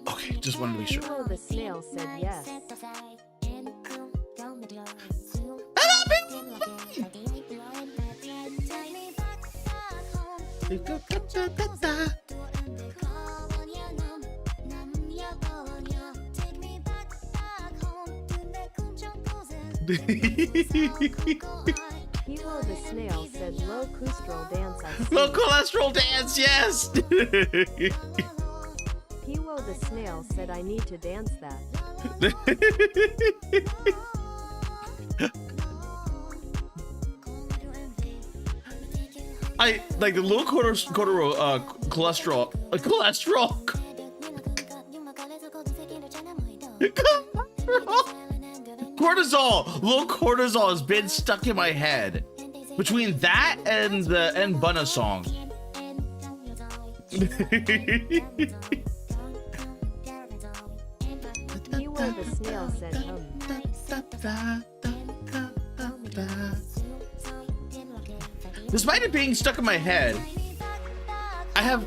Okay, just wanted to be sure. The snail said yes. Hero the snail said low cholesterol dance. Low cholesterol dance, yes. Hero the snail said I need to dance that. I like the low cholesterol. Cortisol. Low cortisol has been stuck in my head between that and the Bunna song. Hero the snail said Despite it being stuck in my head, I have,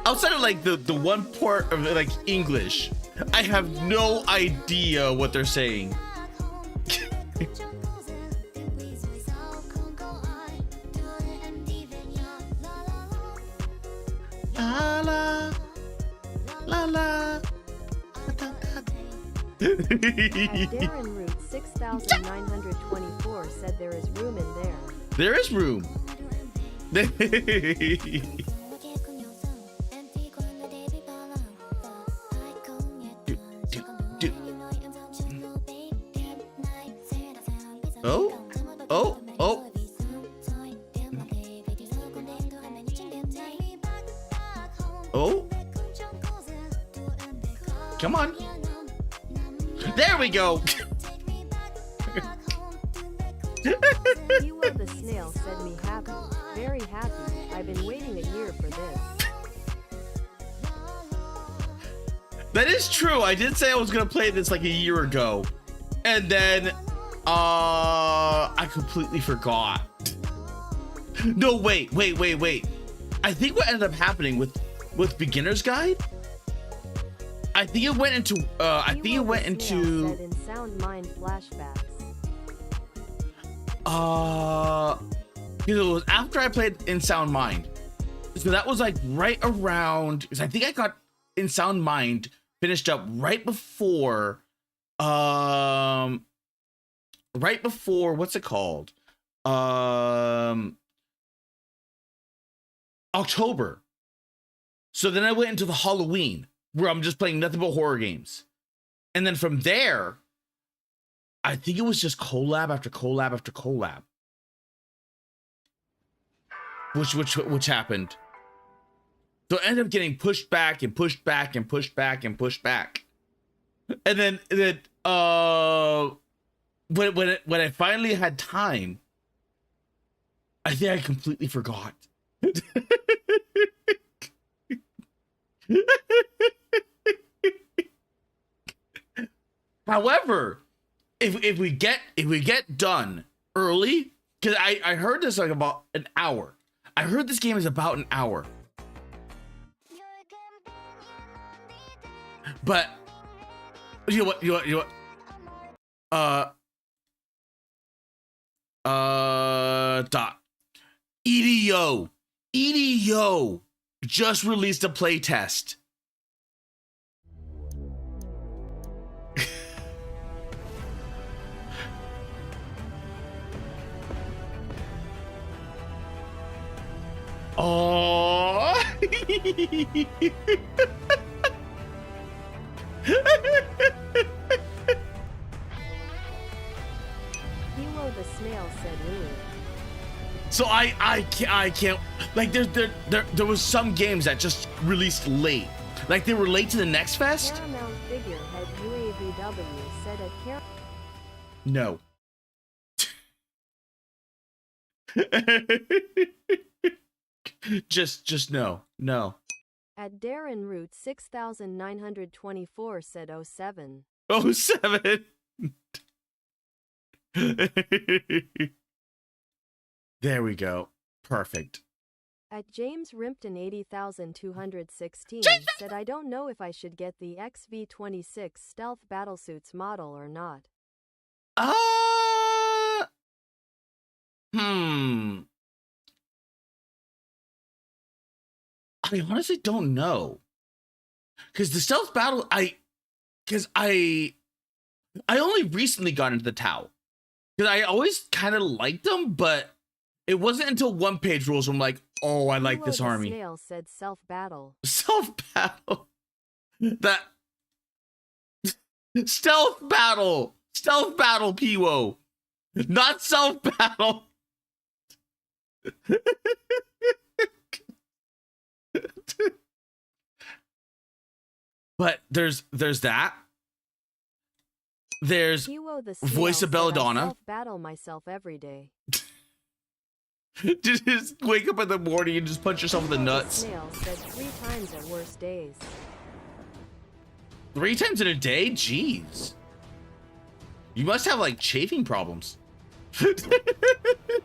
outside of like the one part of like English, I have no idea what they're saying. La la la la. Darren Root 6924 said there is room in there. There is room. Oh, oh, oh. Oh. Come on. There we go. Hero the snail said me happy, very happy. I've been waiting a year for this. That is true. I did say I was gonna play this like a year ago, and then I completely forgot. No, wait. I think what ended up happening with Beginner's Guide, I think it went into in Sound Mind flashbacks. It was after I played In Sound Mind, so that was like right around, because I think I got In Sound Mind finished up right before what's it called, October. So then I went into the Halloween, where I'm just playing nothing but horror games, and then from there I think it was just collab after collab after collab, which happened. So I ended up getting pushed back and pushed back and pushed back and pushed back. And then when I finally had time, I think I completely forgot. However, if we get done early, because I heard this like about an hour. I heard this game is about an hour. But you know what? EDO just released a playtest. Oh. Hero the snail said ooh. So I can't like there was some games that just released late. Like they were late to the next fest? Paramount figurehead UAVW said a No. just no. At Darren Root 6924 said 07. Oh, 7. There we go. Perfect. At James Rimpton 80,216 said I don't know if I should get the XV26 stealth battlesuits model or not. I honestly don't know. Because the stealth battle, I only recently got into the Tau. Because I always kind of liked them, but it wasn't until one page rules where I'm like, oh, I like this army. Snail said self battle. Self battle. That stealth battle. Stealth battle, Piwo. Not self battle. But there's that. There's Voice of Belladonna. Self battle myself every day. Just wake up in the morning and just punch yourself in the nuts. Snail said 3 times at worst days. 3 times in a day? Jeez. You must have like chafing problems.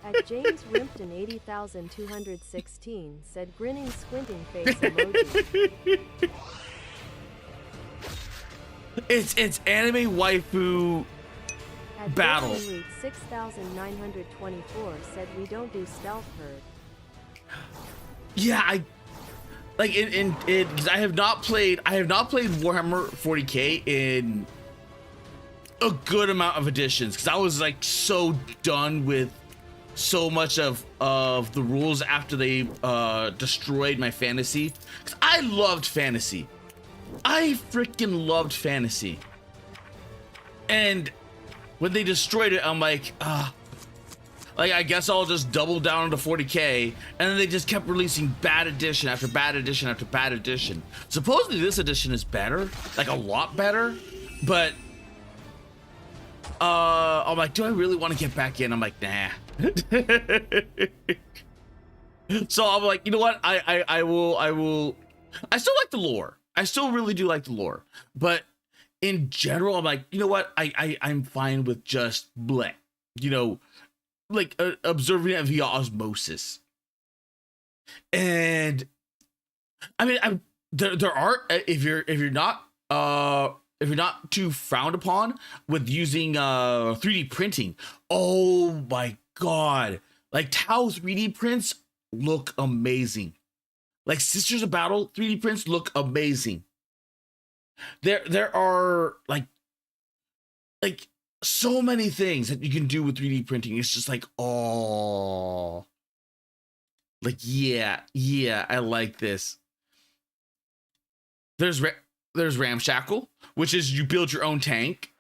At James Rimpton 80,216 said grinning squinting face emoji. It's anime waifu At battle. 6,924 said we don't do stealth herd. Yeah, I like in because I have not played Warhammer 40K in a good amount of editions because I was like so done with so much of the rules after they destroyed my fantasy. Because I loved fantasy. I freaking loved fantasy. And when they destroyed it, I'm like, like I guess I'll just double down into 40K. And then they just kept releasing bad edition after bad edition after bad edition. Supposedly this edition is better, like a lot better, but I'm like, do I really want to get back in? I'm like, nah. So I'm like, you know what? I will. I still like the lore. I still really do like the lore, but in general, I'm like, you know what? I'm fine with just bleh, you know, like observing it via osmosis. And I mean, there are if you're not too frowned upon with using 3D printing. Oh my god, like Tau 3D prints look amazing. Like Sisters of Battle 3D prints look amazing. There are like so many things that you can do with 3D printing. It's just like, oh, like yeah, I like this. There's Ramshackle, which is you build your own tank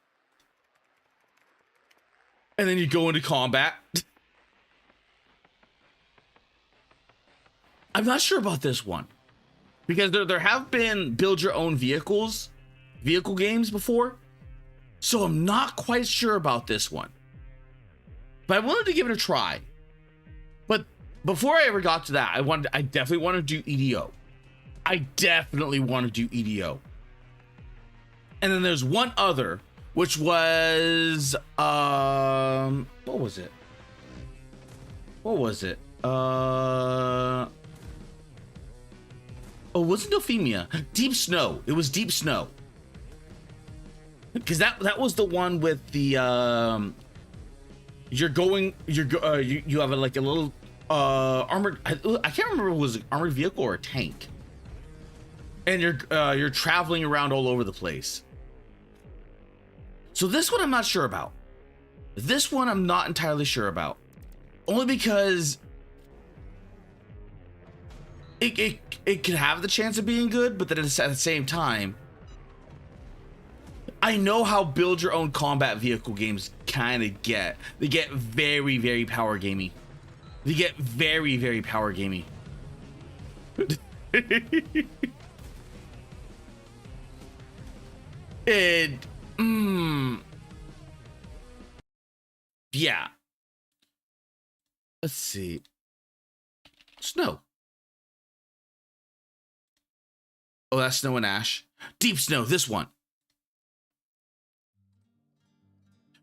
and then you go into combat. I'm not sure about this one because there have been build your own vehicle games before, so I'm not quite sure about this one, but I wanted to give it a try. But before I ever got to that, I definitely want to do EDO. I definitely want to do EDO. And then there's one other, which was what was it? Oh, it wasn't Euphemia. Deep Snow. It was Deep Snow. Because that was the one with the you have like a little armored, I can't remember if it was an armored vehicle or a tank. And you're traveling around all over the place. So this one I'm not sure about. This one I'm not entirely sure about. Only because it could have the chance of being good, but then at the same time, I know how build your own combat vehicle games kind of get. They get very, very power gamey. They get very, very power gamey. And yeah. Let's see. Snow. Oh, that's Snow and Ash. Deep Snow, this one.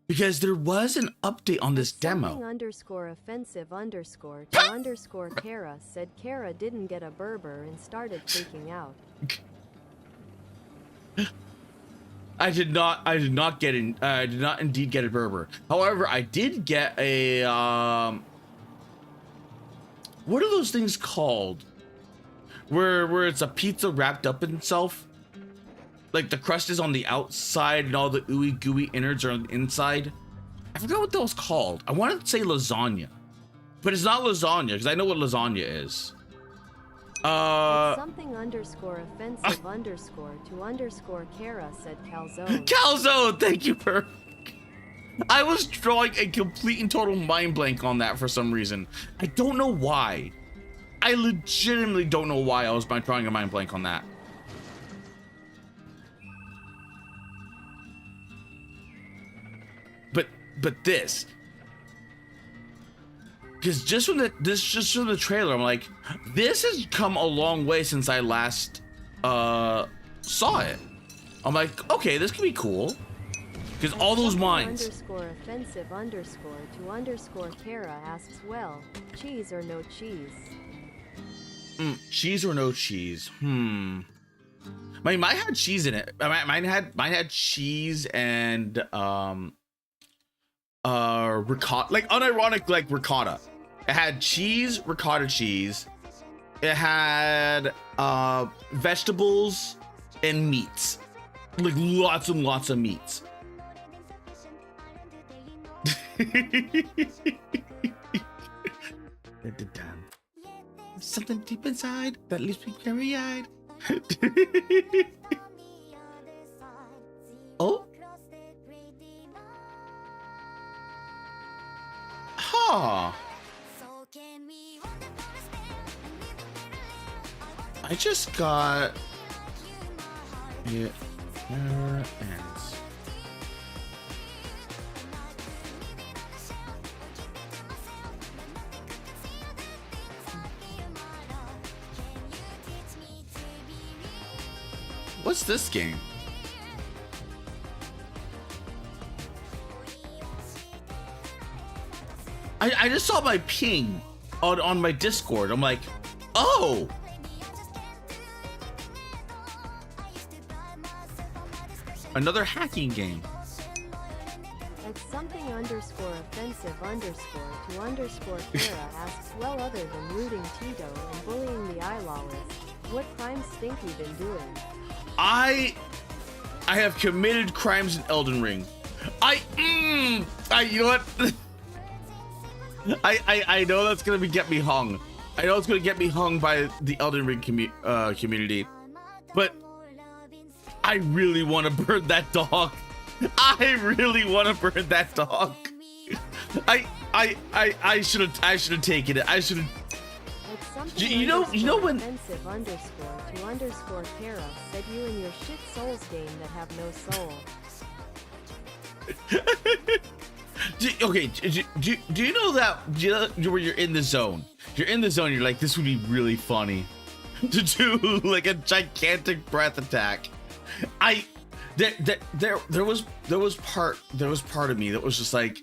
Because there was an update on this demo. _offensive_to_Kara said Kara didn't get a Berber and started freaking out. I did not indeed get a Berber. However, I did get a what are those things called? Where it's a pizza wrapped up in itself? Like the crust is on the outside and all the ooey gooey innards are on the inside. I forgot what that was called. I wanted to say lasagna, but it's not lasagna because I know what lasagna is. _offensive_to_Kara said calzone. Calzone, thank you, Perk. I was drawing a complete and total mind blank on that for some reason. I don't know why. I legitimately don't know why I was drawing a mind blank on that. But this, because just from the trailer, I'm like, this has come a long way since I last saw it. I'm like, okay, this could be cool. Because all those mines. _offensive_to_Kara asks, well, cheese or no cheese? Cheese or no cheese? Mine had cheese in it. Mine had cheese and ricotta, like unironic, like ricotta. It had cheese, ricotta cheese. It had vegetables and meats, like lots and lots of meats. Something deep inside that leaves me carry-eyed. Oh. Huh. I just got it. Never ends. What's this game? I just saw my ping on my Discord. I'm like, oh. Another hacking game. At _offensive_to_Kara asks, well, other than looting Tito and bullying the Ilalist, what crimes Stinky been doing? I have committed crimes in Elden Ring. You know what? I know that's gonna get me hung. I know it's gonna get me hung by the Elden Ring community, but I really want to burn that dog. I really want to burn that dog. I should have taken it. I should have. You know when. _offensive_to_Kara said you and your shit Souls game that have no soul. Okay, do you know that where you're in the zone? You're in the zone. You're like, this would be really funny to do like a gigantic breath attack. There was part of me that was just like,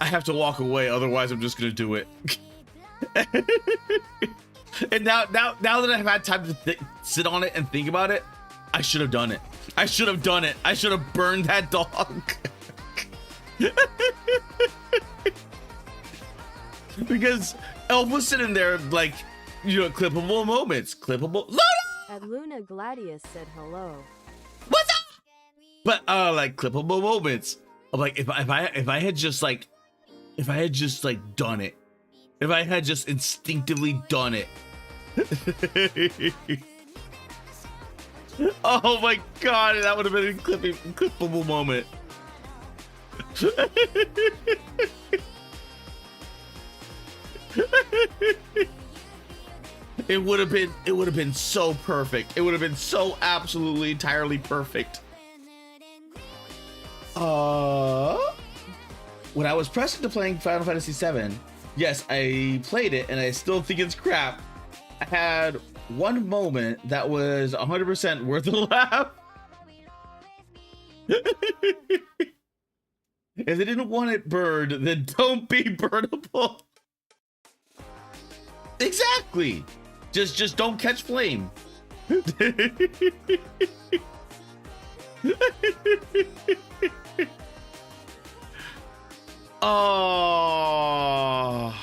I have to walk away, otherwise I'm just gonna do it. And now that I've had time to sit on it and think about it, I should have done it. I should have done it. I should have burned that dog. Because Elf was sitting there like, you know, clippable moments, clippable. At Luna Gladius said hello. What's up? But like clippable moments. I'm like, if I had just done it, if I had just instinctively done it. Oh my god, that would have been a clippable moment. It would have been so perfect. It would have been so absolutely entirely perfect. When I was pressing to playing Final Fantasy VII, yes, I played it and I still think it's crap. I had one moment that was 100% worth a laugh. If they didn't want it burned, then don't be burnable. Exactly. Just don't catch flame. Oh.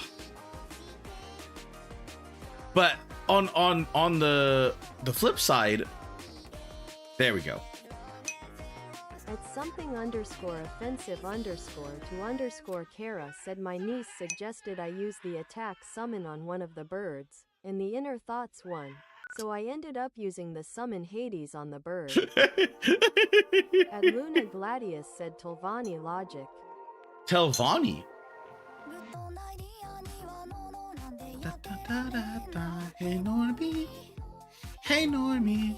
But on the flip side, there we go. At something underscore offensive underscore to underscore Kara said my niece suggested I use the attack summon on one of the birds, in the inner thoughts one, so I ended up using the summon Hades on the bird. At Luna Gladius said Tolvani logic. Telvani? Hey Normie. Hey Normie.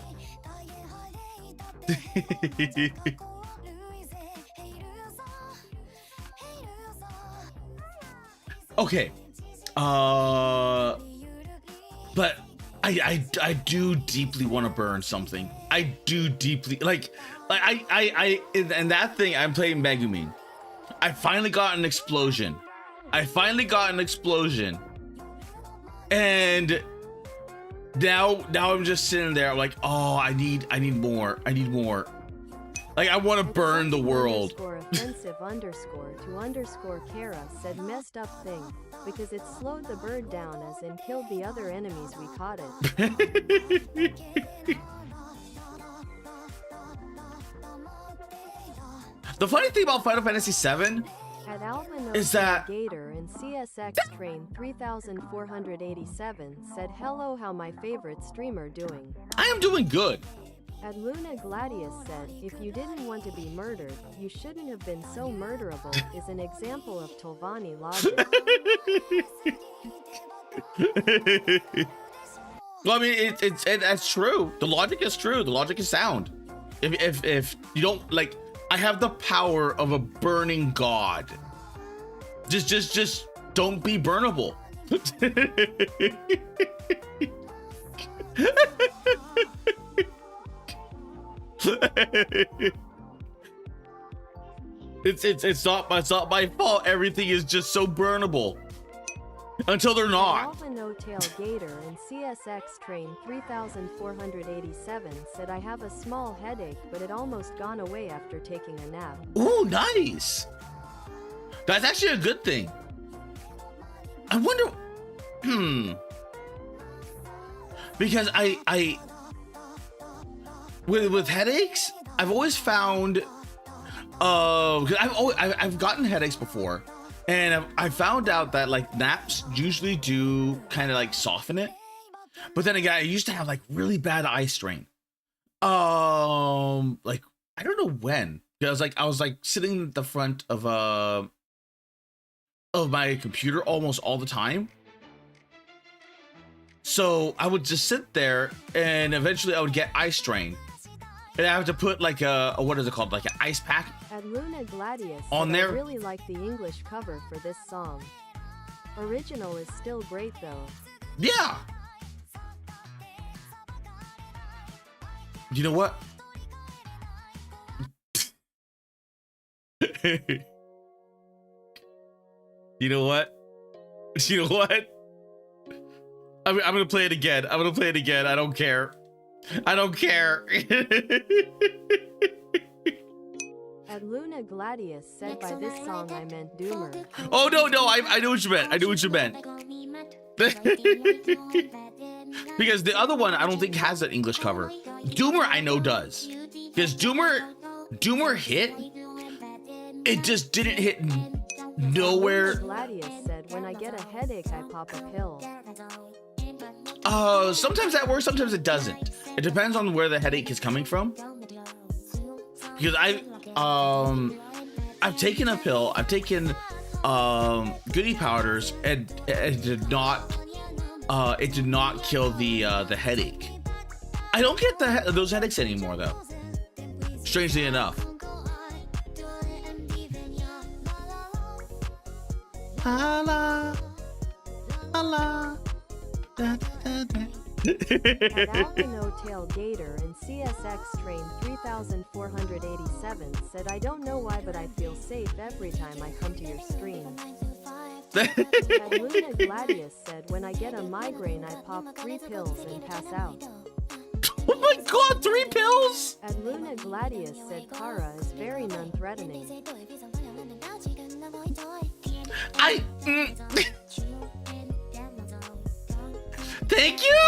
Okay. But I do deeply want to burn something. I do deeply like I and that thing I'm playing Megumin. I finally got an explosion. And now I'm just sitting there like, oh, I need more. Like I want to burn the world. Offensive underscore to underscore Kara said messed up thing because it slowed the bird down as in killed the other enemies we caught it. The funny thing about Final Fantasy VII is that Gator and CSX Train 3487 said hello, how my favorite streamer doing. I am doing good. At Luna Gladius said, if you didn't want to be murdered, you shouldn't have been so murderable, is an example of Tolvani logic. Well, I mean, that's true. The logic is true. The logic is sound. If you don't like, I have the power of a burning god. Just don't be burnable. It's not my fault. Everything is just so burnable until they're not. Alpha No Tail Gator and CSX Train 3487 said I have a small headache, but it almost gone away after taking a nap. Ooh, nice. That's actually a good thing. I wonder. Because I with headaches, I've always found because I've gotten headaches before, and I found out that like naps usually do kind of like soften it. But then again, I used to have like really bad eye strain. Like I don't know when. I was like sitting at the front of my computer almost all the time. So I would just sit there, and eventually I would get eye strain. And I have to put like a what is it called? Like an ice pack at Luna Gladius on there. I really like the English cover for this song. Original is still great though. Yeah. You know what? You know what? You know what? I'm gonna play it again. I don't care. I don't care. At Luna Gladius said by this song I meant Doomer. Oh no, I know what you meant. Because the other one I don't think has an English cover. Doomer I know does. Because Doomer hit. It just didn't hit nowhere. Gladius said when I get a headache I pop a pill. Sometimes that works, sometimes it doesn't. It depends on where the headache is coming from. Because I've taken a pill, I've taken goody powders, and it did not kill the headache. I don't get those headaches anymore though. Strangely enough. la. Da, da, da. At Albino Tail Gator and CSX Train 3487 said, I don't know why, but I feel safe every time I come to your stream. At Luna Gladius said, when I get a migraine, I pop 3 pills and pass out. Oh my god, 3 pills? At Luna Gladius said, Kara is very non-threatening. Thank you.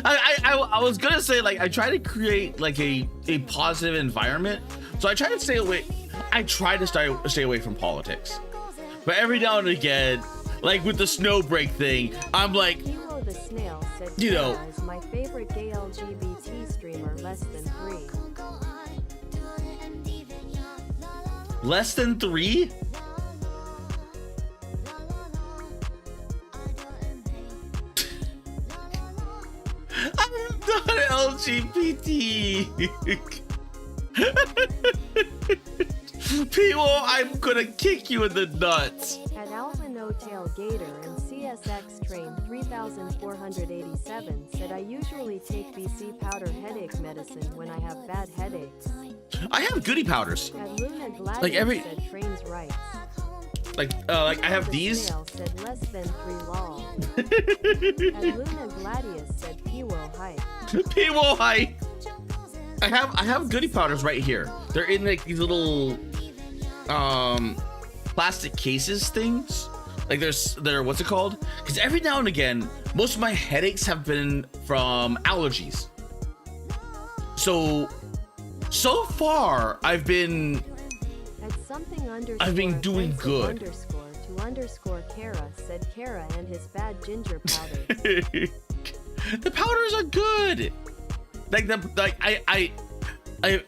I was gonna say, like, I try to create like a positive environment, so I try to stay away. I try to stay away from politics, but every now and again, like with the snow break thing, I'm like, Hero the Snail said, you know, is my favorite gay LGBT streamer, less than 3. Less than 3? I'm not LGBT. People, I'm gonna kick you in the nuts. At Albino Tail Gator and CSX Train 3487 said, I usually take BC powder headache medicine when I have bad headaches. I have goody powders. At Luna Gladius Like every, said, trains rights. like I have these. Said less than 3 lol. At Luna Gladius said, Piwo hype. Piwo hype. I have goody powders right here. They're in like these little plastic cases things. Like they're what's it called? Because every now and again, most of my headaches have been from allergies. So far I've been doing good. ___ Kara said Kara and his bad ginger powder. The powders are good.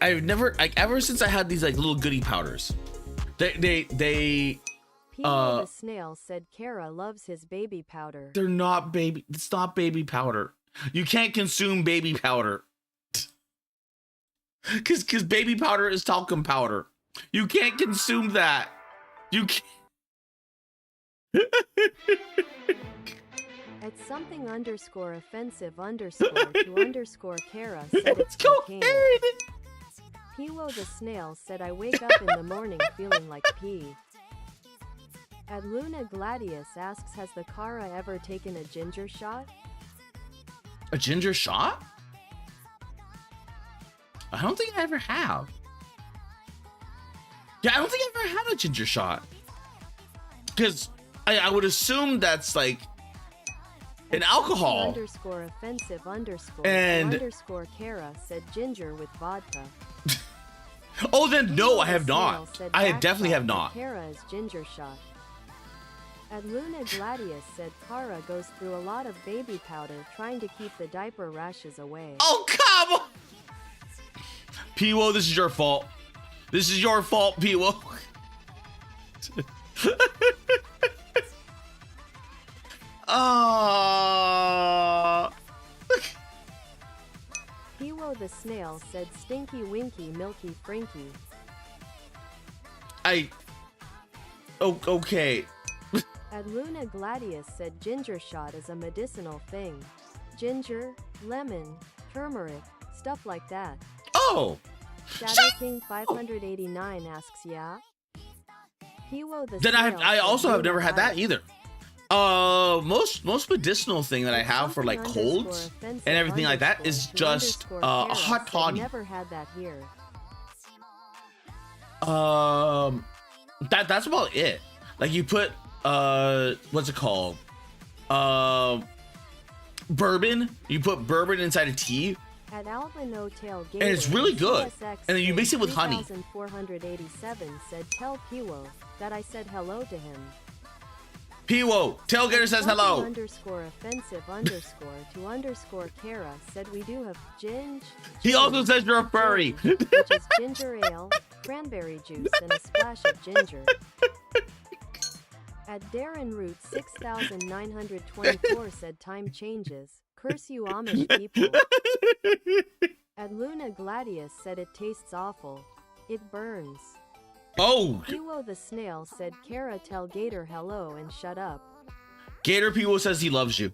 I've never, like, ever since I had these like little goody powders, they the Snail said Kara loves his baby powder. They're not baby. It's not baby powder. You can't consume baby powder. Cause baby powder is talcum powder. You can't consume that. You can't. At something _ offensive _ Kara said it's cocaine. Piwo the Snail said, I wake up in the morning feeling like pee. At Luna Gladius asks, has the Kara ever taken a ginger shot? A ginger shot? I don't think I ever have. Yeah, I don't think I ever had a ginger shot. Because I would assume that's like an alcohol. _ offensive and _ Kara said ginger with vodka. Oh, then no, I have not. I definitely have not. Kara's ginger shot. At Luna Gladius said Kara goes through a lot of baby powder trying to keep the diaper rashes away. Oh, come on! Piwo, this is your fault. This is your fault, Piwo. Piwo the Snail said Stinky Winky Milky Frankie. Okay. At Luna Gladius said ginger shot is a medicinal thing. Ginger, lemon, turmeric, stuff like that. Oh! Shadow King 589 asks, yeah? Piwo the Then Snail I also have Luna never had that Gladius. either. Most medicinal thing that I have for like colds and everything like that is just a hot toddy. Never had that here. That's about it. Like you put what's it called? Bourbon. You put bourbon inside a tea. At Albino Tail And it's really good. And then you mix it with honey. 487 said tell Piwo that I said hello to him. Piwo, Tailgater says hello. _offensive _ Kara said we do have ginge. He also says you're a furry. Which is ginger ale, cranberry juice, and a splash of ginger. At Darren Root 6924 said time changes. Curse you Amish people. At Luna Gladius said it tastes awful. It burns. Oh, Piwo the snail said, Kara, tell Gator hello and shut up. Gator Piwo says he loves you.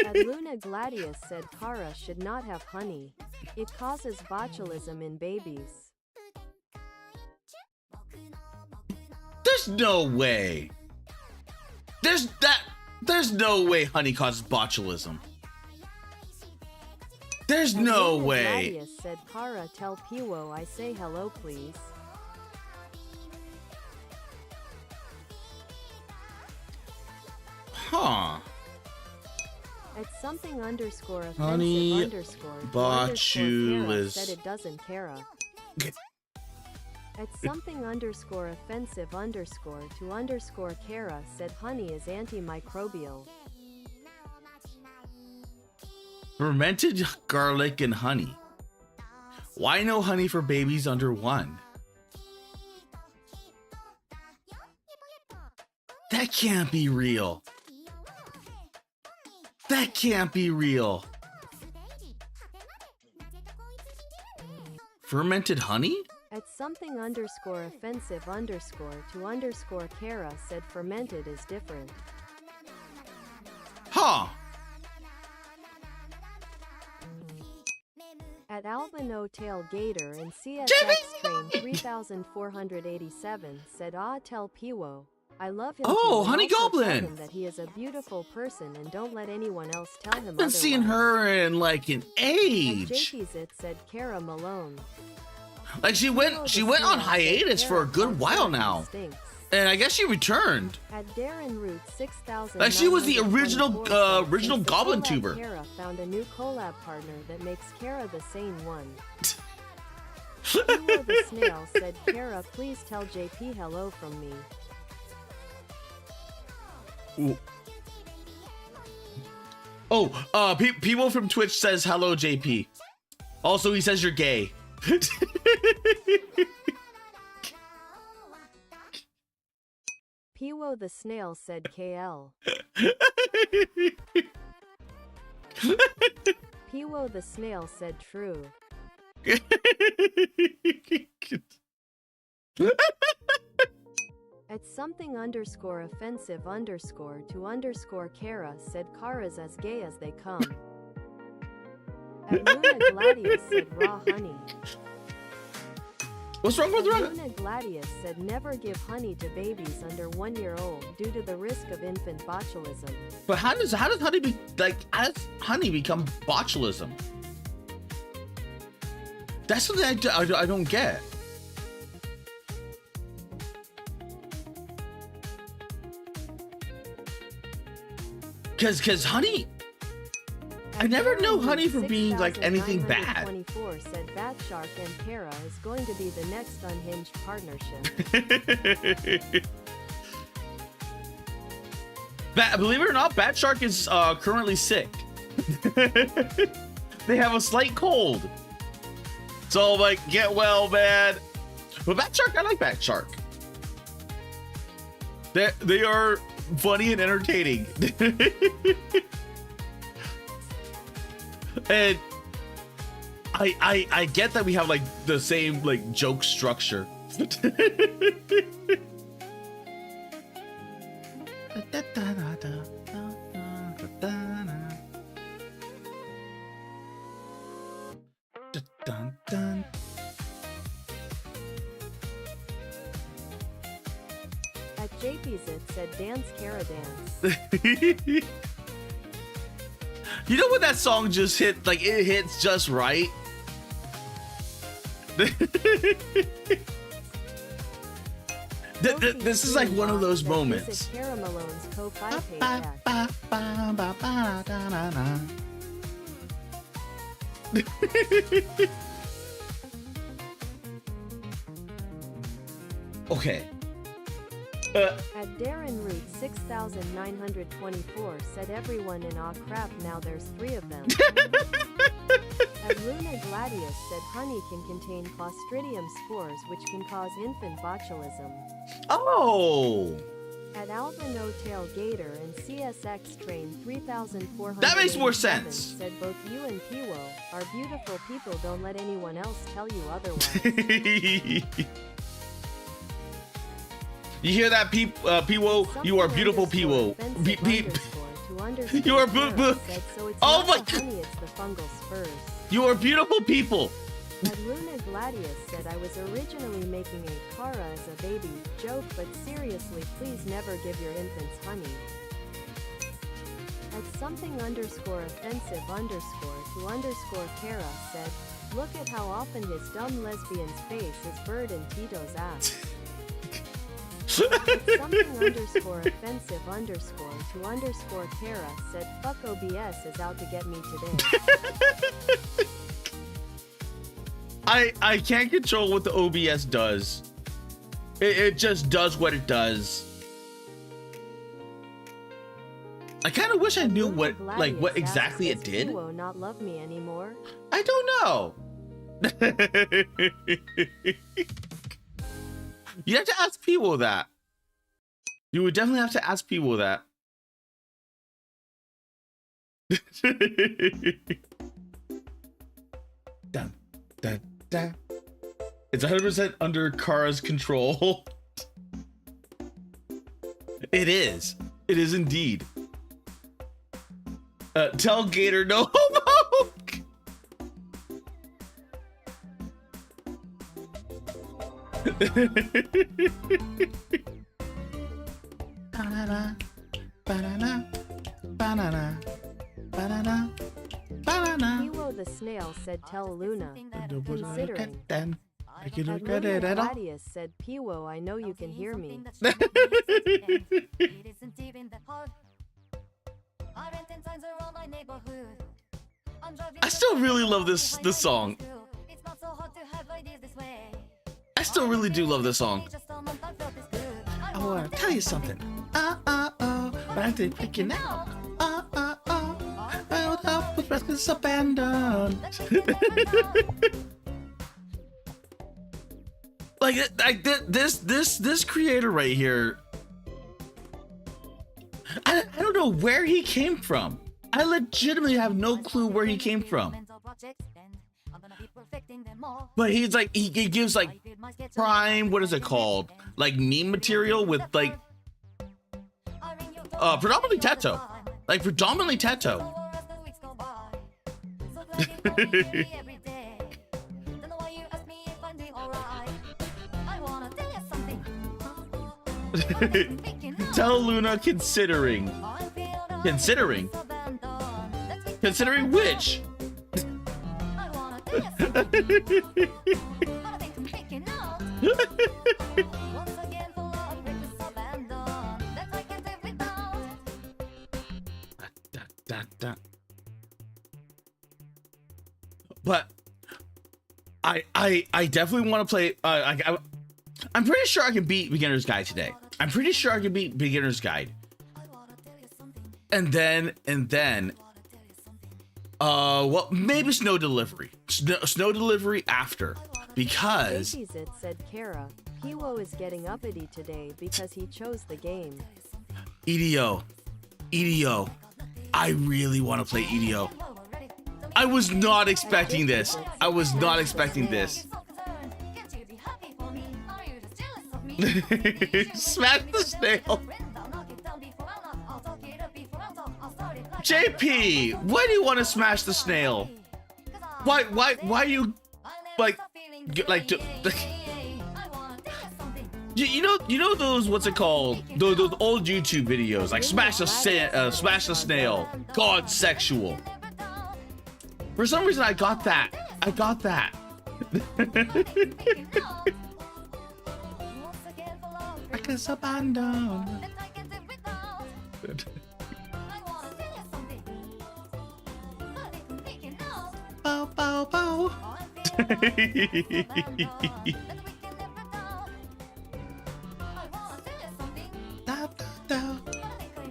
At Luna Gladius said Kara should not have honey. It causes botulism in babies. There's no way. There's no way honey causes botulism. There's no Luna way. Gladius said, Kara, tell Piwo I say hello please. Huh. At something underscore offensive Honey underscore to botulis- underscore Kara said it doesn't Kara. At something underscore offensive underscore to underscore Kara said honey is antimicrobial. Fermented garlic and honey. Why no honey for babies under 1? That can't be real. That can't be real. Fermented honey? At something underscore offensive underscore to underscore Kara said fermented is different. Huh. At Albino Tail Gator and CSX Train 3487 said tell Piwo. I love him. Oh, too, and Honey also tell Goblin. him that he is a beautiful person and don't let anyone else tell him Haven't seen otherwise. her in like an At age. JP's it said Kara Malone. Like she went on hiatus for a good while now. Stinks. And I guess she returned. At Darren Root 6000. Like she was the original Goblin tuber. Kara found a new collab partner that makes Kara the sane one. Hero the Snail said, Kara, please tell JP hello from me. Ooh. Oh, people from Twitch says hello, JP. Also, he says you're gay. Piwo the Snail said KL. Piwo the Snail said true. At something underscore offensive underscore to underscore Kara said Kara's as gay as they come. At Luna Gladius said raw honey. What's wrong with At Rana? Luna Gladius said never give honey to babies under 1 year old due to the risk of infant botulism. But how does how does honey become botulism? That's something I don't get. Cause honey, I never know honey from being like anything bad. 24 said Bat Shark and Kara is going to be the next unhinged partnership. Believe it or not, Bat Shark is currently sick. They have a slight cold. So like, get well, man. But Bat Shark, I like Bat Shark. They are funny and entertaining. And I get that we have like the same like joke structure. At JP's it said dance Kara dance. You know when that song just hit, like it hits just right? This is like one of those moments. Visit Kara Malone's Ko-Fi page at. Okay. At Darren Root 6924 said everyone in aw crap now there's 3 of them. At Luna Gladius said honey can contain Clostridium spores which can cause infant botulism. Oh. At Albino Tail Gator and CSX Train 3400. That makes more sense. Said both you and Piwo are beautiful people. Don't let anyone else tell you otherwise. You hear that, Piwo? You are beautiful, Piwo. You are oh my god! It's the fungal spurs. You are beautiful people. Luna Gladius said I was originally making a Kara as a baby joke, but seriously, please never give your infants honey. At something underscore offensive underscore to underscore Kara said, look at how often his dumb lesbian's face is Bird and Tito's ass. At something underscore offensive underscore to underscore Kara said, fuck OBS is out to get me today. I can't control what the OBS does. It just does what it does. I kind of wish I knew what exactly it did. Not love me anymore. I don't know. You have to ask people that. You would definitely have to ask people that. Dun, dun, dun. It's 100% under Kara's control. It is. It is indeed. Tell Gator no homo. Banana, banana, banana, banana, banana. Piwo the snail said tell Luna. Considering. At Gladius said Piwo, I know you can hear me. I still really love this song. I still really do love this song. I wanna tell you something. Oh, but I did freaking out. Held up with restless abandon. like this creator right here. I don't know where he came from. I legitimately have no clue where he came from. But he's like, he gives like prime, what is it called? Like meme material with like, predominantly Teto. Like predominantly Teto. Tell Luna considering which? But I definitely want to play. I'm pretty sure I can beat Beginner's Guide today. I'm pretty sure I can beat Beginner's Guide. And then, well, maybe Snow Delivery. Snow Delivery after, because. It said Kara, Piwo is getting uppity today because he chose the game. EDO, I really want to play EDO. I was not expecting this. I was not expecting this. Smash the snail. JP, why do you want to smash the snail? Why you like you know those, what's it called, those old YouTube videos like smash the snail, God sexual. For some reason I got that. I guess abandon. Bow, bow, bow.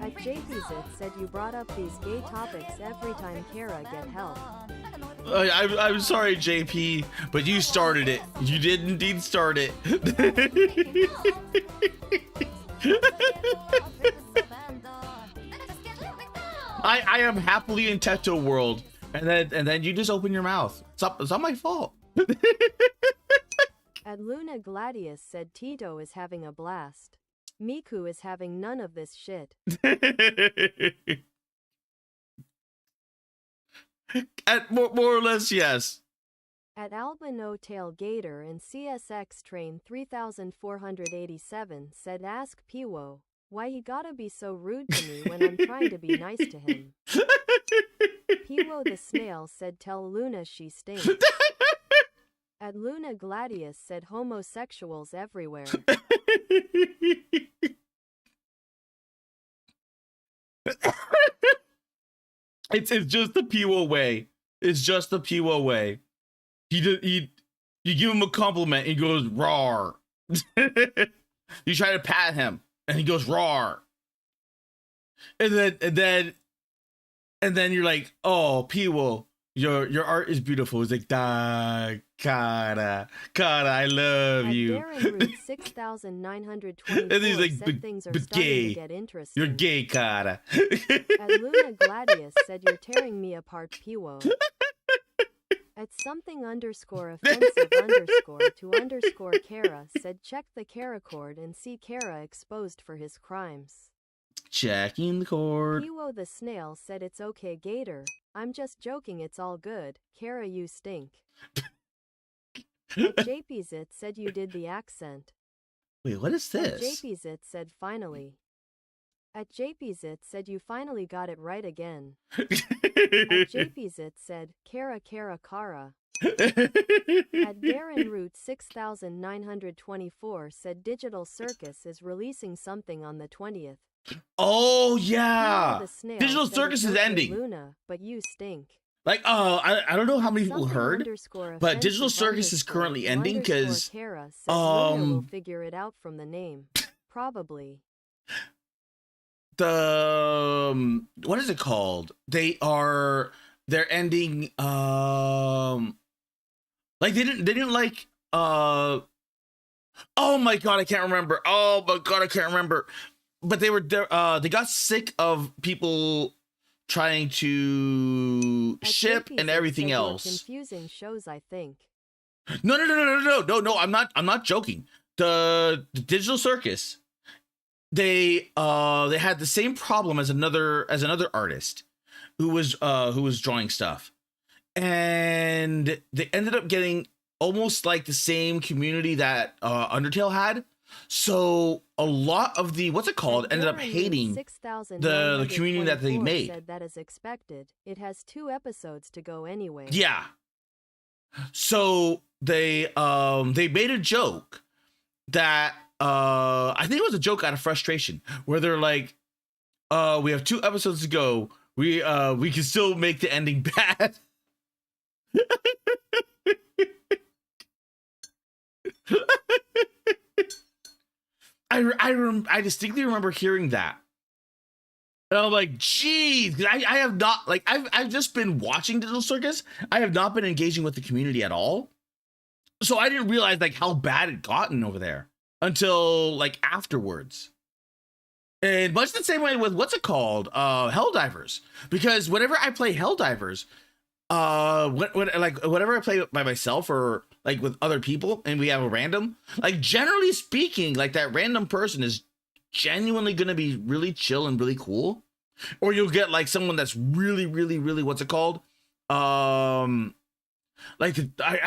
At JPZ said you brought up these gay topics every time Kara get help. I'm sorry, JP, but you started it. You did indeed start it. I am happily in Teto world, and then you just open your mouth. It's not my fault. At Luna Gladius said Tito is having a blast. Miku is having none of this shit. At more or less, yes. At Albino Tail Gator and CSX Train 3487 said ask Piwo, why he gotta be so rude to me when I'm trying to be nice to him. Piwo the Snail said tell Luna she stinks. At Luna Gladius said homosexuals everywhere. It's just the Piwo way. It's just the Piwo way. You give him a compliment, he goes rawr. You try to pat him, and he goes rawr. And then you're like, oh, Piwo, your art is beautiful. It's like, da Kara, I love you. Darren Root 6924 and he's like, said things are but starting gay. to get interesting. You're gay, Kara. At Luna Gladius said you're tearing me apart, Piwo. At something underscore offensive underscore to underscore Kara said check the Kara cord and see Kara exposed for his crimes. Checking the cord. Piwo the Snail said it's okay, Gator. I'm just joking, it's all good. Kara, you stink. At JPZit said you did the accent. Wait, what is At this? JPZit said finally. At JPZit said you finally got it right again. At JPZit said, Kara. At Darren Root 6924 said Digital Circus is releasing something on the 20th. Oh yeah, The Snail Digital said Circus it's is okay, ending. Luna, but you stink. Like, I don't know how many people Something heard, underscore but Digital offensive Circus is underscore currently to ending underscore because Kara said Luna will figure it out from the name. Probably. the what is it called? They're ending like they didn't like oh my god, I can't remember. Oh my god, I can't remember. But they got sick of people trying to At ship JP's and it everything said you're else. confusing shows, I think. No, I'm not joking. The Digital Circus, they had the same problem as another artist who was drawing stuff, and they ended up getting almost like the same community that Undertale had. So a lot of the ended up hating the community that they made. Said that is expected. It has 2 episodes to go anyway. Yeah. So they made a joke that I think it was a joke out of frustration, where they're like, we have 2 episodes to go. We can still make the ending bad. I distinctly remember hearing that. And I'm like, geez, I have not, like, I've just been watching Digital Circus. I have not been engaging with the community at all. So I didn't realize like how bad it gotten over there until like afterwards. And much the same way with Helldivers. Because whenever I play Helldivers, whenever I play by myself or like with other people and we have a random, like generally speaking, like that random person is genuinely gonna be really chill and really cool. Or you'll get like someone that's really I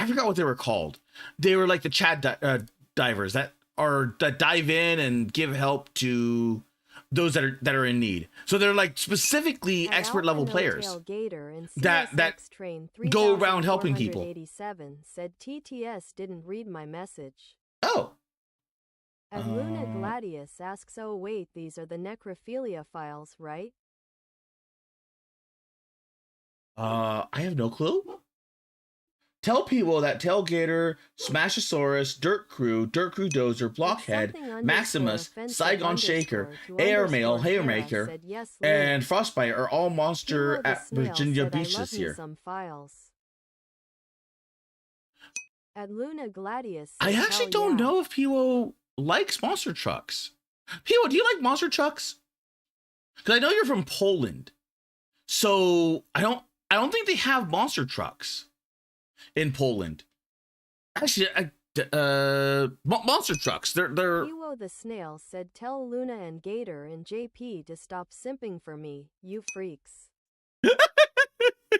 forgot what they were called. They were like the chat divers that dive in and give help to those that are in need. So they're like specifically expert level players that go around helping people. 87 said TTS didn't read my message. Oh. As Luna Gladius asks, oh wait, these are the necrophilia files, right? I have no clue. Tell people that Tailgater, Smashosaurus, Dirt Crew Dozer, Blockhead, Maximus, Saigon Shaker, Airmail, Haymaker, and Frostbite are all monster at Virginia Beach this year. Some files. At Luna Gladius, I actually don't know if people likes monster trucks. People, do you like monster trucks? Because I know you're from Poland. So I don't think they have monster trucks in Poland. Actually, monster trucks. They're Iwo the Snail said, "Tell Luna and Gator and JP to stop simping for me, you freaks."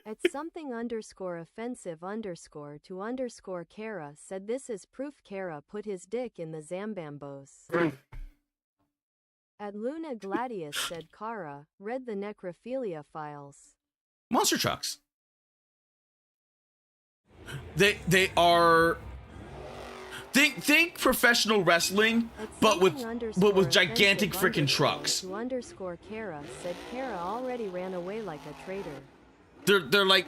At something underscore offensive underscore to underscore Kara said, "This is proof Kara put his dick in the Zambambos." At Luna Gladius said, "Kara, read the necrophilia files." monster trucks. They are think professional wrestling, but with gigantic freaking trucks. To underscore Kara said, "Kara already ran away like a traitor." They're like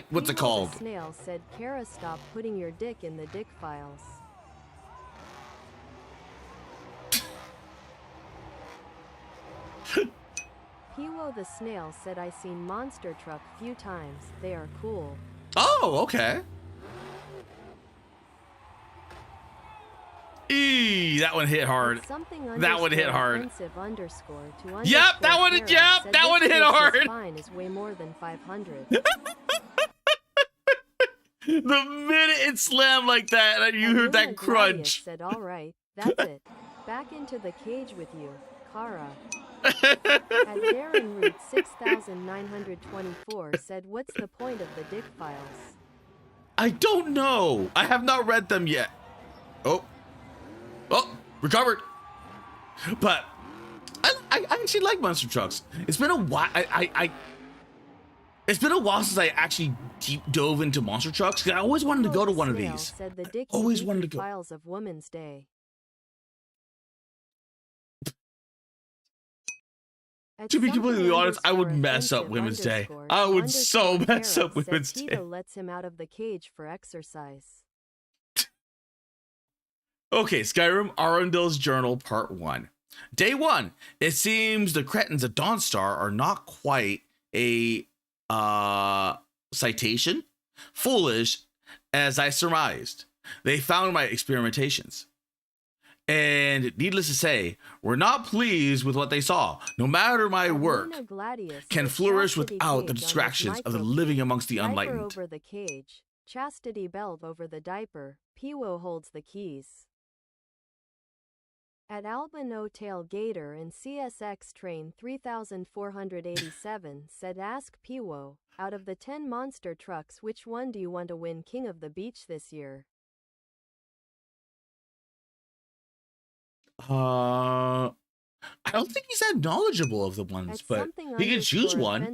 what's it called? Snail said, "Kara, stop putting your dick in the dick files." Piwo the Snail said, "I seen monster truck few times. They are cool." Oh, okay. That one hit hard. That one hit hard. Yep, that one. Yep, that one hit hard. Fine is way more than 500. The minute it slammed like that, you heard that crunch. Said, "All right, that's it. Back into the cage with you, Kara." At Darren Root 6924 said, "What's the point of the dick files?" I don't know. I have not read them yet. Oh, recovered. But I actually like monster trucks. It's been a while. It's been a while since I actually deep dove into monster trucks. I always wanted to go to one of these. Said the dick always wanted to go. Files of Women's Day. To be completely honest, I would mess up Women's Day. I would so mess up Women's Day. Tito lets him out of the cage for exercise. Okay, Skyrim Arundel's Journal Part 1. Day 1. It seems the cretins at Dawnstar are not quite a citation. Foolish as I surmised. They found my experimentations. And needless to say, we're not pleased with what they saw. No matter my work can flourish without the distractions of the living amongst the unenlightened. Over the cage, chastity belt over the diaper, Piwo holds the keys. At Albino Tail Gator and CSX Train 3487 said, "Ask Piwo, out of the 10 monster trucks, which one do you want to win King of the Beach this year?" I don't think he's that knowledgeable of the ones, but he can choose one. I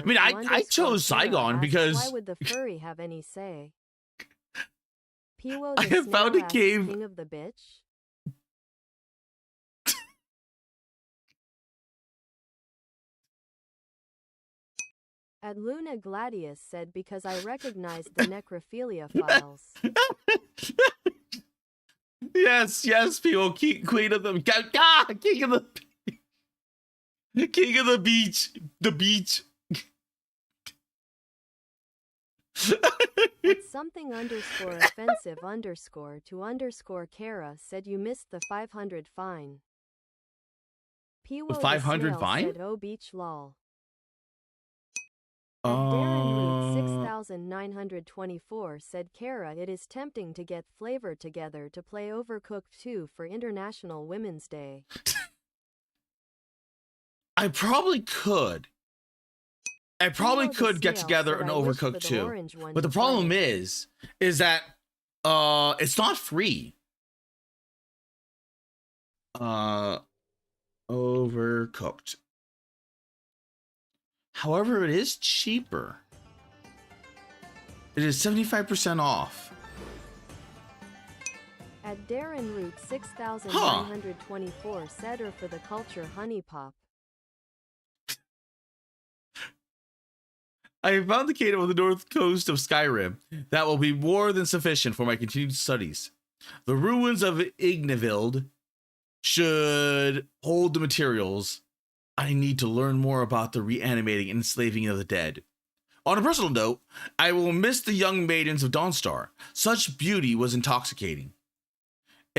mean, I chose Saigon because why would the furry have any say? Piwo, I have found a cave. King of the Bitch. At Luna Gladius said, "Because I recognized the necrophilia files." Yes, people, queen of the king of the beach, the beach. At something underscore offensive underscore to underscore Kara said, "You missed the 500 fine." Piwo 500 fine? Said, "Oh, beach lol." At Darren Root 6924 said, "Kara, it is tempting to get FlaVR together to play Overcooked 2 for International Women's Day." I probably could. Get together and Overcooked 2. But the problem is that it's not free. Overcooked. However, it is cheaper. It is 75% off. At Darren Root 6924 said, "Or for the culture honey pop." I have found the kingdom on the north coast of Skyrim. That will be more than sufficient for my continued studies. The ruins of Ignivild should hold the materials I need to learn more about the reanimating and enslaving of the dead. On a personal note, I will miss the young maidens of Dawnstar. Such beauty was intoxicating.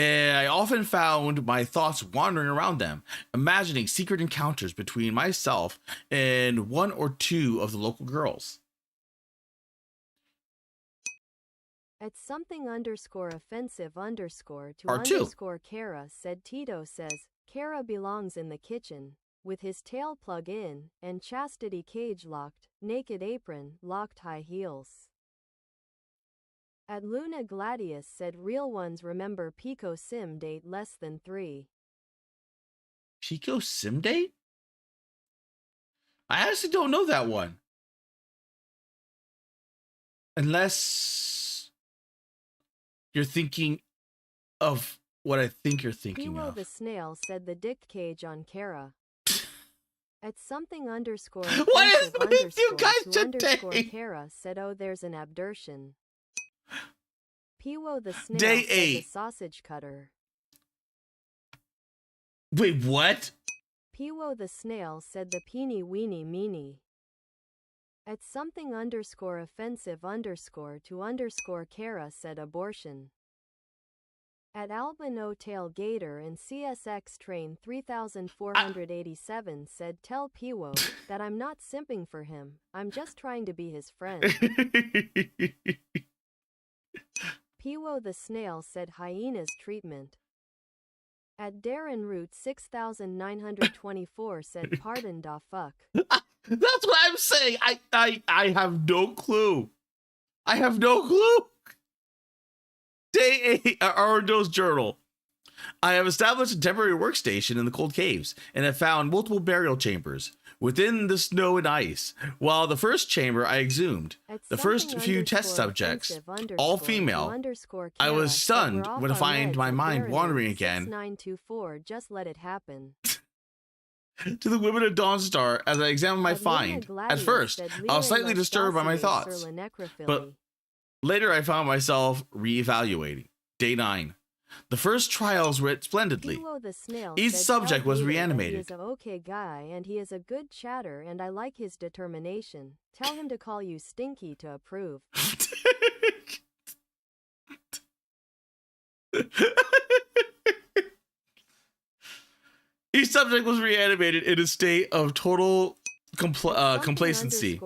and I often found my thoughts wandering around them, imagining secret encounters between myself and one or two of the local girls. At something underscore offensive underscore to Part 2. underscore Kara said Tito says, Kara belongs in the kitchen, with his tail plug in, and chastity cage locked, naked apron, locked high heels. At Luna Gladius said real ones remember Pico Sim date less than 3. Pico Sim date? I honestly don't know that one. Unless you're thinking of what I think you're thinking Piwo of. the snail said the dick cage on Kara. At something underscore What is offensive with you underscore guys to underscore today? Kara said oh there's an abduction. Piwo the snail Day said the 8. sausage cutter. Wait, what? Piwo the snail said the peeny weeny meanie. At something underscore offensive underscore to underscore Kara said abortion. At Albino Tail Gator and CSX Train 3487 said tell Piwo that I'm not simping for him, I'm just trying to be his friend. Piwo the snail said hyena's treatment. At Darren Root 6924 said pardon da fuck. That's what I'm saying. I have no clue. I have no clue. Day 8, Arundo's journal. I have established a temporary workstation in the cold caves and have found multiple burial chambers within the snow and ice. While the first chamber I exhumed, the first few test subjects, all female, I was stunned when I find my mind wandering again 6924 just let it happen. to the women of Dawnstar as I examined my find. At first, I was slightly disturbed by my thoughts, but later I found myself re-evaluating. Day 9. The first trials went splendidly. Each subject was reanimated. He is an okay guy and he is a good chatter and I like his determination. Tell him to call you Stinky to approve. Each subject was reanimated in a state of total complacency,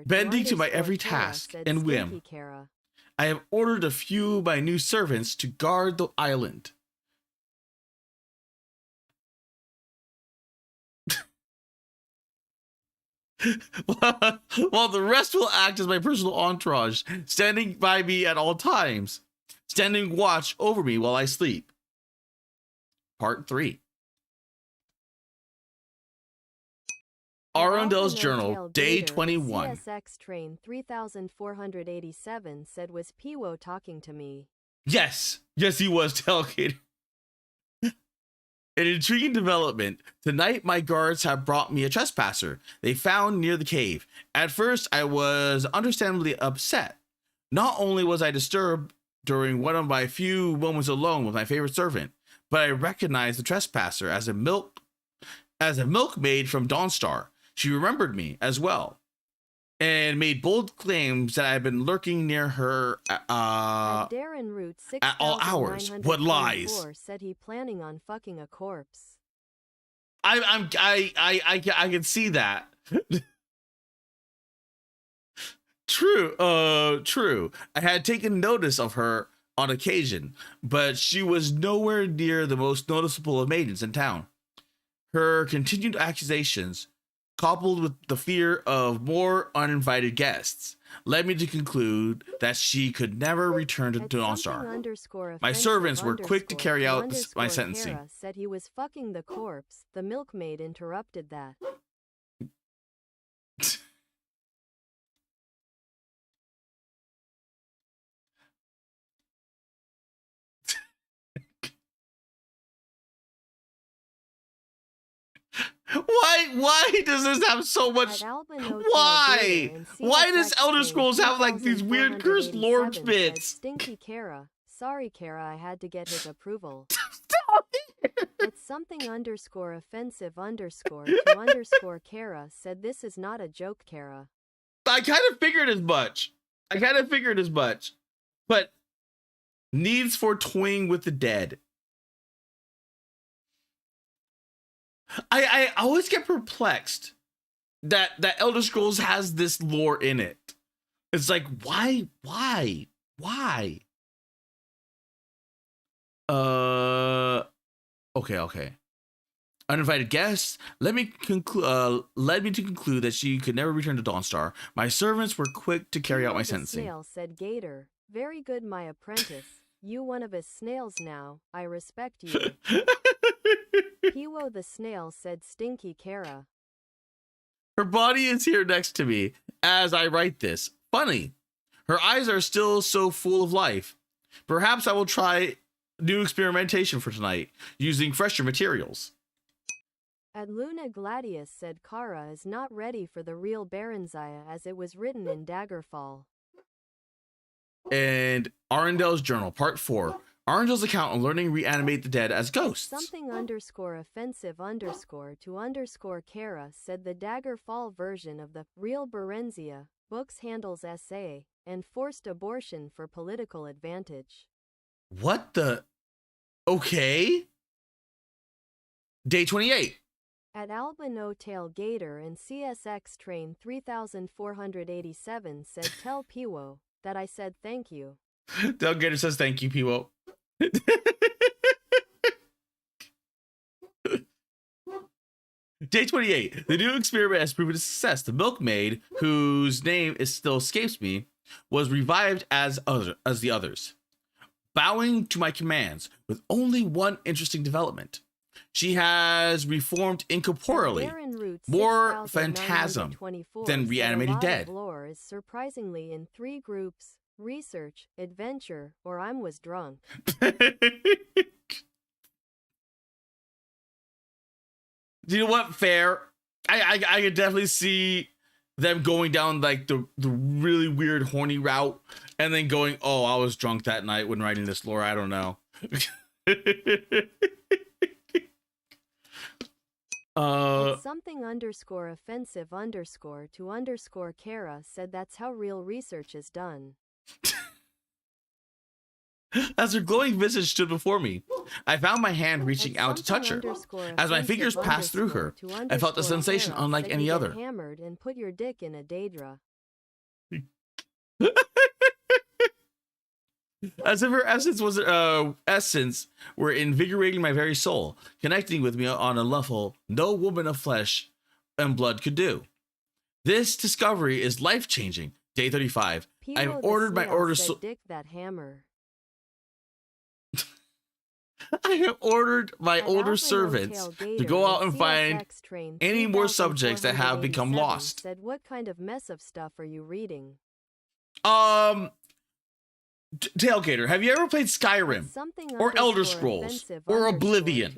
bending to my every task and whim. I have ordered a few of my new servants to guard the island. While the rest will act as my personal entourage, standing by me at all times, standing watch over me while I sleep. Part 3. Arundel's journal, day 21. CSX Train 3487 said was Piwo talking to me. Yes, he was tailgating. An intriguing development. Tonight, my guards have brought me a trespasser they found near the cave. At first, I was understandably upset. Not only was I disturbed during one of my few moments alone with my favorite servant, but I recognized the trespasser as a milkmaid from Dawnstar. She remembered me as well, and made bold claims that I had been lurking near her at all hours. What lies? Said he planning on fucking a corpse. I can see that. True. I had taken notice of her on occasion, but she was nowhere near the most noticeable of maidens in town. Her continued accusations, coupled with the fear of more uninvited guests, led me to conclude that she could never return to Dawnstar. My servants were quick to carry out my sentencing. Kara said he was fucking the corpse. The milkmaid interrupted that. Why does this have so much? Why does Elder Scrolls have like these weird cursed lord bits? Stinky Kara. Sorry, Kara, I had to get his approval. It's something underscore offensive underscore to underscore Kara said this is not a joke, Kara. I kind of figured as much. But Needs for toying with the dead. I always get perplexed that Elder Scrolls has this lore in it. It's like, why? Okay. Uninvited guests led me to conclude that she could never return to Dawnstar. My servants were quick to carry out my sentencing. Snail said Gator. Very good, my apprentice. You one of his snails now. I respect you. Piwo the snail said Stinky Kara. Her body is here next to me as I write this. Funny. Her eyes are still so full of life. Perhaps I will try new experimentation for tonight, using fresher materials. At Luna Gladius said Kara is not ready for the real Baronzaya as it was written in Daggerfall. And Arundel's journal, part 4. Arundel's account on learning reanimate the dead as ghosts. Something _offensive _ to Kara said the Daggerfall version of the real Berenzia books handles SA and forced abortion for political advantage. What the? Okay. Day 28. At Albino Tail Gator and CSX Train 3487 said tell Piwo that I said thank you. Tail Gator says thank you, Piwo. Day 28. The new experiment has proven a success. The milkmaid, whose name still escapes me, was revived as the others, bowing to my commands with only one interesting development. She has reformed incorporeally, more phantasm than reanimated dead. Lore is surprisingly in 3 groups: research, adventure, or I'm was drunk. Do you know what? Fair. I could definitely see them going down like the really weird horny route and then going, oh, I was drunk that night when writing this lore. I don't know. It's something _offensive _ to Kara said that's how real research is done. As her glowing visage stood before me, I found my hand reaching out to touch her. As my fingers passed through her, I felt a sensation unlike any other. Hammered and put your dick in a Daedra. As if her essence were invigorating my very soul, connecting with me on a level no woman of flesh and blood could do. This discovery is life-changing. Day 35. I've ordered my orders. Dick that hammer. I have ordered my older servants to go out and find any more subjects that have become lost. Said, what kind of mess of stuff are you reading? Tailgater, have you ever played Skyrim or Elder Scrolls or Oblivion?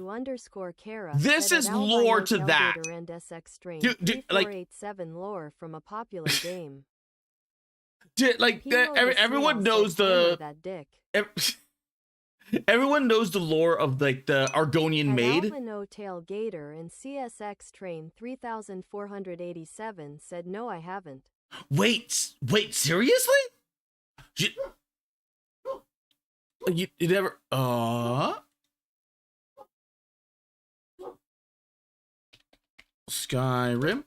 This is lore to that. Like lore from a popular game. Like everyone knows everyone knows the lore of like the Argonian maid. Albino Tail Gator and CSX Train 3487 said no, I haven't. Wait, seriously? You never Skyrim.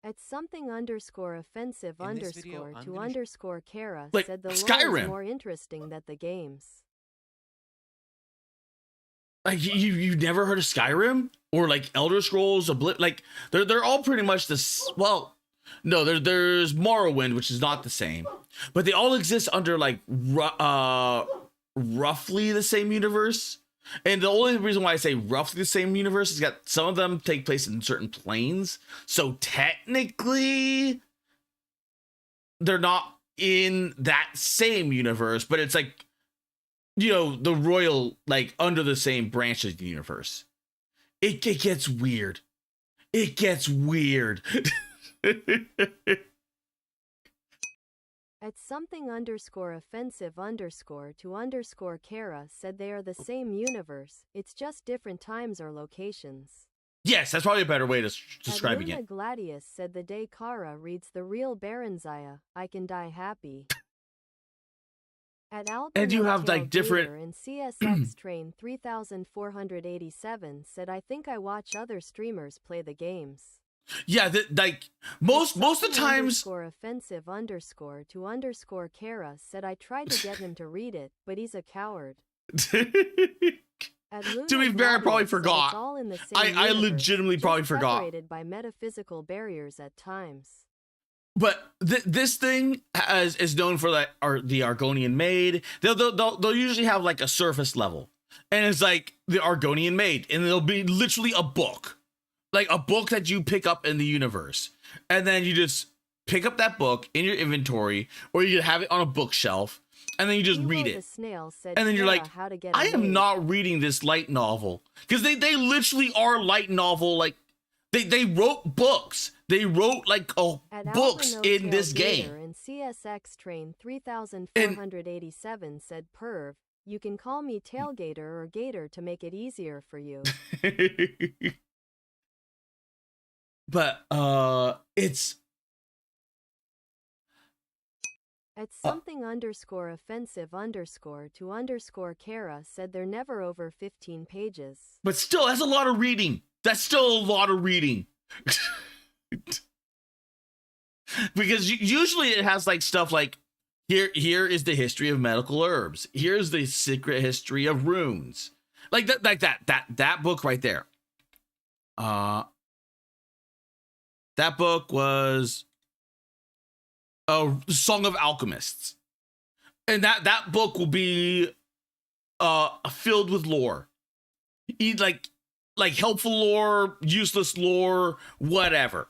At something _offensive _ to Kara like, said the Skyrim lore is more interesting than the games. Like you never heard of Skyrim or like Elder Scrolls, like they're all pretty much this. Well, no, there's Morrowind, which is not the same, but they all exist under like roughly the same universe. And the only reason why I say roughly the same universe is that some of them take place in certain planes. So technically, they're not in that same universe, but it's like, you know, the royal, like under the same branch of the universe. It gets weird. It gets weird. At something _offensive _ to Kara said they are the same universe, it's just different times or locations. Yes, that's probably a better way to At describing Luna it. Gladius said the day Kara reads the real Baronzaya, I can die happy. At And you have Alpinatail like different. Gator and CSX Train 3487 said I think I watch other streamers play the games. Yeah, like most of the times. Offensive _to Kara said I tried to get him to read it, but he's a coward. At Luna To be fair, I probably Gladius said forgot. it's all in the same I universe, legitimately just probably forgot. separated by metaphysical barriers at times. But this thing is known for like the Argonian Maid. They'll usually have like a surface level, and it's like the Argonian Maid, and it'll be literally a book, like a book that you pick up in the universe, and then you just pick up that book in your inventory, or you have it on a bookshelf, and then you just read it. And then you're like, I am not reading this light novel, because they literally are light novel. Like they wrote books. They wrote like books in this game. And CSX Train 3487 said, "Perv, you can call me Tailgater or Gator to make it easier for you." But it's At something _offensive _to Kara said they're never over 15 pages. But still, that's a lot of reading. That's still a lot of reading. Because usually it has like stuff like here is the history of medical herbs. Here's the secret history of runes. Like that book right there. That book was Song of Alchemists. And that book will be filled with lore. Like helpful lore, useless lore, whatever.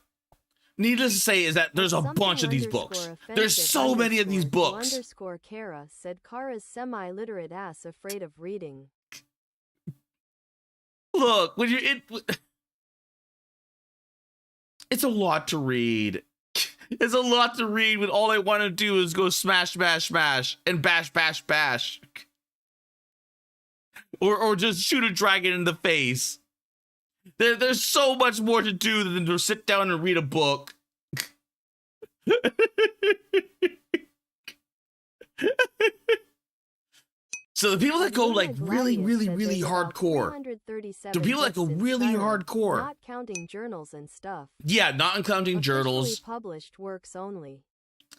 Needless to say is that there's a bunch of these books. There's so many of these books. Kara said Kara's semi-literate ass afraid of reading. Look, when it's a lot to read. It's a lot to read when all I want to do is go smash, smash, smash, and bash, bash, bash. Or just shoot a dragon in the face. There's so much more to do than to sit down and read a book. So the people that go like really hardcore. The people that go really hardcore. Not counting journals and stuff. Yeah, not counting journals. Published works only.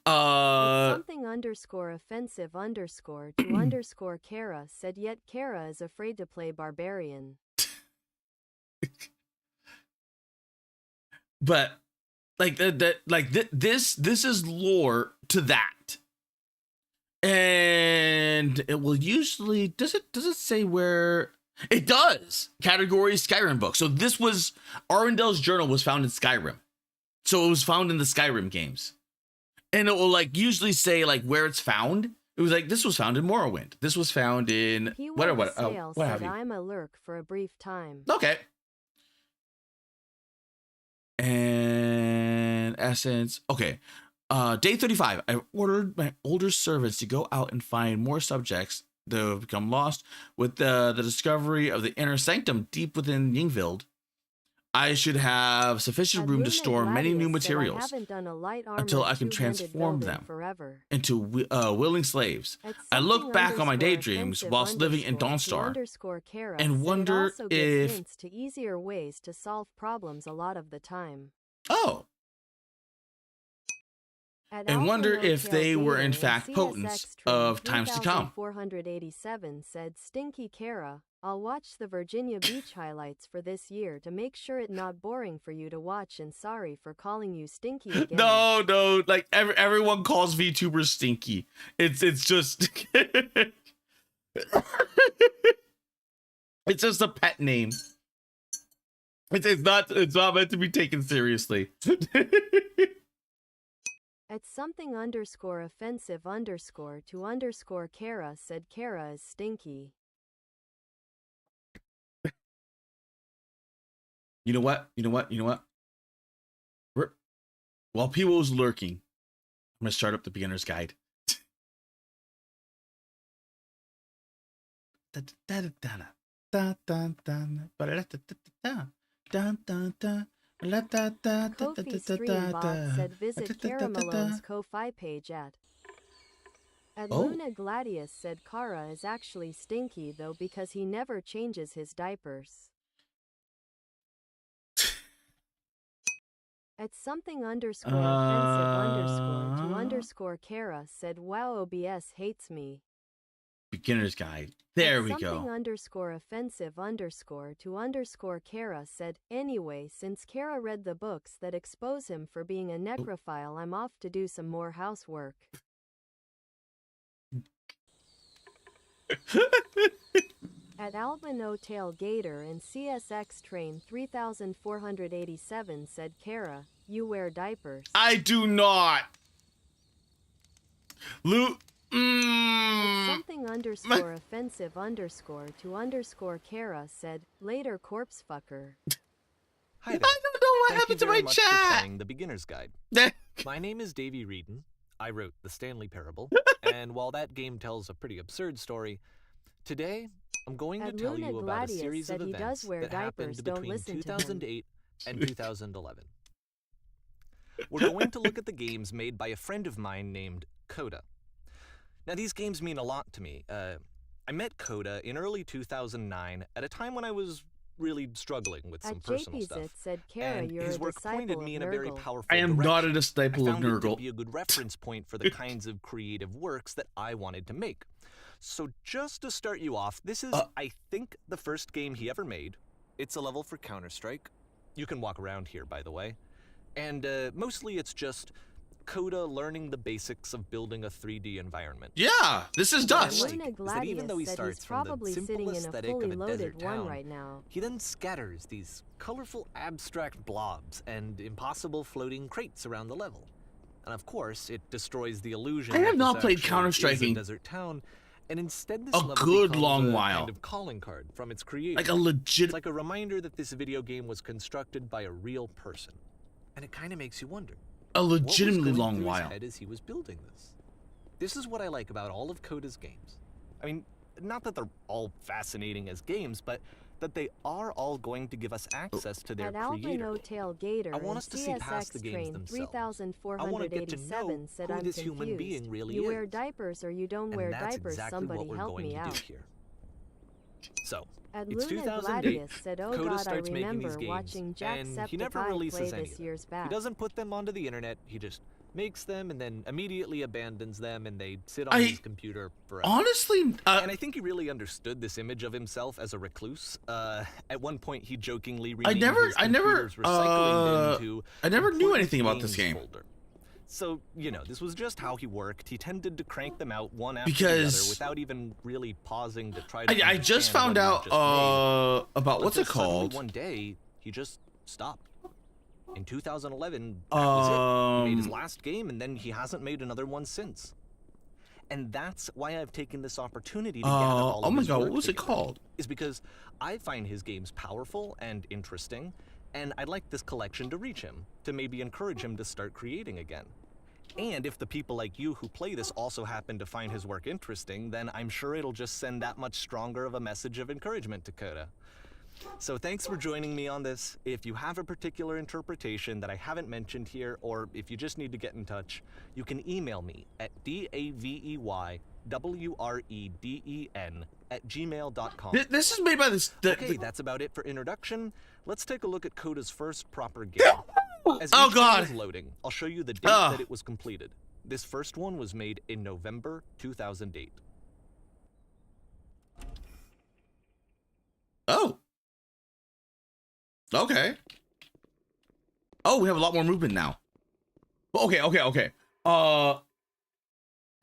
Something _offensive _to Kara said yet Kara is afraid to play barbarian. But like this is lore to that. And it will usually does it say where it does? Category Skyrim book. So this was Arundel's journal was found in Skyrim. So it was found in the Skyrim games. And it will like usually say like where it's found. It was like this was found in Morrowind. This was found in what have you? I'm a lurk for a brief time. Okay. And Essence. Okay. Day 35. I ordered my older servants to go out and find more subjects that have become lost with the discovery of the inner sanctum deep within Yingvild. I should have sufficient room to store many new materials until I can transform them into willing slaves. I look back on my daydreams whilst living in Dawnstar and wonder if... to easier ways to solve problems a lot of the time. Oh. And wonder if they were in fact potents of times to come. 487 said Stinky Kara, I'll watch the Virginia Beach highlights for this year to make sure it not boring for you to watch, and sorry for calling you Stinky again. No, like everyone calls VTubers Stinky. It's just it's just a pet name. It's not meant to be taken seriously. At something _offensive _to Kara said Kara is stinky. You know what? While people was lurking, I'm gonna start up the beginner's guide. Dun, dun, dun. La, da, da, da, da, Kofi da, da, Streambot da. said visit Da, da, Kara da, da, da. Malone's Ko-Fi page at Oh. Luna Gladius said Kara is actually stinky though because he never changes his diapers. At something underscore offensive underscore to underscore Kara said wow OBS hates me. Beginner's guide. There we Something go. underscore offensive underscore to underscore Kara said, anyway, since Kara read the books that expose him for being a necrophile, I'm off to do some more housework. At Albino Tail Gator and CSX Train 3487 said Kara, you wear diapers. I do not. Loot. Something underscore offensive underscore to underscore Kara said, later corpse fucker. Hi there. I don't know what Thank happened to you very my much for chat. playing the Beginner's Guide. My name is Davey Reedon. I wrote The Stanley Parable, and while that game tells a pretty absurd story, today I'm going to tell you about a series of events that happened between 2008 and 2011. We're going to look at the games made by a friend of mine named Coda. Now, these games mean a lot to me. I met Coda in early 2009 at a time when I was really struggling with some personal stuff. Said, Kara, and you're his a work pointed me in a very powerful I am direction. not a disciple of I found it to Nurgle. be a good reference point for the kinds of creative works that I wanted to make. So just to start you off, this is, I think, the first game he ever made. It's a level for Counter-Strike. You can walk around here, by the way. And mostly it's just Coda learning the basics of building a 3D environment. Yeah, this is Dust. What I like is that even though he starts from the simple aesthetic of a desert town, right now. he then scatters these colorful abstract blobs and impossible floating crates around the level. And of course, it destroys the illusion I have that not this played actually Counter-Strike is a in desert town, and instead this a level good becomes long a while. kind of calling card from its creator. Like a legit. It's like a reminder that this video game was constructed by a real person. And it kind of makes you wonder. A legitimately what was going long through while. his head as he was building this? This is what I like about all of Coda's games. I mean, not that they're all fascinating as games, but that they are all going to give us access to their creator. I want us to see past the games themselves. I want to get to know who this human being really is. You wear diapers or you don't wear diapers, exactly somebody what help we're me going to out. do here. So, At it's Luna 2008, Gladius said, oh Coda God, I starts making these remember games, watching and he never Jacksepticeye releases play any this of them. years back. He doesn't put them onto the internet, he just makes them and then immediately abandons them and they sit on his computer forever. Honestly, and I think he really understood this image of himself as a recluse. At one point he jokingly renamed his computer's recycling bin to I never knew Important anything about this Games game. folder. So, you know, this was just how he worked. He tended to crank them out one after the Because other without even really pausing to try to I just found out about what's it called? One day he just stopped. In 2011, that was it. He made his last game, and then he hasn't made another one since. And that's why I've taken this opportunity to gather all of his work what was it together, called? Is because I find his games powerful and interesting, and I'd like this collection to reach him, to maybe encourage him to start creating again. And if the people like you who play this also happen to find his work interesting, then I'm sure it'll just send that much stronger of a message of encouragement to Coda. So thanks for joining me on this. If you have a particular interpretation that I haven't mentioned here, or if you just need to get in touch, you can email me at daveyWreden@gmail.com. This is made by this. Okay, that's about it for introduction. Let's take a look at Coda's first proper game. As Oh each God! game is loading, I'll show you the date that it was completed. This first one was made in November 2008. Oh. Okay. Oh, we have a lot more movement now. Okay. Thank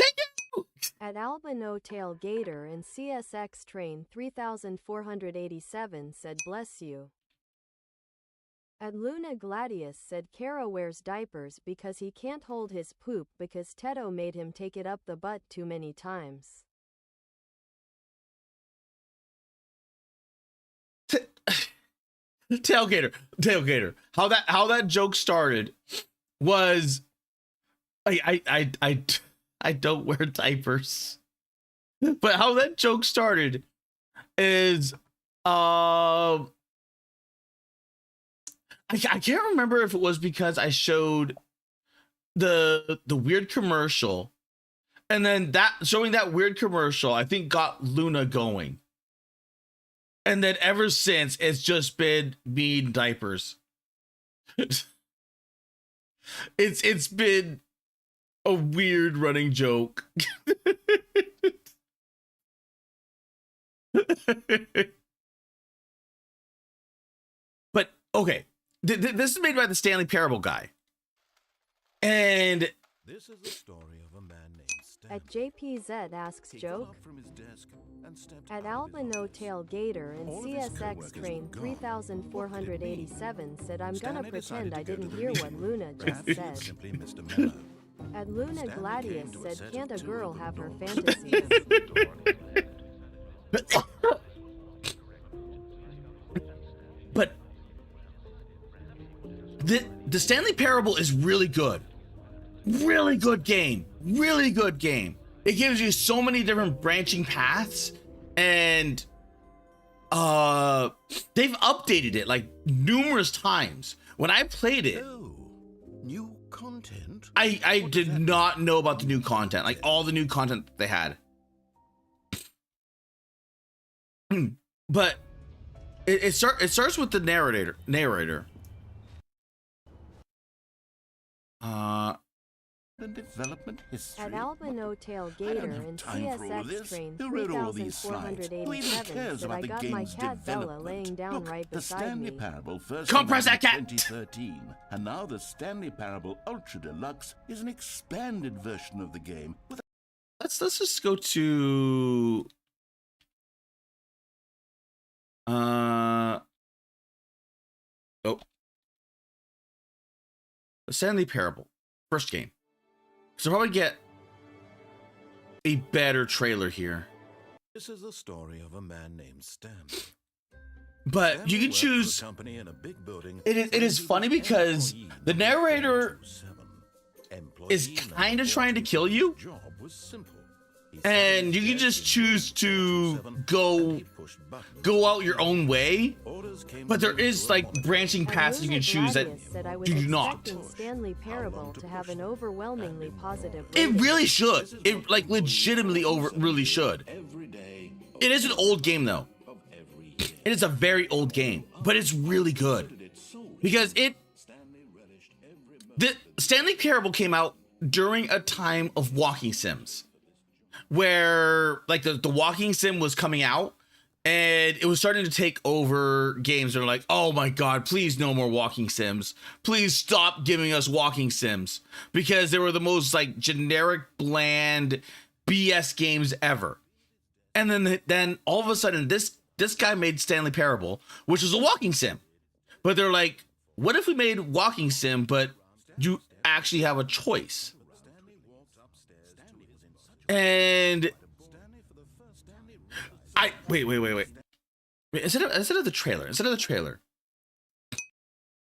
you. At Albino Tail Gator and CSX Train 3487 said bless you. At Luna Gladius said Kara wears diapers because he can't hold his poop because Teto made him take it up the butt too many times. Tailgater. How that joke started was I don't wear diapers. But how that joke started is I can't remember if it was because I showed the weird commercial, and then that showing that weird commercial, I think got Luna going. And then ever since, it's just been me in diapers. It's been a weird running joke. But okay, this is made by the Stanley Parable guy, and this is the story of a man named Stanley. At JPZ asks joke. At Albino Tail Gator and CSX Train 3487 said I'm gonna pretend I didn't hear what Luna just said. At Luna Gladius said can't a girl have her fantasies? But the Stanley Parable is really good. Really good game. Really good game. It gives you so many different branching paths, and they've updated it like numerous times. When I played it, new content. I did not know about the new content, like all the new content that they had. But it starts with the narrator. Development history. At Albino Tail Gator and CSX Train 3487 said I got my cat Bella laying down right beside me. Parable first Come press that cat! 2013, and now the Stanley Parable Ultra Deluxe is an expanded version of the game. Let's just go to the Stanley Parable first game. So probably get a better trailer here. This is the story of a man named Stanley. But Stanley you can worked choose. for a company in a big building. It is funny because the narrator is kind of trying to kill you, Job was simple. and you can just choose to go out your own way. But there is like branching paths you can choose that you do not. Stanley Parable to have an overwhelmingly positive It rating. really should. It like legitimately really should. It is an old game though. It is a very old game, but it's really good because the Stanley Parable came out during a time of walking sims, where like the walking sim was coming out, and it was starting to take over games. They're like, oh my god, please no more walking sims. Please stop giving us walking sims, because they were the most like generic, bland BS games ever. And then all of a sudden this guy made Stanley Parable, which is a walking sim. But they're like, what if we made walking sim, but you actually have a choice? And wait. Instead of the trailer.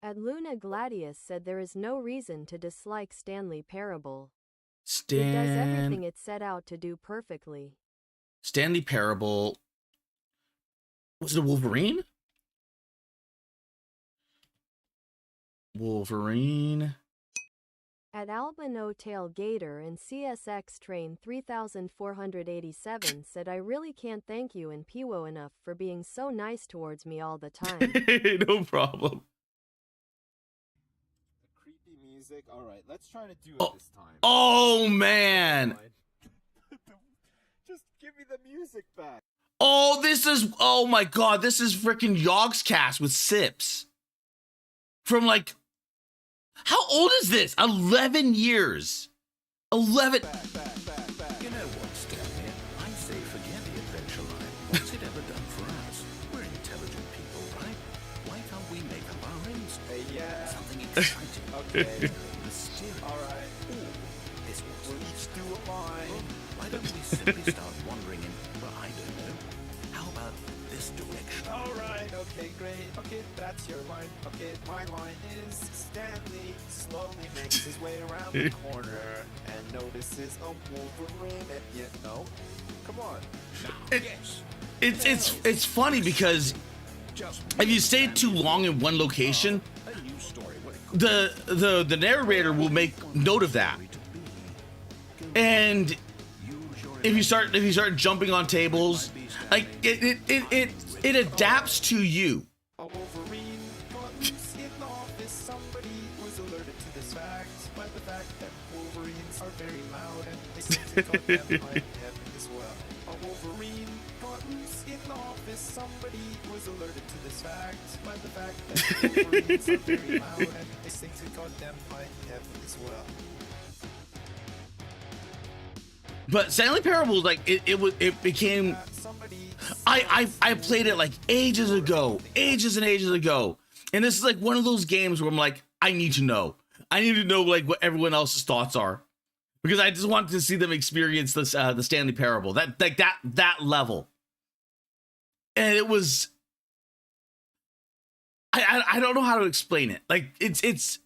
At Luna Gladius said there is no reason to dislike Stanley Parable. It does everything it set out to do perfectly. Stanley Parable. Was it a Wolverine? At Albino Tail Gator and CSX Train 3487 said I really can't thank you and Piwo enough for being so nice towards me all the time. No problem. The creepy music. All right, let's try to do it this time. Oh man. Just give me the music back. Oh my god, this is freaking Yogscast with Sips. From like, how old is this? 11 years. 11. You know what, Stanley? I say forget the adventure line. What's it ever done for us? We're intelligent people, right? Why can't we make up our own story? Yeah. Something exciting. Okay. Mysterious. All right. Ooh, this was We'll each do a line. Why don't we simply start wandering in, well, I don't know. How about this direction? All right. Okay, great. Okay, that's your line. Okay, my line is Stanley slowly makes his way around the corner and notices a Wolverine. And yet, no. Come on. It's funny because if you stay too long in one location, the narrator will make note of that. And if you start jumping on tables, like it adapts to you. A Wolverine buttons in office. Somebody was alerted to this fact by the fact that Wolverines are very loud and they seem to cut them by heaven as well. A Wolverine buttons in office. Somebody was alerted to this fact by the fact that Wolverines are very loud and they seem to cut them by heaven as well. But Stanley Parable, like it became. I played it like ages and ages ago, and this is like one of those games where I'm like, I need to know like what everyone else's thoughts are, because I just wanted to see them experience this the Stanley Parable, that level, and it was. I don't know how to explain it. Like it's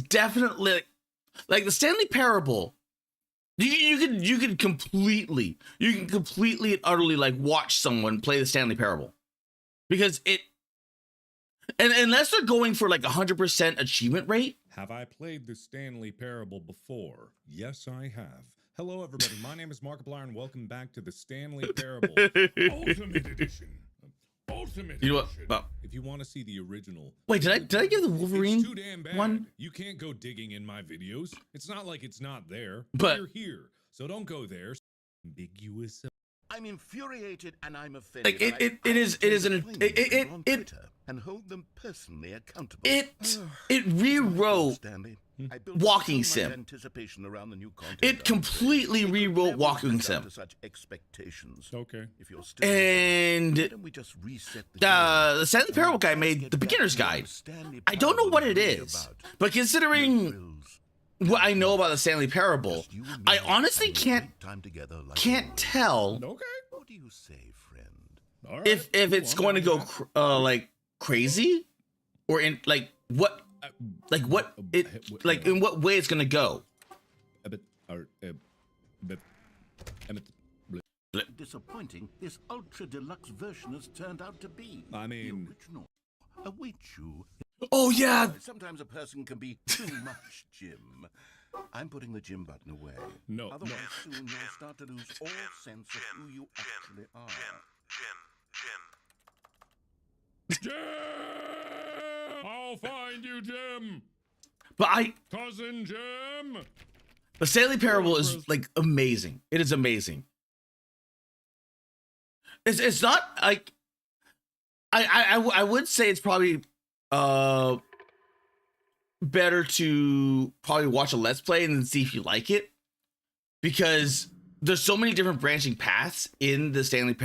definitely like the Stanley Parable. You can completely and utterly like watch someone play the Stanley Parable, because and unless they're going for like 100% achievement rate. Have I played the Stanley Parable before? Yes, I have. Hello, everybody. My name is Markiplier, and welcome back to the Stanley Parable Ultimate Edition. Ultimate You know Edition. what? If you want to see the original. Wait, did I give the Wolverine it's too damn bad. one? You can't go digging in my videos. It's not like it's not there. But you're here, so don't go there. Ambiguous. I'm infuriated and I'm offended. Like it and hold them personally accountable. it rewrote Stanley, I built walking so much sim. anticipation around the new content It completely rewrote walking sim. to such expectations. Okay. If you're still And why don't we just reset the Stanley Parable guy made the beginner's guide. I don't know what it is, but considering what I know about the Stanley Parable, I honestly can't tell Okay. What do you say, friend? All right. if it's going to go like crazy, or in like what it like in what way it's going to go. Disappointing this ultra deluxe version has turned out to be. I mean, the original awaits you. Oh yeah, Sometimes a person can be too much, Jim. I'm putting the Jim button away. No, Otherwise, soon you'll start to lose all sense of who you actually are. Jim! I'll find you, Jim. but Cousin Jim. the Stanley Parable is like amazing. It is amazing. It's not like I would say it's probably better to probably watch a Let's Play and then see if you like it, because there's so many different branching paths in the Stanley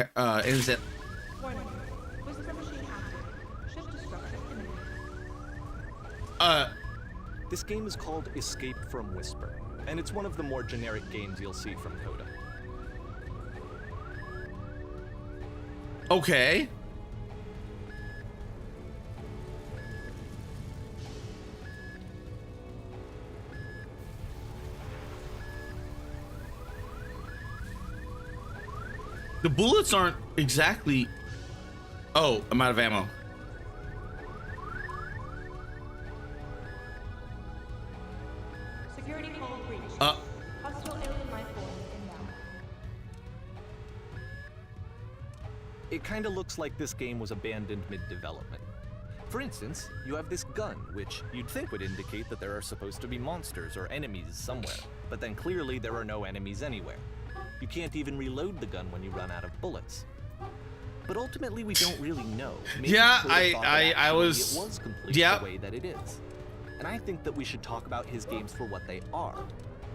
This game is called Escape from Whisper, and it's one of the more generic games you'll see from Coda. Okay. The bullets aren't exactly. Oh, I'm out of ammo. Security call breached. Hostile alien life form inbound. It kinda looks like this game was abandoned mid-development. For instance, you have this gun, which you'd think would indicate that there are supposed to be monsters or enemies somewhere, but then clearly there are no enemies anywhere. You can't even reload the gun when you run out of bullets. But ultimately, we don't really know. Maybe Yeah, Coda thought that I actually was. It was complete Yeah. the way that it is. And I think that we should talk about his games for what they are,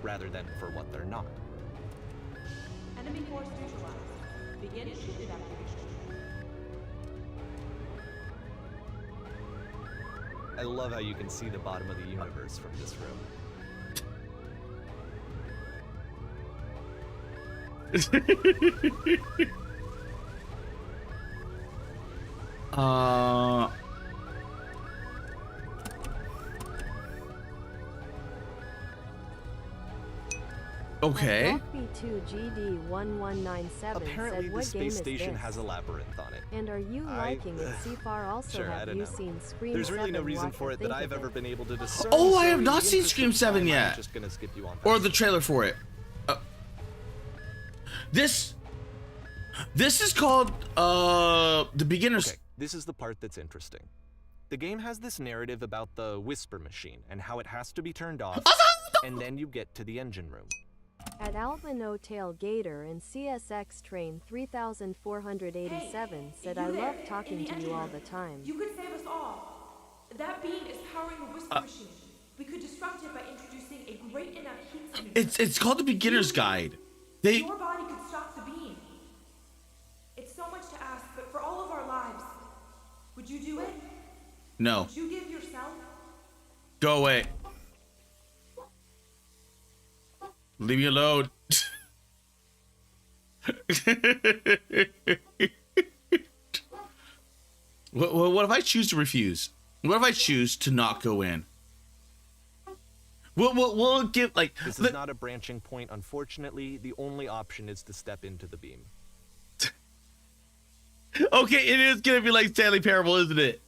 rather than for what they're not. Enemy force neutralized. Begin ship evacuation. I love how you can see the bottom of the universe from this room. Okay. B2GD1197 Apparently, said, the what game space is station this? has a labyrinth on it. And are you liking it? CFAR also Sure, I have don't you know. seen Scream There's 7? really no reason What for to it that think I've of ever it? been able to discern. Oh, I so have in not the seen interest Scream of 7 time, yet. I'm just gonna skip you on Or past the it. trailer for it. This is called the beginner's. Okay, this is the part that's interesting. The game has this narrative about the whisper machine and how it has to be turned off, and then you get to the engine room. At Albino Tail Gator and CSX Train 3487 said, you I there, love in talking the to you engine all room. the time. You could save us all. That beam is powering the whisper machine. We could disrupt it by introducing a great enough heat signature. It's called the beginner's guide. They Your body could stop the beam. It's so much to ask, but for all of our lives, would you do it? no. Would you give yourself? Go away. Leave me alone. What if I choose to refuse? What if I choose to not go in? We'll give like This is not a branching point, unfortunately. The only option is to step into the beam. Okay, it is gonna be like Stanley Parable, isn't it?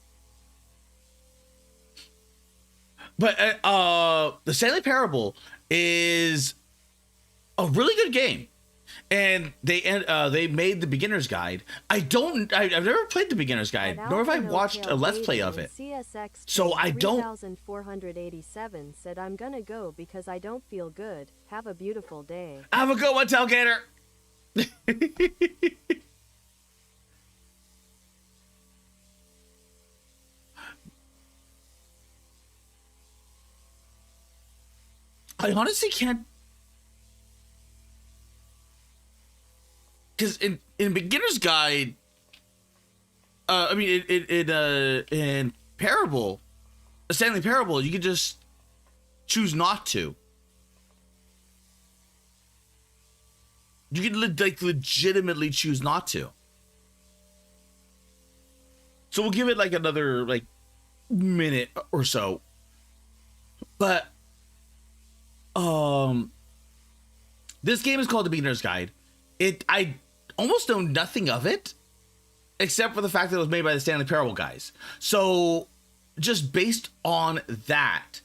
But the Stanley Parable is a really good game, and they made the beginner's guide. I've never played the beginner's guide, At nor have I Albino watched Tail a let's play Gator of it. and CSX So Train I don't- 3487 said, I'm gonna go because I don't feel good. Have a beautiful day. Have a good one, Tailgater. I honestly can't, because in beginner's guide, I mean in Parable, a Stanley Parable, you could just choose not to. You can legitimately choose not to. So we'll give it like another like minute or so. But this game is called The Beginner's Guide. I almost know nothing of it except for the fact that it was made by the Stanley Parable guys. So just based on that,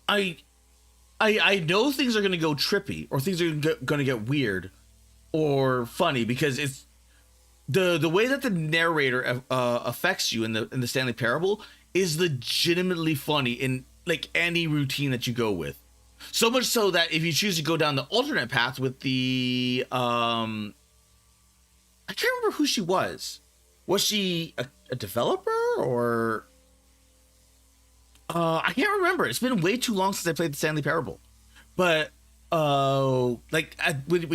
I know things are going to go trippy, or things are going to get weird or funny, because it's the way that the narrator affects you in the Stanley Parable is legitimately funny in like any routine that you go with. So much so that if you choose to go down the alternate path with the I can't remember who she was. Was she a developer, or I can't remember. It's been way too long since I played the Stanley Parable. But when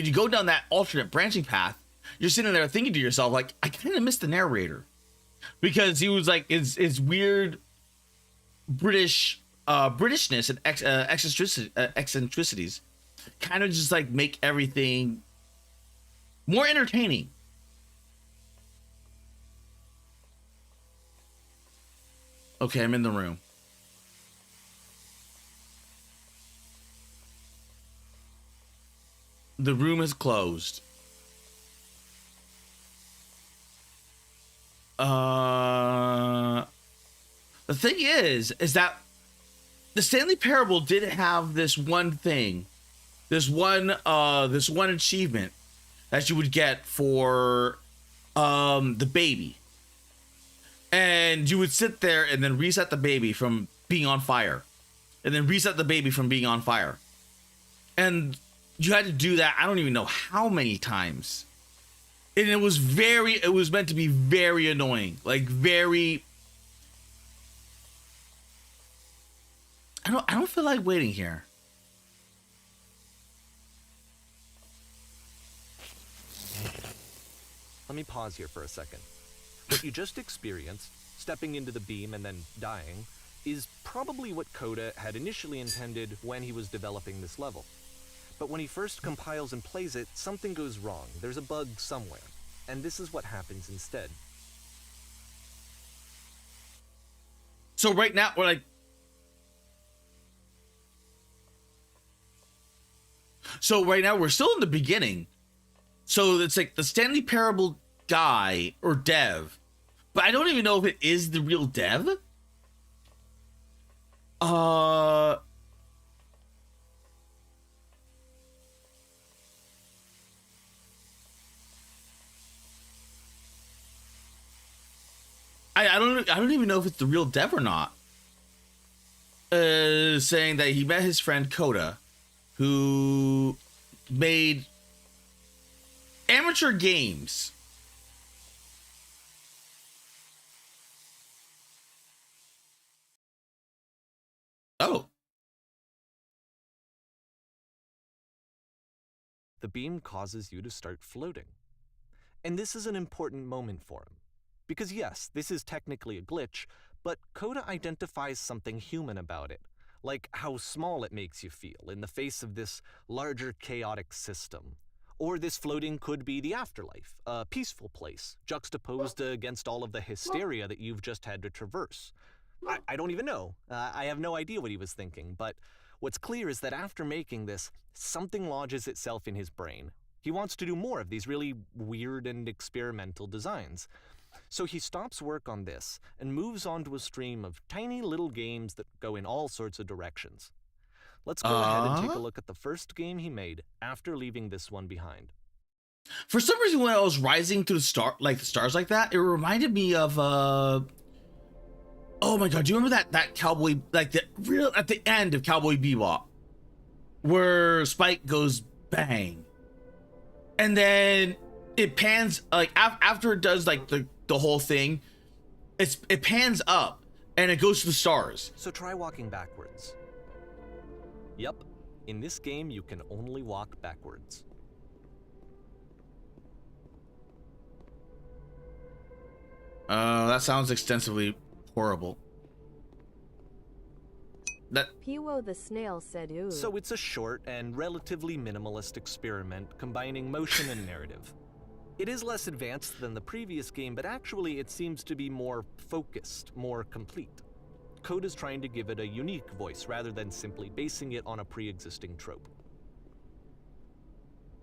you go down that alternate branching path, you're sitting there thinking to yourself, like, I kind of miss the narrator, because he was like his weird Britishness and eccentricities kind of just like make everything more entertaining. Okay, I'm in the room. The room is closed. The thing is that the Stanley Parable did have this one thing, this one achievement that you would get for the baby. And you would sit there and then reset the baby from being on fire. And then reset the baby from being on fire. And you had to do that, I don't even know how many times. And it was meant to be very annoying. Like very... I don't feel like waiting here. Let me pause here for a second. What you just experienced, stepping into the beam and then dying, is probably what Coda had initially intended when he was developing this level. But when he first compiles and plays it, something goes wrong. There's a bug somewhere. And this is what happens instead. So right now, we're like... So right now we're still in the beginning. So it's like the Stanley Parable guy or dev, but I don't even know if it is the real dev. I don't even know if it's the real dev or not. Saying that he met his friend Coda, who made amateur games. Oh. The beam causes you to start floating. And this is an important moment for him. Because yes, this is technically a glitch, but Coda identifies something human about it, like how small it makes you feel in the face of this larger chaotic system. Or this floating could be the afterlife, a peaceful place, juxtaposed against all of the hysteria that you've just had to traverse. I don't even know. I have no idea what he was thinking, but what's clear is that after making this, something lodges itself in his brain. He wants to do more of these really weird and experimental designs. So he stops work on this and moves on to a stream of tiny little games that go in all sorts of directions. Let's go ahead and take a look at the first game he made after leaving this one behind. For some reason, when I was rising through the stars like that, it reminded me of oh my god, do you remember that cowboy, like the real at the end of Cowboy Bebop, where Spike goes bang, and then it pans like after it does like the whole thing, it pans up and it goes to the stars. So try walking backwards. Yep, in this game you can only walk backwards. That sounds extensively horrible. Piwo the snail said ooh. So it's a short and relatively minimalist experiment combining motion and narrative. It is less advanced than the previous game, but actually it seems to be more focused, more complete. Coda's trying to give it a unique voice rather than simply basing it on a pre-existing trope.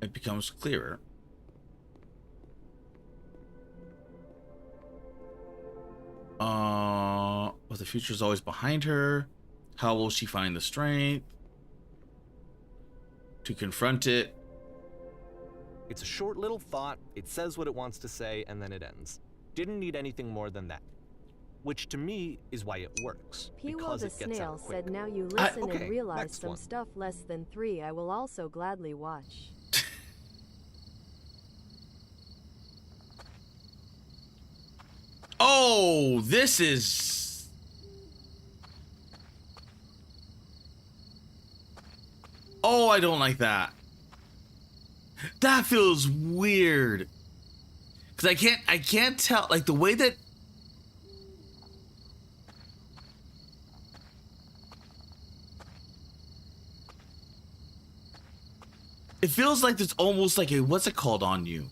It becomes clearer. But the future's always behind her. How will she find the strength to confront it? It's a short little thought, it says what it wants to say, and then it ends. Didn't need anything more than that. Which to me is why it works. Piwo the snail said now you listen okay, and realize next some one. stuff less than 3 I will also gladly watch. Oh, this is... Oh, I don't like that. That feels weird. Cause I can't tell, like the way that it feels like there's almost like a, what's it called on you?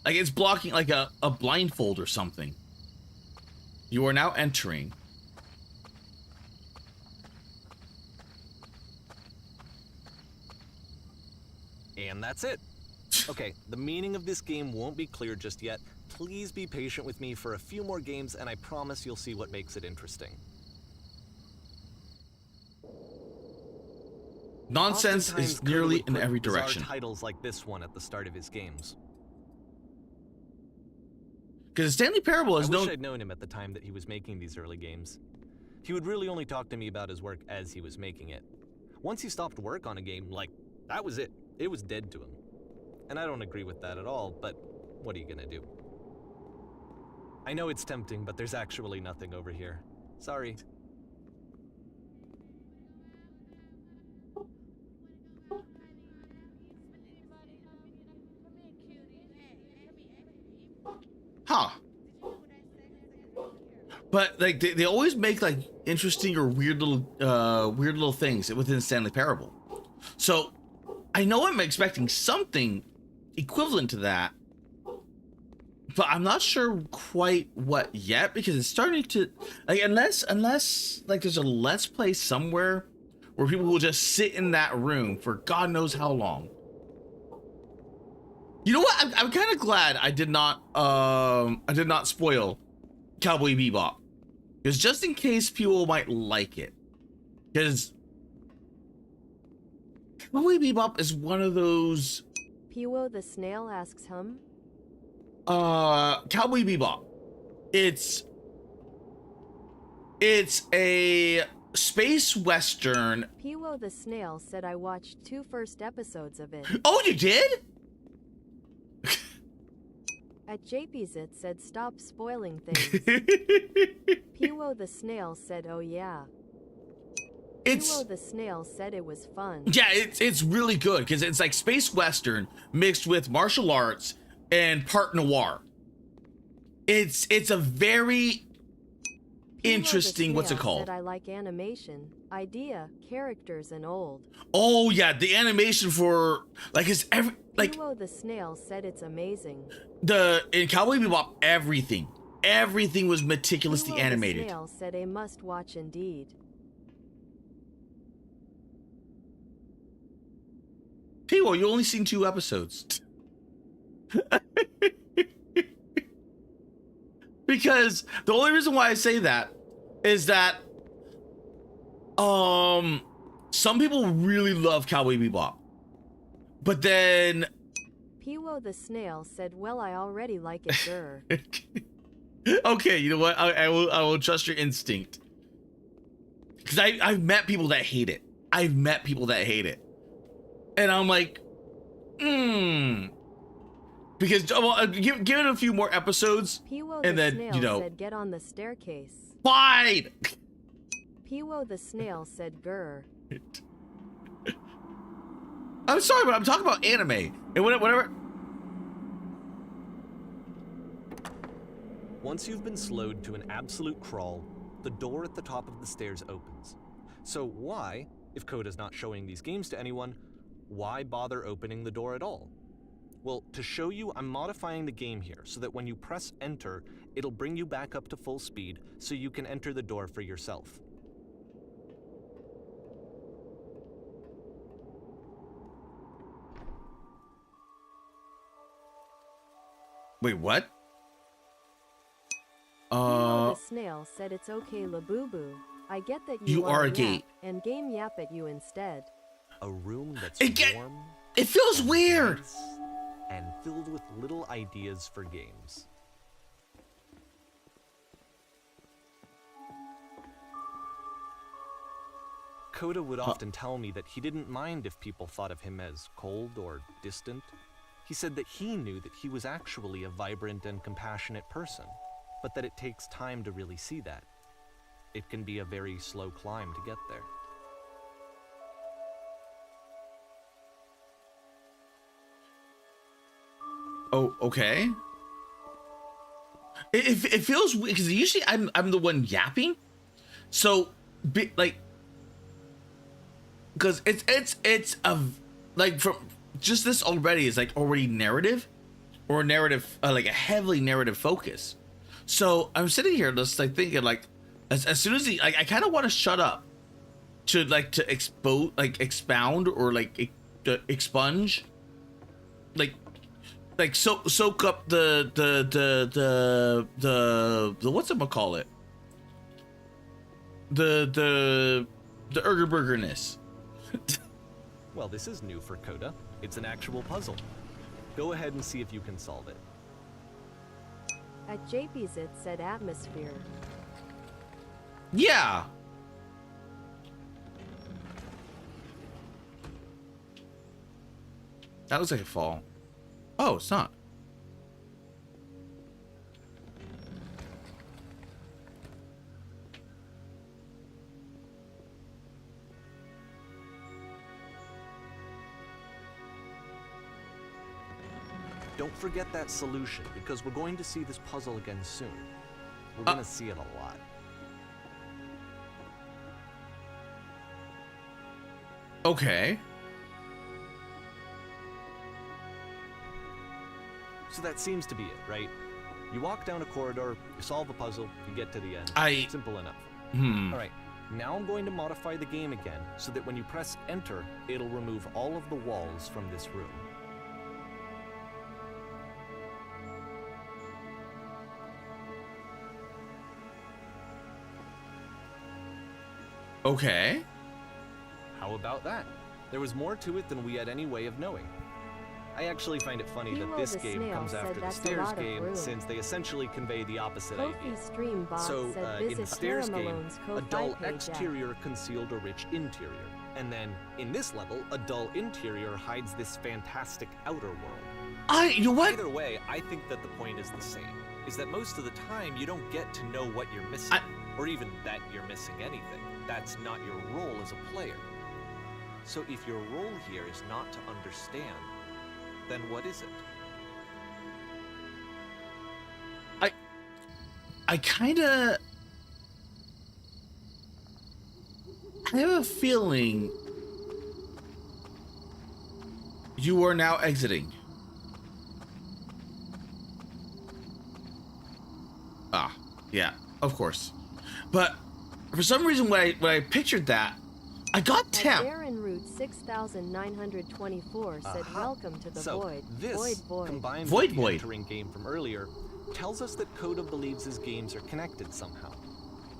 Like it's blocking like a blindfold or something. You are now entering. And that's it. Okay, the meaning of this game won't be clear just yet. Please be patient with me for a few more games and I promise you'll see what makes it interesting. Nonsense Oftentimes, is Coda nearly would in put every bizarre direction. titles like this one at the start of his games. Because Stanley Parable is I wish known. I'd known him at the time that he was making these early games. He would really only talk to me about his work as he was making it. Once he stopped work on a game, like, that was it. It was dead to him. And I don't agree with that at all, but what are you gonna do? I know it's tempting, but there's actually nothing over here. Sorry. Huh. But like they always make like interesting or weird little things within Stanley Parable. So I know I'm expecting something equivalent to that, but I'm not sure quite what yet because it's starting to like unless like there's a let's play somewhere where people will just sit in that room for God knows how long You know what? I'm kind of glad I did not spoil Cowboy Bebop, because just in case people might like it, because Cowboy Bebop is one of those. Piwo the snail asks hum. Cowboy Bebop. It's a space western. Piwo the snail said I watched 2 first episodes of it. Oh, you did? At JP's it said stop spoiling things. Piwo the snail said oh yeah. Piwo the snail said it was fun. Yeah, it's really good because it's like space western mixed with martial arts and part noir. It's a very interesting, what's it called? Said I like animation, idea, characters, and old. Oh yeah, the animation for like is every like. Piwo the snail said it's amazing. In Cowboy Bebop, everything was meticulously animated. The snail said a must watch indeed. Piwo, you only seen 2 episodes. Because the only reason why I say that is that some people really love Cowboy Bebop, but then Piwo the snail said, well, I already like it, grr. Okay, you know what, I will trust your instinct, because I've met people that hate it. And I'm like, because well, give it a few more episodes, Piwo and the then snail you know, said, get on the staircase. fine. Piwo the snail said, grr. I'm sorry, but I'm talking about anime and whatever. Once you've been slowed to an absolute crawl, the door at the top of the stairs opens. So why, if Coda's not showing these games to anyone, why bother opening the door at all? Well, to show you, I'm modifying the game here so that when you press enter, it'll bring you back up to full speed so you can enter the door for yourself. Wait, what? Piwo the snail said it's okay, Labubu. I get that you are a yap, gate. and game yap at you instead. A room that's warm. It feels and weird. nice and filled with little ideas for games. Coda would often tell me that he didn't mind if people thought of him as cold or distant. He said that he knew that he was actually a vibrant and compassionate person, but that it takes time to really see that. It can be a very slow climb to get there. Oh, okay. It feels weird because usually I'm the one yapping, so like, because it's a like from just this already is like already narrative, or narrative like a heavily narrative focus. So I'm sitting here just like thinking like as soon as I kind of want to shut up to like to expound or like expunge like soak up the what's it call it, the Urgerburgerness. Well, this is new for Coda. It's an actual puzzle. Go ahead and see if you can solve it. At JP's it said atmosphere. Yeah. That looks like a fall. Oh, it's not. Don't forget that solution, because we're going to see this puzzle again soon. We're gonna see it a lot. Okay. So that seems to be it, right? You walk down a corridor, you solve a puzzle, you get to the end. Simple enough. All right, now I'm going to modify the game again so that when you press enter, it'll remove all of the walls from this room. Okay. How about that? There was more to it than we had any way of knowing. I actually find it funny that this game comes after the stairs game, since they essentially convey the opposite idea. So, in the stairs game, a dull exterior concealed a rich interior. And then, in this level, a dull interior hides this fantastic outer world. You know what? Either way, I think that the point is the same. Is that most of the time, you don't get to know what you're missing. Or even that you're missing anything. That's not your role as a player. So if your role here is not to understand, then what is it? I kinda... I have a feeling you are now exiting. Ah, yeah, of course. But for some reason, when I pictured that, I got temp. Baron Root 6924 said, "Welcome to the Void." This, Void. combined Void with the entering game from earlier, tells us that Coda believes his games are connected somehow.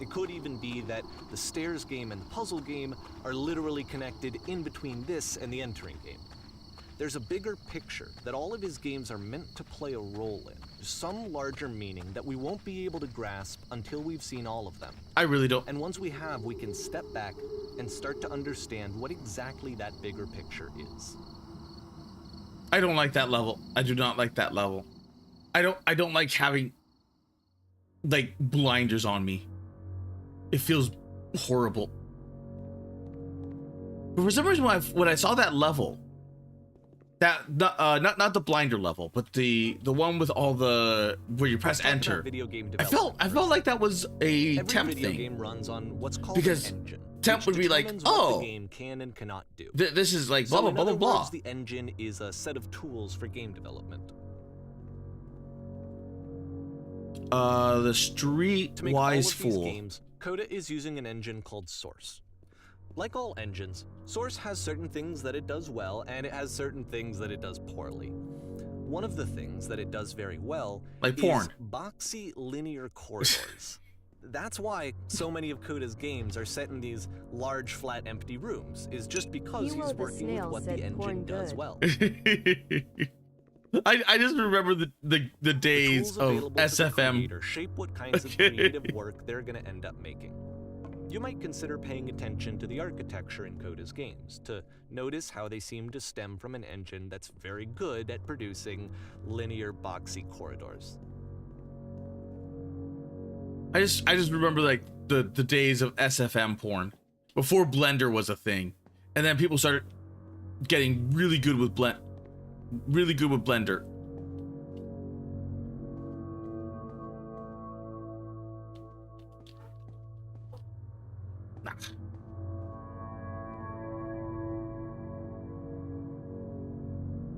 It could even be that the stairs game and the puzzle game are literally connected in between this and the entering game. There's a bigger picture that all of his games are meant to play a role in, some larger meaning that we won't be able to grasp until we've seen all of them. I really don't. And once we have, we can step back and start to understand what exactly that bigger picture is. I don't like that level. I do not like that level. I don't like having like blinders on me. It feels horrible. But for some reason, when I saw that level, that not the blinder level, but the one with all the where you press enter. Video game I felt like that was a temp video thing. game runs on what's called Because an engine, temp would be like, what oh, the game can and cannot do. This is like blah So blah in blah blah other blah. words, the engine is a set of tools for game development. The To make all of streetwise these fool. games, Coda is using an engine called Source. Like all engines, Source has certain things that it does well, and it has certain things that it does poorly. One of the things that it does very well Like is porn. boxy linear corridors. That's why so many of Coda's games are set in these large, flat, empty rooms, is just because Hilo he's the working with Snail what said the engine porn does good. well. I just remember the The days tools of available to the SFM. creator shape what kinds of creative work they're going to end up making. You might consider paying attention to the architecture in Coda's games, to notice how they seem to stem from an engine that's very good at producing linear, boxy corridors. I just remember like the days of SFM porn before Blender was a thing, and then people started getting really good with Blender. Nah.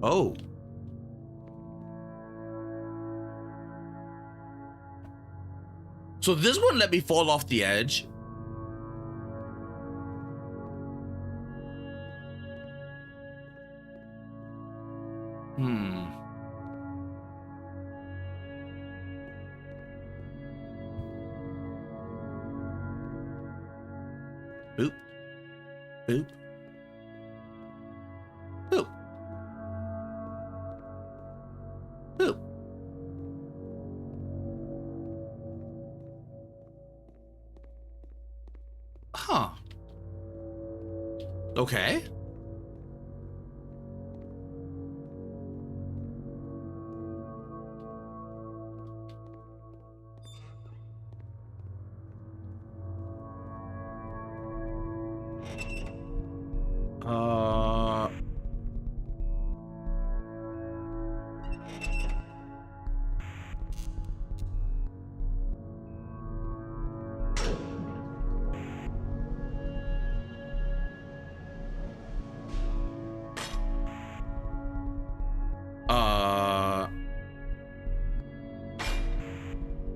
Oh. So this one let me fall off the edge. Boop. Boop. Boop. Boop. Huh. Okay.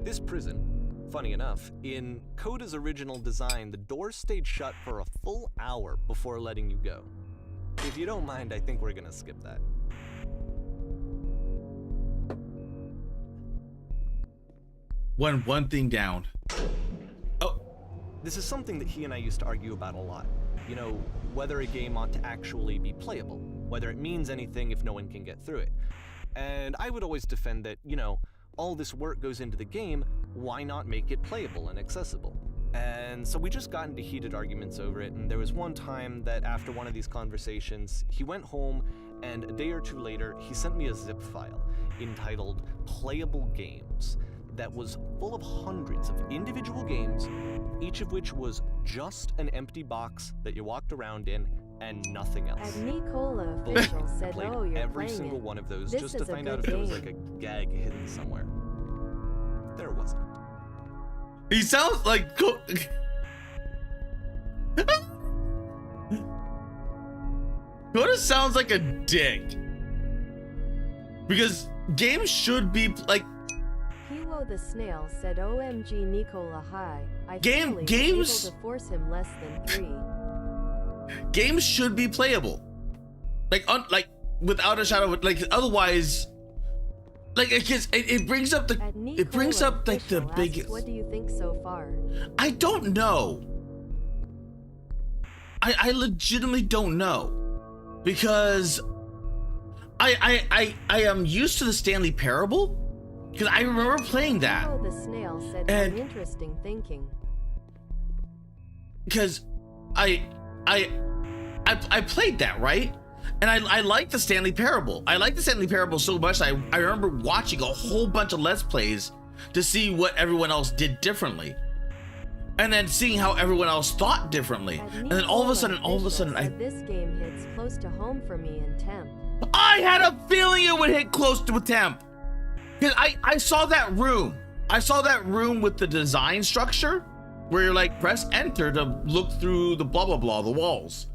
This prison, funny enough, in Coda's original design, the doors stayed shut for a full hour before letting you go. If you don't mind, I think we're gonna skip that. One thing down. Oh. This is something that he and I used to argue about a lot. You know, whether a game ought to actually be playable, whether it means anything if no one can get through it. And I would always defend that, you know, all this work goes into the game, why not make it playable and accessible? And so we just got into heated arguments over it, and there was one time that after one of these conversations, he went home, and a day or two later, he sent me a zip file entitled Playable Games that was full of hundreds of individual games, each of which was just an empty box that you walked around in and nothing else. At Nicola official said, Played "Oh, you're every playing single it. one of those This just is to a find out good if there was like game." a gag hidden somewhere. There wasn't. He sounds like Coda sounds like a dick. Because games should be like Hilo the snail said, "OMG Nicola, hi. I Games- was able to force him less than 3." games should be playable. Like without a shadow of like otherwise like it brings up At it brings Nicola up like the official biggest asks, "What do you think so far?" I don't know. I legitimately don't know. Because I am used to the Stanley Parable. Because I remember playing that. Hilo the snail said, And- "An interesting thinking." Because I played that, right? And I like the Stanley Parable. I like the Stanley Parable so much I remember watching a whole bunch of Let's Plays to see what everyone else did differently. And then seeing how everyone else thought differently. At And then all of a sudden, Nicola said, "This game hits close to home for me in temp." I had a feeling it would hit close to a temp. Because I saw that room. I saw that room with the design structure where you're like, press enter to look through the blah, blah, blah, the walls.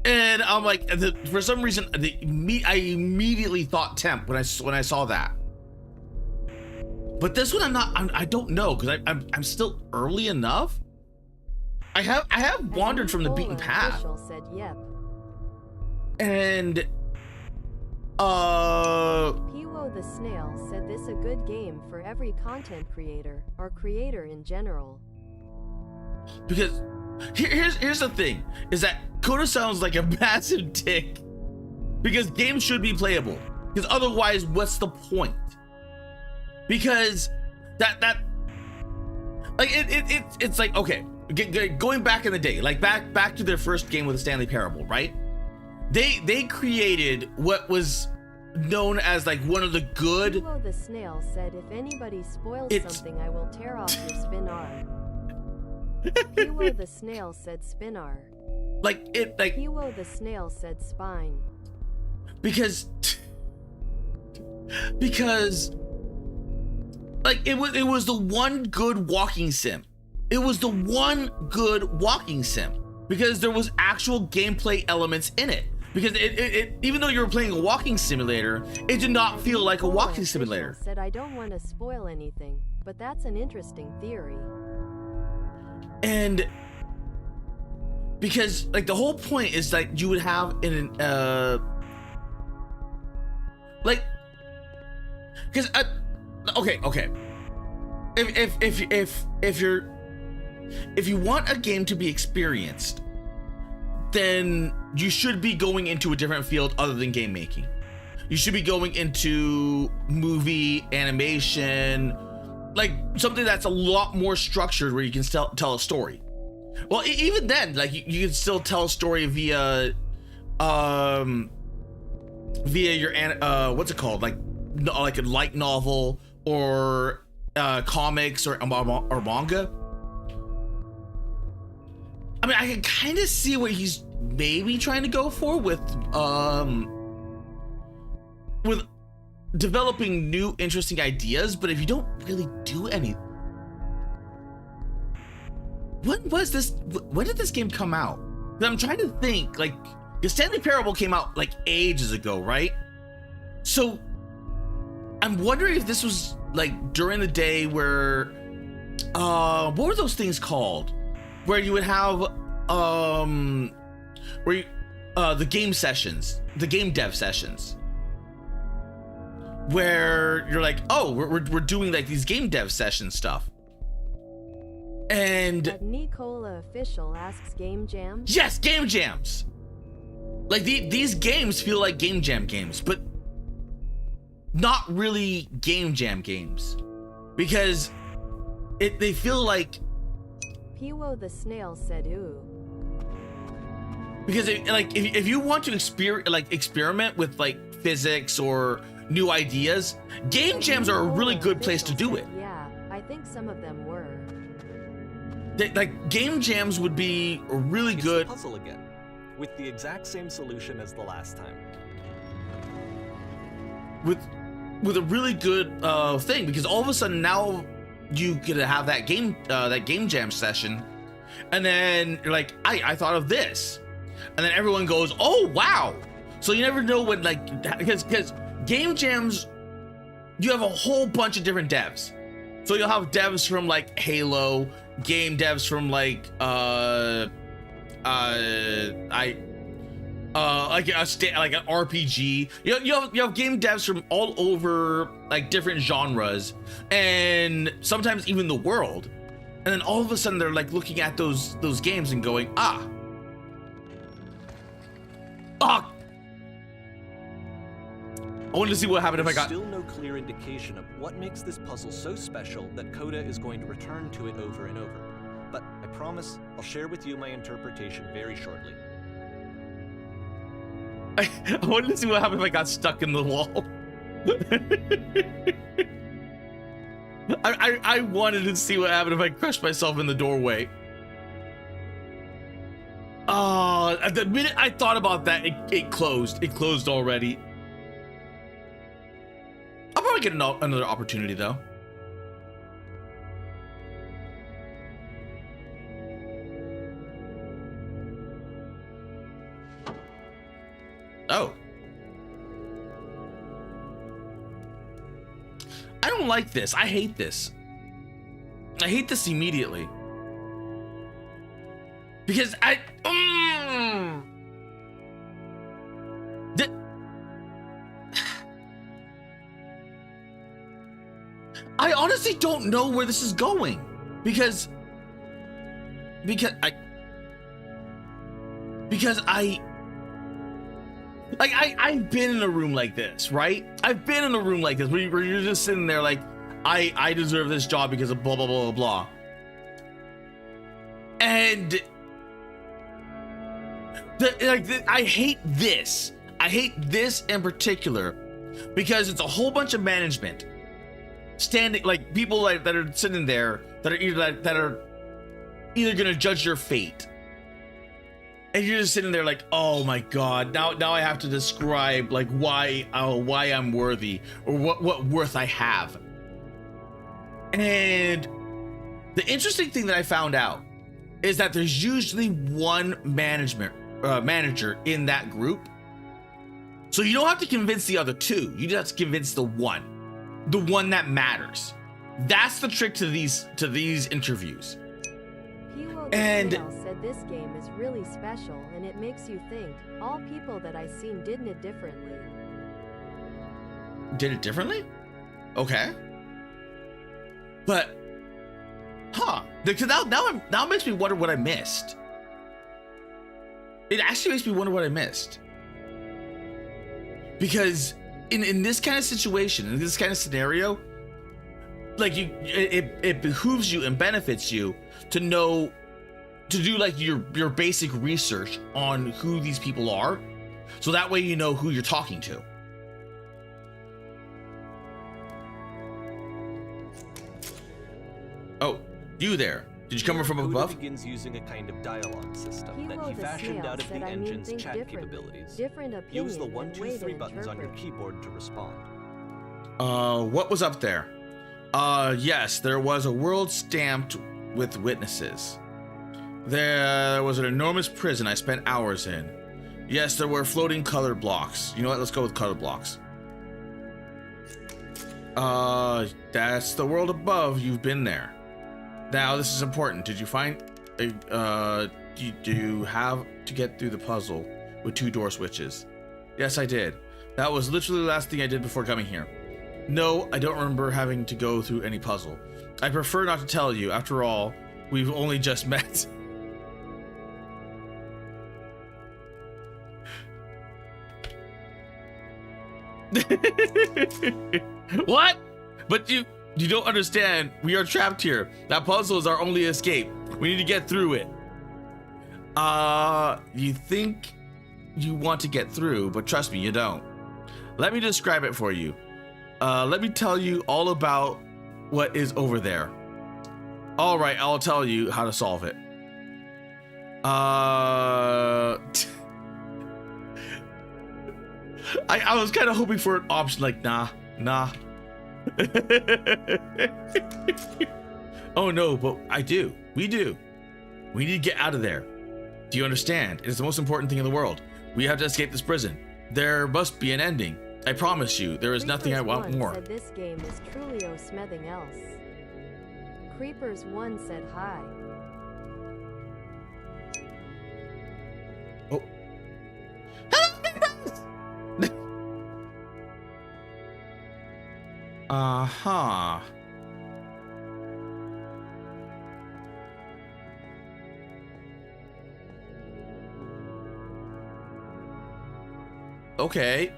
And I'm like, for some reason, I immediately thought temp when I saw that. But this one I don't know, because I'm still early enough. I have wandered from the beaten Nicola path. official said, "Yep." And Hilo the snail said, "This a good game for every content creator or creator in general." because here's the thing, is that Coda sounds like a massive dick. Because games should be playable. Because otherwise, what's the point? Because that like it's like, okay, going back in the day, like back to their first game with the Stanley Parable, right? They created what was known as like one of the good. Hilo the snail said, "If anybody spoils something, I will tear off your spinar." Hilo the snail said, "Spinar." Like Hilo the snail said, "Spine." because like it was the one good walking sim. It was the one good walking sim because there was actual gameplay elements in it. Because it even though you were playing a walking simulator, it did not feel like a walking simulator. Said, "I don't want to spoil anything, but that's an interesting theory." And because like the whole point is like you would have like because okay if you want a game to be experienced, then you should be going into a different field other than game making. You should be going into movie animation, like something that's a lot more structured where you can still tell a story. Well, even then, like you can still tell a story via your what's it called, like a light novel or comics or manga. I mean, I can kind of see what he's maybe trying to go for with developing new interesting ideas, but if you don't really do anything. When did this game come out? I'm trying to think, like, the Stanley Parable came out like ages ago, right? So I'm wondering if this was like during the day where what were those things called? Where you would have the game sessions, the game dev sessions, where you're like, oh, we're doing like these game dev session stuff. And Nicola Official asks game jams? yes, game jams. Like these games feel like game jam games, but not really game jam games, because they feel like Piwo the Snail said ooh. Because if you want to experiment with like physics or new ideas, game jams are a really good place to do it. Yeah, I think some of them were. Like game jams would be a really It's good the puzzle again, with the exact same solution as the last time. with a really good thing, because all of a sudden now you get to have that game jam session, and then you're like, I thought of this, and then everyone goes, oh wow. So you never know when, like, because game jams, you have a whole bunch of different devs. So you'll have devs from like Halo, game devs from like like an RPG. You have game devs from all over, like different genres, and sometimes even the world. And then all of a sudden they're like looking at those games and going, ah. I wanted to see what happened if I got. Still no clear indication of what makes this puzzle so special that Coda is going to return to it over and over. But I promise I'll share with you my interpretation very shortly. I wanted to see what happened if I got stuck in the wall. I wanted to see what happened if I crushed myself in the doorway. At the minute I thought about that, it closed. It closed already. I'll probably get another opportunity though. Oh. I don't like this. I hate this. I hate this immediately. Because I honestly don't know where this is going, because I've been in a room like this, right? I've been in a room like this where you're just sitting there like, I deserve this job because of blah blah blah blah blah. And I hate this. I hate this in particular because it's a whole bunch of management standing, like people like that are sitting there that are either gonna judge your fate, and you're just sitting there like, oh my god, now I have to describe like why I'm worthy or what worth I have. And the interesting thing that I found out is that there's usually one manager in that group, so you don't have to convince the other two. You just have to convince the one that matters. That's the trick to these interviews. And said this game is really special and it makes you think. All people that I seen did it differently. Did it differently? Okay. But because now it makes me wonder what I missed. It actually makes me wonder what I missed. Because in this kind of situation, in this kind of scenario, like it behooves you and benefits you to know, to do like your basic research on who these people are, so that way you know who you're talking to. Oh, you there. Did you come from above? Coda begins using a kind of dialogue system that he fashioned out of the engine's chat capabilities. Use the 1, 2, 3 buttons on your keyboard to respond. What was up there? Yes, there was a world stamped with witnesses. There was an enormous prison I spent hours in. Yes, there were floating color blocks. You know what? Let's go with color blocks. That's the world above. You've been there. Now, this is important. Did you find do you have to get through the puzzle with 2 door switches? Yes, I did. That was literally the last thing I did before coming here. No, I don't remember having to go through any puzzle. I prefer not to tell you. After all, We've only just met. What? But you don't understand. We are trapped here. That puzzle is our only escape. We need to get through it. You think you want to get through, but trust me, you don't. Let me describe it for you. Let me tell you all about what is over there. All right, I'll tell you how to solve it. I was kind of hoping for an option like, nah. Oh no, but I do. We do. We need to get out of there. Do you understand? It is the most important thing in the world. We have to escape this prison. There must be an ending. I promise you, there is nothing I want more. Said this game is truly smething else. Creepers 1 said hi. Oh. Uh-huh. Okay.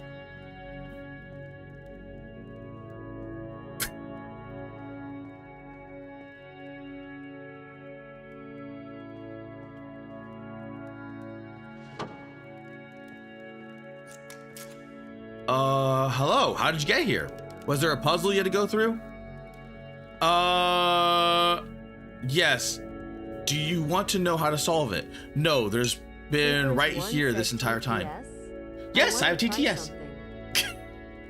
Hello. How did you get here? Was there a puzzle you had to go through? Yes. Do you want to know how to solve it? No, there's been right here this entire time. Yes, I have TTS.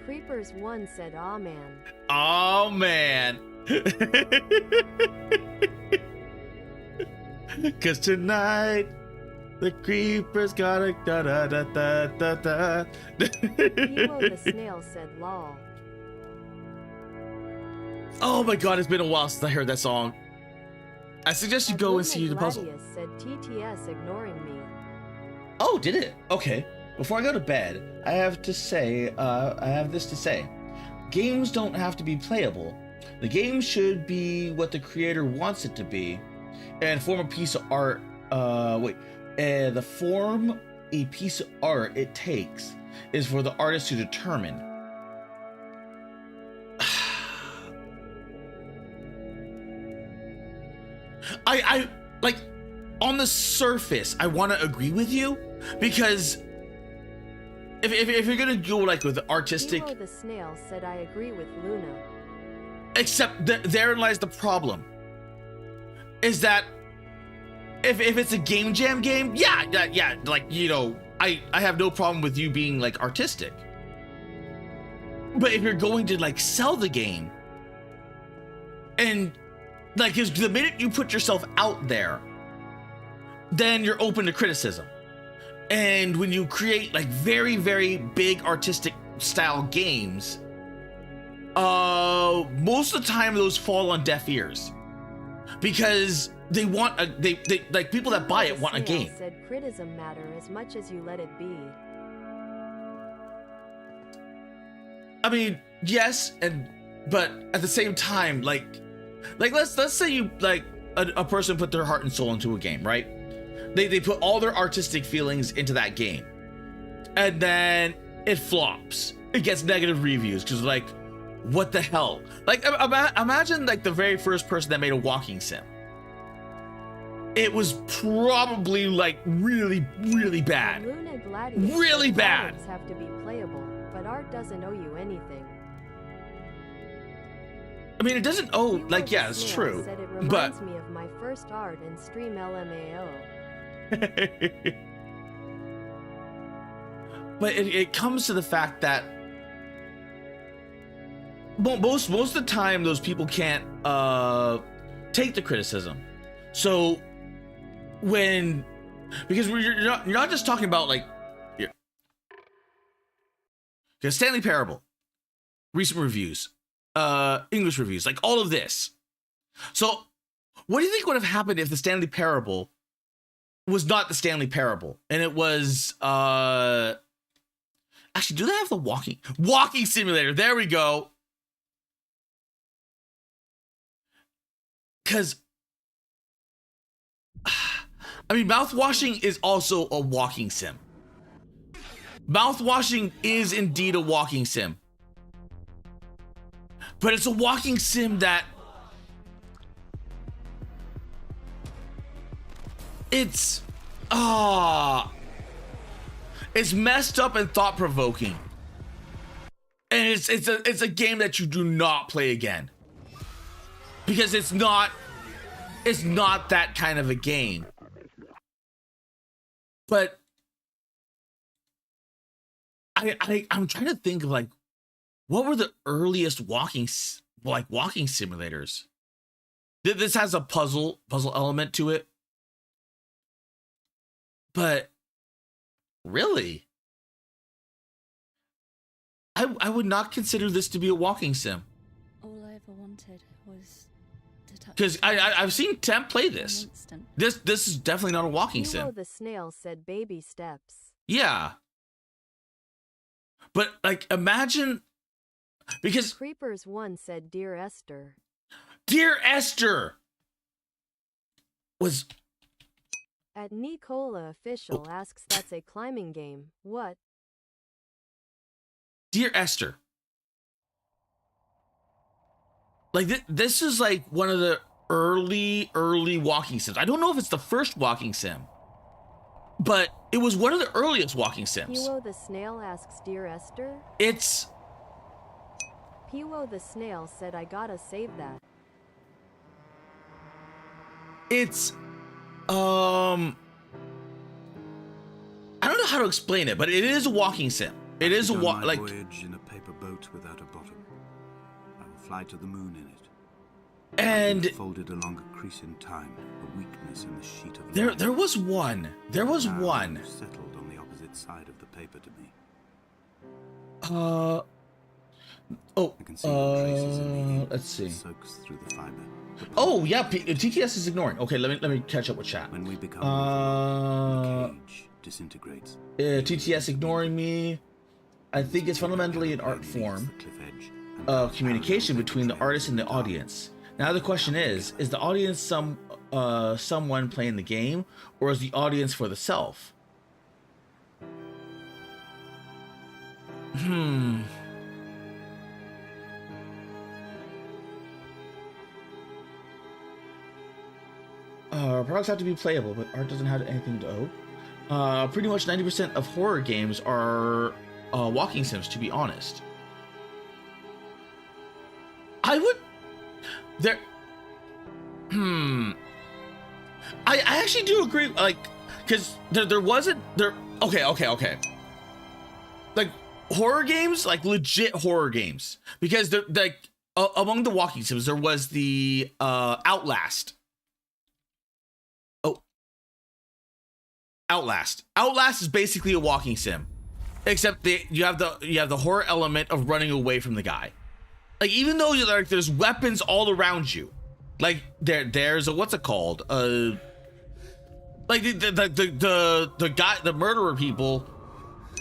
Creepers 1 said, aw man. Oh man. Cause tonight the creepers gotta da da da da da da. Emo the snail said lol. Oh my god, it's been a while since I heard that song. I suggest you go and see the puzzle. Said TTS ignoring me. Oh, did it? Okay. Before I go to bed, I have this to say. Games don't have to be playable. The game should be what the creator wants it to be, and form a piece of art. The form a piece of art it takes is for the artist to determine. I like, on the surface, I want to agree with you, because if you're gonna go like with the artistic, Emo the snail said I agree with Luna. Except therein lies the problem. Is that if it's a game jam game, yeah, like, you know, I have no problem with you being like artistic. But if you're going to like sell the game, and like, is the minute you put yourself out there, then you're open to criticism. And when you create like very, very big artistic style games, most of the time those fall on deaf ears, because they want they like, people that buy it want a game. Said criticism matter as much as you let it be. I mean, yes, but at the same time, like let's say you like a person put their heart and soul into a game, right? They put all their artistic feelings into that game, and then it flops. It gets negative reviews because, like, what the hell? Like, imagine like the very first person that made a walking sim. It was probably like really, really bad. Really bad. Have to be playable, but art doesn't owe you anything. I mean, it doesn't owe, like, yeah, it's true, said it reminds me of my first art and stream LMAO. But it comes to the fact that most of the time those people can't take the criticism. So because you're not just talking about like, because Stanley Parable, recent reviews, English reviews, like all of this. So what do you think would have happened if the Stanley Parable was not the Stanley Parable, and it was actually, do they have the walking simulator? There we go. Because I mean, mouthwashing is also a walking sim. Mouthwashing is indeed a walking sim. But it's a walking sim that it's messed up and thought-provoking. And it's a game that you do not play again. Because it's not that kind of a game. But I'm trying to think of like, what were the earliest walking simulators? This has a puzzle element to it. But really, I would not consider this to be a walking sim. All I ever wanted was to touch. Because I've seen Temp play this. This is definitely not a walking sim. The snail said baby steps. Yeah. But like, imagine, because Creepers 1 said Dear Esther. Dear Esther was. At Nicola Official asks, that's a climbing game. What? Dear Esther. Like this is like one of the early walking sims. I don't know if it's the first walking sim, but it was one of the earliest walking sims. Piwo the Snail asks, Dear Esther? It's... Piwo the Snail said, I gotta save that. It's... I don't know how to explain it, but it is a walking sim. It is a like voyage in a paper boat without a bottom. I will fly to the moon in it. And folded along a crease in time, a weakness in the sheet of there light. there was one. There was now one. Settled on the opposite side of the paper to me. Oh. I can see no traces in the ink. Let's see. Soaks through the fiber. Oh yeah, TTS is ignoring. Okay, let me catch up with chat. When we become the cage disintegrates. TTS ignoring me. I think it's fundamentally an art form of communication between the artist and the audience. Now the question is the audience someone playing the game, or is the audience for the self? Products have to be playable, but art doesn't have anything to owe. Pretty much 90% of horror games are walking sims, to be honest. I would... There... I actually do agree, like, because there wasn't... Okay. Like, horror games, like, legit horror games. Because, like, among the walking sims, there was the Outlast. Outlast is basically a walking sim, except you have the horror element of running away from the guy. Like, even though you're like, there's weapons all around you, like there's a, what's it called? Like the guy, the murderer people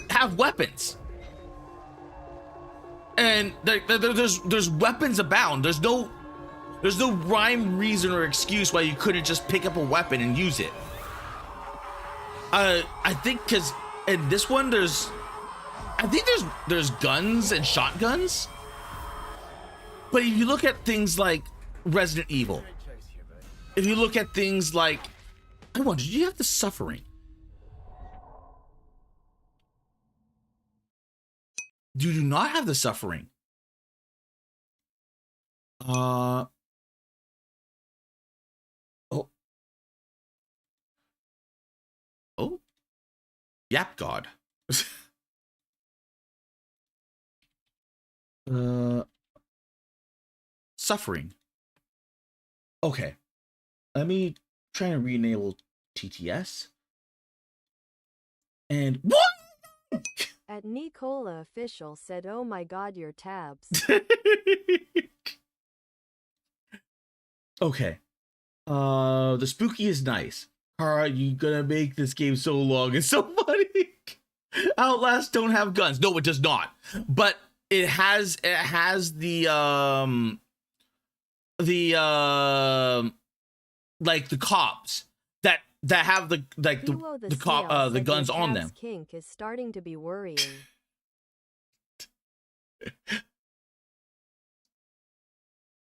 have weapons, and there's weapons abound. There's no rhyme, reason, or excuse why you couldn't just pick up a weapon and use it. I think because in this one there's guns and shotguns, but if you look at things like Resident Evil, if you look at things like, I wonder, do you have the suffering? You do not have the suffering. Yap God. Suffering. Okay. Let me try and re-enable TTS. And what? At Nicola Official said, oh my god, your tabs. Okay. The spooky is nice. Kara, you gonna make this game so long and so funny. Outlast don't have guns. No, it does not. But it has the like the cops that that have the the guns on them. Kink is starting to be worrying.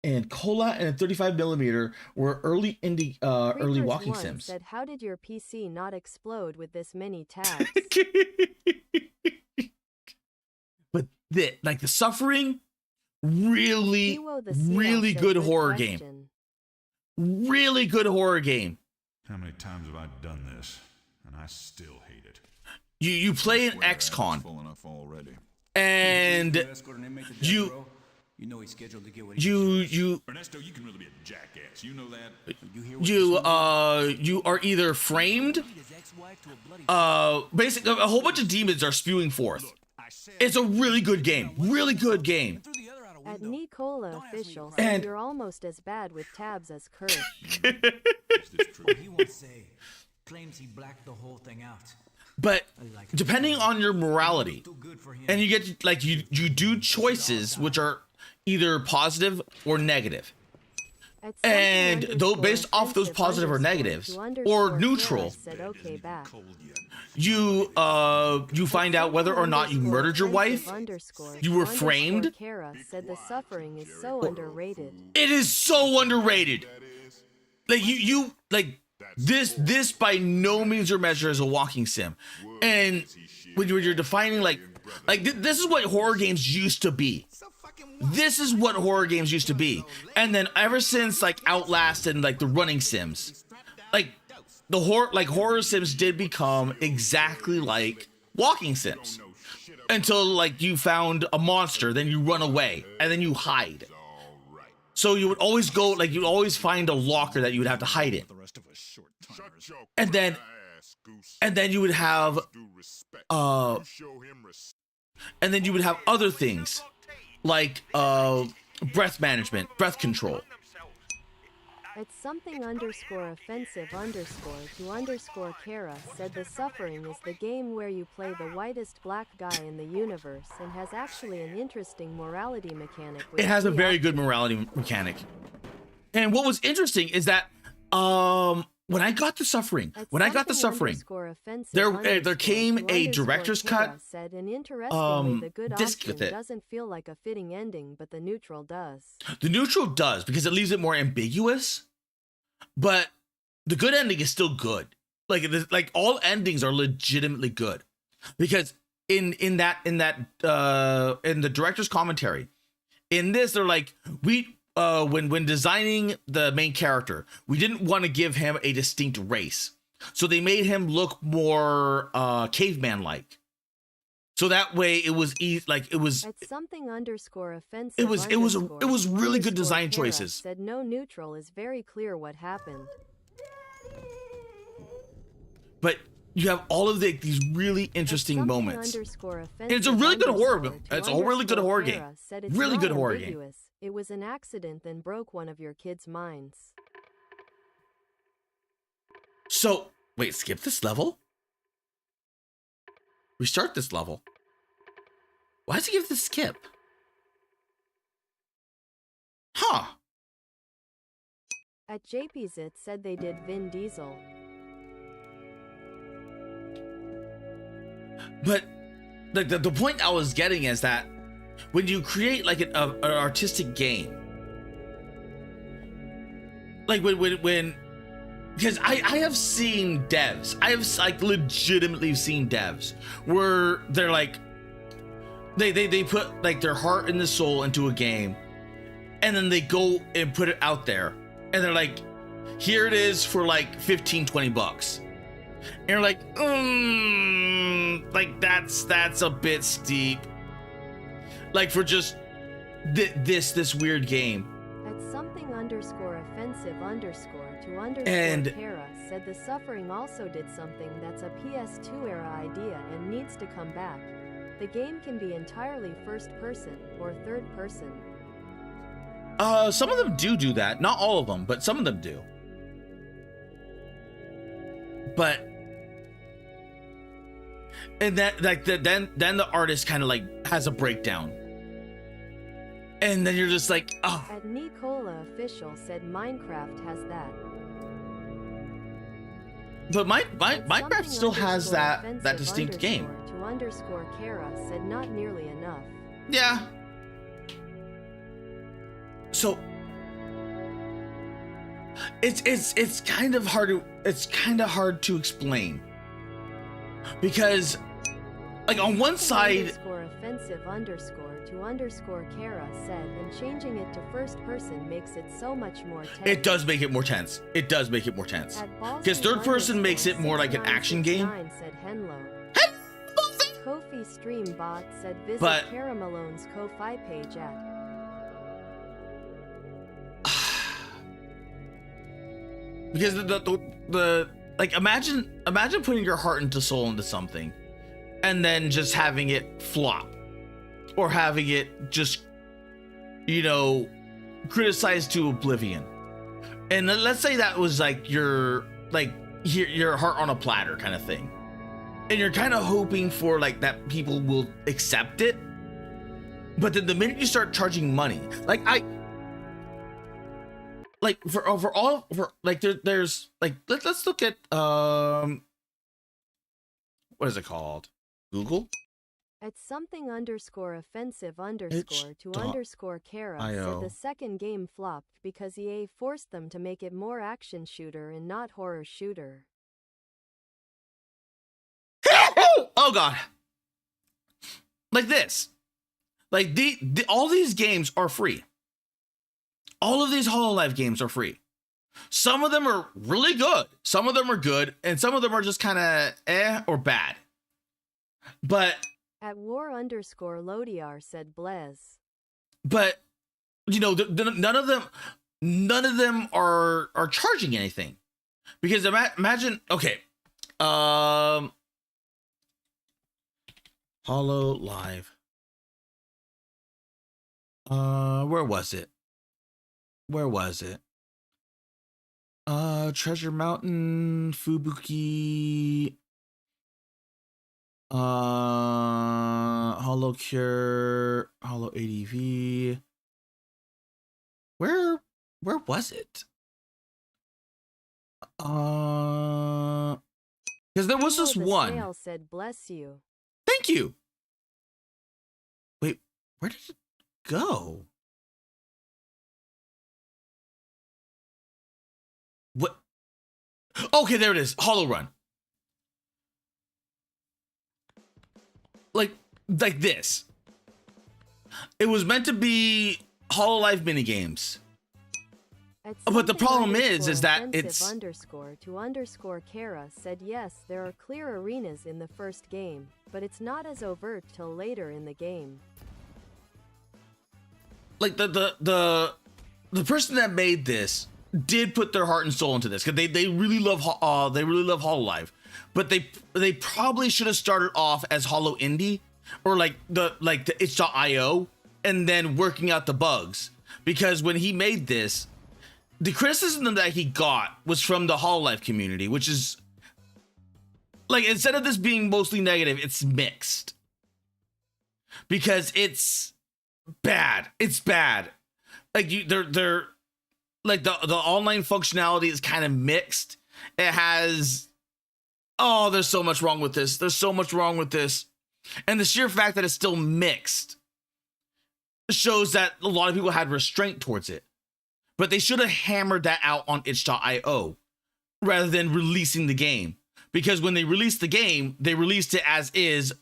And Cola and a 35mm were early early walking sims. Said, "How did your PC not explode with this many tabs?" But the Suffering, really good horror game. Really good horror game. How many times have I done this, and I still hate it? You play an ex-con, and you know he's scheduled to get what you Ernesto, you can really be a jackass. You know that. you are either framed. Basically, a whole bunch of demons are spewing forth. It's a really good game. Really good game. At Nicola Official, and you're almost as bad with tabs as Kurt. He won't say. Claims he blacked the whole thing out. But depending on your morality, and you get you do choices which are either positive or negative, and though based off those positive or negatives or neutral, you find out whether or not you murdered your wife, you were framed. Said the Suffering is so underrated. It is so underrated. This by no means or measure is a walking sim, and when you're defining this is what horror games used to be. This is what horror games used to be, and then ever since Outlast and the running sims, the horror sims did become exactly like walking sims until you found a monster, then you run away and then you hide. So you would always go you'd always find a locker that you would have to hide in. And then you would have other things like breath management, breath control. It's something _offensive _ to _Kara said the Suffering is the game where you play the whitest black guy in the universe and has actually an interesting morality mechanic. It has a very good morality mechanic. And what was interesting is that when I got the Suffering, there came a director's cut said, and interestingly, the good disc with it. Doesn't feel like a fitting ending, but the neutral does. The neutral does, because it leaves it more ambiguous, but the good ending is still good. All endings are legitimately good, because in the director's commentary, in this they're when designing the main character, we didn't want to give him a distinct race, so they made him look more caveman-like. So that way, it was it was. It's something _offensive. It was really good design choices. Said no neutral is very clear what happened. But you have all of these really interesting moments. And it's a really good horror. It's a really good horror game. Really good horror game. It was an accident that broke one of your kids' minds. So, wait, skip this level? Restart this level. Why does he give the skip? Huh. At JP's it said they did Vin Diesel. But the point I was getting is that when you create an artistic game, because I have seen devs, I have legitimately seen devs where they're they put their heart and the soul into a game, and then they go and put it out there, and they're here it is for $15-20. And you're that's a bit steep. For just this weird game. At something _offensive _ to _ Kara said the Suffering also did something that's a PS2 era idea and needs to come back. The game can be entirely first person or third person. Some of them do that. Not all of them, but some of them do. But and that then the artist kind of has a breakdown. And then you're just oh. At Nicola Official said Minecraft has that. But Minecraft still has that distinct game. To underscore Kara said not nearly enough. Yeah. So it's kind of hard to explain, because like on one side underscore offensive underscore to underscore Kara said, and changing it to first person makes it so much more tense. it does make it more tense. It does make it more tense. Because third person makes it more like an action game. Said Henlo. Ko-fi stream bot said visit But Kara Malone's Ko-fi page at. because the like imagine putting your heart and soul into something and then just having it flop, or having it just, you know, criticized to oblivion. And let's say that was like your heart on a platter kind of thing, and you're kind of hoping for like that people will accept it, but then the minute you start charging money, like there's like let's look at what is it called? Google? At something underscore offensive underscore to underscore Kara said the second game flopped because EA forced them to make it more action shooter and not horror shooter. Oh god. Like this. Like all these games are free. All of these HoloLive games are free. Some of them are really good. Some of them are good, and some of them are just kind of or bad. But at war underscore Lodiar said Blez. But you know, none of them are charging anything, because imagine, okay, HoloLive. Where was it? Treasure Mountain, Fubuki, HoloCure, Holo ADV. Where was it? Because there was this one. Said bless you. Thank you. Wait, where did it go? What? Okay, there it is. Hollow Run. Like this. It was meant to be HoloLive minigames. But the problem is that it's underscore to underscore Kara said yes, there are clear arenas in the first game, but it's not as overt till later in the game. Like the person that made this did put their heart and soul into this, because they really love HoloLive, but they probably should have started off as Holo Indie, or like the itch.io, and then working out the bugs, because when he made this, the criticism that he got was from the HoloLive community, which is like, instead of this being mostly negative, it's mixed, because it's bad. It's bad. Like they're like the online functionality is kind of mixed. It has, oh, there's so much wrong with this. There's so much wrong with this. And the sheer fact that it's still mixed shows that a lot of people had restraint towards it. But they should have hammered that out on itch.io rather than releasing the game. Because when they released the game, they released it as is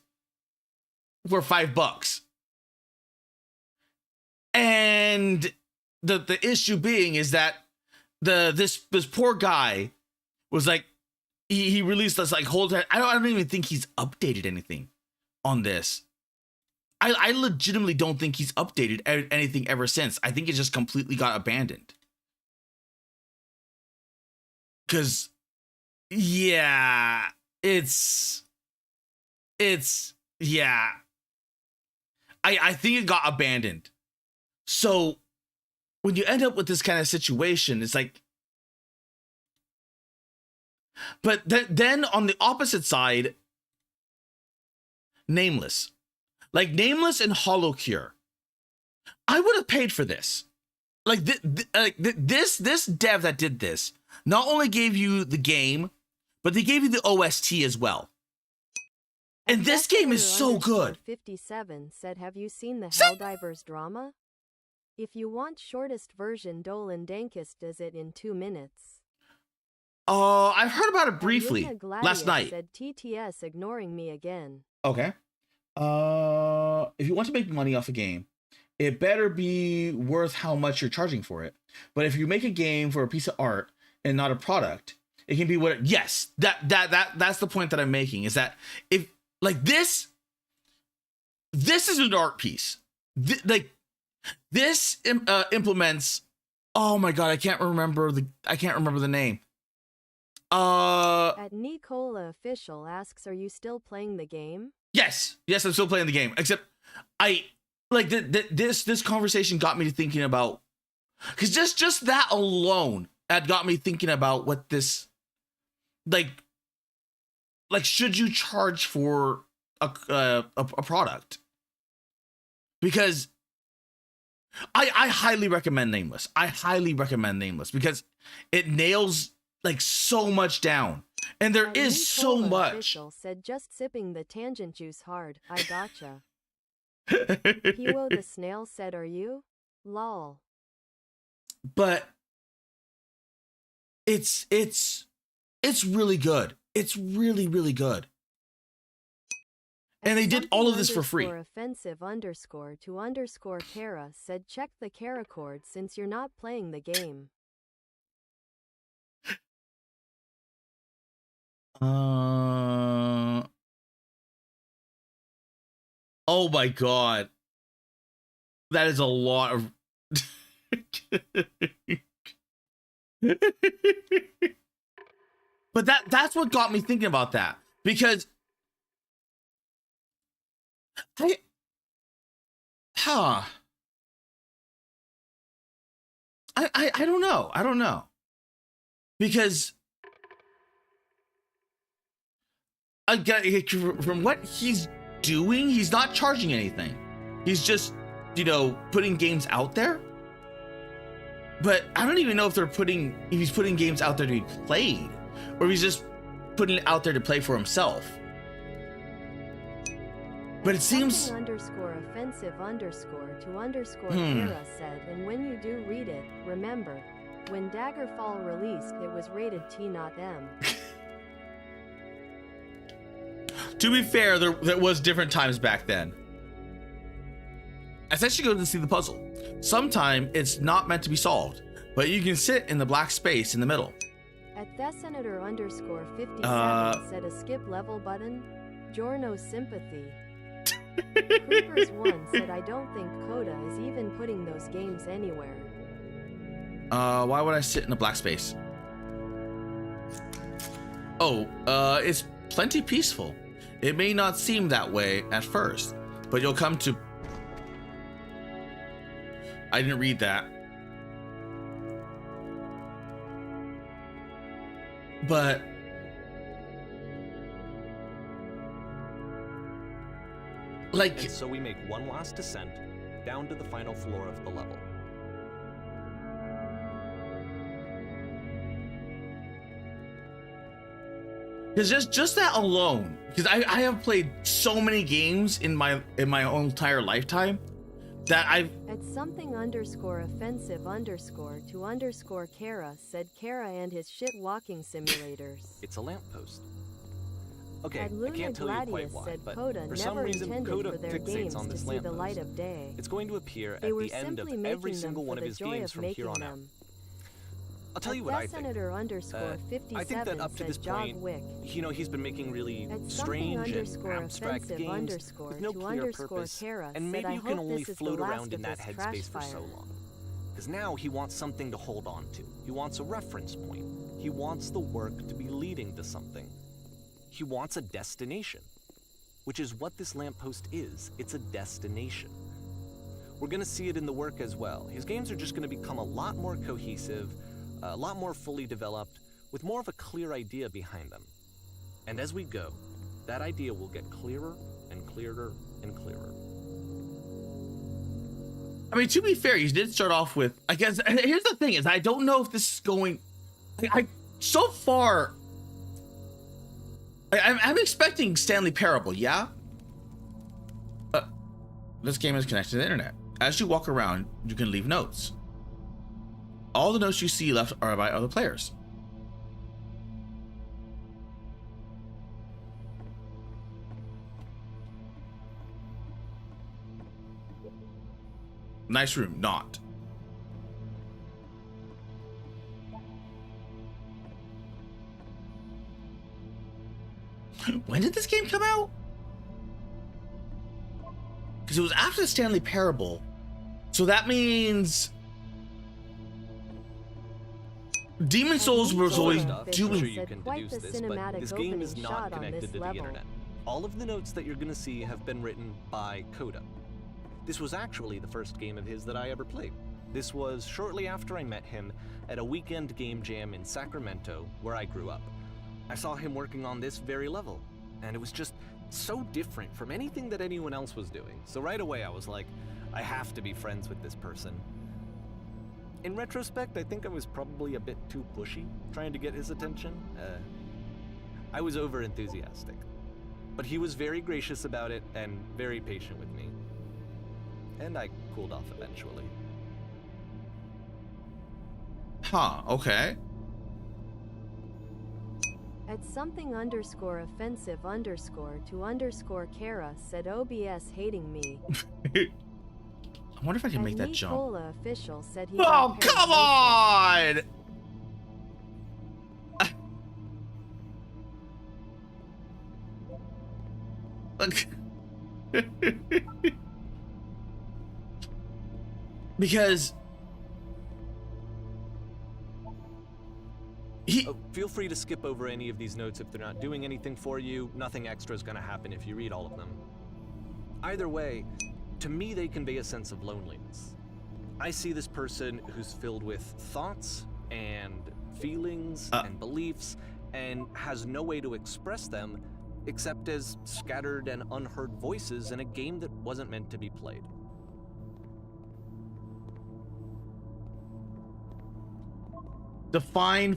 for $5. And the issue being is that this poor guy was like, he released this like whole time. I don't even think he's updated anything on this. I legitimately don't think he's updated anything ever since. I think it just completely got abandoned. Cause yeah, it's yeah. I think it got abandoned. So when you end up with this kind of situation, it's like, but then on the opposite side, Nameless. Like Nameless and HoloCure. I would have paid for this. Like this dev that did this not only gave you the game, but they gave you the OST as well. And this game is so good. 57 said, have you seen the Helldivers drama? If you want shortest version, Dolan Dankest does it in 2 minutes. I've heard about it briefly last night. Said TTS ignoring me again. Okay. If you want to make money off a game, it better be worth how much you're charging for it. But if you make a game for a piece of art and not a product, it can be what. Yes, that's the point that I'm making. Is that if like this is an art piece. This implements. Oh my god, I can't remember the name. At Nicola Official asks, are you still playing the game? Yes, I'm still playing the game. Except I like this conversation got me thinking about, because just that alone had got me thinking about what this like should you charge for a product? Because I highly recommend Nameless. I highly recommend Nameless because it nails like so much down, and there is so much. Said just sipping the tangent juice hard. I gotcha. Piwo the snail said, "Are you?" Lol. But it's really good. It's really good. And they did all of this for free. Offensive _to Kara said, check the Kara chord since you're not playing the game. Oh my god. That is a lot of But that's what got me thinking about that, because I don't know. I don't know. Because I get from what he's doing, he's not charging anything. He's just, putting games out there. But I don't even know if he's putting games out there to be played, or if he's just putting it out there to play for himself. But it seems _offensive _to Kara said, and when you do read it, remember, when Daggerfall released, it was rated T, not M. To be fair, there was different times back then. I said you go to see the puzzle. Sometime it's not meant to be solved, but you can sit in the black space in the middle. At Thesenator _57 said, a skip level button? Jorno sympathy. Creepers 1 said, I don't think Coda is even putting those games anywhere. Why would I sit in the black space? Oh, it's plenty peaceful. It may not seem that way at first, but you'll come to... I didn't read that. But... And so we make one last descent down to the final floor of the level. Because just that alone, because I have played so many games in my own entire lifetime that I've... At something _offensive _to Kara said, Kara and his shit walking simulators. It's a lamppost. Okay, I can't tell you quite why, but for some reason Coda fixates on this lamppost. It's going to appear at the end of every single one of his games from here on out. I'll tell you what I think. I think that up to this point, he's been making really strange and abstract games with no clear purpose, and maybe you can only float around in that headspace for so long. Because now he wants something to hold on to. He wants a reference point. He wants the work to be leading to something. He wants a destination, which is what this lamppost is. It's a destination. We're going to see it in the work as well. His games are just going to become a lot more cohesive, a lot more fully developed, with more of a clear idea behind them. And as we go, that idea will get clearer and clearer and clearer. I mean, to be fair, he did start off with, I guess, and here's the thing is, I don't know if this is going, so far, I'm expecting Stanley Parable, yeah? This game is connected to the internet. As you walk around, you can leave notes. All the notes you see left are by other players. Nice room, not. When did this game come out? Because it was after the Stanley Parable. So that means Demon Souls was always doing. Sure you can deduce this, but this game is not connected to the internet. All of the notes that you're gonna see have been written by Coda. This was actually the first game of his that I ever played. This was shortly after I met him at a weekend game jam in Sacramento, where I grew up. I saw him working on this very level, and it was just so different from anything that anyone else was doing. So right away I was like, I have to be friends with this person. In retrospect, I think I was probably a bit too pushy, trying to get his attention. I was over enthusiastic. But he was very gracious about it and very patient with me. And I cooled off eventually. Huh, okay. At something underscore offensive underscore to underscore Kara said OBS hating me. I wonder if I can make that jump. Nicola official said he Oh, come on! Because feel free to skip over any of these notes if they're not doing anything for you. Nothing extra is going to happen if you read all of them. Either way, to me they convey a sense of loneliness. I see this person who's filled with thoughts and feelings and beliefs and has no way to express them except as scattered and unheard voices in a game that wasn't meant to be played. Define.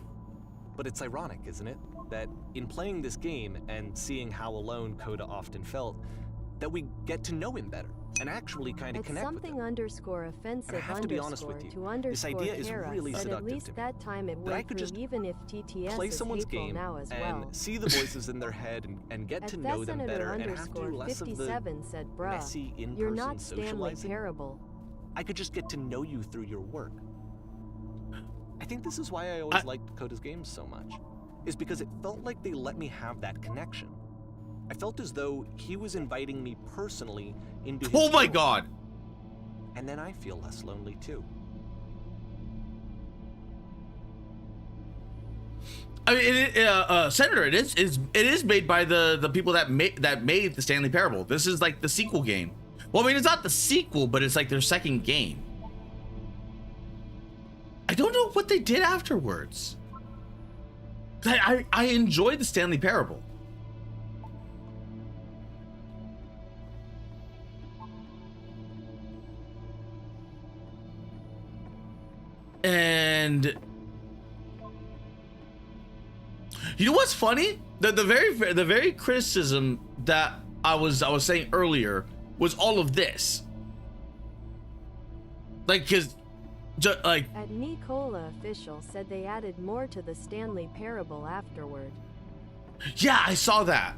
But it's ironic, isn't it? That in playing this game and seeing how alone Coda often felt, that we get to know him better and actually kind of connect with him. Something underscore offensive I have to be honest with you, to underscore this idea is Kara really said seductive at least to me. that time it That I went could through just even if TTS play is someone's hateful game now as and well. see the voices in their head and get to know them better and have to do less of the said, bruh, messy you're in-person not Stanley socializing. Parable. I could just get to know you through your work. I think this is why I always liked Coda's games so much, is because it felt like they let me have that connection. I felt as though he was inviting me personally into his Oh my world. God. And then I feel less lonely too. I mean, Senator, it is made by the people that made the Stanley Parable. This is like the sequel game. Well, I mean, it's not the sequel, but it's like their second game. I don't know what they did afterwards. I enjoyed the Stanley Parable. And you know what's funny? The very criticism that I was saying earlier was all of this. Like, cause like At Nicola official said they added more to the Stanley Parable afterward. yeah, I saw that.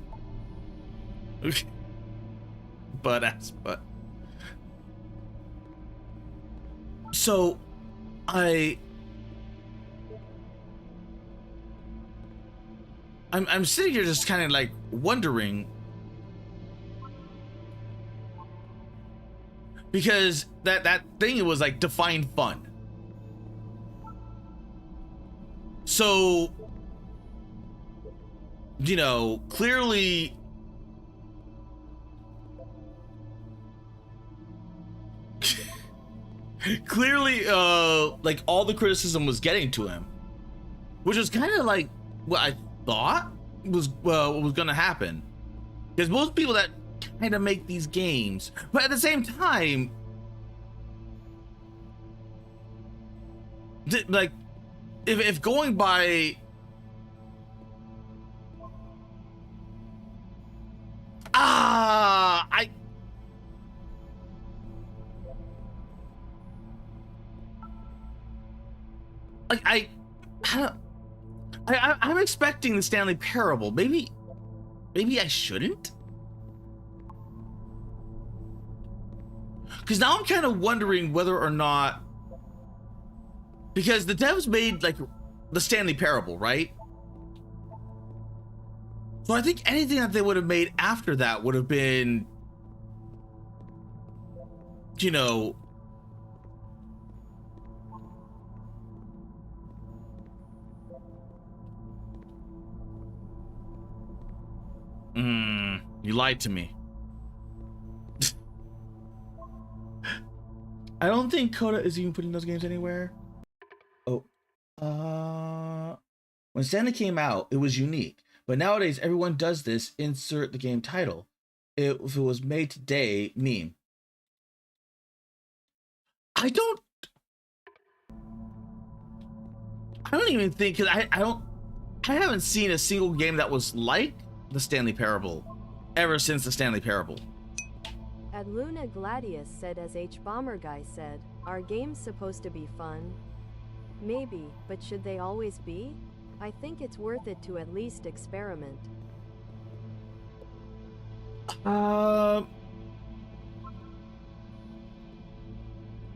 but so I'm sitting here just kind of like wondering, because that thing was like define fun. So, you know, clearly like all the criticism was getting to him, which was kind of like what I thought was what was gonna happen, because most people that kind of make these games, but at the same time, like if going by I'm expecting the Stanley Parable. Maybe I shouldn't? Because now I'm kind of wondering whether or not, because the devs made like the Stanley Parable, right? So I think anything that they would have made after that would have been, you know, you lied to me. I don't think Coda is even putting those games anywhere. Oh, when Stanley came out, it was unique. But nowadays, everyone does this. Insert the game title. If it was made today, meme. I don't even think, because I haven't seen a single game that was like the Stanley Parable ever since the Stanley Parable. At Luna Gladius said, as H Bomber Guy said, are games supposed to be fun? Maybe, but should they always be? I think it's worth it to at least experiment. I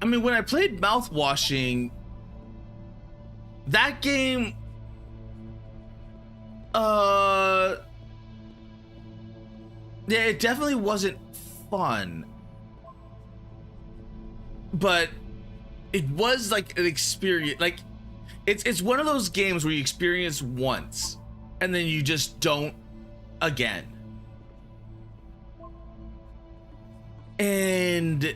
mean, when I played Mouthwashing, that game, yeah, it definitely wasn't fun, but it was like an experience. Like, it's one of those games where you experience once and then you just don't again. And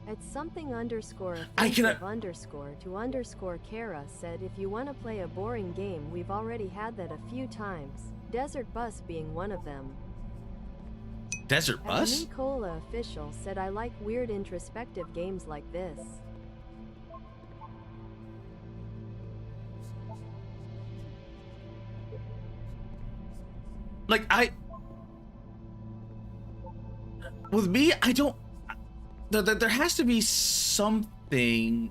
at something underscore offensive underscore to underscore Kara said, if you want to play a boring game, we've already had that a few times. Desert Bus being one of them. Desert Bus? Nicola Official said, I like weird introspective games like this. Like, with me, I don't, there has to be something.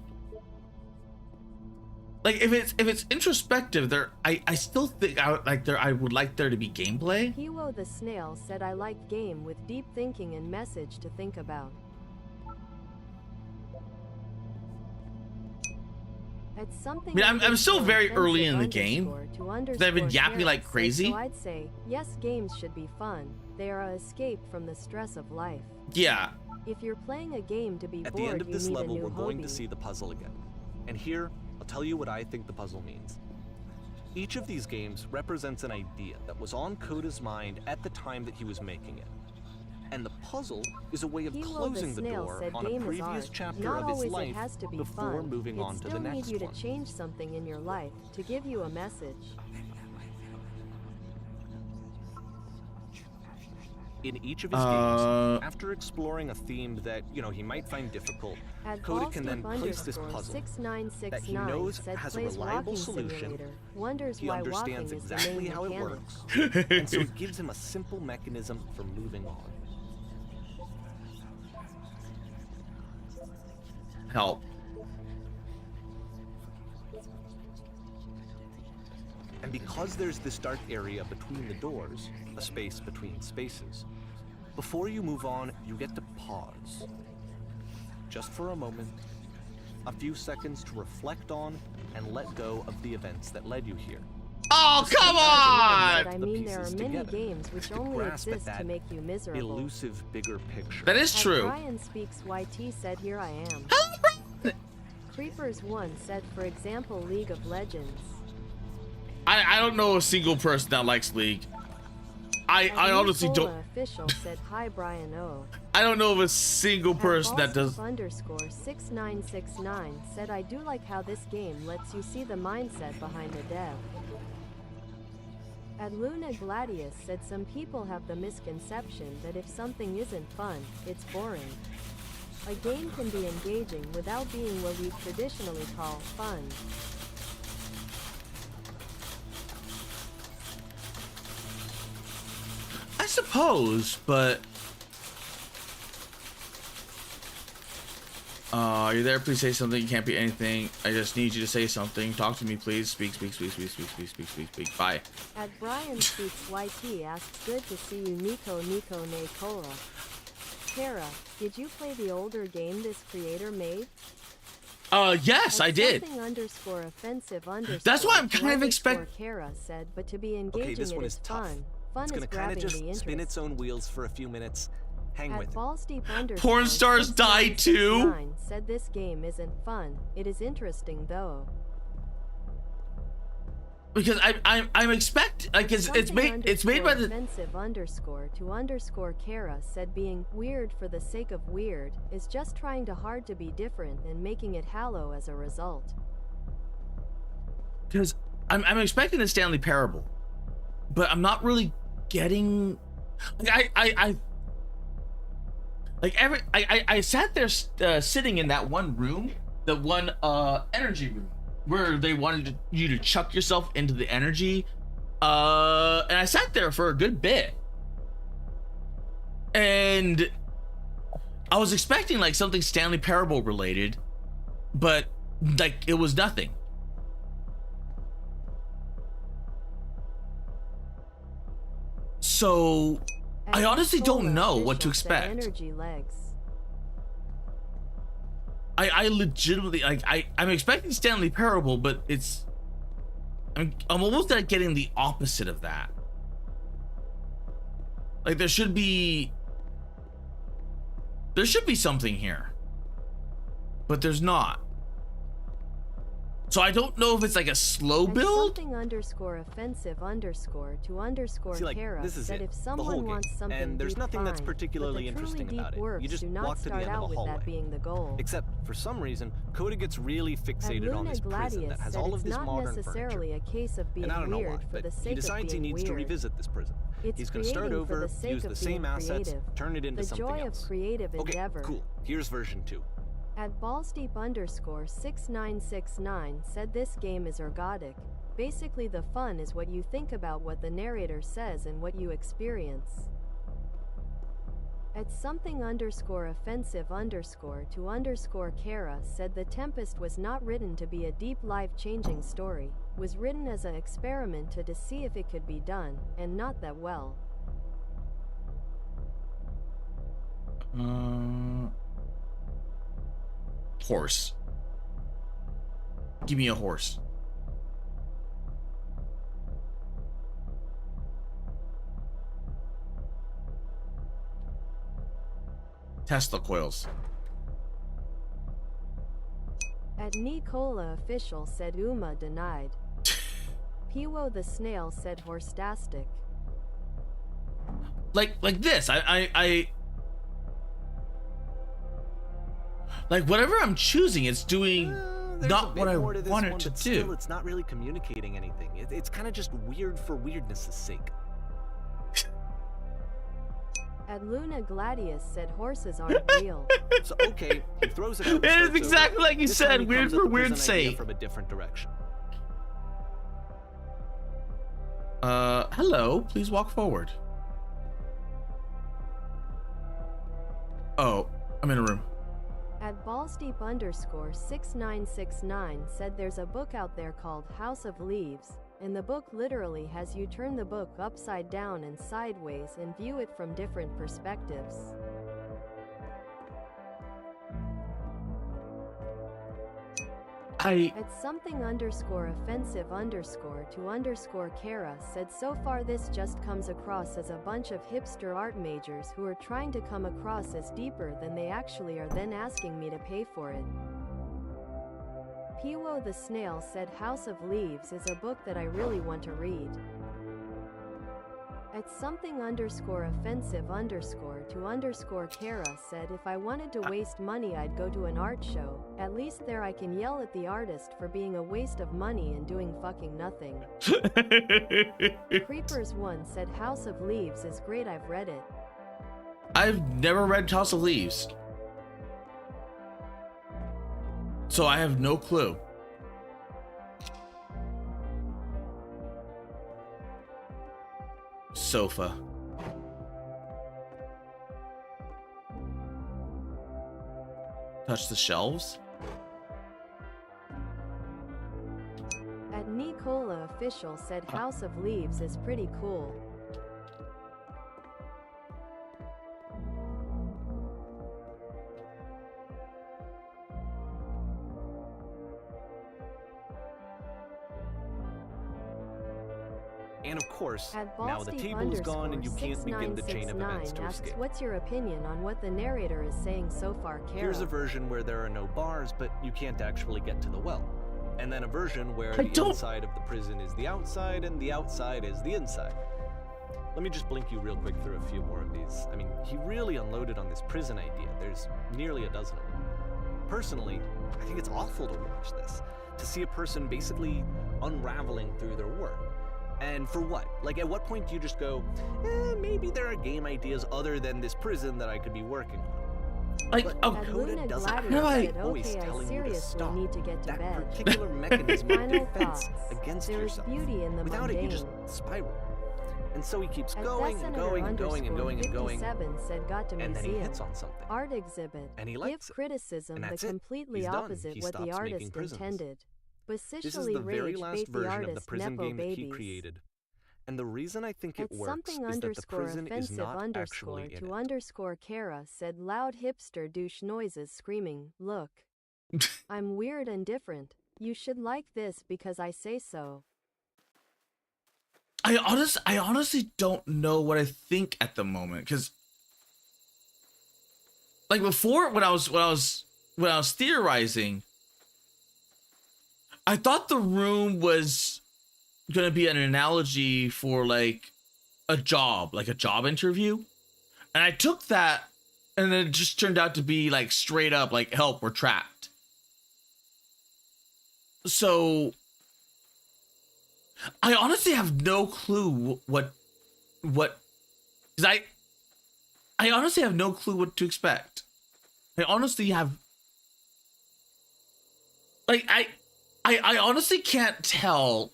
Like, if it's introspective, I still think I would like there to be gameplay. Hilo the Snail said, I like game with deep thinking and message to think about. At something, I mean, I'm still very early in the game. I've been yapping like crazy. So I'd say, yes, games should be fun. They are an escape from the stress of life. Yeah. If you're playing a game to be At bored, the end of this you need level, a new we're going hobby. to see the puzzle again. And here, I'll tell you what I think the puzzle means. Each of these games represents an idea that was on Coda's mind at the time that he was making it. And the puzzle is a way of closing the door on a previous chapter of his life before moving on to the next one. It still needs you to change something in your life to give you a message. In each of his games, after exploring a theme that, he might find difficult, Coda can then place this puzzle that he knows has a reliable solution, he understands exactly how it works, and so it gives him a simple mechanism for moving on. Help. And because there's this dark area between the doors, a space between spaces, before you move on, you get to pause. Just for a moment, a few seconds to reflect on and let go of the events that led you here. Oh, come on! I mean, there are many games which only exist to make you miserable. Elusive bigger picture. That is true. Brian Speaks YT said, here I am. Creepers1 said, for example, League of Legends. I don't know a single person that likes League. I honestly don't. Official said, hi Brian O. I don't know of a single person that does. Underscore 6969 said, I do like how this game lets you see the mindset behind a dev. At Luna Gladius said, some people have the misconception that if something isn't fun, it's boring. A game can be engaging without being what we traditionally call fun. suppose, but are you there? Please say something. You can't be anything. I just need you to say something. Talk to me, please. Speak. Bye. At Brian Speaks YT asks, good to see you, Nico Ne Cola. Kara, did you play the older game this creator made? Yes, I did. That's why I'm kind of expecting. Kara said, but to be engaging, okay, this one is tough. fun. Fun it's gonna kind of just spin its own wheels for a few minutes. Hang with it. Porn stars die too. Said this game isn't fun. It is interesting though. Because I'm expect like it's made by the offensive _to Kara said being weird for the sake of weird is just trying hard to be different and making it hollow as a result. Because I'm expecting a Stanley Parable, but I'm not really getting like I sat there sitting in that one room, the one energy room, where they wanted you to chuck yourself into the energy, and I sat there for a good bit, and I was expecting like something Stanley Parable related, but like it was nothing. So I honestly don't know what to expect. Energy legs. I legitimately like I'm expecting Stanley Parable, but I'm almost at getting the opposite of that. Like there should be something here, but there's not. So I don't know if it's like a slow build. Something _offensive _to See, like, Kara this is said it, if the someone whole wants game. something And there's deep, nothing that's fine, particularly but the interesting truly about deep it. works You just do not walk to the start end of out a with hallway. that being the goal. Except for some reason, Coda gets really fixated on this prison that has all of this modern necessarily furniture. a case of being And I don't know weird why, for the but sake he decides of he being needs to weird. revisit this prison. It's He's going to start creating for over, the sake use the of same being assets, creative. turn it into The something joy else. of creative endeavor. Okay, cool. Here's version 2. At Ballsteep _6969 said this game is ergodic. Basically the fun is what you think about what the narrator says and what you experience. At something _offensive _to Kara said The Tempest was not written to be a deep life-changing story, was written as an experiment to see if it could be done, and not that well. Horse. Give me a horse. Tesla coils. At Nicola Official said Uma denied. Piwo the Snail said Horstastic. Like this. I like whatever I'm choosing, it's doing not what I want it to do. Still, it's not really communicating anything. It's kind of just weird for weirdness' sake. At Luna Gladius said horses aren't real. So okay, he throws it out. It is exactly like you said, weird for weird's sake. From a different direction. Hello, please walk forward. Oh, I'm in a room. At Ballsteep _6969 said there's a book out there called House of Leaves, and the book literally has you turn the book upside down and sideways and view it from different perspectives. At something _offensive _to Kara said so far this just comes across as a bunch of hipster art majors who are trying to come across as deeper than they actually are, then asking me to pay for it. Piwo the Snail said House of Leaves is a book that I really want to read. At something _offensive _to Kara said if I wanted to waste money I'd go to an art show, at least there I can yell at the artist for being a waste of money and doing fucking nothing. Creepers1 said House of Leaves is great, I've read it. I've never read House of Leaves, so I have no clue. Sofa. Touch the shelves? At Nicola Official said House of Leaves is pretty cool. And of course, now the table is gone and you can't begin the chain of events to asks, escape. what's your opinion on what the narrator is saying so far, Kara? Here's a version where there are no bars, but you can't actually get to the well. And then a version where the inside of the prison is the outside and the outside is the inside. Let me just blink you real quick through a few more of these. I mean, he really unloaded on this prison idea. There's nearly a dozen of them. Personally, I think it's awful to watch this. To see a person basically unraveling through their work. And for what? Like, at what point do you just go, maybe there are game ideas other than this prison that I could be working on? Like, but Coda doesn't always telling you to stop. Need to get to that bed. particular mechanism of defense against There is yourself. beauty in the Without mundane. it, you just spiral. And so he keeps At going and going and going and going and going. 57 said got to And then he museum. hits on something. Art exhibit. And he Give likes it. criticism And the that's it. completely He's done. opposite He what the stops making artist prisons. intended. This is Vocially the very rage last bait the version of the artist prison Nepo game that he babies. created. And the reason I think it At works something is that the underscore prison is offensive not underscore actually in to it. underscore Kara said loud hipster douche noises screaming, look. I'm weird and different. You should like this because I say so. I honestly don't know what I think at the moment, because like before, when I was theorizing, I thought the room was gonna be an analogy for like a job interview, and I took that, and then it just turned out to be like straight up like, help, we're trapped. So I honestly have no clue what because I honestly have no clue what to expect. I honestly have, like, I honestly can't tell,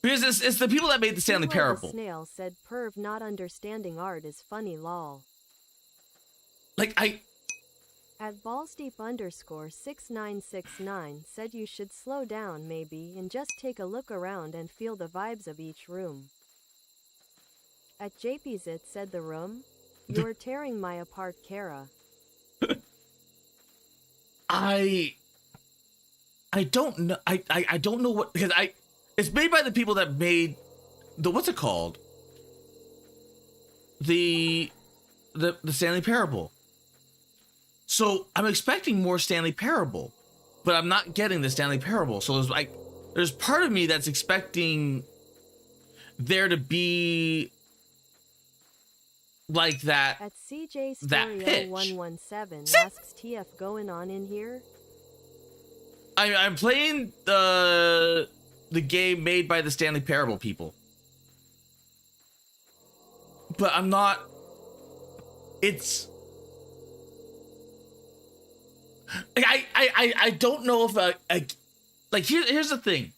because it's the people that made the Stanley Parable. The snail said perv not understanding art is funny lol. Like, At ballsdeep underscore 6969 said you should slow down maybe and just take a look around and feel the vibes of each room. At JPZit said the room? You're tearing my apart, Kara. I don't know. I don't know what, because it's made by the people that made the, what's it called? The Stanley Parable. So I'm expecting more Stanley Parable, but I'm not getting the Stanley Parable. So there's part of me that's expecting there to be like that. At CJ that pitch. 117 asks TF going on in here? I'm playing the game made by the Stanley Parable people, but I'm not. It's like I don't know if like here's the thing,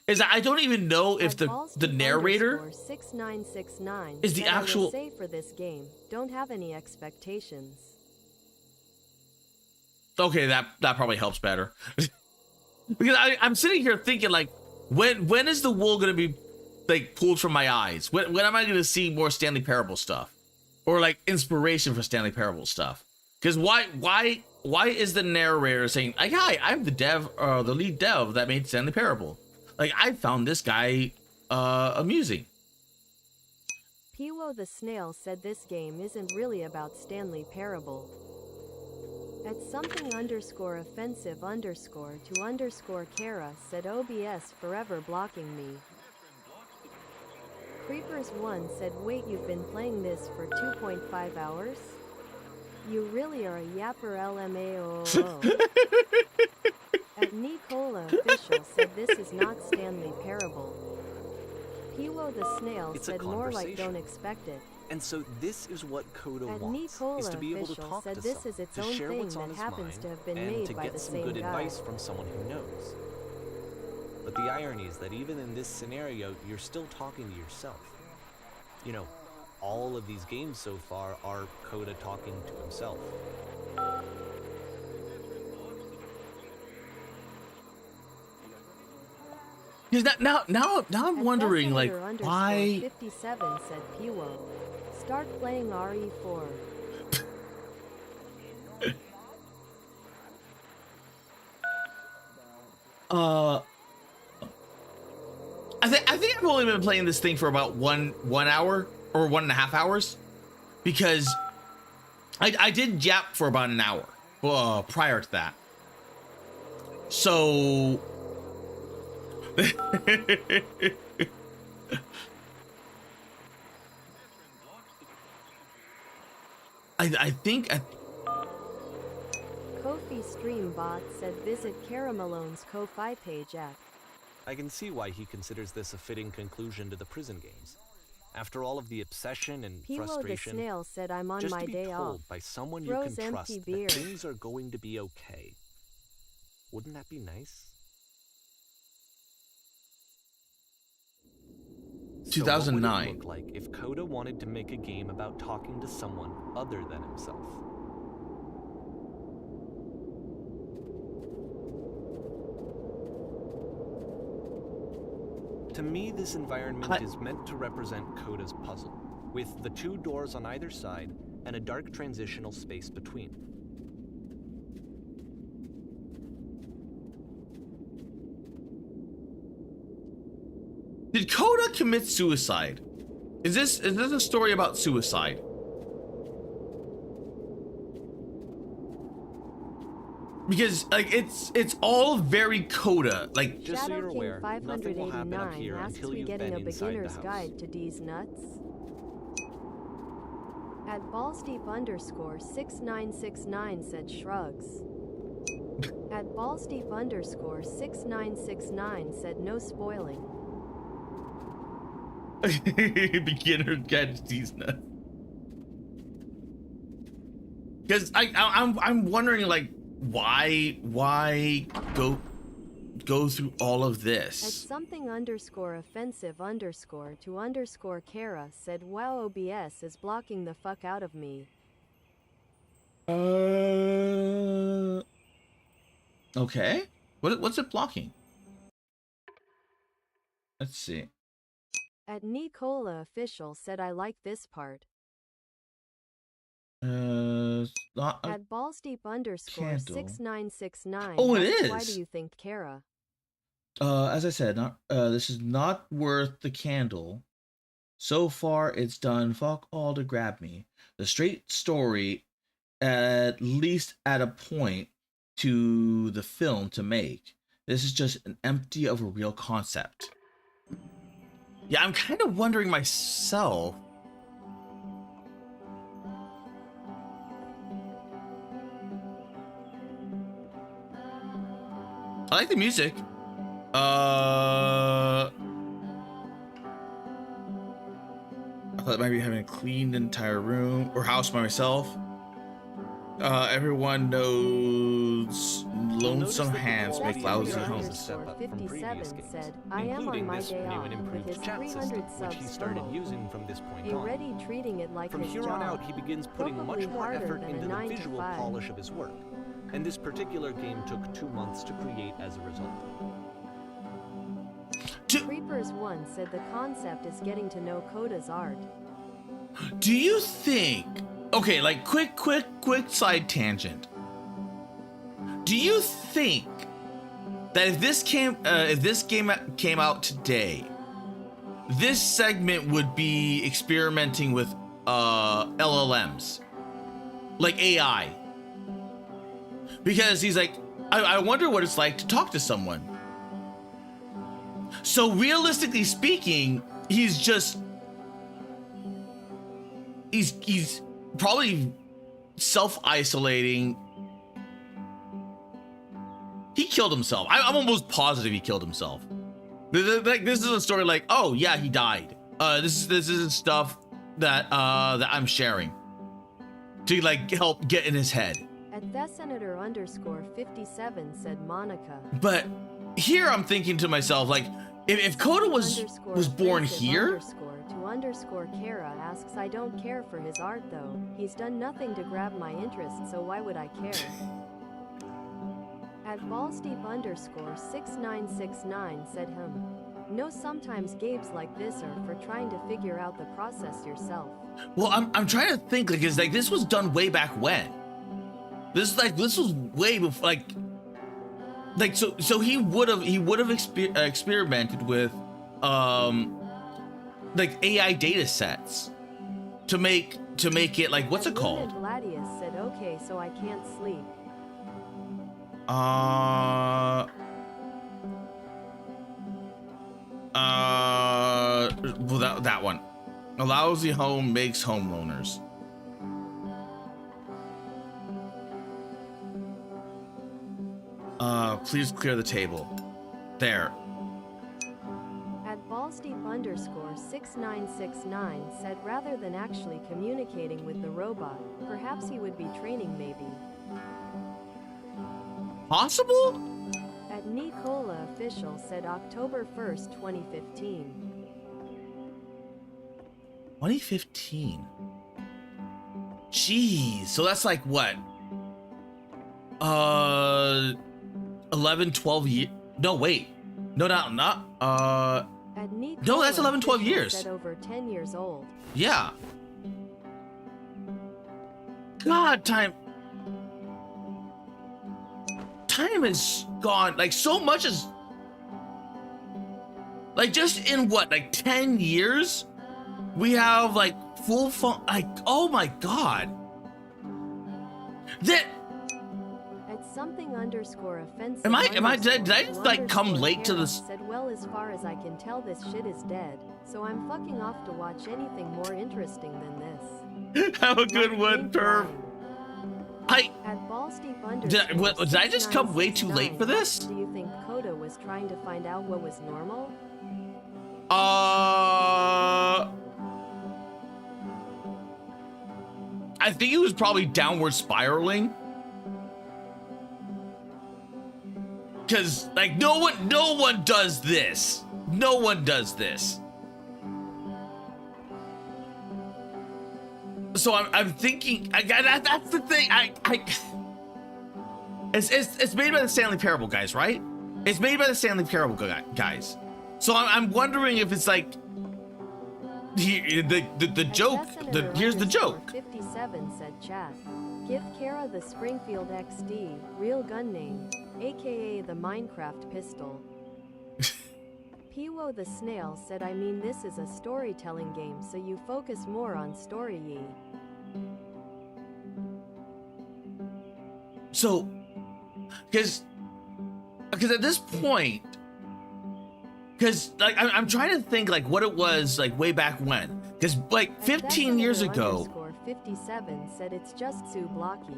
is that I don't even know if the narrator 6969 is the actual. I will say for this game, don't have any expectations. Okay, that probably helps better. Because I'm sitting here thinking, like, when is the wool gonna be like pulled from my eyes? When am I gonna see more Stanley Parable stuff, or like inspiration for Stanley Parable stuff? Because why is the narrator saying, like, hi, I'm the lead dev that made Stanley Parable. Like, I found this guy amusing. Piwo the Snail said this game isn't really about Stanley Parable. At something underscore offensive underscore to underscore Kara said OBS forever blocking me. Creepers1 said wait, you've been playing this for 2.5 hours? You really are a yapper LMAO. At Nicola Official said this is not Stanley Parable. Piwo the Snail said more like don't expect it. And so this is what Coda At wants, Nicola is to be able to Official talk said to this someone, is its to own share thing what's on that his happens mind, to have been and made to by get the some same good guy. advice from someone who knows. But the irony is that even in this scenario, you're still talking to yourself. You know, all of these games so far are Coda talking to himself. Because now I'm wondering, like, why... 57 said Piwo. Start playing RE4. I think I've only been playing this thing for about one hour or 1.5 hours, because I did Yap for about an hour prior to that. So I think Ko-fi Stream Bot said visit Caramalone's Ko-fi page at. I can see why he considers this a fitting conclusion to the prison games. After all of the obsession and Piwo frustration, the Snail said I'm on just my to be day told off. by someone you Throws can trust empty beer. that things are going to be okay. Wouldn't that be nice? 2009. So what would it look like if Coda wanted to make a game about talking to someone other than himself? To me, this environment is meant to represent Coda's puzzle, with the 2 doors on either side and a dark transitional space between. Did Coda commit suicide? Is this a story about suicide? Because like it's all very Coda. Like, just so Shadow you're King aware, nothing will happen up 589 here asks until we you've getting been a inside the beginner's house. guide to D's nuts. At ballsteep_6969 said shrugs. At ballsteep_6969 said no spoiling. beginner guide to these nuts. Because I'm wondering, like, why go through all of At this? something_offensive_to_Kara said wow, OBS is blocking the fuck out of me. Okay. What's it blocking? Let's see. At Nicola Official said I like this part. Not a At ballsteep_6969 Oh, it asks, why is. do you think Kara? As I said, this is not worth the candle. So far, it's done fuck all to grab me. The straight story, at least at a point, to the film to make. This is just an empty of a real concept. Yeah, I'm kind of wondering myself. I like the music. I thought maybe having a cleaned entire room or house by myself. Everyone knows lonesome hands make lousy homes. 57 said, I am on my day off with his 300 subs he started promo. using from this point on. Already treating it like From his here job. on out, he begins putting Probably much more harder effort than a into the 9 to visual 5. polish of his work, and this particular game took 2 months to create as a result. Creepers 1 said the concept is getting to know Coda's art. Do you think, okay, like quick side tangent. Do you think that if this game came out today, this segment would be experimenting with LLMs, like AI? Because he's like, I wonder what it's like to talk to someone. So realistically speaking, he's probably self-isolating. He killed himself. I'm almost positive he killed himself. Like, this is a story like, oh yeah, he died. This is stuff that that I'm sharing to like help get in his head. At thesenator_57 said Monica. But here I'm thinking to myself, like, if Coda was born here. _Kara asks, I don't care for his art though. He's done nothing to grab my interest, so why would I care? At ballsteep_6969 said him. No, sometimes games like this are for trying to figure out the process yourself. Well, I'm trying to think, like, is like this was done way back when. This was way before, like so he would have experimented with like AI data sets to make it like, what's it called? Gladius said, okay, so I can't sleep. Well, that one. A lousy home makes homeowners. Please clear the table. There. At ballsdeep_6969 said, rather than actually communicating with the robot, perhaps he would be training maybe. Possible? At Nicola Official said October 1st, 2015. 2015. Jeez. So that's like what? 11, 12 years. No, wait. No, not. No, that's 11, 12 years. Said over 10 years old. Yeah. God, time is gone. Like, so much is, like, just in what, like 10 years we have like full fun, like, oh my God. That at something_offensive. am I did I just like come late to this? Said, well, as far as I can tell, this shit is dead, so I'm fucking off to watch anything more interesting than this. Have a good one, perv. Did I just come way too late for this? Do you think Coda was trying to find out what was normal? I think it was probably downward spiraling. Cause like no one does this. No one does this. So I'm thinking, that's the thing. It's made by the Stanley Parable guys, right? It's made by the Stanley Parable guys. So I'm wondering if it's like the joke. Here's the joke. 57 said chat. Give Kara the Springfield XD real gun name, aka the Minecraft pistol. Piwo the Snail said, I mean, this is a storytelling game, so you focus more on story ye. So, because at this point, because like I'm trying to think like what it was like way back when, because like 15 years ago. 57 said it's just too blocky.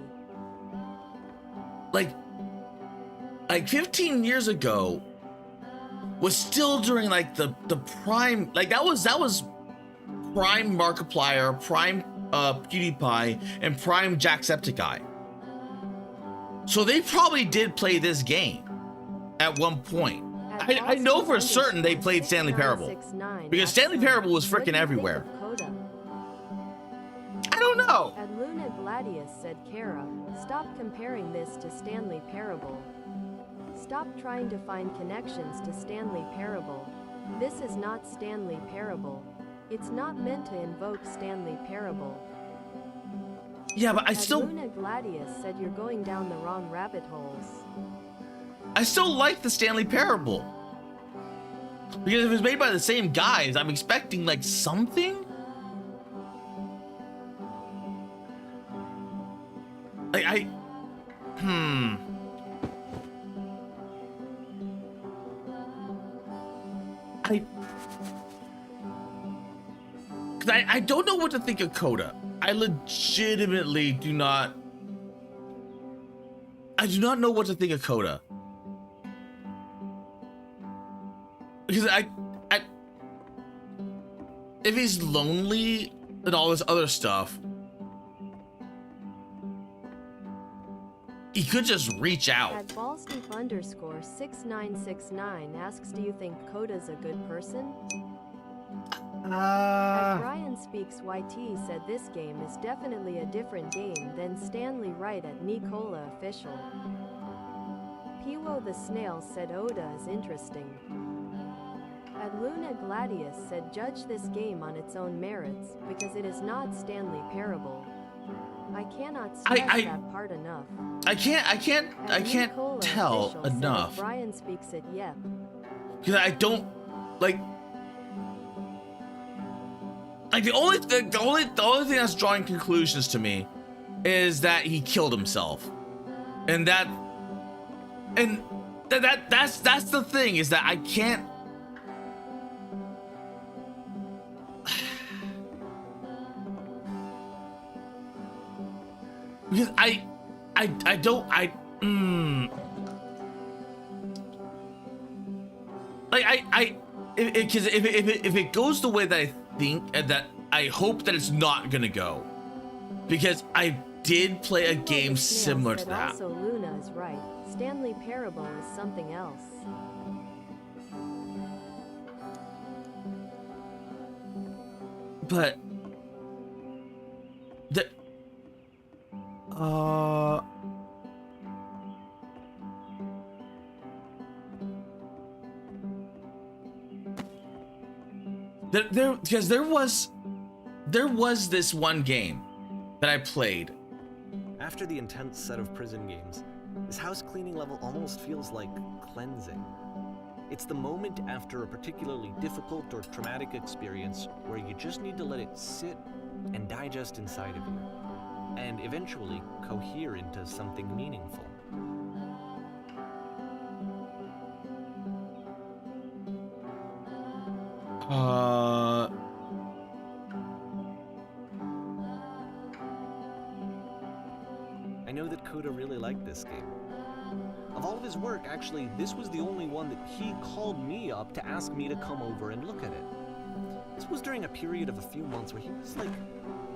Like 15 years ago was still during like the prime, like that was prime Markiplier, prime PewDiePie, and prime Jacksepticeye. So they probably did play this game at one point. I know for certain they played Stanley Parable, because Stanley Parable was freaking everywhere. I don't know. And Luna Gladius said, Kara, stop comparing this to Stanley Parable. Stop trying to find connections to Stanley Parable. This is not Stanley Parable. It's not meant to invoke Stanley Parable. Yeah, but I still... Luna Gladius said you're going down the wrong rabbit holes. I still like the Stanley Parable. Because if it's made by the same guys, I'm expecting like something? I don't know what to think of Coda. I legitimately do not know what to think of Coda. Because if he's lonely and all this other stuff, he could just reach out. At ballsteep_6969 asks, do you think Coda's a good person? Brian Speaks YT said this game is definitely a different game than Stanley Wright at Nicola Official. Piwo the Snail said Oda is interesting. Luna Gladius said judge this game on its own merits, because it is not Stanley Parable. I cannot stress that part enough. I can't Nicola tell Official said enough. if Brian speaks it, yep. Because I don't like the only thing that's drawing conclusions to me is that he killed himself, and that's the thing, is that I can't. Because if it goes the way that I think, that I hope that it's not gonna go, because I did play a game similar to that. Also, Luna is right. Stanley Parable is something else. But there was this one game that I played. After the intense set of prison games, this house cleaning level almost feels like cleansing. It's the moment after a particularly difficult or traumatic experience where you just need to let it sit and digest inside of you, and eventually cohere into something meaningful. I know that Coda really liked this game. Of all of his work, actually, this was the only one that he called me up to ask me to come over and look at it. This was during a period of a few months where he was like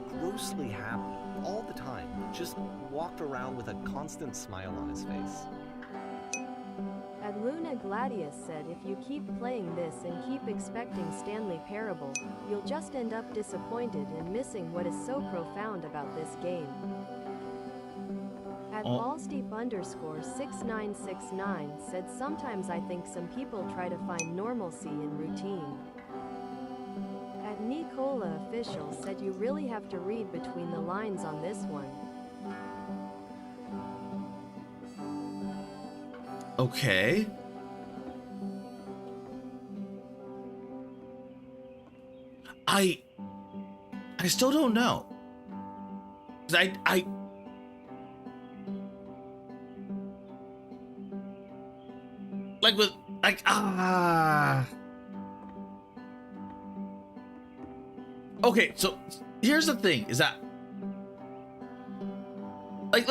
grossly happy all the time, just walked around with a constant smile on his face. And Luna Gladius said if you keep playing this and keep expecting Stanley Parable, you'll just end up disappointed and missing what is so profound about this game. At ballsdeep_6969 said sometimes I think some people try to find normalcy in routine. At Nicola Official said you really have to read between the lines on this one. Okay. I still don't know. I like with like Okay, so here's the thing: is that like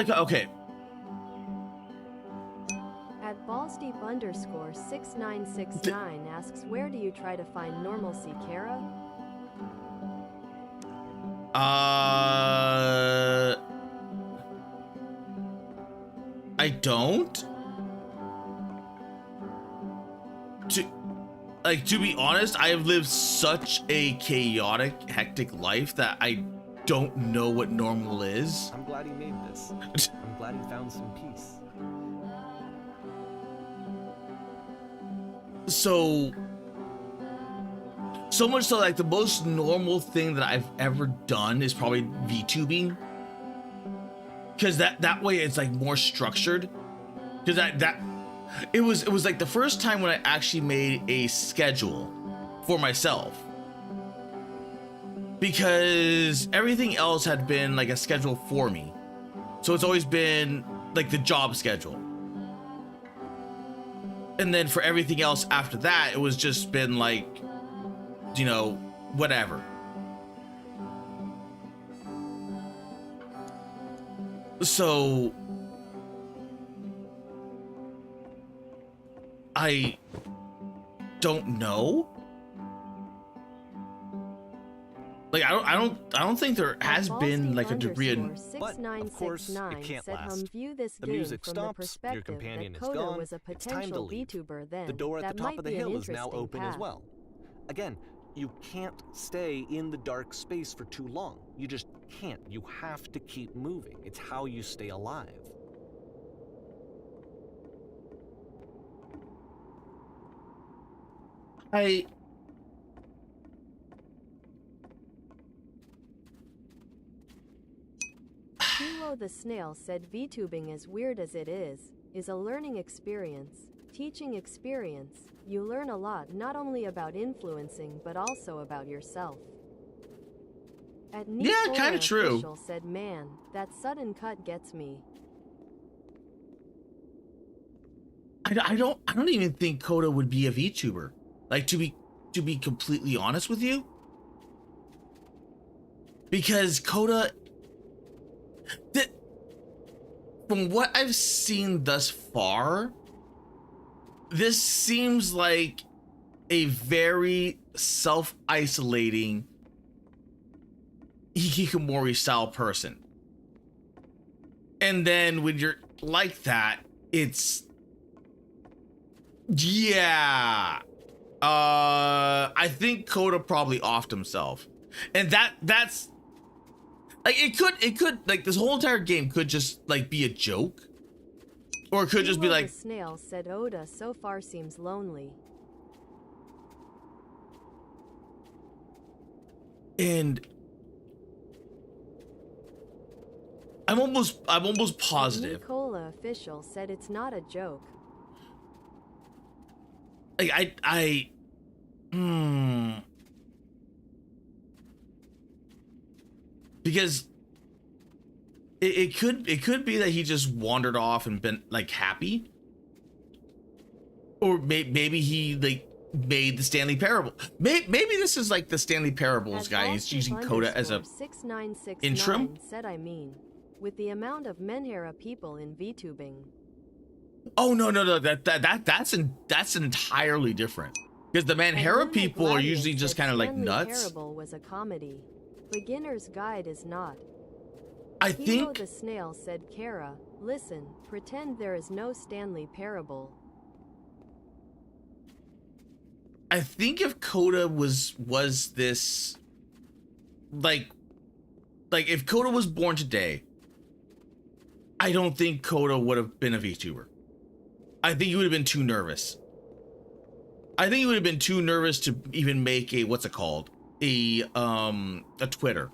okay. At ballsdeep_6969 asks where do you try to find normalcy, Kara? I don't. To be honest, I have lived such a chaotic, hectic life that I don't know what normal is. I'm glad he made this. I'm glad he found some peace. So much so, like, the most normal thing that I've ever done is probably VTubing, because that way it's like more structured. Because it was like the first time when I actually made a schedule for myself, because everything else had been like a schedule for me. So it's always been like the job schedule. And then for everything else after that, it was just been like, you know, whatever. So I don't know. Like I don't think there has been like a degree of, but of course it can't last. The music stops, your companion is gone, it's time to leave. The door at the top of the hill is now open as well. Again, you can't stay in the dark space for too long. You just can't. You have to keep moving. It's how you stay alive. Kilo the Snail said VTubing, as weird as it is a learning experience, teaching experience. You learn a lot, not only about influencing but also about yourself. Yeah, kind of true. Said, man, that sudden cut gets me. I don't even think Coda would be a VTuber. Like, to be completely honest with you, because Coda, from what I've seen thus far, this seems like a very self-isolating hikikomori style person. And then when you're like that, it's, yeah. I think Coda probably offed himself. And that's like, it could like, this whole entire game could just like be a joke. Or it could just be like, the Snail said Oda so far seems lonely. And I'm almost positive. Nicola official said it's not a joke. Like because it could be that he just wandered off and been like happy, or maybe he like made the Stanley Parable. Maybe this is like the Stanley Parables guy. He's using Coda as a 6969 interim. Said I mean, with the amount of Menhera people in VTubing. Oh no, that's entirely different. Because the Menhera people are usually just kind of like nuts. Parable was a comedy. Beginner's Guide is not. I think the Snail said, Kara, listen, pretend there is no Stanley Parable. I think if Coda was this like if Coda was born today, I don't think Coda would have been a VTuber. I think he would have been too nervous. I think he would have been too nervous to even make a, what's it called? A Twitter.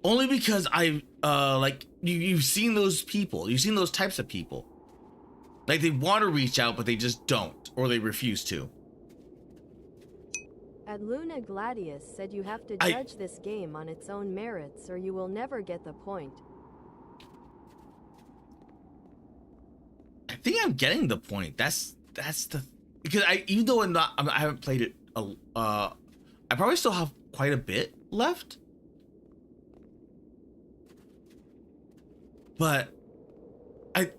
Only because like you've seen those people, you've seen those types of people. Like they want to reach out, but they just don't, or they refuse to. At Luna Gladius said you have to judge this game on its own merits or you will never get the point. I think I'm getting the point. That's the, because even though I haven't played it, I probably still have quite a bit left. But I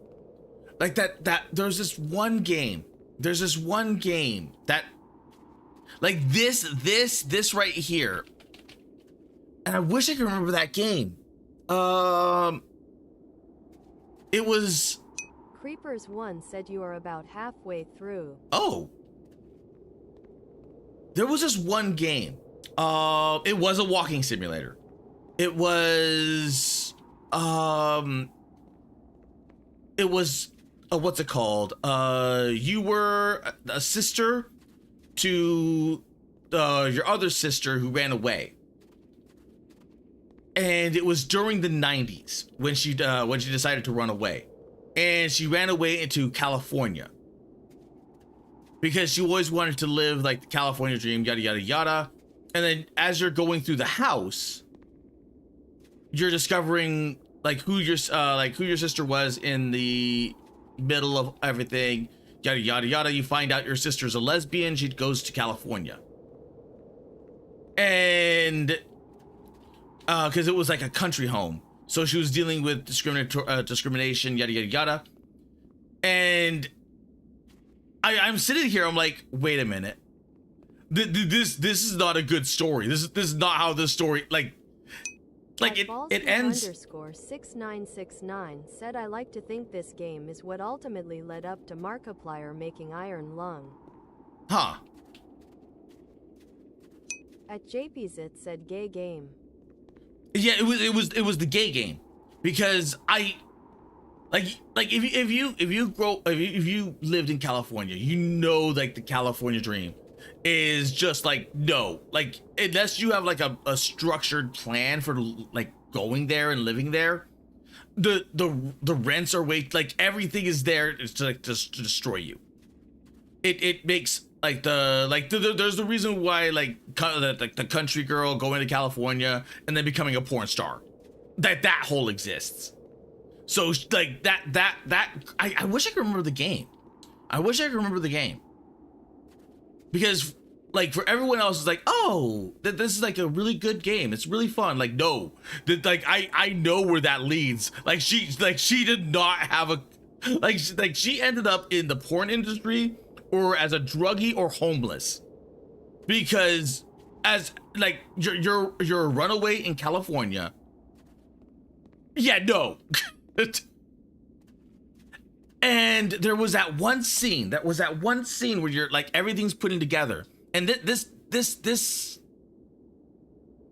like that there's this one game that like this right here, and I wish I could remember that game. It was Creepers 1 said you are about halfway through. Oh, there was this one game. It was a walking simulator. It was what's it called? You were a sister to your other sister who ran away, and it was during the 90s when she decided to run away, and she ran away into California because she always wanted to live like the California dream, yada yada yada. And then as you're going through the house, you're discovering like who your sister was in the middle of everything, yada yada yada. You find out your sister's a lesbian. She goes to California, and because it was like a country home, so she was dealing with discrimination, yada yada yada. And I'm sitting here, I'm like, wait a minute, this is not a good story. This is not how this story like it ends. _6969 said I like to think this game is what ultimately led up to Markiplier making Iron Lung. Huh. At JP's it said gay game. Yeah, it was the gay game, because Like if you lived in California, you know, like the California dream is just like, no, like unless you have like a structured plan for like going there and living there, the rents are way, like everything is there to destroy you. It makes like there's the reason why like the country girl going to California and then becoming a porn star, that hole exists. So like that I wish I could remember the game. I wish I could remember the game. Because like for everyone else it's like, oh, this is like a really good game. It's really fun. Like, no. Like I know where that leads. Like she did not have a like she ended up in the porn industry or as a druggie or homeless. Because as like you're a runaway in California. Yeah, no. And there was that one scene where you're like everything's putting together, and this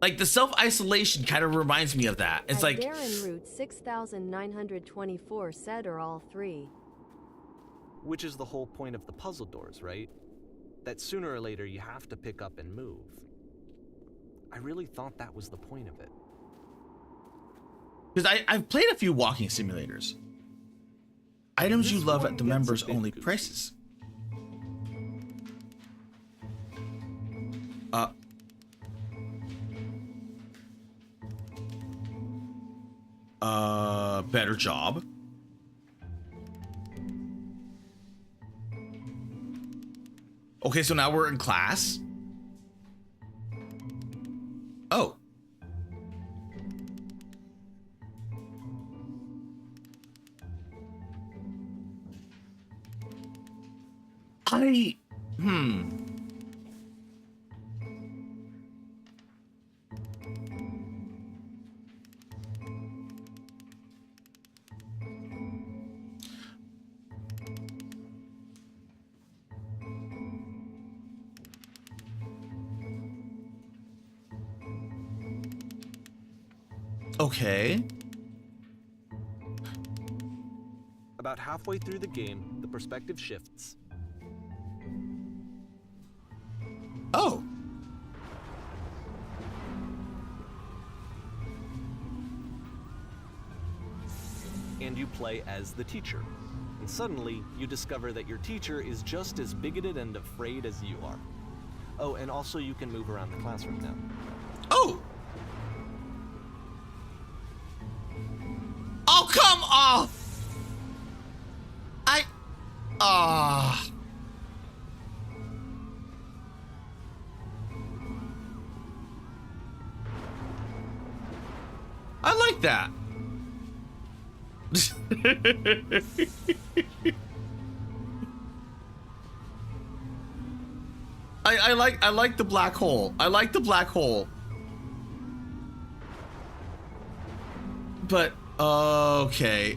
like the self-isolation kind of reminds me of that. It's like Darren Root 6924 said, or all three. Which is the whole point of the puzzle doors, right? That sooner or later you have to pick up and move. I really thought that was the point of it. Because I've played a few walking simulators. Items you love at the members only prices. Better job. Okay, so now we're in class. Oh. Okay. About halfway through the game, the perspective shifts. Oh. And you play as the teacher. And suddenly, you discover that your teacher is just as bigoted and afraid as you are. Oh, and also you can move around the classroom now. Oh! Oh, come off! I like that. I like the black hole. I like the black hole. But okay,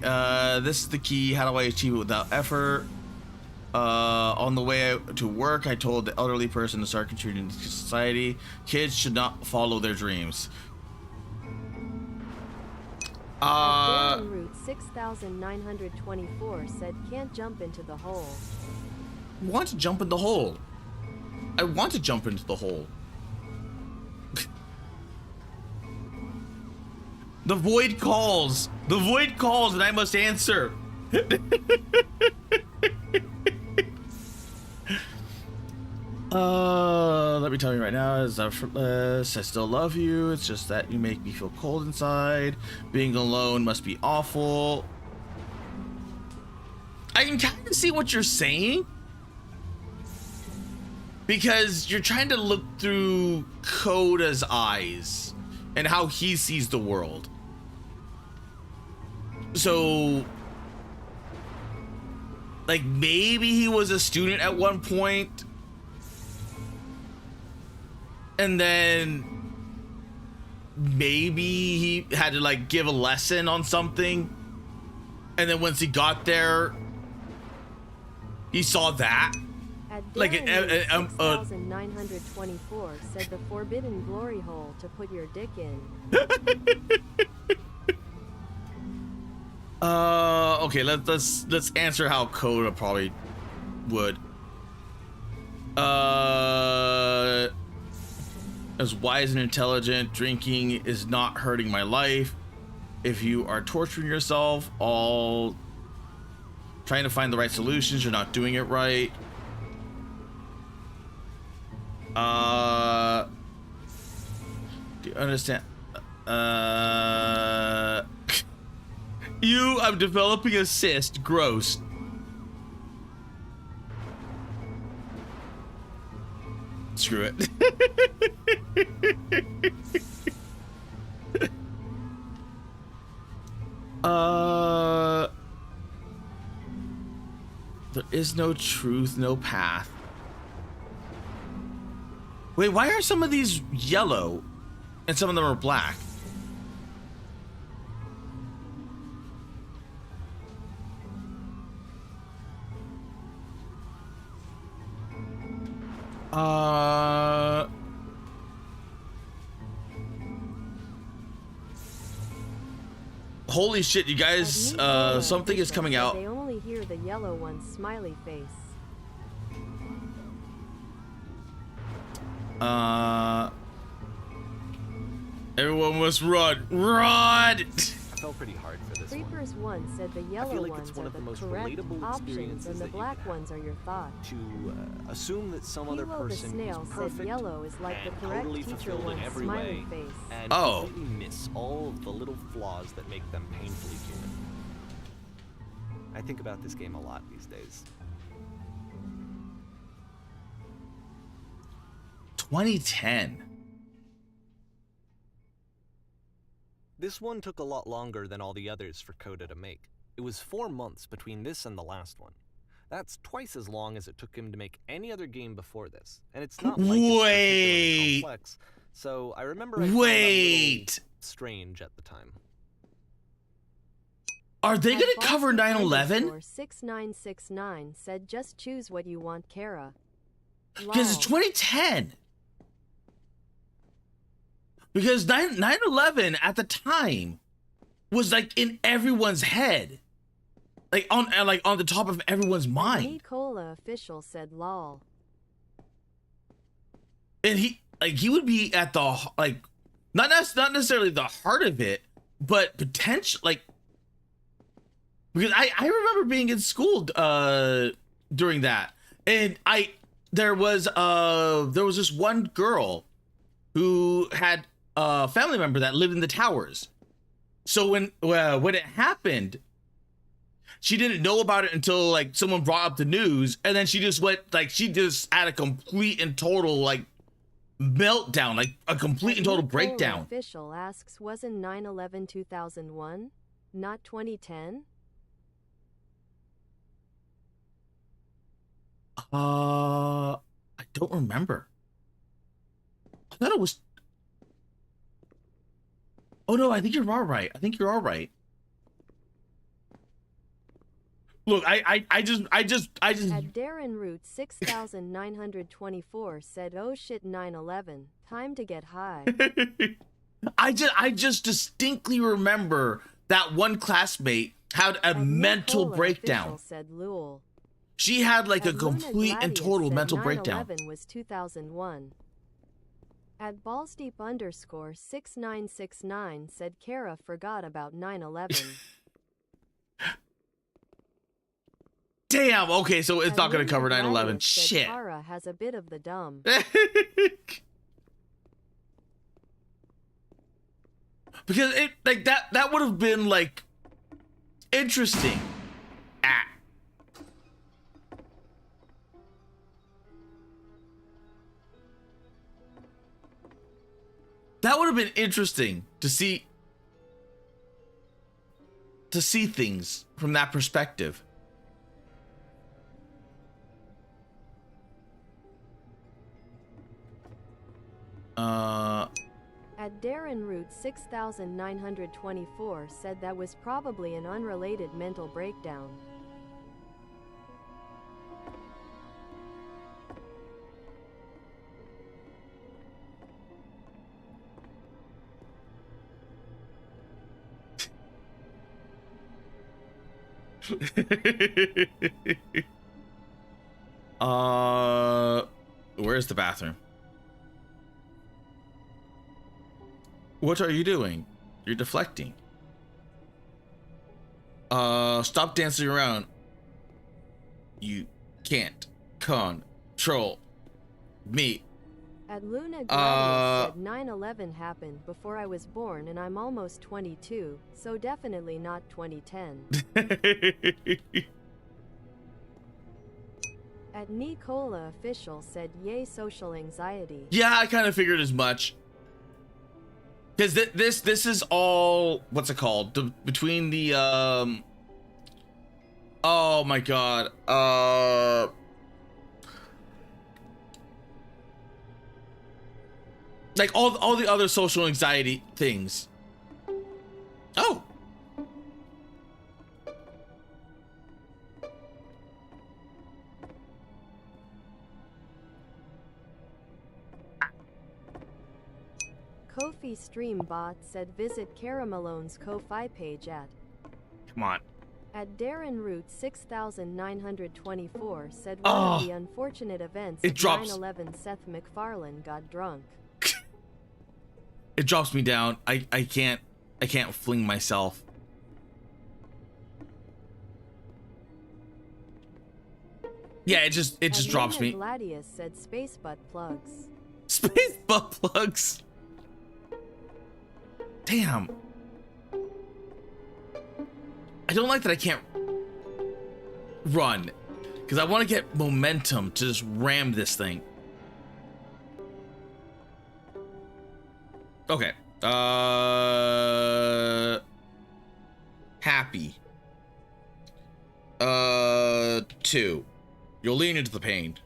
this is the key. How do I achieve it without effort? On the way to work, I told the elderly person to start contributing to society. Kids should not follow their dreams. Route 6924 said, can't jump into the hole. Want to jump in the hole. I want to jump into the hole. The void calls. The void calls and I must answer. Let me tell you right now, as effortless, I still love you. It's just that you make me feel cold inside. Being alone must be awful. I can kind of see what you're saying. Because you're trying to look through Koda's eyes and how he sees the world. So, like, maybe he was a student at one point, and then maybe he had to like give a lesson on something, and then once he got there, he saw that. Like 6924 said the forbidden glory hole to put your dick in. Okay, let's answer how Coda probably would. As wise and intelligent, drinking is not hurting my life. If you are torturing yourself, all trying to find the right solutions, you're not doing it right. Do you understand? I'm developing a cyst. Gross. Screw it. There is no truth, no path. Wait, why are some of these yellow and some of them are black? Holy shit, you guys, something is coming out. They only hear the yellow one's smiley face. Everyone must run. Run! I felt pretty hard for this Creepers one. 1 said the yellow ones are the correct options and the black ones are your thoughts. To assume that some other person the snail is perfect said yellow is like the correct totally teacher fulfilled in one's every smiley way, face. and completely miss all of the little flaws that make them painfully human. I think about this game a lot these days. 2010. This one took a lot longer than all the others for Coda to make. It was 4 months between this and the last one. That's twice as long as it took him to make any other game before this. And it's not like it's particularly complex, so I remember I found that a little strange at the time. Are they gonna cover 9/11? 6969 said just choose what you want, Kara. Because it's 2010. Because 9/11 at the time was like in everyone's head, like on the top of everyone's mind. Nicola official said lol. And he would be at the not necessarily the heart of it, but potential because I remember being in school during that, and there was this one girl who had a family member that lived in the towers. So when it happened, she didn't know about it until like someone brought up the news, and then she just went she just had a complete and total meltdown, a complete and total breakdown. Official asks, wasn't 9/11 2001, not 2010? I don't remember. I thought it was. Oh no, I think you're all right. I think you're all right. Look, I just. At Darren Root 6924 said, "Oh shit, 9/11. Time to get high." I just distinctly remember that one classmate had a mental breakdown. Said Lul. She had a complete and total mental breakdown. 9/11 was 2001. At ballsdeep_6969 said Kara forgot about 9/11. Damn. Okay, so it's not going to cover 9/11. Shit. Kara has a bit of the dumb. Because it that would have been interesting. That would have been interesting to see things from that perspective. At Darren Root 6924 said that was probably an unrelated mental breakdown. Where's the bathroom? What are you doing? You're deflecting. Stop dancing around. You can't control me. At Luna Gladius said 9/11 happened before I was born and I'm almost 22, so definitely not 2010. At Nicola Official said yay social anxiety. Yeah, I kind of figured as much. Because this is all, what's it called? Between the, oh my god, like all the other social anxiety things. Oh. Kofi Stream Bot said visit Cara Malone's Ko-Fi page at. Come on. At Darren Root 6924 said one of the unfortunate events of 9/11 Seth MacFarlane got drunk. It drops me down. I can't fling myself. Yeah, it just drops me. Gladius said space butt plugs. Space butt plugs. Damn. I don't like that I can't run, because I want to get momentum to just ram this thing. Okay. Happy. 2. You'll lean into the pain.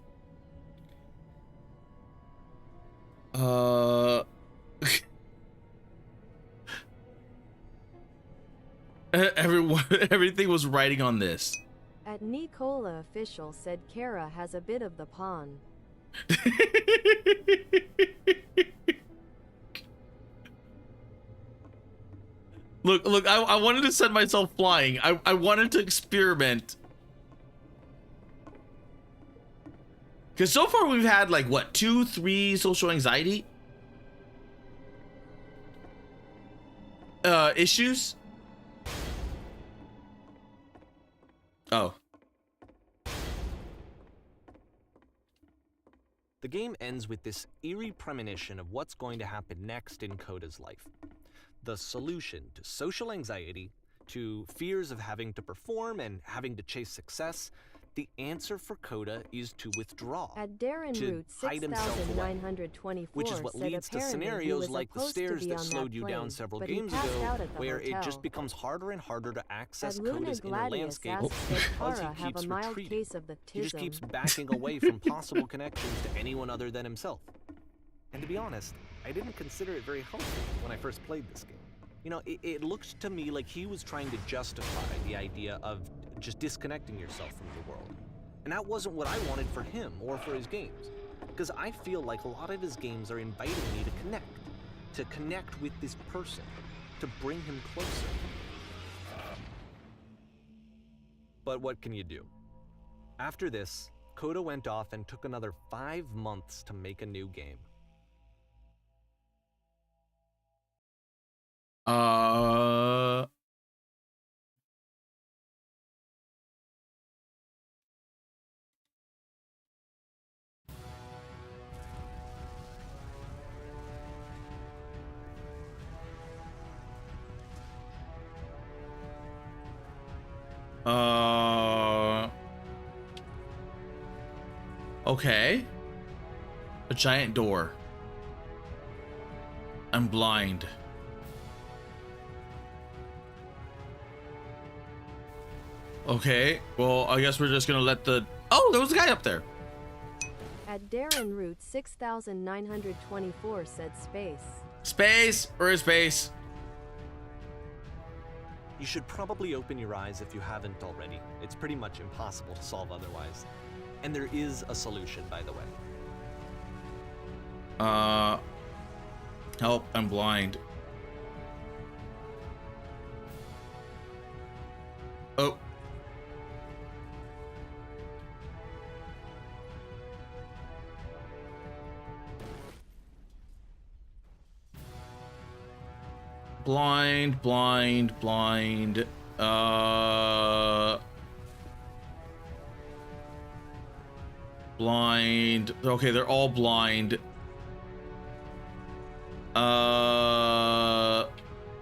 Everything was riding on this. At Nicola Official said Cara has a bit of the pawn. Look, I wanted to send myself flying. I wanted to experiment. Because so far we've had like, what, 2, 3 social anxiety issues? Oh. The game ends with this eerie premonition of what's going to happen next in Coda's life. The solution to social anxiety, to fears of having to perform and having to chase success, the answer for Coda is to withdraw, At Darren to Root hide himself away, 6924 which is what said leads to apparently he scenarios was like the supposed to stairs be that on slowed you plane, down several but he games passed ago, out at the where hotel. it just becomes harder and harder to access At Luna Coda's inner Gladius landscape asked because Cara he have a keeps mild retreating. case of the He just tism. keeps backing away from possible connections to anyone other than himself. And to be honest, I didn't consider it very helpful when I first played this game. You know, it looked to me like he was trying to justify the idea of just disconnecting yourself from the world. And that wasn't what I wanted for him or for his games. Because I feel like a lot of his games are inviting me to connect with this person, to bring him closer. But what can you do? After this, Coda went off and took another 5 months to make a new game. Okay. A giant door. I'm blind. Okay, well, I guess we're just gonna let the... Oh, there was a guy up there. At Darren Root 6924 said space. Space! Where is space? You should probably open your eyes if you haven't already. It's pretty much impossible to solve otherwise. And there is a solution, by the way. Help, I'm blind. Oh. Blind, blind, blind. Blind. Okay, they're all blind.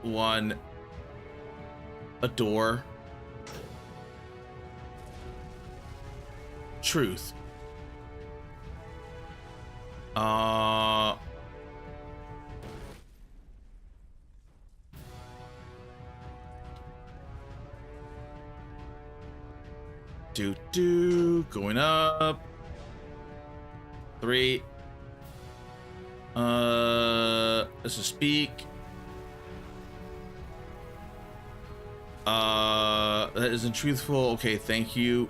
One. A door. Truth. Going up. 3. This is speak. That isn't truthful. Okay, thank you.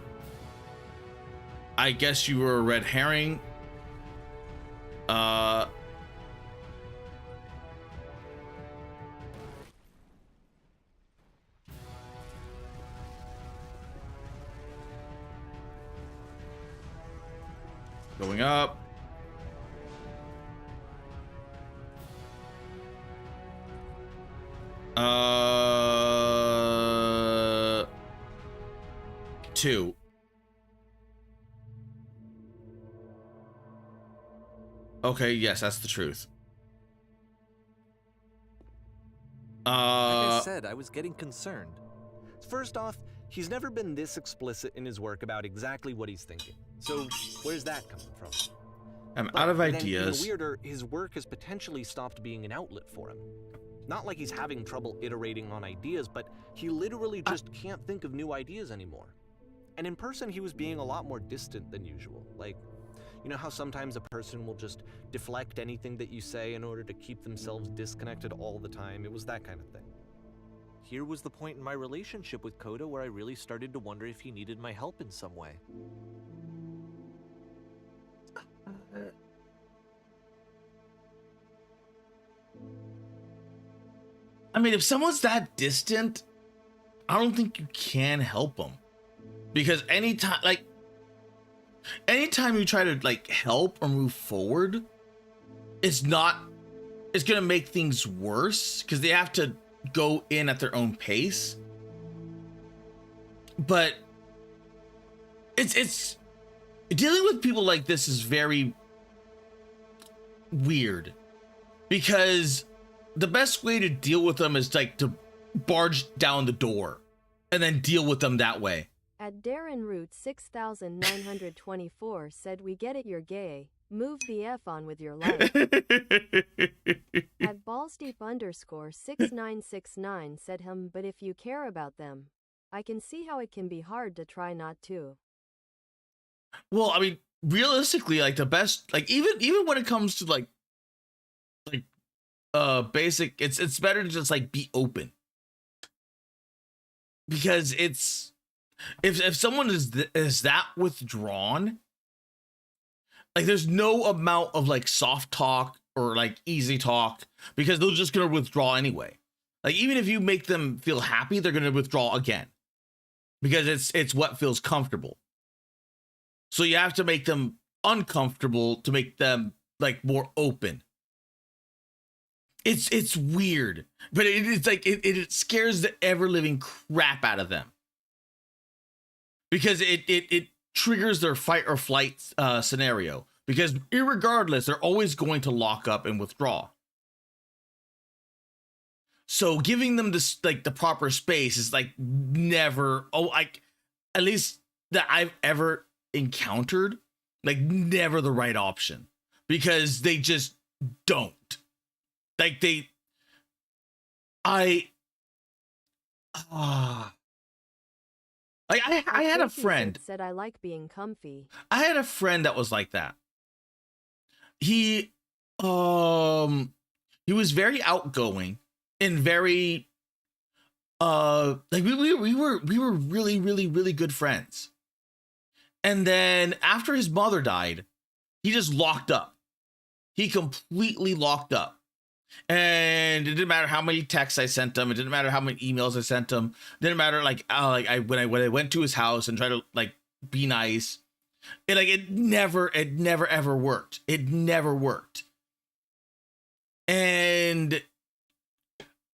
I guess you were a red herring. Going up. Two. Okay, yes, that's the truth. Like I said, I was getting concerned. First off, he's never been this explicit in his work about exactly what he's thinking. So, where's that coming from? I'm out of ideas. Even weirder, his work has potentially stopped being an outlet for him. Not like he's having trouble iterating on ideas, but he literally just can't think of new ideas anymore. And in person, he was being a lot more distant than usual. Like, you know how sometimes a person will just deflect anything that you say in order to keep themselves disconnected all the time? It was that kind of thing. Here was the point in my relationship with Coda where I really started to wonder if he needed my help in some way. I mean, if someone's that distant, I don't think you can help them. Because anytime you try to like help or move forward, it's gonna make things worse because they have to go in at their own pace. But it's dealing with people like this is very weird, because the best way to deal with them is like to barge down the door and then deal with them that way. At Darren Root 6924 said, "We get it, you're gay. Move the F on with your life." At ballsdeep_6969 said, but if you care about them, I can see how it can be hard to try not to. Well, I mean, realistically, like the best, like even when it comes to like basic, it's better to just like be open, because it's if someone is that withdrawn, like there's no amount of like soft talk or like easy talk, because they're just gonna withdraw anyway. Like even if you make them feel happy, they're gonna withdraw again, because it's what feels comfortable. So you have to make them uncomfortable to make them like more open. It's weird, but it's like it scares the ever living crap out of them, because it triggers their fight or flight scenario, because irregardless, they're always going to lock up and withdraw. So giving them this like the proper space is like never, like at least that I've ever encountered, like never the right option, because they just don't. Like I had a friend said, "I like being comfy." I had a friend that was like that. He was very outgoing and very like we were really good friends. And then after his mother died, he just locked up. He completely locked up. And it didn't matter how many texts I sent him. It didn't matter how many emails I sent him. It didn't matter when I went to his house and tried to like be nice. It never ever worked. It never worked. And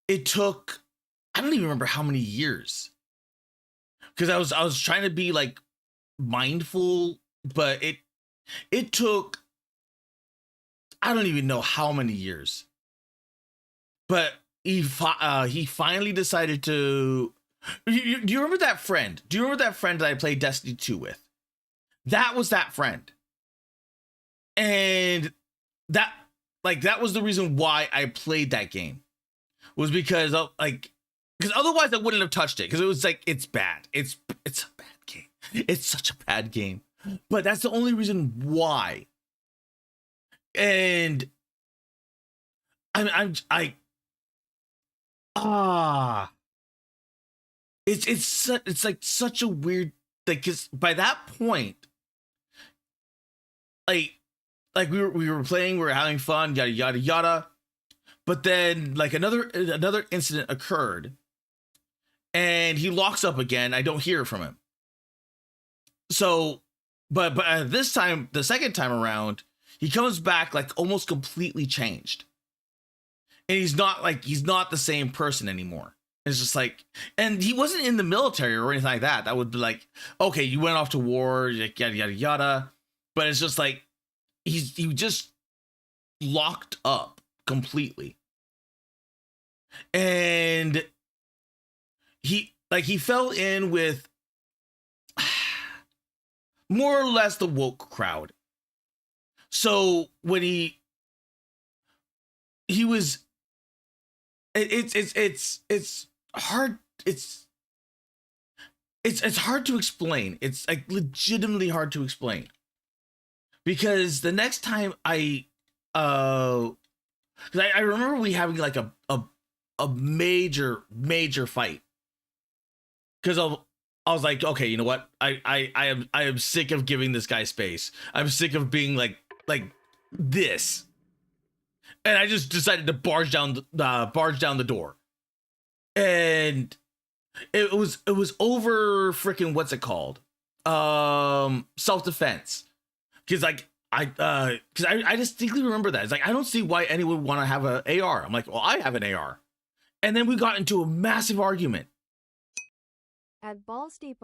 it took, I don't even remember how many years, because I was trying to be like mindful, but it took, I don't even know how many years, but he finally decided to. Do you remember that friend? Do you remember that friend that I played Destiny 2 with? That was that friend, and that was the reason why I played that game, was because of, because otherwise I wouldn't have touched it, because it was like, it's bad. It's a bad game. It's such a bad game, but that's the only reason why. And it's like such a weird, like, because by that point, like we were playing, we were having fun, yada yada yada, but then like another incident occurred, and he locks up again. I don't hear from him. So, but this time, the second time around, he comes back like almost completely changed, and he's not the same person anymore. It's just like, and he wasn't in the military or anything like that. That would be like, okay, you went off to war, yada yada yada. But it's just like, he just locked up completely, and he fell in with more or less the woke crowd. So when he was, it's hard. It's hard to explain. It's like legitimately hard to explain, because the next time I remember we having like a major fight, because I was like, okay, you know what? I am sick of giving this guy space. I'm sick of being like this, and I just decided to barge down the door, and it was over freaking, what's it called? Self-defense. Because like I distinctly remember that. It's like, I don't see why anyone would want to have an AR. I'm like, well, I have an AR, and then we got into a massive argument. At ballsdeep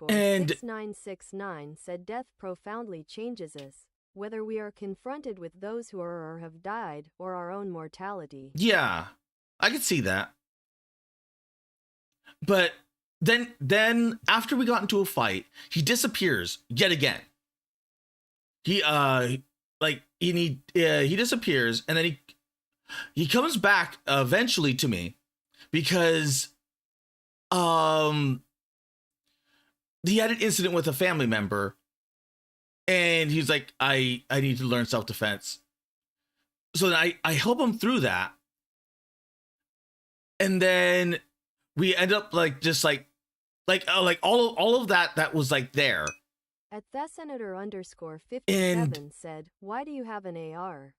And 6969 said, death profoundly changes us, whether we are confronted with those who are or have died, or our own mortality. Yeah, I could see that. But then after we got into a fight, he disappears yet again. He disappears, and then he comes back eventually to me, because he had an incident with a family member, and he's like, I need to learn self-defense. So then I help him through that, and then we end up like just like all of that was like there. At Thesenator_57 said, why do you have an AR?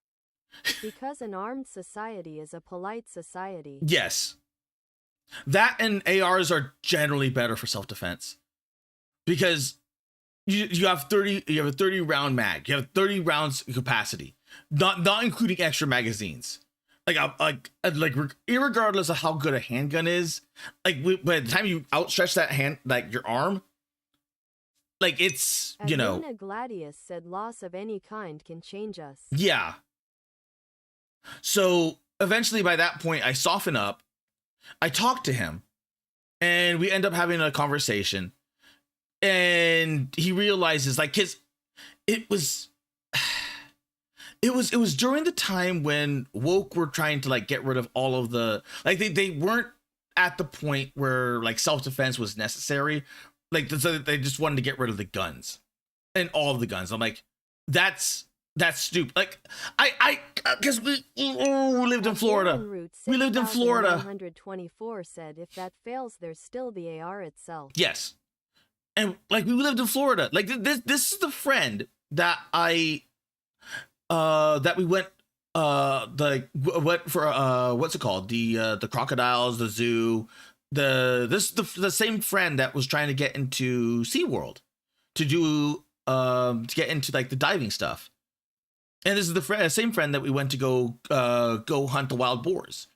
Because an armed society is a polite society. Yes. That and ARs are generally better for self-defense, because you have a 30 round mag. You have 30 rounds capacity, not including extra magazines. Like irregardless of how good a handgun is, like by the time you outstretch that hand, like your arm, like it's, you know. Adrena Gladius said, loss of any kind can change us. Yeah. So eventually, by that point, I soften up. I talk to him, and we end up having a conversation. And he realizes, like, it was during the time when woke were trying to like get rid of all of the, like, they weren't at the point where like self-defense was necessary. Like, so they just wanted to get rid of the guns, and all of the guns. I'm like, that's stupid. Like, I because we lived in Florida. We lived in Florida. 124 said, if that fails, there's still the AR itself. Yes. And like, we lived in Florida. Like, this is the friend that that we went for what's it called? The crocodiles, the zoo, the same friend that was trying to get into SeaWorld to do to get into like the diving stuff. And this is the same friend that we went to go hunt the wild boars.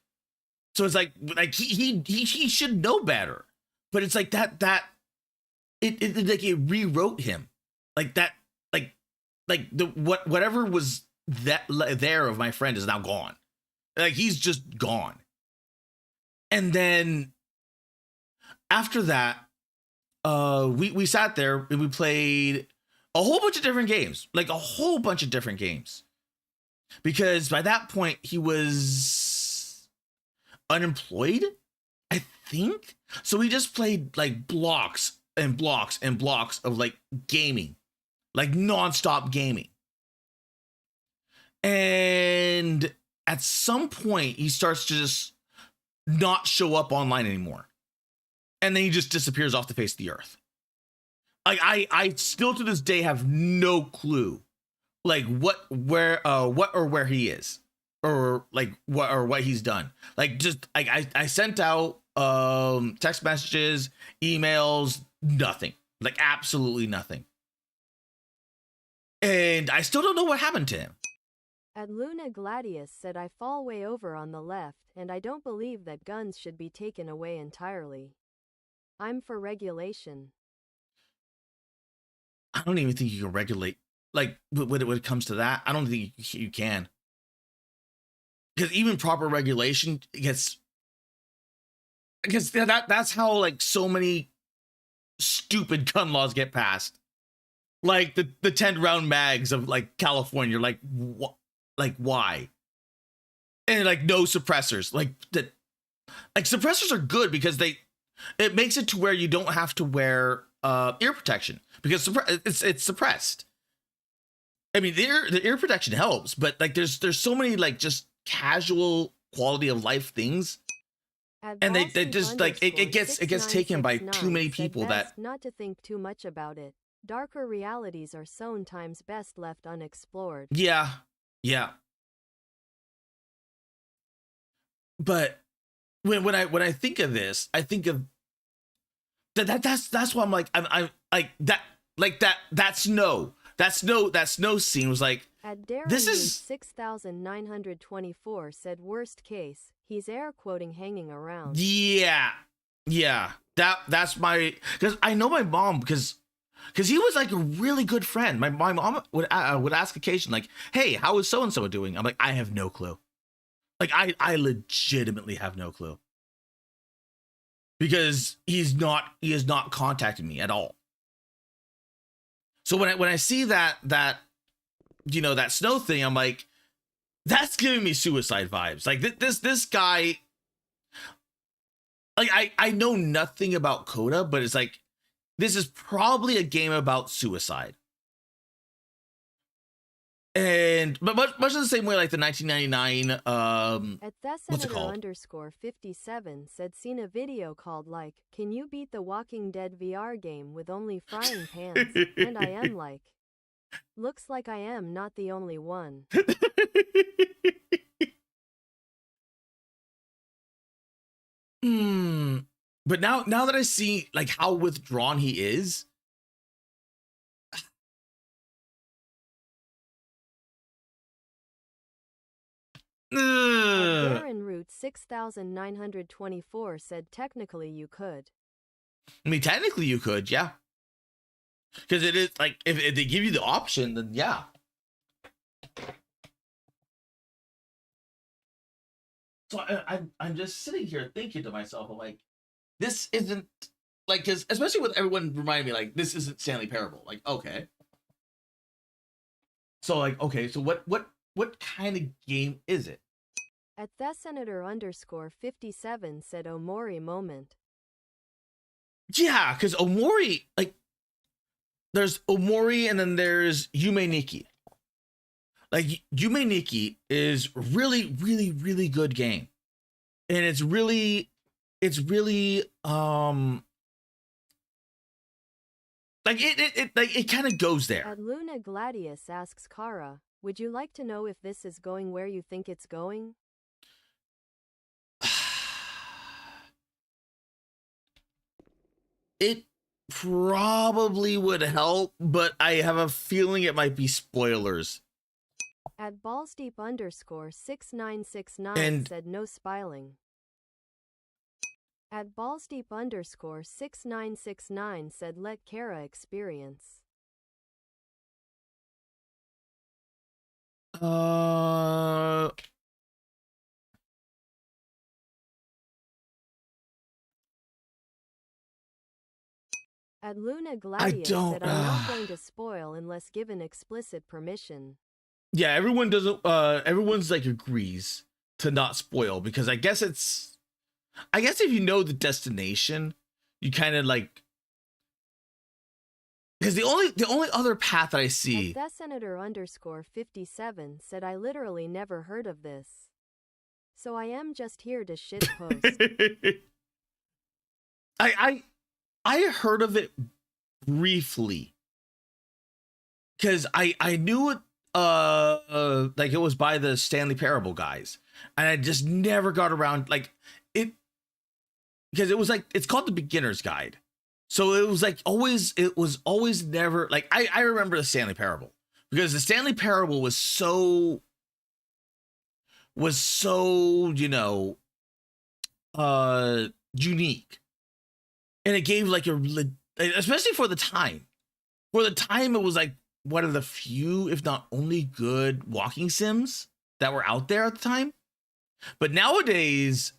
So it's like he should know better, but it's like that it like it rewrote him, like that, like the whatever was that there of my friend is now gone, like he's just gone. And then after that, we sat there and we played a whole bunch of different games, like a whole bunch of different games, because by that point he was unemployed, I think. So we just played like blocks and blocks and blocks of like gaming, like nonstop gaming. And at some point he starts to just not show up online anymore. And then he just disappears off the face of the earth. Like I still to this day have no clue like what he is, or like what he's done. Like just like I sent out text messages, emails, nothing. Like absolutely nothing. And I still don't know what happened to him. At Luna Gladius said, I fall way over on the left, and I don't believe that guns should be taken away entirely. I'm for regulation. I don't even think you can regulate, like when it comes to that. I don't think you can, because even proper regulation gets, because that's how like so many stupid gun laws get passed, like the 10-round mags of like California, like what, like why? And like no suppressors, like that, like suppressors are good because it makes it to where you don't have to wear ear protection, because it's suppressed. I mean, the ear protection helps, but like there's so many like just casual quality of life things, and they just like it gets taken by too many people that not to think too much about it. Darker realities are sometimes best left unexplored. Yeah. But when I think of this, I think of that's why I'm like I'm like that, like that snow scene was like, at Darren this is 6924 said worst case, he's air quoting hanging around. Yeah. That's my, because I know my mom, because he was like a really good friend. My mom would ask occasionally, like, hey, how is so and so doing? I'm like, I have no clue. Like I legitimately have no clue, because he has not contacted me at all. So when I see that you know, that snow thing, I'm like, that's giving me suicide vibes. Like this guy, like I know nothing about Coda, but it's like, this is probably a game about suicide. But much of the same way, like the 1999 at what's it called? _57 said, seen a video called like, can you beat the Walking Dead VR game with only frying pans? And I am like, looks like I am not the only one. But now that I see like how withdrawn he is, Darren Root 6924 said, technically you could. I mean, technically you could, yeah. Because it is like, if they give you the option, then yeah. So I'm just sitting here thinking to myself, I'm like, this isn't like, because especially with everyone reminding me, like, this isn't Stanley Parable. Like, okay. So like, okay, so what kind of game is it? At Senator _57 said, Omori moment. Yeah, because Omori, like, there's Omori and then there's Yume Nikki. Like, Yume Nikki is really, really, really good game. And it's really like it kind of goes there. At Luna Gladius asks Kara, would you like to know if this is going where you think it's going? It probably would help, but I have a feeling it might be spoilers. At Ballsdeep _6969 said, no spiling. At ballsdeep_6969 said let Kara experience. At Luna Gladius said I'm not going to spoil unless given explicit permission. Yeah, everyone doesn't everyone's like agrees to not spoil because I guess if you know the destination, you kind of like, because the only other path that I see. TheSenator_57 said I literally never heard of this. So I am just here to shit post. I heard of it briefly because I knew it like it was by the Stanley Parable guys, and I just never got around like it because it was like it's called the Beginner's Guide, so it was always never like I remember the Stanley Parable because the Stanley Parable was so unique, and it gave like especially for the time it was like one of the few, if not only, good walking sims that were out there at the time. But nowadays,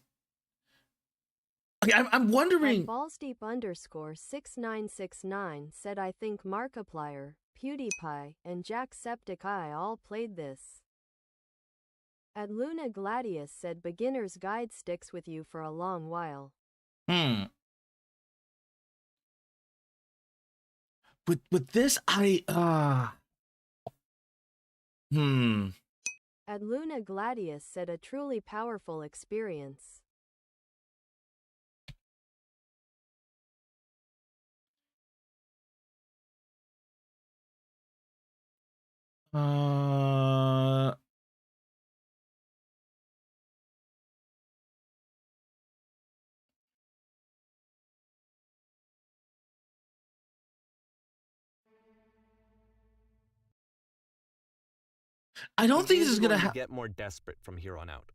I'm wondering. Ballsdeep_6969 said I think Markiplier, PewDiePie, and Jacksepticeye all played this. At Luna Gladius said Beginner's Guide sticks with you for a long while. With this, At Luna Gladius said a truly powerful experience. I don't think this is gonna get more desperate from here on out.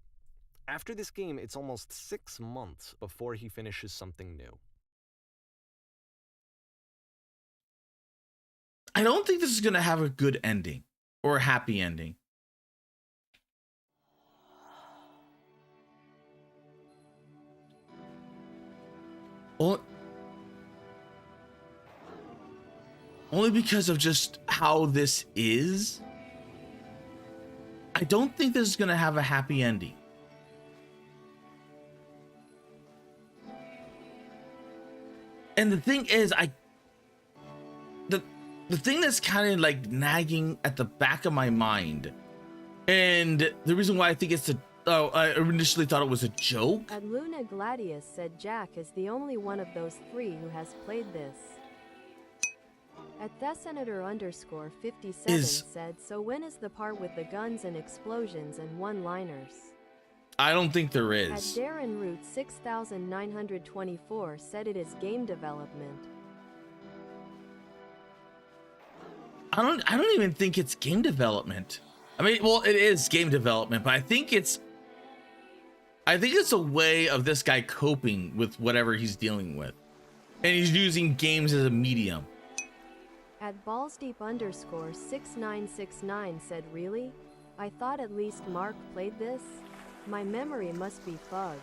After this game, it's almost 6 months before he finishes something new. I don't think this is gonna have a good ending or a happy ending. Only because of just how this is. I don't think this is going to have a happy ending. And the thing is, the thing that's kind of like nagging at the back of my mind, and the reason why I think it's I initially thought it was a joke. At Luna Gladius said Jack is the only one of those three who has played this. At TheSenator_57 said, so when is the part with the guns and explosions and one-liners? I don't think there is. At Darren Root 6924 said it is game development. I don't even think it's game development. I mean, well, it is game development, but I think it's a way of this guy coping with whatever he's dealing with. And he's using games as a medium. At Ballsdeep_6969 said, really? I thought at least Mark played this? My memory must be fugged.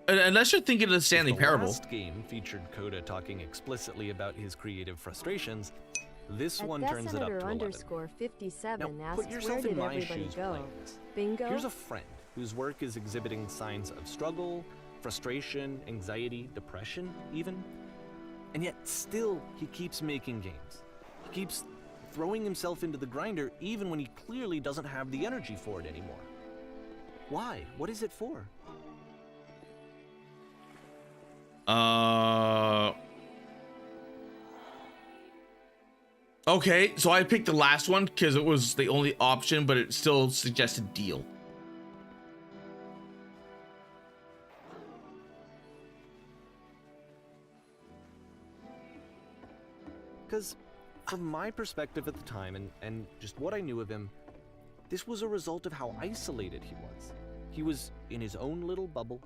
Unless you're thinking of the Stanley Parable. The last game featured Coda talking explicitly about his creative frustrations. This one turns it up to 11. _57 now, asks, where did everybody go? Bingo? Here's a friend whose work is exhibiting signs of struggle, frustration, anxiety, depression, even. And yet, still, he keeps making games. He keeps throwing himself into the grinder even when he clearly doesn't have the energy for it anymore. Why? What is it for? Okay, so I picked the last one because it was the only option, but it still suggested deal. Because from my perspective at the time and just what I knew of him, this was a result of how isolated he was. He was in his own little bubble,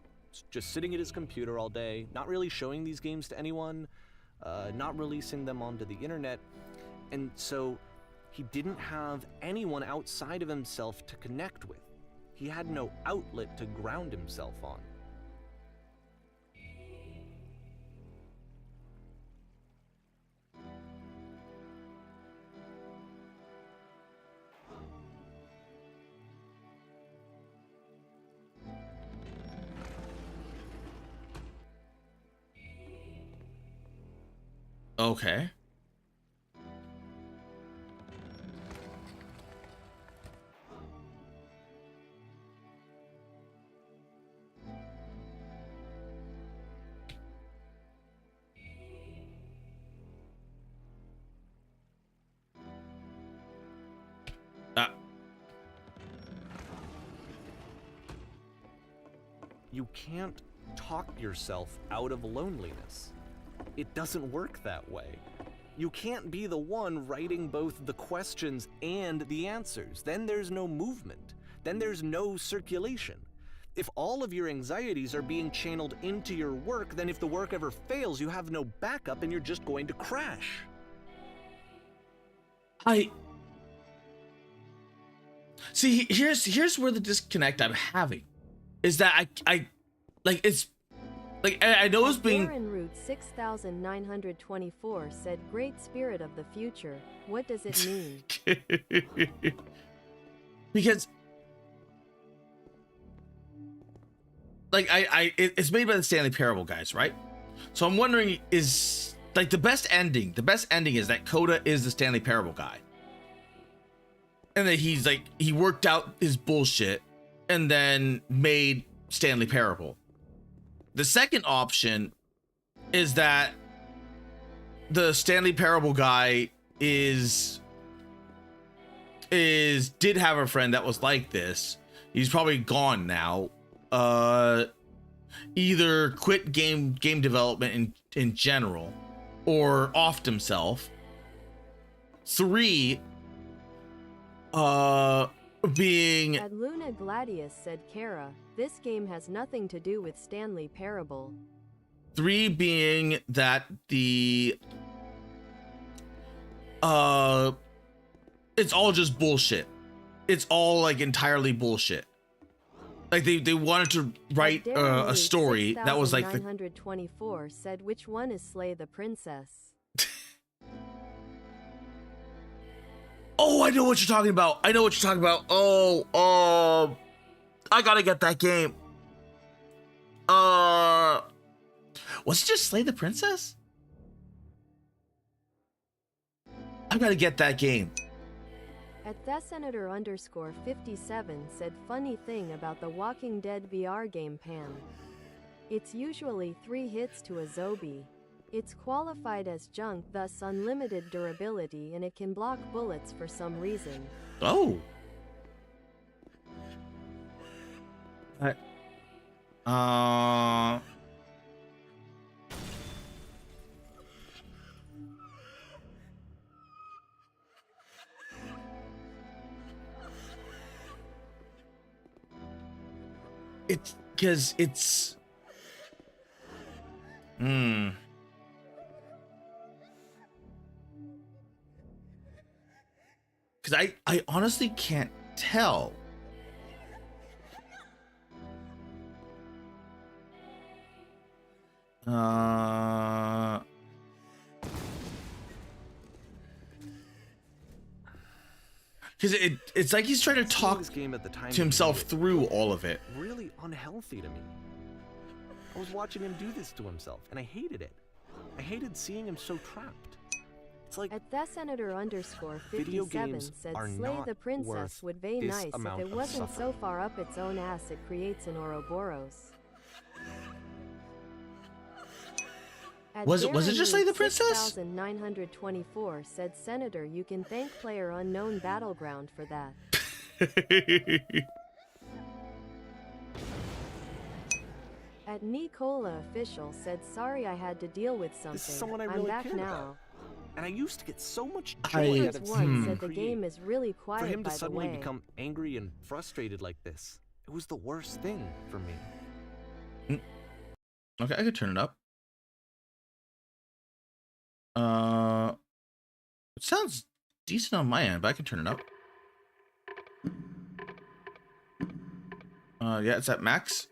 just sitting at his computer all day, not really showing these games to anyone, not releasing them onto the internet, and so he didn't have anyone outside of himself to connect with. He had no outlet to ground himself on. Okay. You can't talk yourself out of loneliness. It doesn't work that way. You can't be the one writing both the questions and the answers. Then there's no movement. Then there's no circulation. If all of your anxieties are being channeled into your work, then if the work ever fails, you have no backup and you're just going to crash. See, here's where the disconnect I'm having is that I like it's like I know it's being Darren Root 6924 said, "Great spirit of the future. What does it mean?" Because like it's made by the Stanley Parable guys, right? So I'm wondering, is like the best ending is that Coda is the Stanley Parable guy, and that he's like he worked out his bullshit and then made Stanley Parable. The second option is that the Stanley Parable guy did have a friend that was like this. He's probably gone now. Either quit game development in general or offed himself. 3, being At Luna Gladius said, "Kara, this game has nothing to do with Stanley Parable." 3 being that the it's all just bullshit. It's all like entirely bullshit. Like they wanted to write a story that was like 924 said, "Which one is Slay the Princess?" Oh, I know what you're talking about. Oh, I gotta get that game. Was it just Slay the Princess? I gotta get that game. At TheSenator_57 said, "Funny thing about the Walking Dead VR game Pan. It's usually 3 hits to a zombie. It's qualified as junk, thus unlimited durability, and it can block bullets for some reason." Oh. It's because it's because I honestly can't tell. Because it's like he's trying to talk to himself through all of it. Really unhealthy to me. I was watching him do this to himself, and I hated it. I hated seeing him so trapped. It's like At TheSenator_57 said, "Slay the Princess would be nice if it wasn't so far up its own ass it creates an Ouroboros." Was it just Slay the Princess? 924 said, "Senator, you can thank Player Unknown Battleground for that." At Nicola Official said, "Sorry I had to deal with something. This is someone I I'm really back cared now." about. And I used to get so much joy out of seeing One him said, "The create. game is really quiet, For him to by the suddenly way." become angry and frustrated like this, It was the worst thing for me. Okay, I could turn it up. It sounds decent on my end, but I can turn it up. Yeah, it's at max.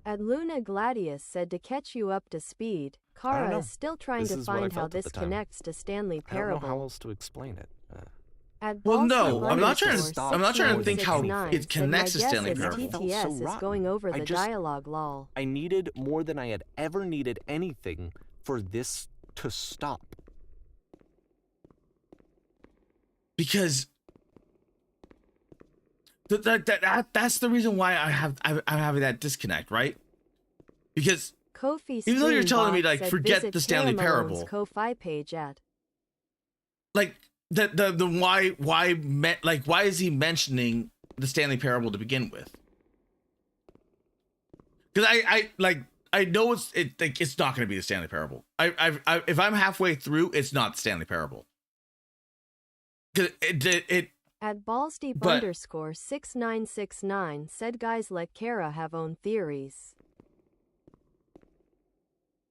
At Luna Gladius said to catch you up to speed. Kara is still trying to find how this connects to Stanley I don't know how Parable. else to explain it. Well, no, I'm not trying to think how it connects to Stanley Parable. TTS is going over the dialogue lol. I needed more than I had ever needed anything for this to stop. Because that's the reason why I'm having that disconnect, right? Because Kofi even though you're telling me to, like, said forget visit the Stanley Kara Malone's Parable, Ko-Fi page at like the why is he mentioning the Stanley Parable to begin with? Because I know it's not going to be the Stanley Parable. If I'm halfway through, it's not the Stanley Parable. Because it at ballsdeep _ 6969 said guys let Kara have own theories.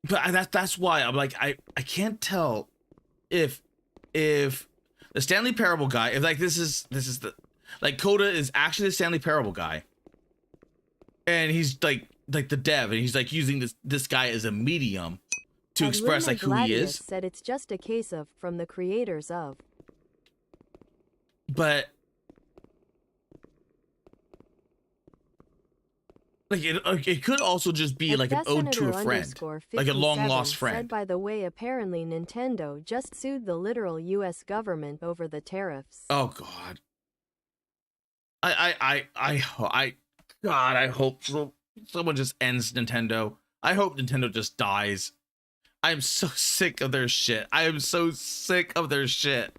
But that's why I'm like I can't tell if the Stanley Parable guy, if like this is the, like, Coda is actually the Stanley Parable guy, and he's like the dev, and he's like using this guy as a medium to express like who he is. Said it's just a case of from the creators of. But like it could also just be like an ode to a friend, like a long lost friend. Said, by the way, apparently Nintendo just sued the literal U.S. government over the tariffs. Oh God. I hope someone just ends Nintendo. I hope Nintendo just dies. I'm so sick of their shit. I am so sick of their shit.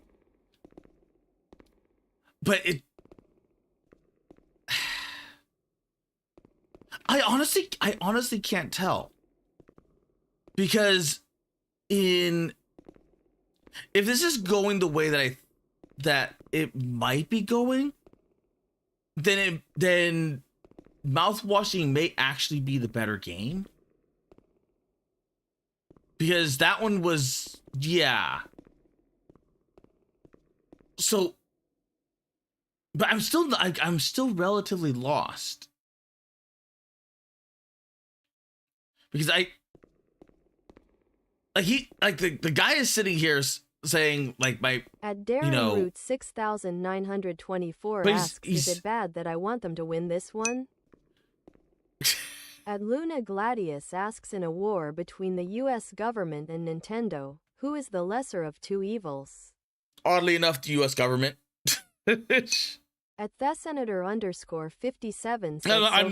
But I honestly can't tell, because if this is going the way that it might be going, then mouthwashing may actually be the better game, because that one was, yeah. So, but I'm still relatively lost. Because the guy is sitting here saying like at Darren Root 6924 asks, is it bad that I want them to win this one? At Luna Gladius asks, in a war between the US government and Nintendo, who is the lesser of two evils? Oddly enough, the US government. At Thesenator _ 57 said, no, I'm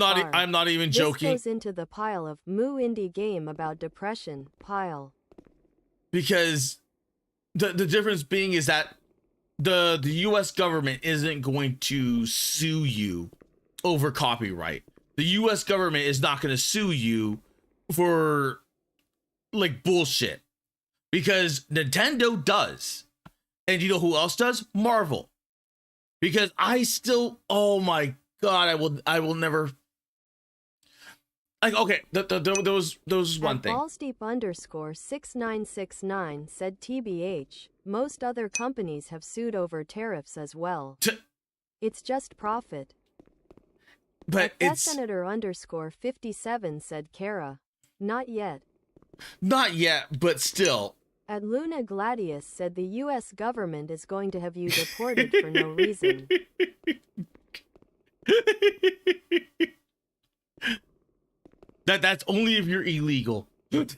not even joking. This goes into the pile of moo indie game about depression pile. Because the difference being is that the US government isn't going to sue you over copyright. The US government is not going to sue you for like bullshit, because Nintendo does. And you know who else does? Marvel. Because oh my God, I will never, like, okay, those one thing. Ballsdeep _ 6969 said, TBH, most other companies have sued over tariffs as well. It's just profit. But it's Senator _ 57 said, Kara, not yet. Not yet, but still. At Luna Gladius said the U.S. government is going to have you deported for no reason. That's only if you're illegal. And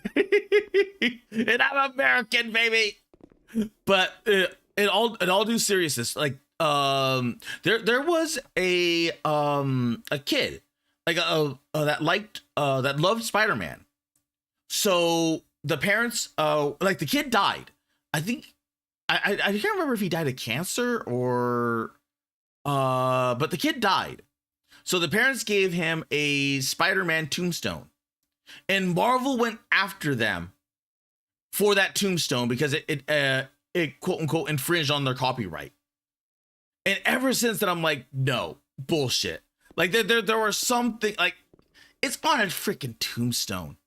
I'm American, baby. But in all due seriousness, like there was a kid like that loved Spider-Man. So the parents, like the kid died. I think I can't remember if he died of cancer or but the kid died. So the parents gave him a Spider-Man tombstone, and Marvel went after them for that tombstone because it quote unquote infringed on their copyright. And ever since then, I'm like, no, bullshit. Like there were something like it's on a freaking tombstone.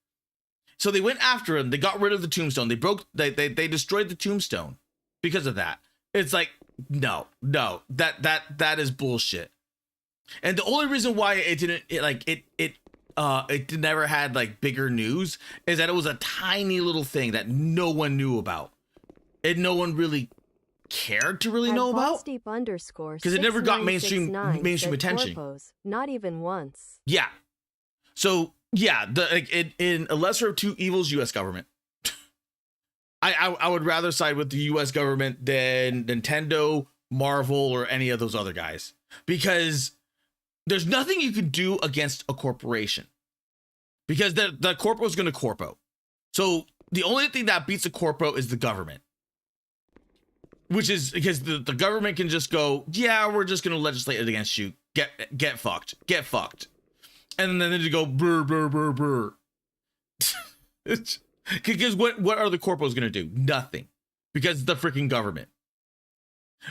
So they went after him. They got rid of the tombstone. They destroyed the tombstone because of that. It's like, no, that is bullshit. And the only reason why it never had like bigger news is that it was a tiny little thing that no one knew about, and no one really cared to really know about because it never got mainstream attention. Corpos, not even once. Yeah. So yeah, in a lesser of two evils, U.S. government. I would rather side with the U.S. government than Nintendo, Marvel, or any of those other guys, because there's nothing you can do against a corporation, because the corpo is going to corpo. So the only thing that beats a corpo is the government, which is because the government can just go, yeah, we're just going to legislate it against you. Get fucked. And then they go brr. Because what are the corpos going to do? Nothing, because it's the freaking government.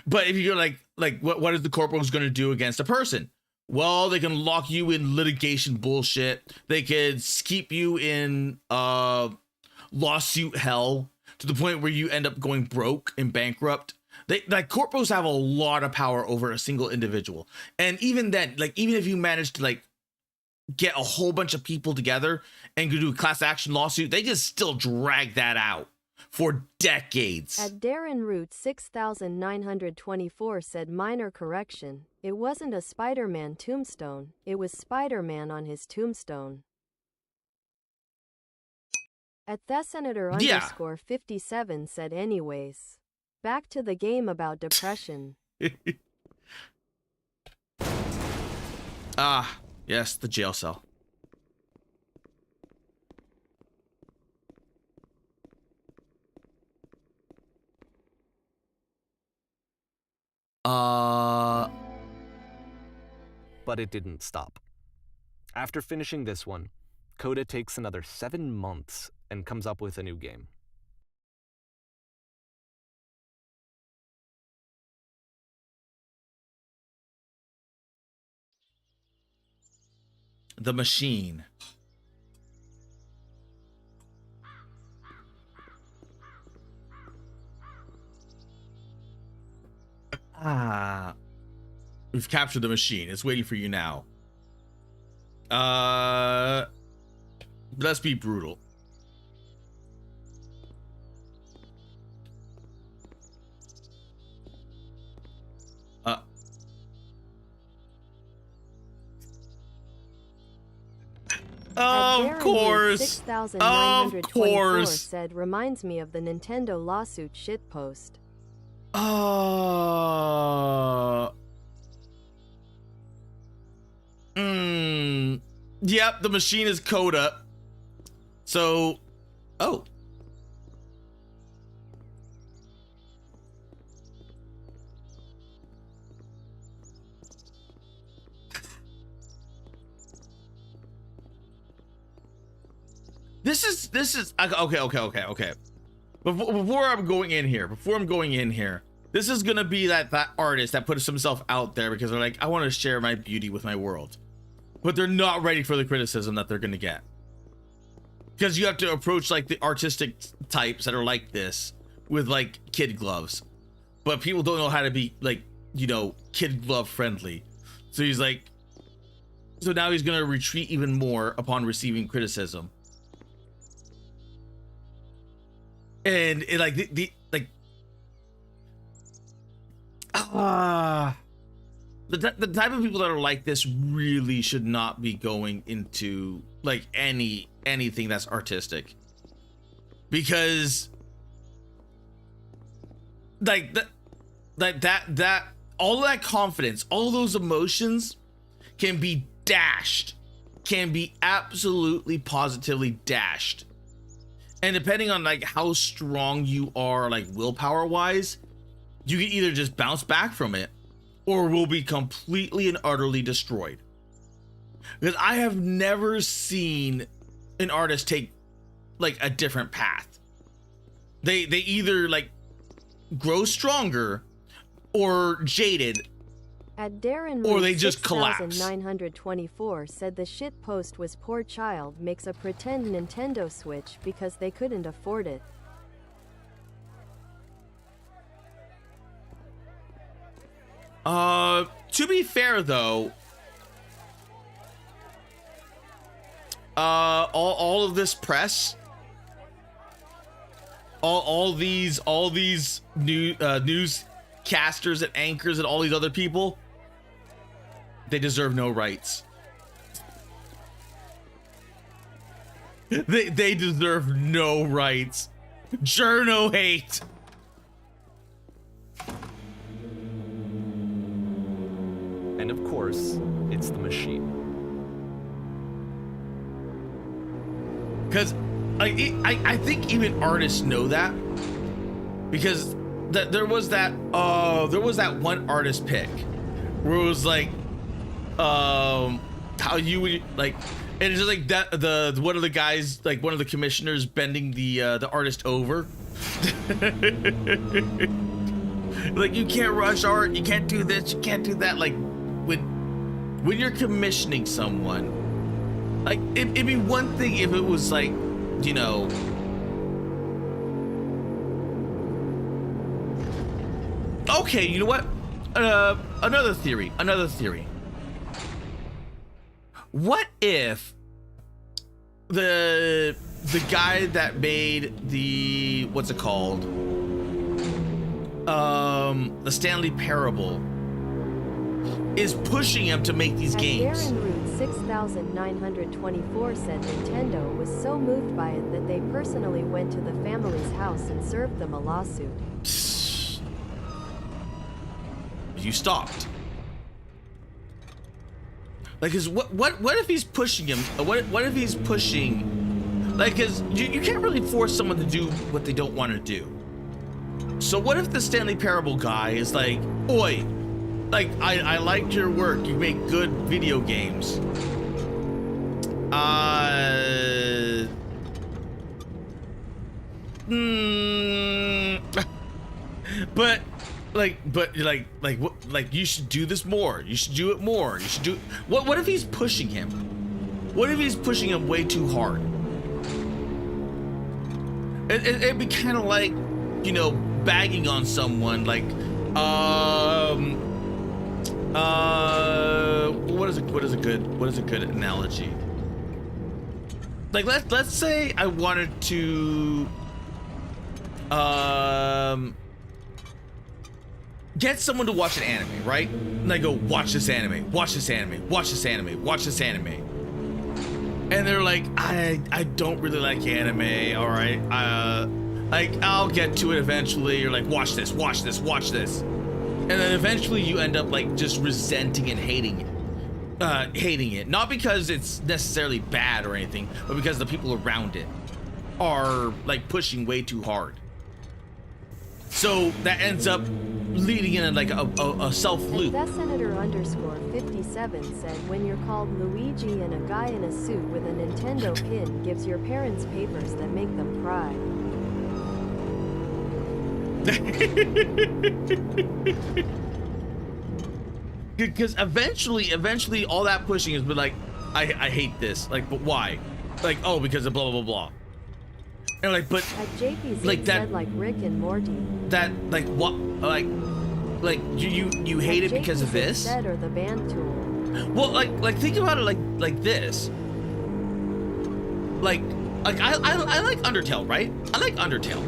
But if you go like what is the corpos going to do against a person? Well, they can lock you in litigation bullshit. They could keep you in lawsuit hell to the point where you end up going broke and bankrupt. Corpos have a lot of power over a single individual. And even then, like, even if you manage to like get a whole bunch of people together and go do a class action lawsuit, they just still drag that out for decades. At Darren Root 6924 said, minor correction. It wasn't a Spider-Man tombstone. It was Spider-Man on his tombstone. At Senator underscore 57 said, anyways, back to the game about depression. Yes, the jail cell. But it didn't stop. After finishing this one, Coda takes another 7 months and comes up with a new game. The Machine. We've captured the machine. It's waiting for you now. Let's be brutal. Of course. Of course. Said, reminds me of the Nintendo lawsuit shitpost. Yep, the machine is Coda. So, This is okay. Before I'm going in here, this is gonna be that artist that puts himself out there because they're like, I want to share my beauty with my world, but they're not ready for the criticism that they're gonna get, because you have to approach like the artistic types that are like this with like kid gloves, but people don't know how to be like, you know, kid glove friendly. So he's like, so now he's gonna retreat even more upon receiving criticism. And it, like the type of people that are like this really should not be going into like anything that's artistic, because like that all that confidence, all those emotions can be dashed, can be absolutely positively dashed. And depending on like how strong you are, like willpower wise, you can either just bounce back from it or will be completely and utterly destroyed. Because I have never seen an artist take like a different path. They either like grow stronger or jaded, At Darren or they just collapse. 6924 said the shit post was poor child makes a pretend Nintendo Switch because they couldn't afford it. To be fair though, all of this press, all these newscasters and anchors and all these other people, they deserve no rights. They deserve no rights. Journo hate. And of course, it's the machine. Because I think even artists know that, because there was that one artist pick where it was like how you would like, and it's just like that the one of the guys, like one of the commissioners bending the artist over. Like, you can't rush art, you can't do this, you can't do that. Like when you're commissioning someone, like it'd be one thing if it was like, you know, okay, you know what, another theory. What if the guy that made the, what's it called, the Stanley Parable is pushing him to make these games? Darren Root 6924 said Nintendo was so moved by it that they personally went to the family's house and served them a lawsuit. You stopped. Like, cause what if he's pushing him? What if he's pushing? Like, cause you can't really force someone to do what they don't want to do. So what if the Stanley Parable guy is like, oi, like I liked your work. You make good video games. But you should do this more. You should do it more. You should do. What if he's pushing him? What if he's pushing him way too hard? It'd be kind of like, you know, bagging on someone. Like, what is a good analogy? Like, let's say I wanted to get someone to watch an anime, right? And I go, watch this anime, watch this anime, watch this anime, watch this anime. And they're like, I don't really like anime, all right? Like, I'll get to it eventually. You're like, watch this, watch this, watch this. And then eventually you end up like just resenting and hating it. Not because it's necessarily bad or anything, but because the people around it are like pushing way too hard. So that ends up leading in like a self loop. That Senator _57 said, when you're called Luigi and a guy in a suit with a Nintendo pin gives your parents papers that make them cry. Because eventually all that pushing has been like, I hate this. Like, but why? Like, oh, because of blah blah blah. And like, but JP's like that, said, like Rick and Morty. That, like, what, like you hate it because of this? Said, or the band Tool. Well, like think about it like this. Like I like Undertale, right? I like Undertale.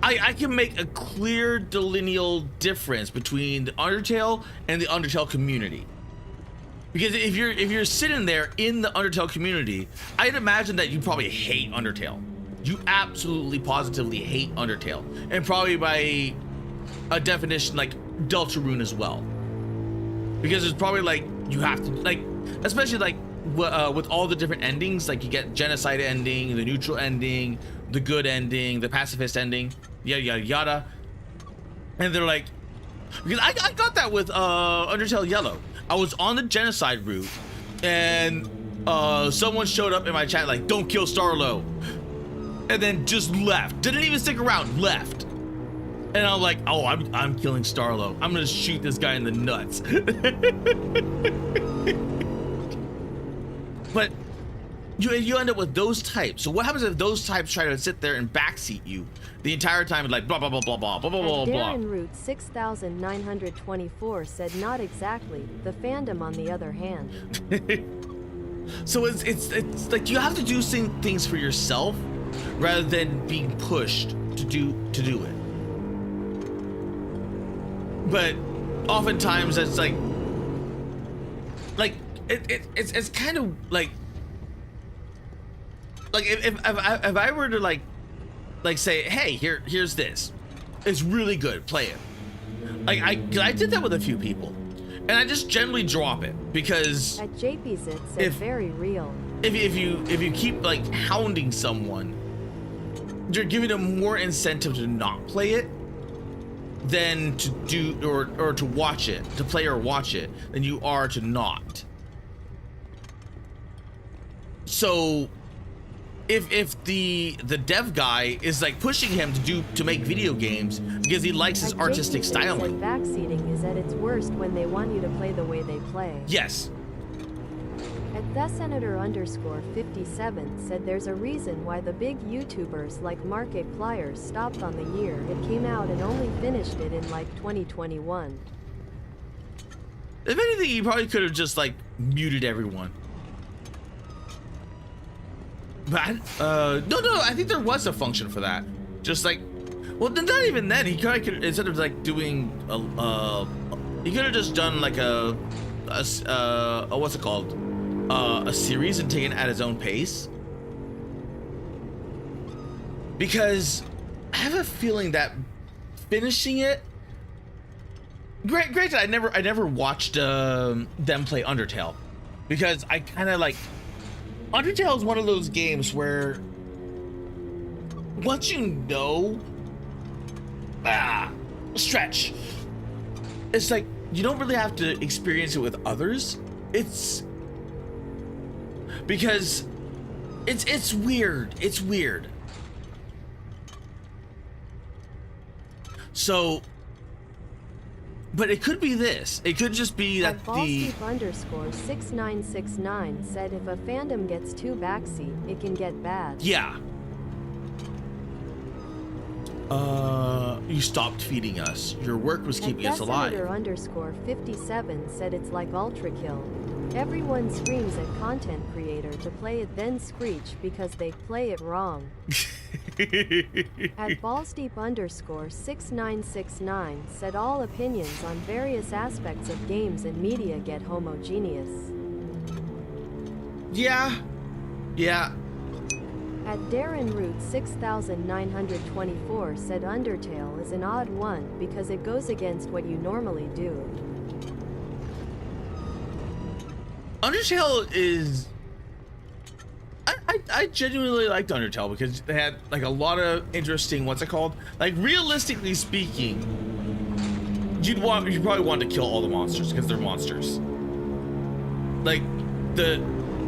I can make a clear delineal difference between the Undertale and the Undertale community. Because if you're sitting there in the Undertale community, I'd imagine that you probably hate Undertale. You absolutely positively hate Undertale. And probably by a definition like Deltarune as well. Because it's probably like you have to, like, especially like with all the different endings, like you get genocide ending, the neutral ending, the good ending, the pacifist ending, yada yada yada. And they're like, because I got that with Undertale Yellow. I was on the genocide route, and someone showed up in my chat like, "Don't kill Starlo," and then just left. Didn't even stick around. Left. And I'm like, "Oh, I'm killing Starlo. I'm gonna shoot this guy in the nuts." But you end up with those types. So what happens if those types try to sit there and backseat you the entire time and like blah blah blah blah blah blah blah blah blah? Darren Root 6924 said not exactly. The fandom on the other hand. So it's like you have to do things for yourself rather than being pushed to do it. But oftentimes it's like it's kind of like if I were to like say, hey, here's this, it's really good, play it. Like I did that with a few people, and I just generally drop it because at JP's it said very real. If you keep like hounding someone, you're giving them more incentive to not play it than to do or to watch it, to play or watch it, than you are to not. So if the dev guy is like pushing him to make video games because he likes his artistic styling. Backseating is at its worst when they want you to play the way they play. Yes. At TheSenator_57 said there's a reason why the big YouTubers like Markiplier stopped on the year it came out and only finished it in like 2021. If anything, he probably could have just like muted everyone. But no, I think there was a function for that. Just like, well, not even then. He kind of could, instead of like doing he could have just done like a what's it called, a series and taken it at his own pace. Because I have a feeling that finishing it. Granted, I never watched them play Undertale, because I kind of like. Undertale is one of those games where once you know, stretch. It's like you don't really have to experience it with others. It's because it's weird. It's weird. So, but it could be this. It could just be that the _6969 said if a fandom gets too backseat, it can get bad. Yeah. You stopped feeding us. Your work was keeping us alive. _57 said it's like Ultra Kill. Everyone screams at content creator to play it, then screech because they play it wrong. At ballsdeep_6969 said all opinions on various aspects of games and media get homogeneous. Yeah. At Darren Root 6924 said Undertale is an odd one because it goes against what you normally do. Undertale is... I genuinely liked Undertale because they had like a lot of interesting, what's it called? Like realistically speaking, you'd probably want to kill all the monsters because they're monsters.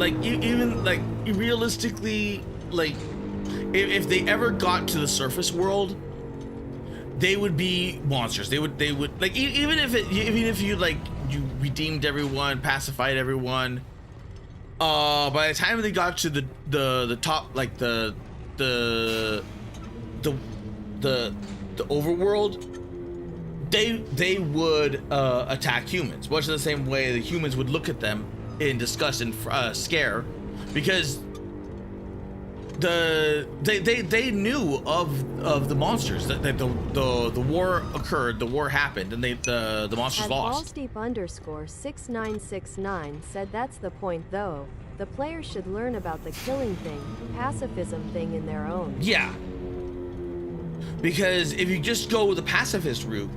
Even realistically, like if they ever got to the surface world, they would be monsters. They would like even if you like you redeemed everyone, pacified everyone. By the time they got to the top, like the overworld, they would attack humans, much in the same way the humans would look at them in disgust and scare, because they knew of the monsters, that the war occurred, the war happened, and the monsters lost. _6969 said that's the point though. The players should learn about the killing thing, pacifism thing in their own. Yeah. Because if you just go the pacifist route,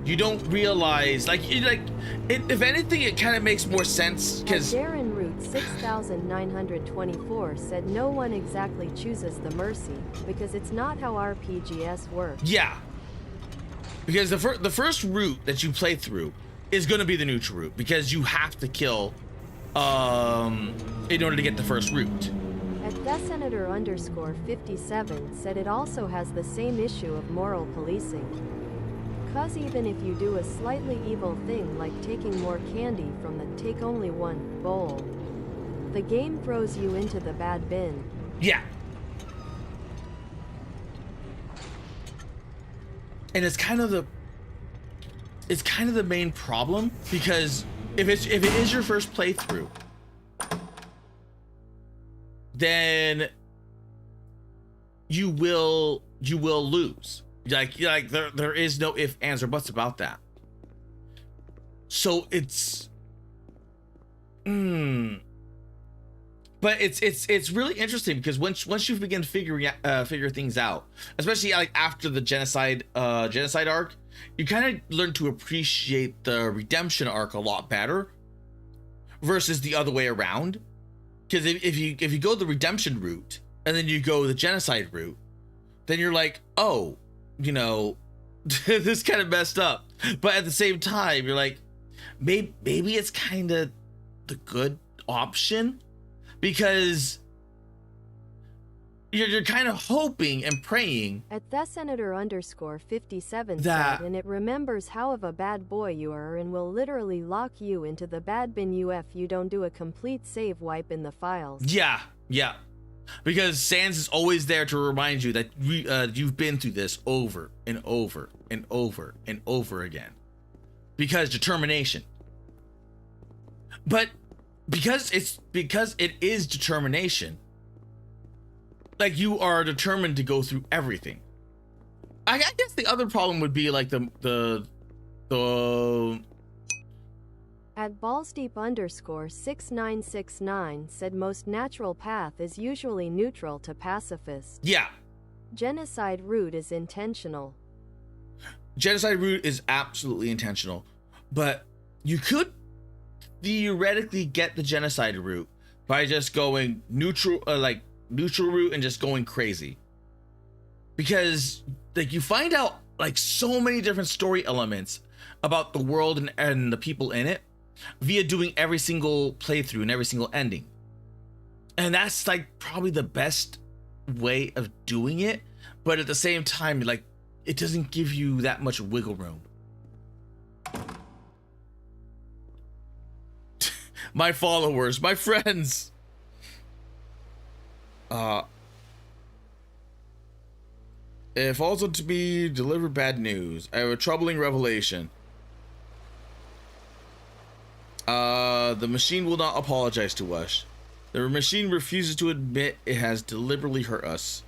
you don't realize if anything it kind of makes more sense because Darren Root at 6924 said no one exactly chooses the mercy, because it's not how RPGs work. Yeah. Because the first route that you play through is going to be the neutral route, because you have to kill in order to get the first route. At TheSenator_57 said it also has the same issue of moral policing. Cause even if you do a slightly evil thing like taking more candy from the take only one bowl, the game throws you into the bad bin. Yeah. And it's kind of the main problem, because if it is your first playthrough, then you will lose. Like there is no ifs, ands, or buts about that. So it's but it's really interesting, because once you begin figure things out, especially like after the genocide arc, you kind of learn to appreciate the redemption arc a lot better versus the other way around. Because if you go the redemption route and then you go the genocide route, then you're like, oh, you know, this kind of messed up. But at the same time, you're like, maybe it's kind of the good option, because you're kind of hoping and praying at TheSenator_57 that, said, and it remembers how of a bad boy you are and will literally lock you into the bad bin if you don't do a complete save wipe in the files. Yeah. Because Sans is always there to remind you that you've been through this over and over and over and over again. Because determination. But because it is determination, like, you are determined to go through everything. I guess the other problem would be like the At ballsdeep_6969 said most natural path is usually neutral to pacifist. Yeah. Genocide route is intentional. Genocide route is absolutely intentional, but you could theoretically get the genocide route by just going neutral route and just going crazy, because like you find out like so many different story elements about the world and the people in it via doing every single playthrough and every single ending, and that's like probably the best way of doing it. But at the same time, like, it doesn't give you that much wiggle room. My followers, my friends. If also to be delivered bad news, I have a troubling revelation. The machine will not apologize to us. The machine refuses to admit it has deliberately hurt us.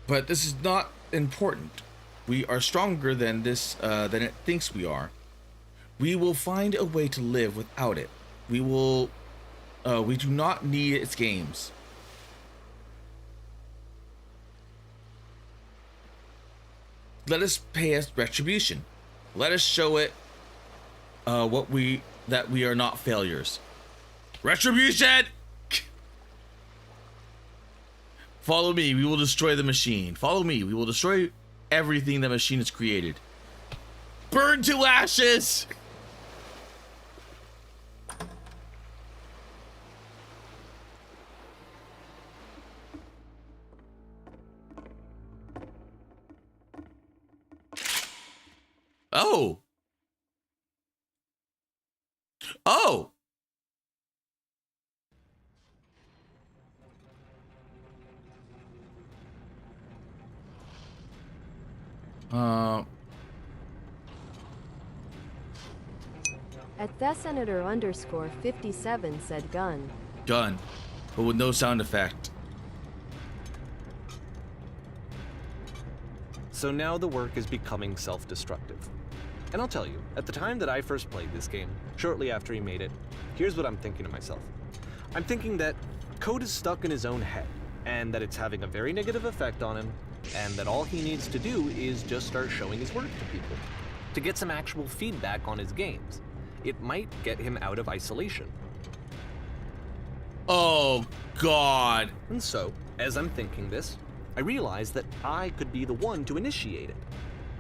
But this is not important. We are stronger than than it thinks we are. We will find a way to live without it. We do not need its games. Let us pay us retribution. Let us show it that we are not failures. Retribution! Follow me, we will destroy the machine. Follow me, we will destroy everything the machine has created. Burn to ashes! Oh. Oh. At TheSenator_57 said gun. Gun, but with no sound effect. So now the work is becoming self-destructive. And I'll tell you, at the time that I first played this game, shortly after he made it, here's what I'm thinking to myself. I'm thinking that Code is stuck in his own head, and that it's having a very negative effect on him, and that all he needs to do is just start showing his work to people. to get some actual feedback on his games. It might get him out of isolation. Oh, God. And so, as I'm thinking this, I realized that I could be the one to initiate it.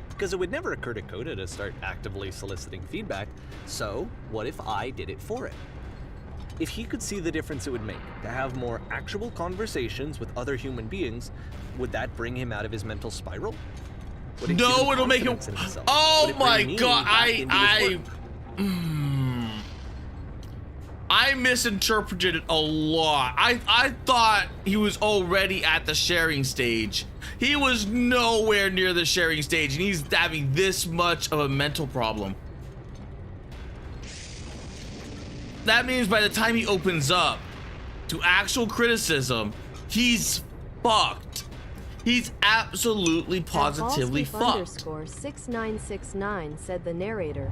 Because it would never occur to Coda to start actively soliciting feedback, so what if I did it for him? If he could see the difference it would make to have more actual conversations with other human beings, would that bring him out of his mental spiral? Would it give him it'll make him. confidence in himself? Oh Would it bring my me God! back into his work? I misinterpreted it a lot. I thought he was already at the sharing stage. He was nowhere near the sharing stage, and he's having this much of a mental problem. That means by the time he opens up to actual criticism, he's fucked. He's absolutely positively fucked. _6969 said the narrator.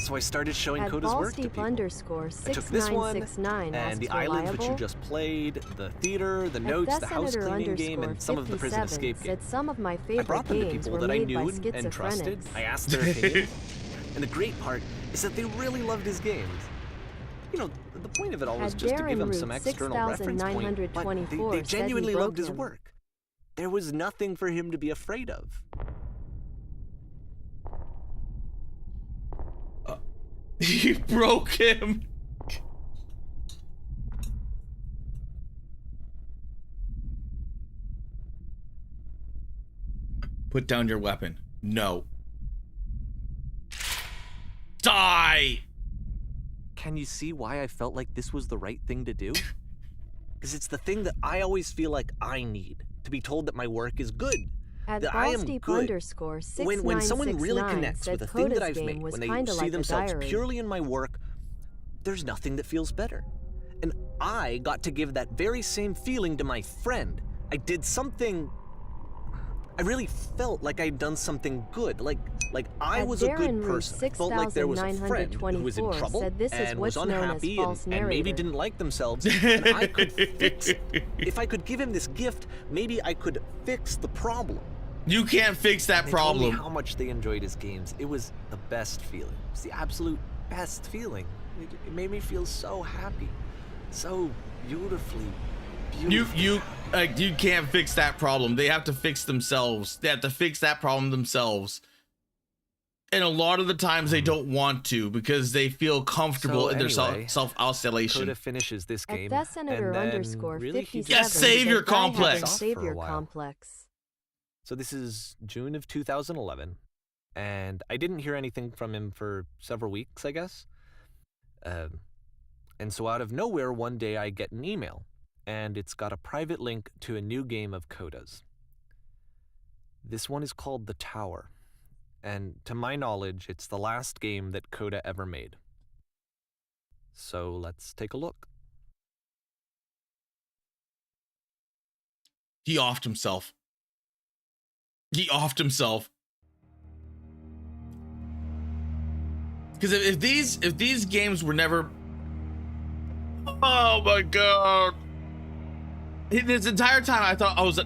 So I started showing Coda's work to people. I took this one, and the islands which you just played, the theater, the notes, the house cleaning game, and some of the prison escape games. Some of my I favorite brought them to games people were that I made knew by and trusted. I asked their opinion. And the great part is that they really loved his games. You know, the point of it all was just to give him some external reference point, but they genuinely loved his work. There was nothing for him to be afraid of. You broke him. Put down your weapon. No. Die! Can you see why I felt like this was the right thing to do? Because it's the thing that I always feel like I need, to be told that my work is good. That I am good. When someone really connects with a thing that I've made, when they see themselves purely in my work, there's nothing that feels better. And I got to give that very same feeling to my friend. I did something. I really felt like I'd done something good, like I was a good person. I felt like there was a friend who was in trouble and was unhappy and maybe didn't like themselves. And I could fix. If I could give him this gift, maybe I could fix the problem. You can't fix that problem. They told me how much they enjoyed his games. It was the best feeling. It was the absolute best feeling. It made me feel so happy, so beautifully. You can't fix that problem. They have to fix themselves. They have to fix that problem themselves. And a lot of the times they don't want to because they feel comfortable in their self-isolation. Coda finishes this game, At Senator and then _57 really Yes, Savior Complex. Savior Complex. So this is June of 2011, and I didn't hear anything from him for several weeks, I guess. And so out of nowhere, one day I get an email, and it's got a private link to a new game of Coda's. This one is called The Tower, and to my knowledge, it's the last game that Coda ever made. So let's take a look. He offed himself. He offed himself. Because if these games were never, oh my god! This entire time I thought I was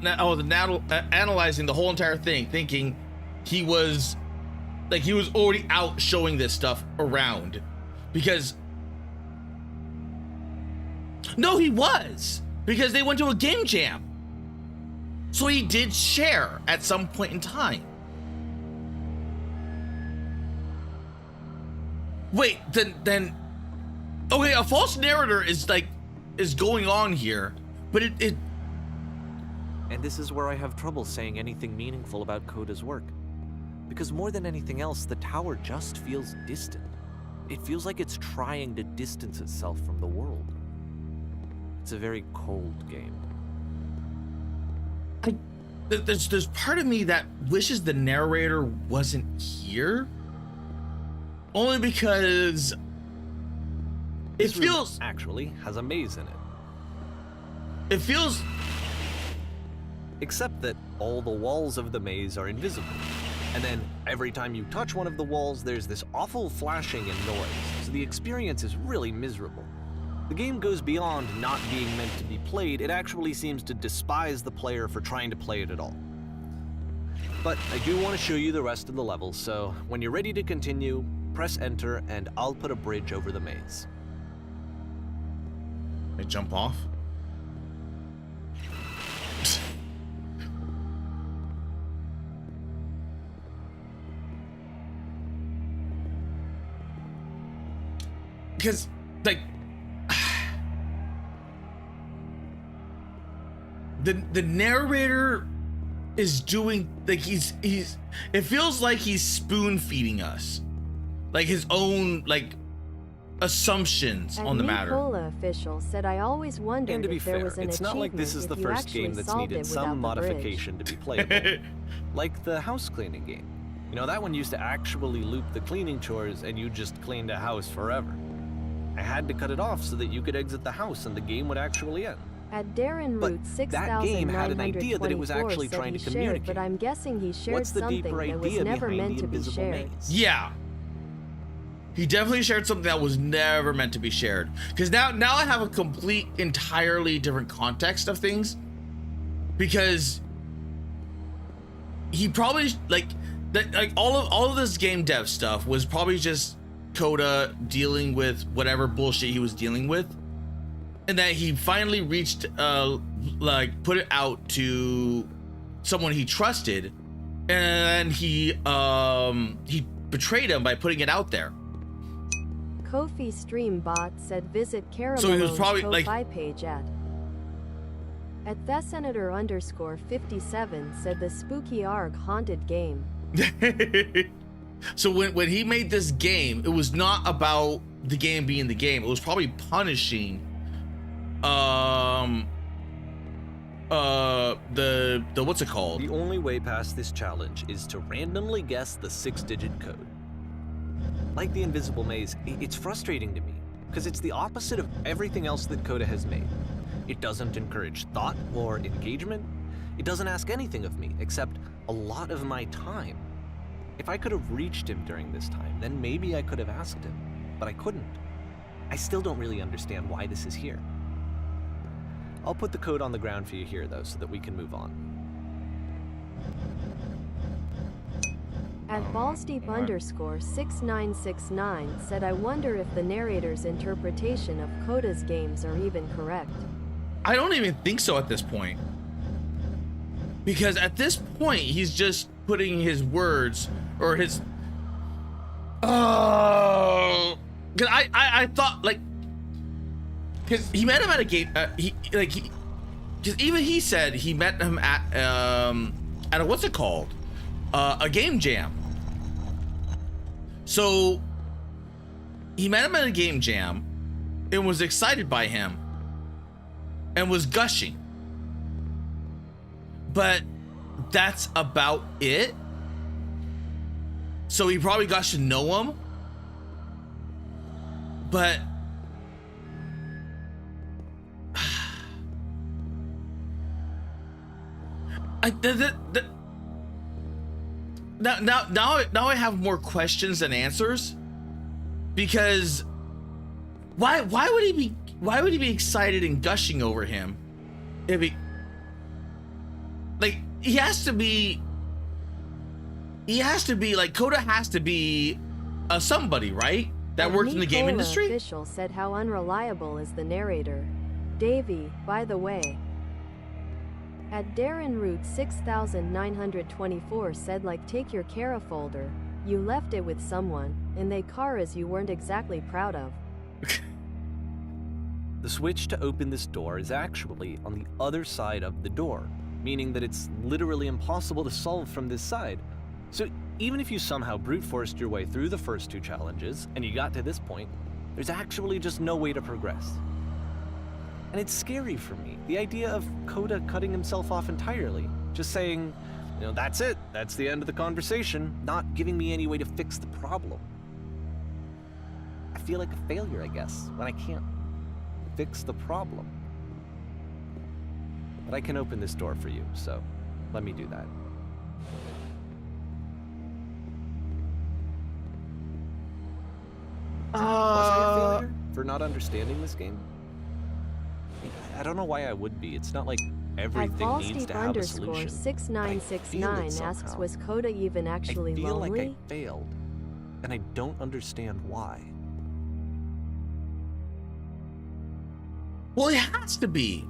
analyzing the whole entire thing, thinking he was already out showing this stuff around, because no, he was, because they went to a game jam. So he did share at some point in time. Wait, then okay, a false narrator is going on here, but it And this is where I have trouble saying anything meaningful about Coda's work. Because more than anything else, the tower just feels distant. It feels like it's trying to distance itself from the world. It's a very cold game. There's part of me that wishes the narrator wasn't here, only because it feels actually has a maze in it. It feels, except that all the walls of the maze are invisible, and then every time you touch one of the walls, there's this awful flashing and noise. So the experience is really miserable. The game goes beyond not being meant to be played. It actually seems to despise the player for trying to play it at all. But I do want to show you the rest of the levels, so when you're ready to continue, press enter and I'll put a bridge over the maze. I jump off. Because, like, the narrator is doing, like, he's it feels like he's spoon feeding us, like his own, like, assumptions on the matter. Nicola official said, I always wondered And to be if there fair, was an it's not like this is the first game that's needed some modification to be playable. Like the house cleaning game. You know, that one used to actually loop the cleaning chores and you just cleaned a house forever. I had to cut it off so that you could exit the house and the game would actually end. At Darren But Root that game had an idea that it was actually trying to communicate. But I'm guessing he shared What's the something deeper that was idea never behind meant the to be invisible shared. maze? Yeah. He definitely shared something that was never meant to be shared. Because now I have a complete, entirely different context of things. Because he probably, like all of this game dev stuff was probably just Coda dealing with whatever bullshit he was dealing with, and that he finally reached, like, put it out to someone he trusted, and he betrayed him by putting it out there. Kofi Stream Bot said visit Caramalone's So he was probably, Ko-Fi like, page at TheSenator_57 said the spooky ARG haunted game. So when he made this game, it was not about the game being the game. It was probably punishing the what's it called? The only way past this challenge is to randomly guess the 6-digit code. Like the invisible maze, it's frustrating to me because it's the opposite of everything else that Coda has made. It doesn't encourage thought or engagement. It doesn't ask anything of me except a lot of my time. If I could have reached him during this time, then maybe I could have asked him, but I couldn't. I still don't really understand why this is here. I'll put the code on the ground for you here, though, so that we can move on. At Ballsdeep_6969 said, I wonder if the narrator's interpretation of Coda's games are even correct. I don't even think so at this point. Because at this point, he's just putting his words or his. Oh, because I thought, like, because he met him at a game. Because even he said he met him at a what's it called, a game jam. So he met him at a game jam and was excited by him and was gushing. But that's about it. So he probably got to know him. But now I have more questions than answers. Because why would he be excited and gushing over him if he, like, he has to be like, Coda has to be a somebody, right? That works in the game industry? Official said, how unreliable is the narrator? Davey, by the way. At Darren Root 6924 said, like, take your Kara folder. You left it with someone, and they Karas you weren't exactly proud of. The switch to open this door is actually on the other side of the door, meaning that it's literally impossible to solve from this side. So even if you somehow brute forced your way through the first two challenges and you got to this point, there's actually just no way to progress. And it's scary for me, the idea of Coda cutting himself off entirely, just saying, you know, that's it, that's the end of the conversation, not giving me any way to fix the problem. I feel like a failure, I guess, when I can't fix the problem. But I can open this door for you, so let me do that. Was I a failure for not understanding this game? I don't know why I would be. It's not like everything needs to have a solution. @ballsteep_6969 asks, was Coda even actually I feel lonely? like I failed, and I don't understand why. Well, he has to be.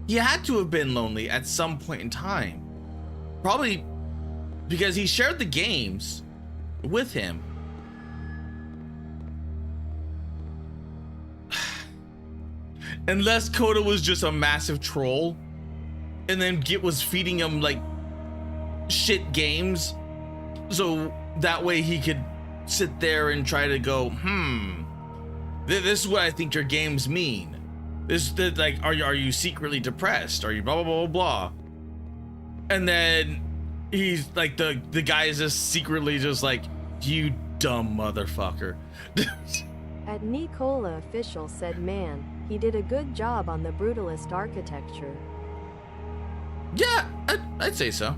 He had to have been lonely at some point in time. Probably because he shared the games with him. Unless Coda was just a massive troll and then Git was feeding him like shit games so that way he could sit there and try to go, this is what I think your games mean. Like, are you secretly depressed? Are you blah, blah, blah, blah, blah. And then he's like, the guy is just secretly just like, you dumb motherfucker. @Nicola Official said, man, he did a good job on the brutalist architecture. Yeah, I'd say so.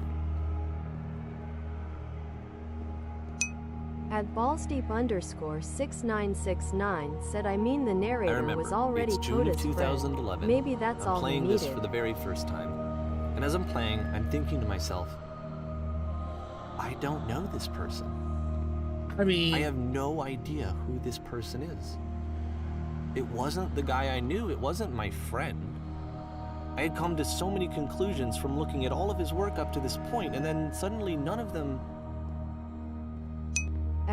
@ballsteep_6969 said, I mean the narrator was already it's June of Coda's 2011. friend. Maybe that's I'm all he playing needed. this for the very first time. And as I'm playing, I'm thinking to myself, I don't know this person. I mean, I have no idea who this person is. It wasn't the guy I knew. It wasn't my friend. I had come to so many conclusions from looking at all of his work up to this point, and then suddenly none of them...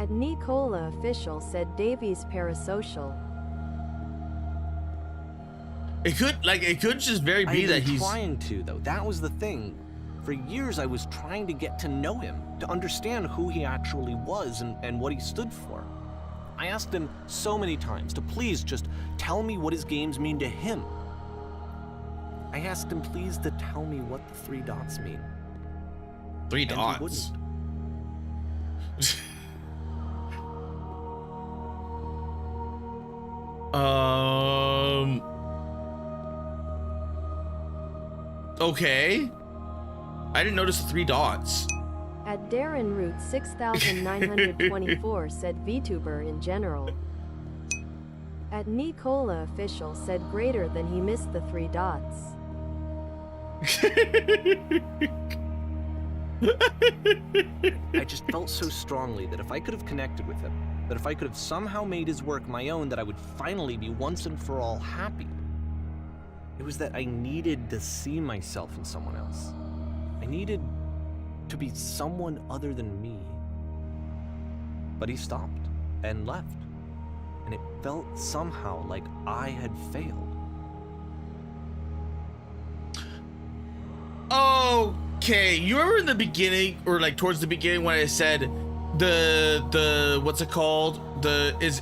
@Nicola Official said, Davies parasocial. It could just very be that he's trying to, though. That was the thing. For years, I was trying to get to know him, to understand who he actually was and what he stood for. I asked him so many times to please just tell me what his games mean to him. I asked him please to tell me what the 3 dots mean. 3 And he dots. wouldn't. Okay. I didn't notice the 3 dots. @Darren Root 6924 said VTuber in general. @Nicola Official said, greater than he missed the 3 dots. I just felt so strongly that if I could have connected with him, that if I could have somehow made his work my own, that I would finally be once and for all happy. It was that I needed to see myself in someone else. I needed to be someone other than me. But he stopped and left, and it felt somehow like I had failed. Okay, you remember in the beginning, or like towards the beginning, when I said the what's it called? Is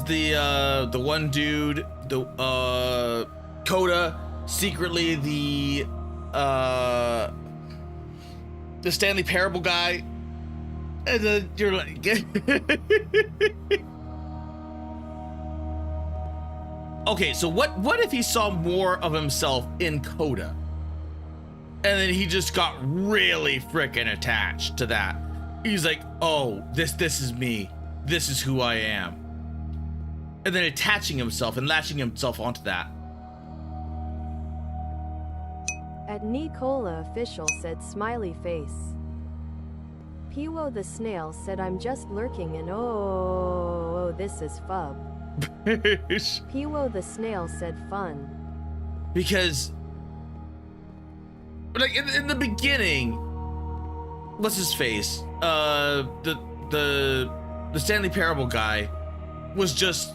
the one dude, the Coda, secretly the Stanley Parable guy? And then you're like okay, so what if he saw more of himself in Coda? And then he just got really freaking attached to that. He's like, oh, this is me. This is who I am. And then attaching himself and latching himself onto that. @Nicola Official said, smiley face. Piwo the Snail said, I'm just lurking and oh, this is fub. Piwo the Snail said, fun. Because like in the beginning, what's his face? The Stanley Parable guy was just,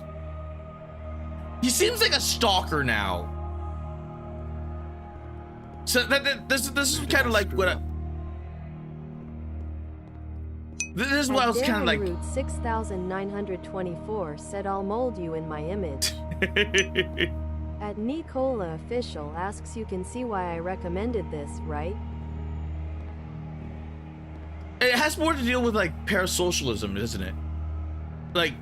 he seems like a stalker now. So this is kind of like what this is what I was kind of like. Root 6924 said, I'll mold you in my image. @Nicola Official asks, you can see why I recommended this, right? It has more to deal with like parasocialism, isn't it? Like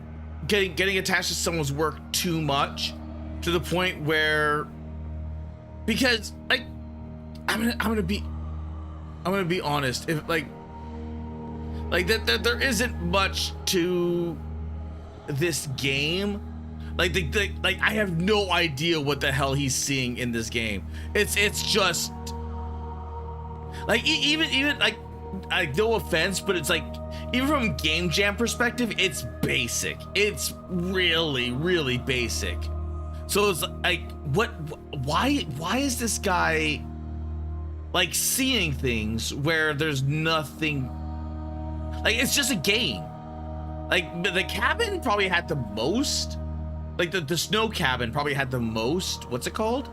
getting attached to someone's work too much, to the point where, because like I'm gonna be honest, if like that there isn't much to this game, Like I have no idea what the hell he's seeing in this game. It's just like even like no offense, but it's like even from game jam perspective, it's basic. It's really basic. So it's like why is this guy like seeing things where there's nothing? Like it's just a game. Like the cabin probably had the most, like the snow cabin probably had the most, what's it called?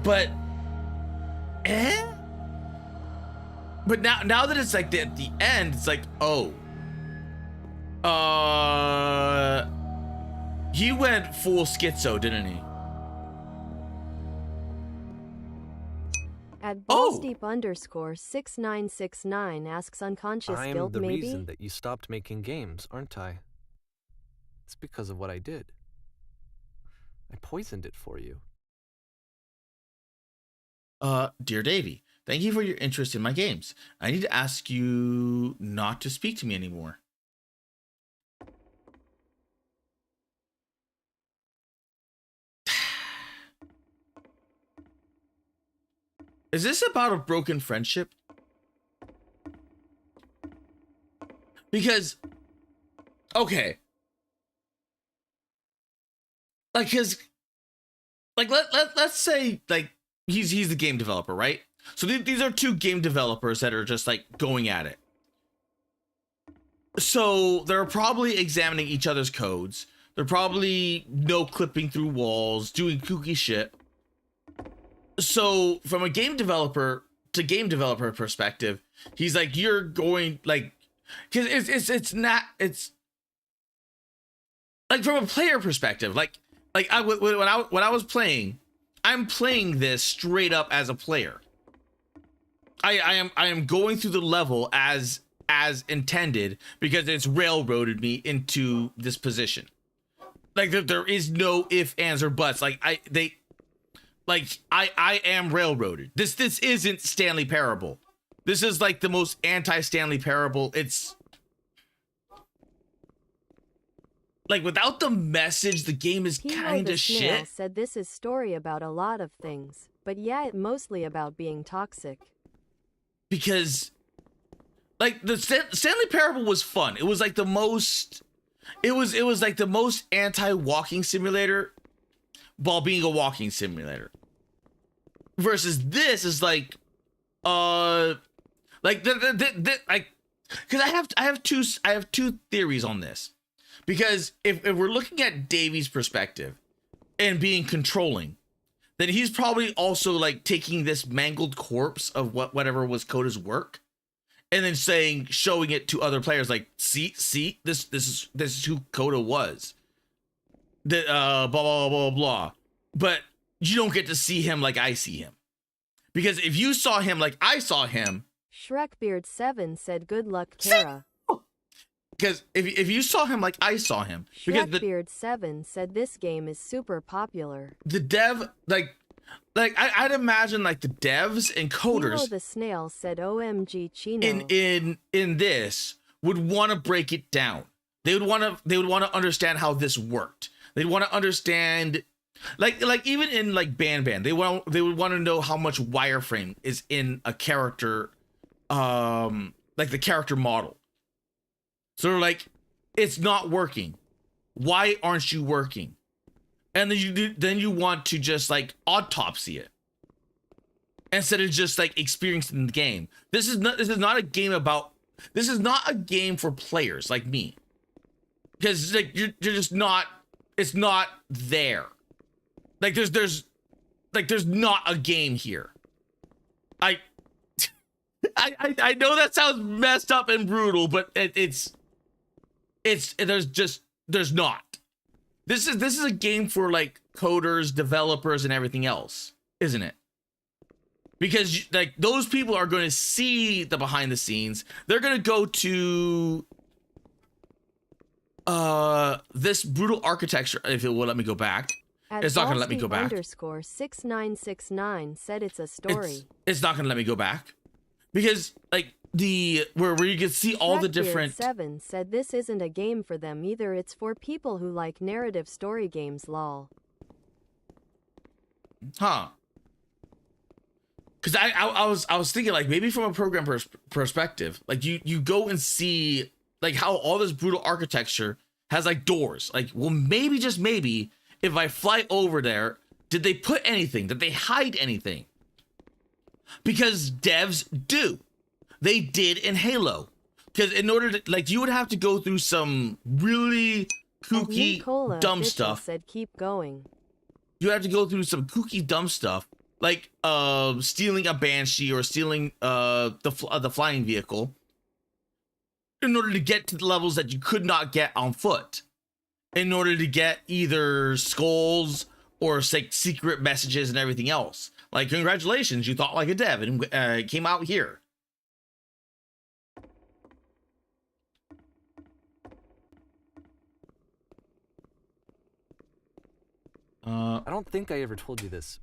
But but now that it's like at the end, it's like, oh, he went full schizo, didn't he? At ballsdeep_6969 asks unconscious I'm guilt the maybe? reason that you stopped making games, aren't I? It's because of what I did. I poisoned it for you. Dear Davey, thank you for your interest in my games. I need to ask you not to speak to me anymore. Is this about a broken friendship? Because, okay. Like let's say like he's the game developer, right? So these are two game developers that are just like going at it. So they're probably examining each other's codes. They're probably no clipping through walls, doing kooky shit. So from a game developer to game developer perspective, he's like, you're going like, because it's not, it's like from a player perspective, like when I was playing, I'm playing this straight up as a player. I am going through the level as intended because it's railroaded me into this position. Like there is no ifs, ands, or buts. Like I am railroaded. This isn't Stanley Parable. This is like the most anti-Stanley Parable. It's like without the message, the game is kind of shit. Said this is story about a lot of things, but yeah, it mostly about being toxic. Because like the Stanley Parable was fun. It was like the most. It was like the most anti-walking simulator while being a walking simulator. Versus this is like like like because I have two theories on this. Because if we're looking at Davy's perspective and being controlling, then he's probably also like taking this mangled corpse of whatever was Coda's work, and then showing it to other players like, see, this is who Coda was. The blah blah blah blah. But you don't get to see him like I see him. Because if you saw him like I saw him, Shrekbeard7 said good luck, Kara. Because if you saw him like I saw him, because Shrekbeard7 said this game is super popular. The dev like I'd imagine like the devs and coders. Chino the snail said OMG Chino. In this would want to break it down. They would want to understand how this worked. They'd want to understand like even in like Ban, they would want to know how much wireframe is in a character, like the character model. So they're like, it's not working. Why aren't you working? And then you want to just like autopsy it instead of just like experiencing the game. This is not a game for players like me, because like you're just not. It's not there. Like there's not a game here. I know that sounds messed up and brutal, but there's not. This is a game for like coders, developers, and everything else, isn't it? Because like those people are going to see the behind the scenes. They're going to go to this brutal architecture, if it will let me go back. It's not going to let me go back. _6969 said it's a story. It's not going to let me go back. Because like where you can see all the different. 7 said this isn't a game for them either. It's for people who like narrative story games. Lol. Huh? Because I was thinking like maybe from a program perspective, like you go and see like how all this brutal architecture has like doors. Like, well, maybe just maybe if I fly over there, did they put anything? Did they hide anything? Because devs do. They did in Halo. Because in order to, like, you would have to go through some really kooky, dumb stuff. Said keep going. You have to go through some kooky, dumb stuff, like stealing a Banshee or stealing the flying vehicle, in order to get to the levels that you could not get on foot. In order to get either skulls or like secret messages and everything else. Like, congratulations, you thought like a dev and came out here. I don't think I ever told you this,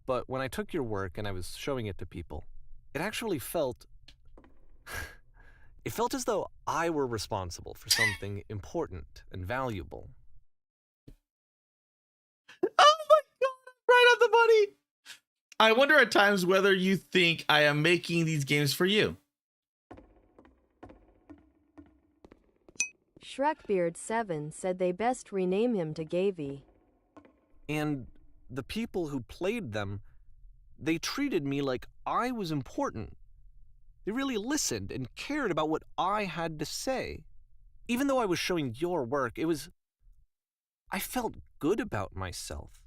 but when I took your work and I was showing it to people, it actually felt... it felt as though I were responsible for something important and valuable. Oh my god, right on the money! I wonder at times whether you think I am making these games for you. Shrekbeard7 said they best rename him to Gavy. And the people who played them, they treated me like I was important. They really listened and cared about what I had to say. Even though I was showing your work, I felt good about myself.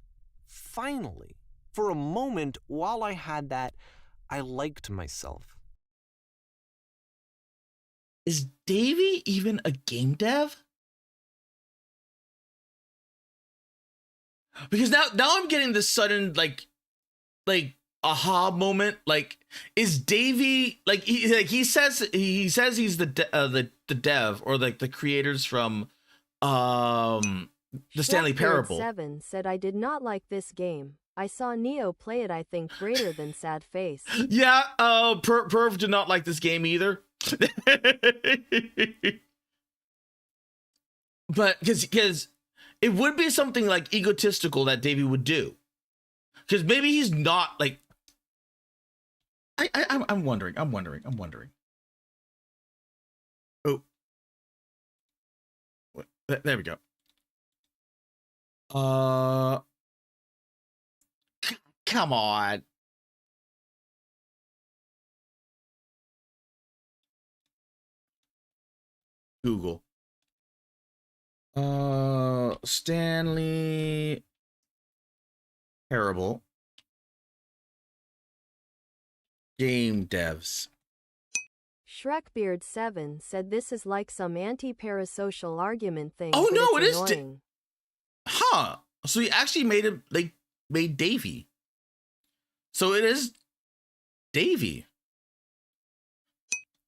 Finally, for a moment while I had that, I liked myself. Is Davey even a game dev? Because now I'm getting this sudden like aha moment. Like, is Davey like he says he's the dev or like the creators from the Stanley Parable. 7 said I did not like this game. I saw Neo play it. I think greater than sad face. Yeah, Perv did not like this game either. But because it would be something like egotistical that Davey would do. Because maybe he's not like... I'm wondering. Oh. There we go. Come on. Google. Stanley Parable game devs. Shrekbeard7 said this is like some anti-parasocial argument thing. Oh no, it annoying. is. Huh. So he actually made Davey. So it is Davey.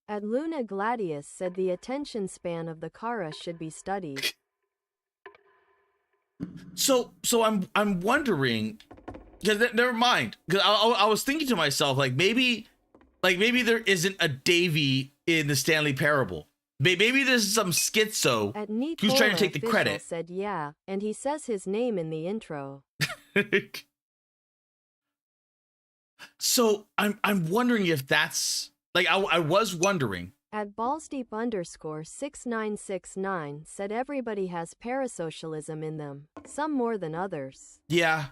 At Luna Gladius said the attention span of the Kara should be studied. So I'm wondering, because never mind, because I was thinking to myself like maybe there isn't a Davey in the Stanley Parable. Maybe there's some schizo who's trying to take the credit. Said yeah, and he says his name in the intro. So I'm wondering if that's like I was wondering. At ballsdeep_6969 said everybody has parasocialism in them, some more than others. Yeah,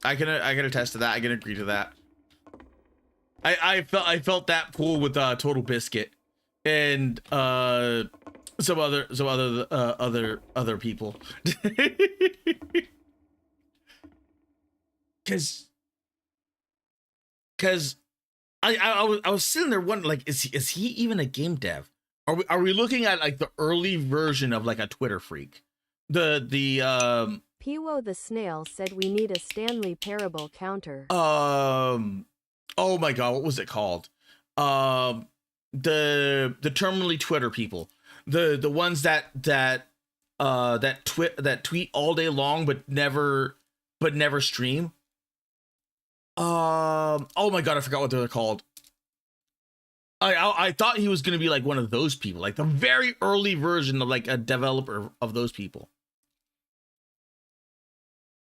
I can attest to that. I can agree to that. I felt that pool with Total Biscuit and some other people. Cause I was sitting there wondering, like, is he even a game dev? Are we looking at like the early version of like a Twitter freak? Piwo the Snail said we need a Stanley Parable counter. Oh my god, what was it called? The terminally Twitter people, the ones that tweet all day long but never stream. Oh my god, I forgot what they're called. I thought he was gonna be like one of those people, like the very early version of like a developer of those people.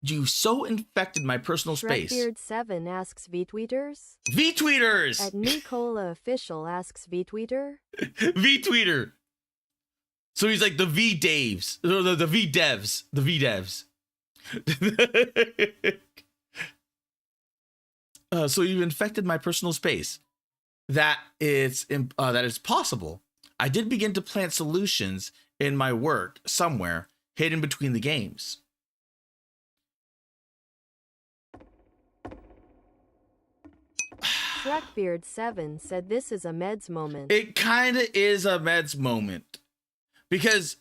You so infected my personal space. Shrekbeard7 asks VTweeters. VTweeters! At Nicola Official asks VTweeter. VTweeter. So he's like the V-Daves. The V-Devs. The V-Devs. So you've infected my personal space. That it's possible. I did begin to plant solutions in my work somewhere hidden between the games. Shrekbeard7 said this is a meds moment. It kind of is a meds moment. Because...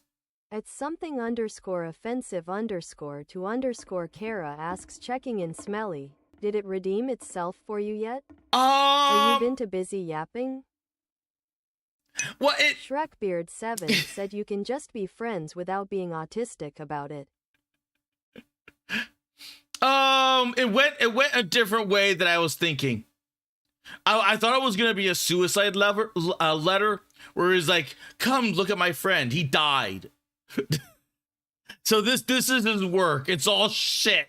At something _offensive _ to _Kara asks checking in Smelly. Did it redeem itself for you yet? Are you been too busy yapping? What Shrekbeard7 said you can just be friends without being autistic about it. It went a different way than I was thinking. I thought it was gonna be a suicide letter where he's like, "Come look at my friend. He died." So this is his work. It's all shit.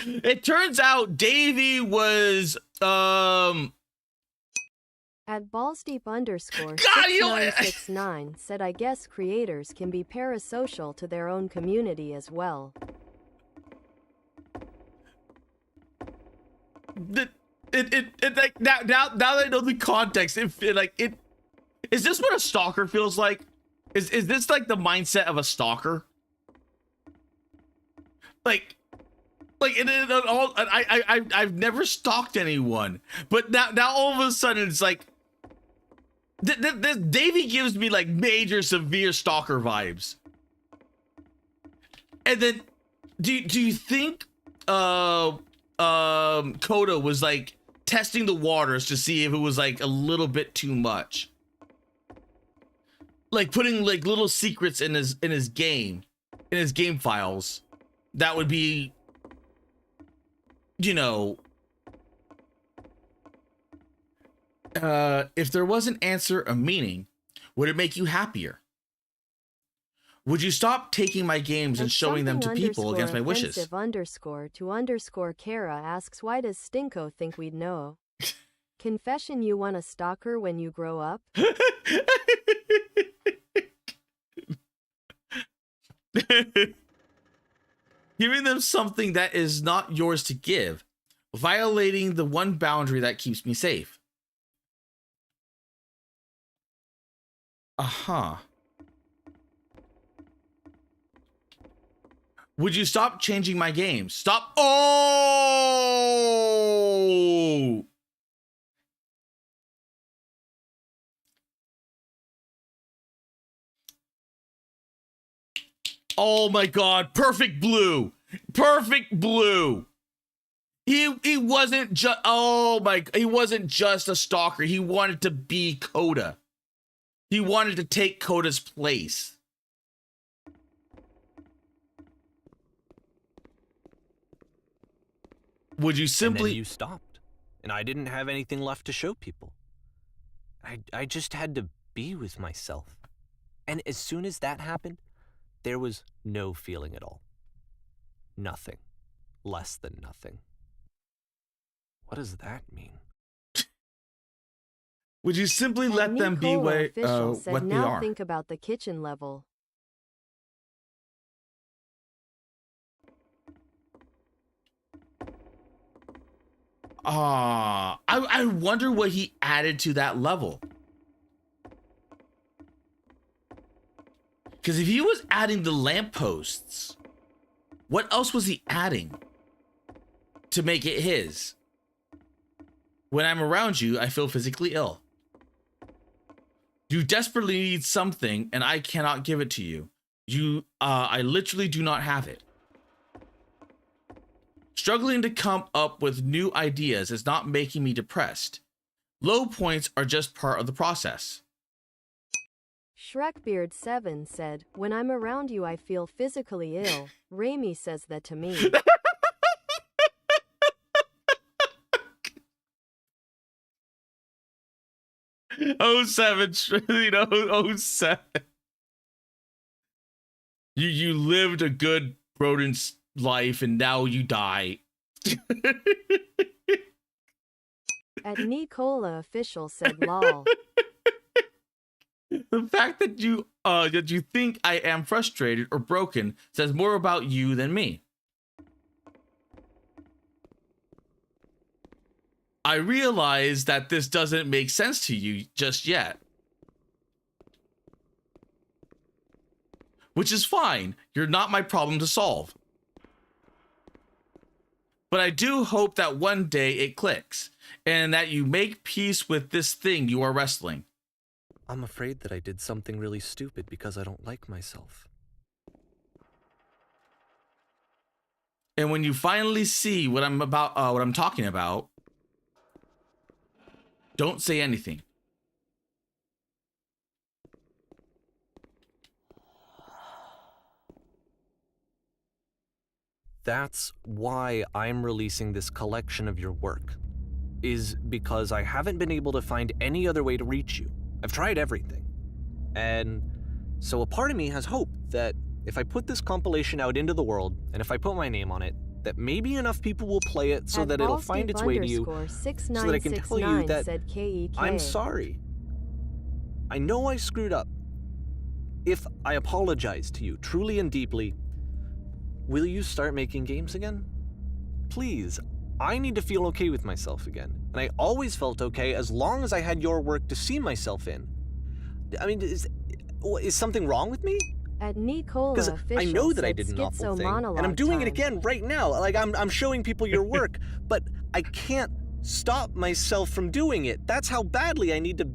It turns out Davey was At ballsdeep _6969 said I guess creators can be parasocial to their own community as well. Like now that I know the context, is this what a stalker feels like? Is this like the mindset of a stalker? I've never stalked anyone, but now all of a sudden it's like this Davey gives me like major severe stalker vibes. And then do you think Coda was like testing the waters to see if it was like a little bit too much, like putting like little secrets in his game files that would be, you know, if there was an answer, a meaning, would it make you happier? Would you stop taking my games and showing them to people against my wishes? _to _Kara asks why does Stinko think we'd know? Confession, you want a stalker when you grow up? Giving them something that is not yours to give, violating the one boundary that keeps me safe. Would you stop changing my games? Stop. Oh! Oh my God. Perfect blue. Perfect blue. He wasn't just, oh my, he wasn't just a stalker. He wanted to be Coda. He wanted to take Coda's place. Would you simply... And then you stopped, and I didn't have anything left to show people. I just had to be with myself. And as soon as that happened, there was no feeling at all. Nothing. Less than nothing. What does that mean? Would you simply let them be what they now are? Think about the kitchen level. I wonder what he added to that level. Because if he was adding the lampposts, what else was he adding to make it his? When I'm around you, I feel physically ill. You desperately need something, and I cannot give it to you. I literally do not have it. Struggling to come up with new ideas is not making me depressed. Low points are just part of the process. Shrekbeard7 said, when I'm around you I feel physically ill. Raimi says that to me. 07, you know, 07. You lived a good rodent's life and now you die. At Nicola official said lol. The fact that you think I am frustrated or broken says more about you than me. I realize that this doesn't make sense to you just yet. Which is fine. You're not my problem to solve. But I do hope that one day it clicks and that you make peace with this thing you are wrestling. I'm afraid that I did something really stupid because I don't like myself. And when you finally see what I'm talking about, don't say anything. That's why I'm releasing this collection of your work, is because I haven't been able to find any other way to reach you. I've tried everything. And so a part of me has hope that if I put this compilation out into the world, and if I put my name on it, that maybe enough people will play it so that it'll find its way to you, so that I can tell you that I'm sorry. I know I screwed up. If I apologize to you truly and deeply, will you start making games again? Please, I need to feel okay with myself again. And I always felt okay as long as I had your work to see myself in. I mean, is something wrong with me? At Nicola Because official I know that I said did an awful thing, monologue and I'm doing it time. again right now. Like, I'm showing people your work, but I can't stop myself from doing it. That's how badly I need to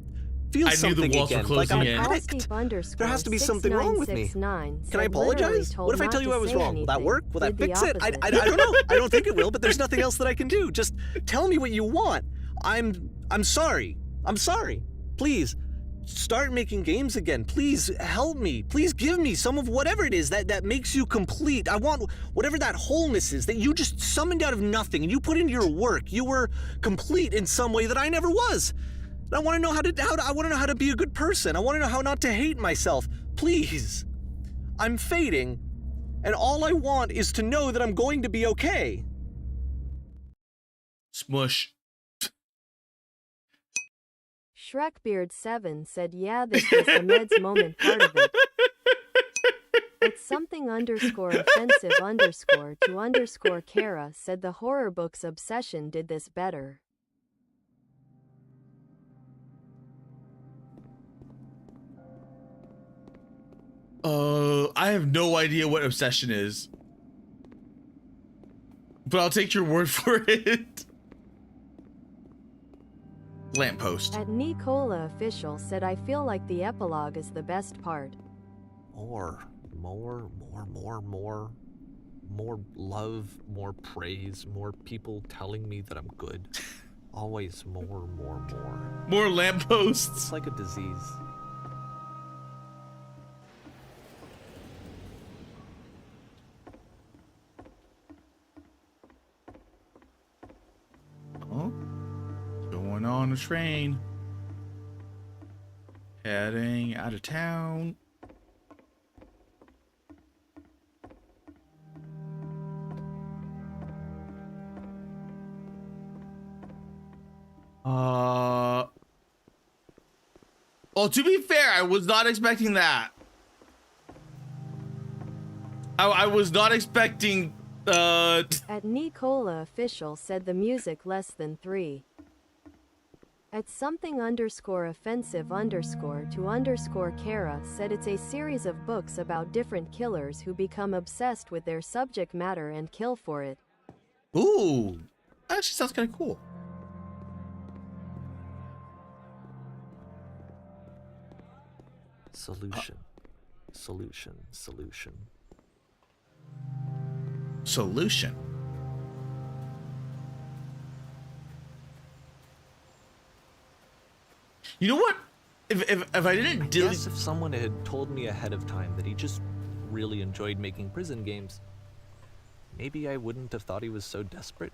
feel something again. Like I'm an addict. There has to be something wrong with me. Can I apologize? What if I tell you I was wrong? Will that work? Will that fix it? I don't know. I don't think it will, but there's nothing else that I can do. Just tell me what you want. I'm sorry. I'm sorry. Please. Start making games again. Please help me. Please give me some of whatever it is that makes you complete. I want whatever that wholeness is that you just summoned out of nothing and you put into your work. You were complete in some way that I never was. And I want to know how to be a good person. I want to know how not to hate myself. Please. I'm fading, and all I want is to know that I'm going to be okay. Smush. Shrekbeard7 said, yeah, this was Ahmed's moment part of it. It's something _offensive _ to Kara said the horror books obsession did this better. I have no idea what obsession is. But I'll take your word for it. Lamppost. At Nicola official said, I feel like the epilogue is the best part. More love, more praise, more people telling me that I'm good. Always more. More lampposts. It's like a disease. Oh, going on a train. Heading out of town. Well, to be fair, I was not expecting that. I was not expecting, At Nicola official said the music less than 3. At something _offensive _ to Kara said it's a series of books about different killers who become obsessed with their subject matter and kill for it. Ooh, that actually sounds kind of cool. Solution. You know what? If I didn't do Yes, if someone had told me ahead of time that he just really enjoyed making prison games, maybe I wouldn't have thought he was so desperate.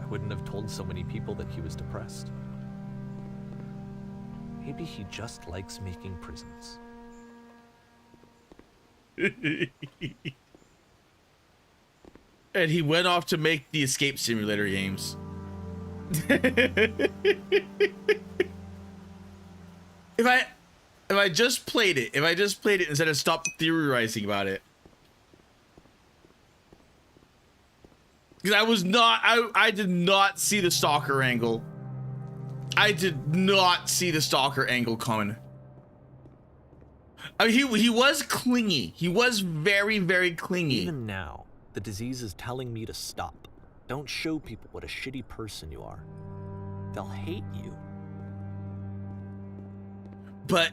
I wouldn't have told so many people that he was depressed. Maybe he just likes making prisons. And he went off to make the escape simulator games. If I just played it instead of stop theorizing about it. Because I did not see the stalker angle. I did not see the stalker angle coming. I mean, he was clingy. He was very, very clingy. Even now, the disease is telling me to stop. Don't show people what a shitty person you are. They'll hate you. But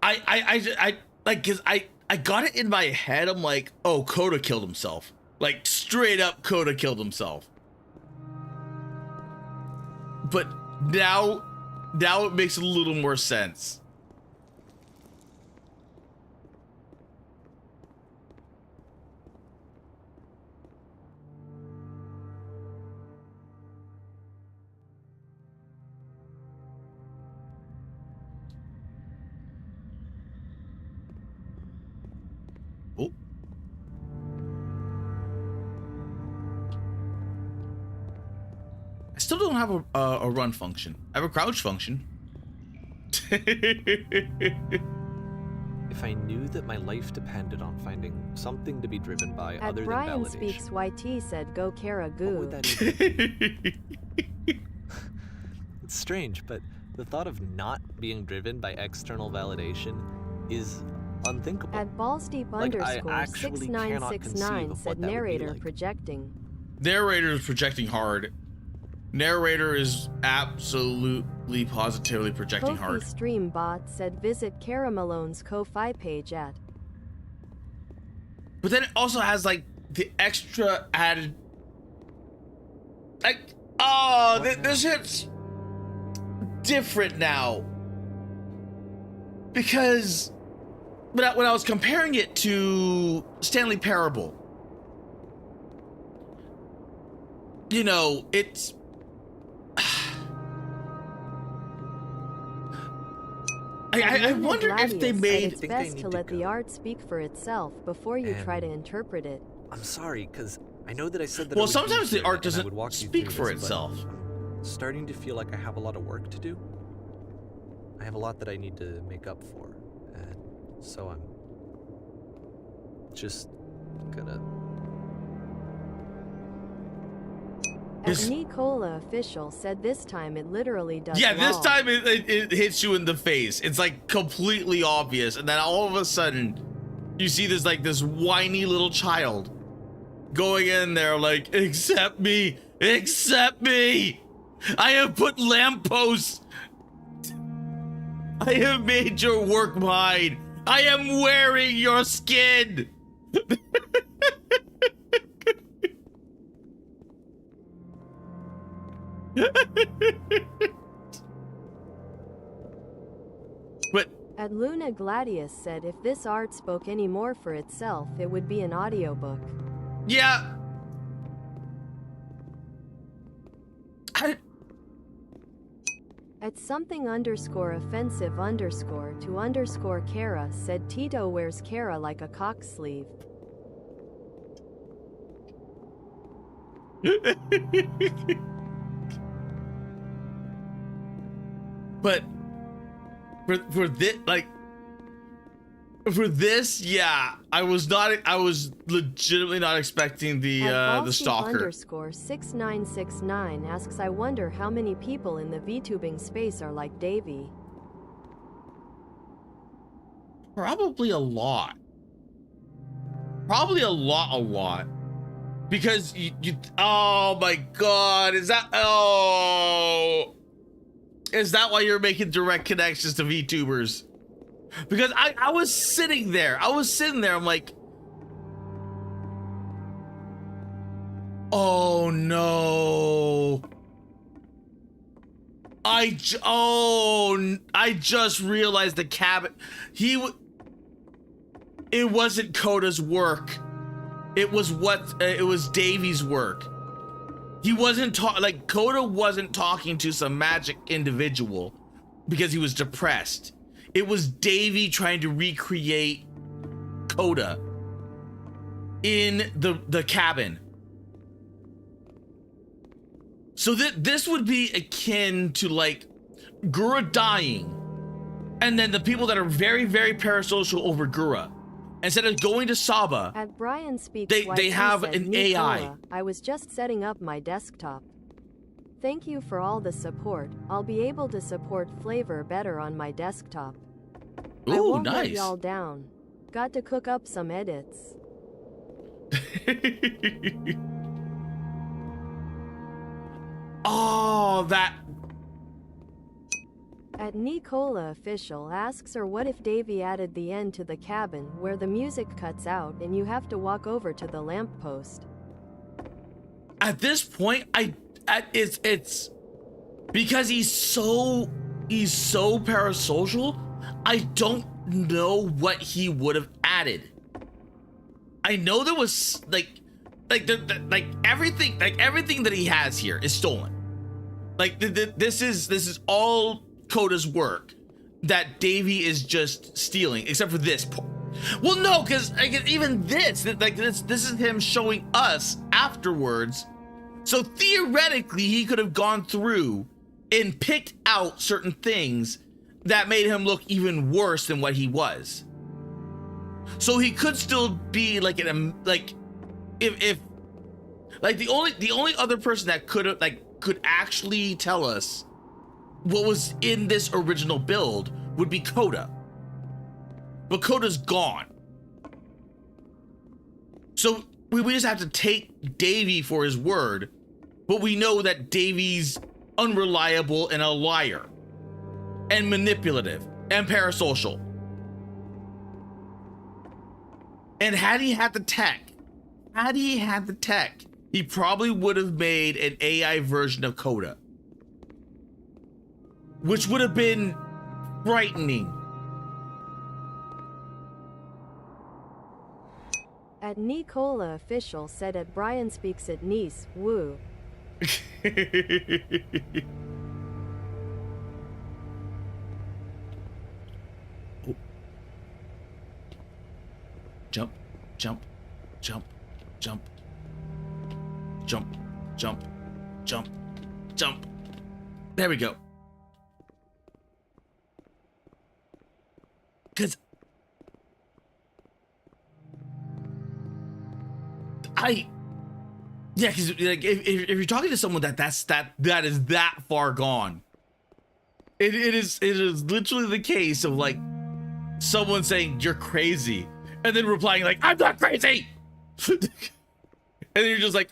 I like, cause I got it in my head. I'm like, oh, Coda killed himself. Like straight up Coda killed himself. But now it makes a little more sense. Oh. I still don't have a run function. I have a crouch function. If I knew that my life depended on finding something to be driven by At other Brian than validation, Speaks YT said, "Go Kara what Goo." would that even It's strange, but the thought of not being driven by external validation is unthinkable. At Ballsteep Like, I underscore actually cannot conceive 6969 of said, what that would be narrator like. projecting. Narrator is projecting hard. Narrator is absolutely positively projecting Kofi hard. Stream Bot said, visit Kara Malone's Ko-Fi page at. But then it also has like the extra added, like, oh, this shit's different now. Because when I was comparing it to Stanley Parable, you know, it's I wonder if they made. It's best to let the art speak for itself before you try to interpret it. I'm sorry, because I know that I said that. Well, I would sometimes be the here art and I doesn't would walk you speak through for this, but itself. I'm starting to feel like I have a lot of work to do. I have a lot that I need to make up for, and so I'm just gonna. Nicola Official said this time it literally does. Yeah, this wrong. time it hits you in the face. It's like completely obvious, and then all of a sudden, you see this whiny little child going in there like, accept me, accept me. I have put lampposts. I have made your work mine. I am wearing your skin. But at Luna Gladius said if this art spoke any more for itself, it would be an audiobook. yeah, At something underscore offensive underscore to underscore Kara said Tito wears Kara like a cock sleeve. but for this, like, for this, yeah, I was legitimately not expecting the stalker. Underscore 6969 asks, I wonder how many people in the VTubing space are like Davey. Probably a lot. Probably a lot. Because you oh my god, is that why you're making direct connections to VTubers? Because I was sitting there, I'm like, oh no. I just realized the cabin, it wasn't Coda's work. It was Davy's work. He wasn't like Coda wasn't talking to some magic individual. because he was depressed. It was Davy trying to recreate Coda in the cabin. So this would be akin to like Gura dying, and then the people that are very, very parasocial over Gura, instead of going to Saba, at Brian Speaks they have an AI. I was just setting up my desktop. Thank you for all the support. I'll be able to support FlaVR better on my desktop. Ooh, I won't nice. let y'all down. Got to cook up some edits. Oh, that. At Nicola Official asks her what if Davy added the end to the cabin where the music cuts out and you have to walk over to the lamppost. At this point, it's because he's so parasocial. I don't know what he would have added. I know there was everything that he has here is stolen. Like this is all Coda's work that Davy is just stealing, except for this part. Well, no, because even this is him showing us afterwards. So theoretically, he could have gone through and picked out certain things that made him look even worse than what he was. So he could still be like the only other person that could actually tell us what was in this original build would be Coda. But Coda's gone. So we just have to take Davy for his word, but we know that Davy's unreliable and a liar and manipulative and parasocial. And had he had the tech, he probably would have made an AI version of Coda, which would have been frightening. At Nicola Official said at Brian Speaks at Nice, woo. Oh. Jump, jump, jump, jump, jump, jump, jump, jump. There we go. Because because like if you're talking to someone that is that far gone, it is literally the case of like someone saying you're crazy and then replying like I'm not crazy, and then you're just like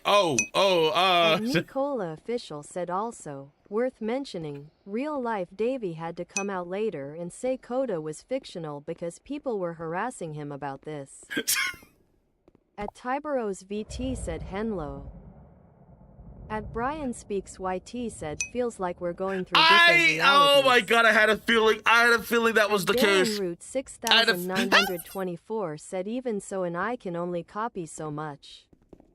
Nicola Official said also, worth mentioning, real life Davy had to come out later and say Coda was fictional because people were harassing him about this. At Tiberos VT said Henlo. At Brian Speaks YT said feels like we're going through different realities. Oh my god, I had a feeling that was the case. Root 6924 said even so and I can only copy so much.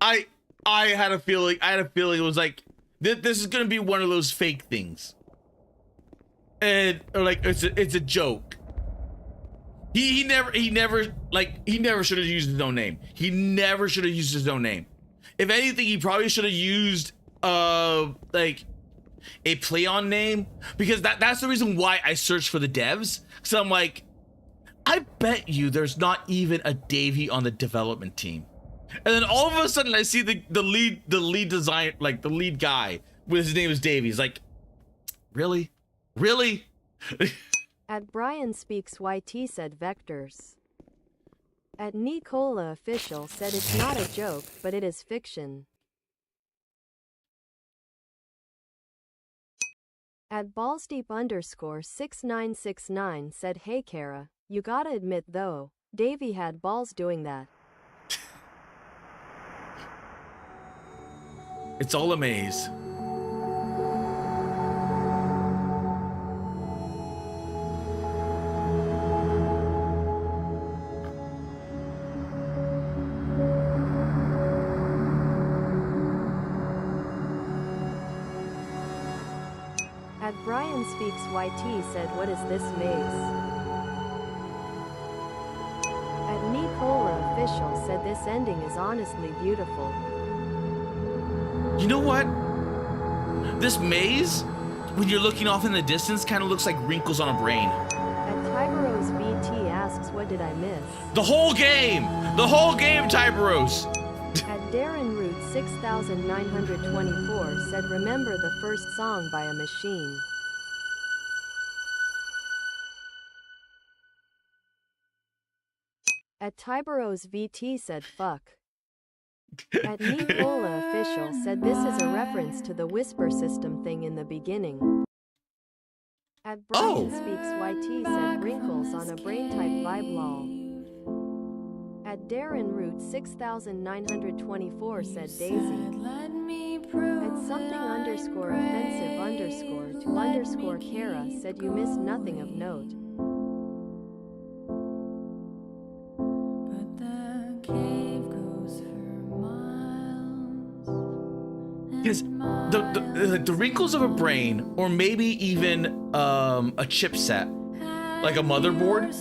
I had a feeling it was like this is gonna be one of those fake things. And or like it's a joke. He never should have used his own name. He never should have used his own name. If anything, he probably should have used like a play on name, because that's the reason why I searched for the devs. So I'm like, I bet you there's not even a Davy on the development team. And then all of a sudden I see the lead design, like the lead guy with his name is Davy. He's like, really? At Brian Speaks YT said vectors. At Nicola Official said it's not a joke, but it is fiction. At ballsdeep_6969 said hey Kara, you gotta admit though, Davy had balls doing that. It's all a maze. At Brian Speaks YT said, what is this maze? At Nicola Official said, this ending is honestly beautiful. You know what? This maze, when you're looking off in the distance, kind of looks like wrinkles on a brain. At Tiberos VT asks, what did I miss? The whole game! The whole game, Tiberos! At Darren Root 6924 said, remember the first song by a machine. At Tiberos VT said, fuck. At Nicola Official said, this is a reference to the whisper system thing in the beginning. At Brian Speaks YT said, wrinkles on a brain type vibe lol. At Darren Root 6924 said, Daisy. At something underscore offensive underscore to underscore Kara said, you missed nothing of note. Because the wrinkles of a brain, or maybe even a chipset, like a motherboard.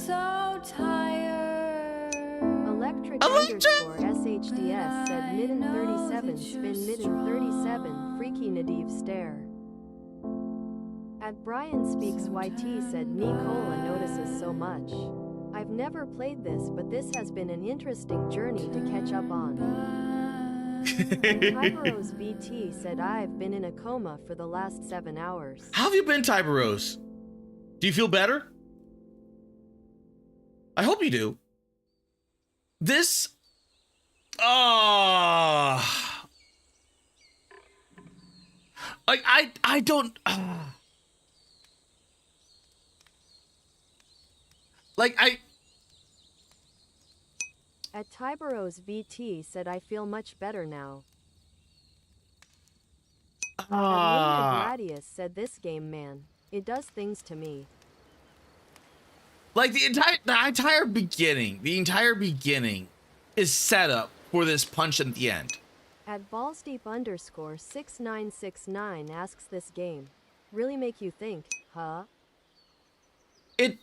Electric underscore SHDS said, midden 37 spin midden 37 freaky Nadiv stare. At Brian Speaks YT said, Nicola notices so much. I've never played this, but this has been an interesting journey to catch up on. Tiberos VT said, I've been in a coma for the last 7 hours. How have you been, Tiberos? Do you feel better? I hope you do. This... like, I don't... like, At Tiberos VT said, I feel much better now. Gladius said, this game, man, it does things to me. Like the entire beginning is set up for this punch at the end. At ballsdeep underscore 6969 asks, this game really make you think, huh? It...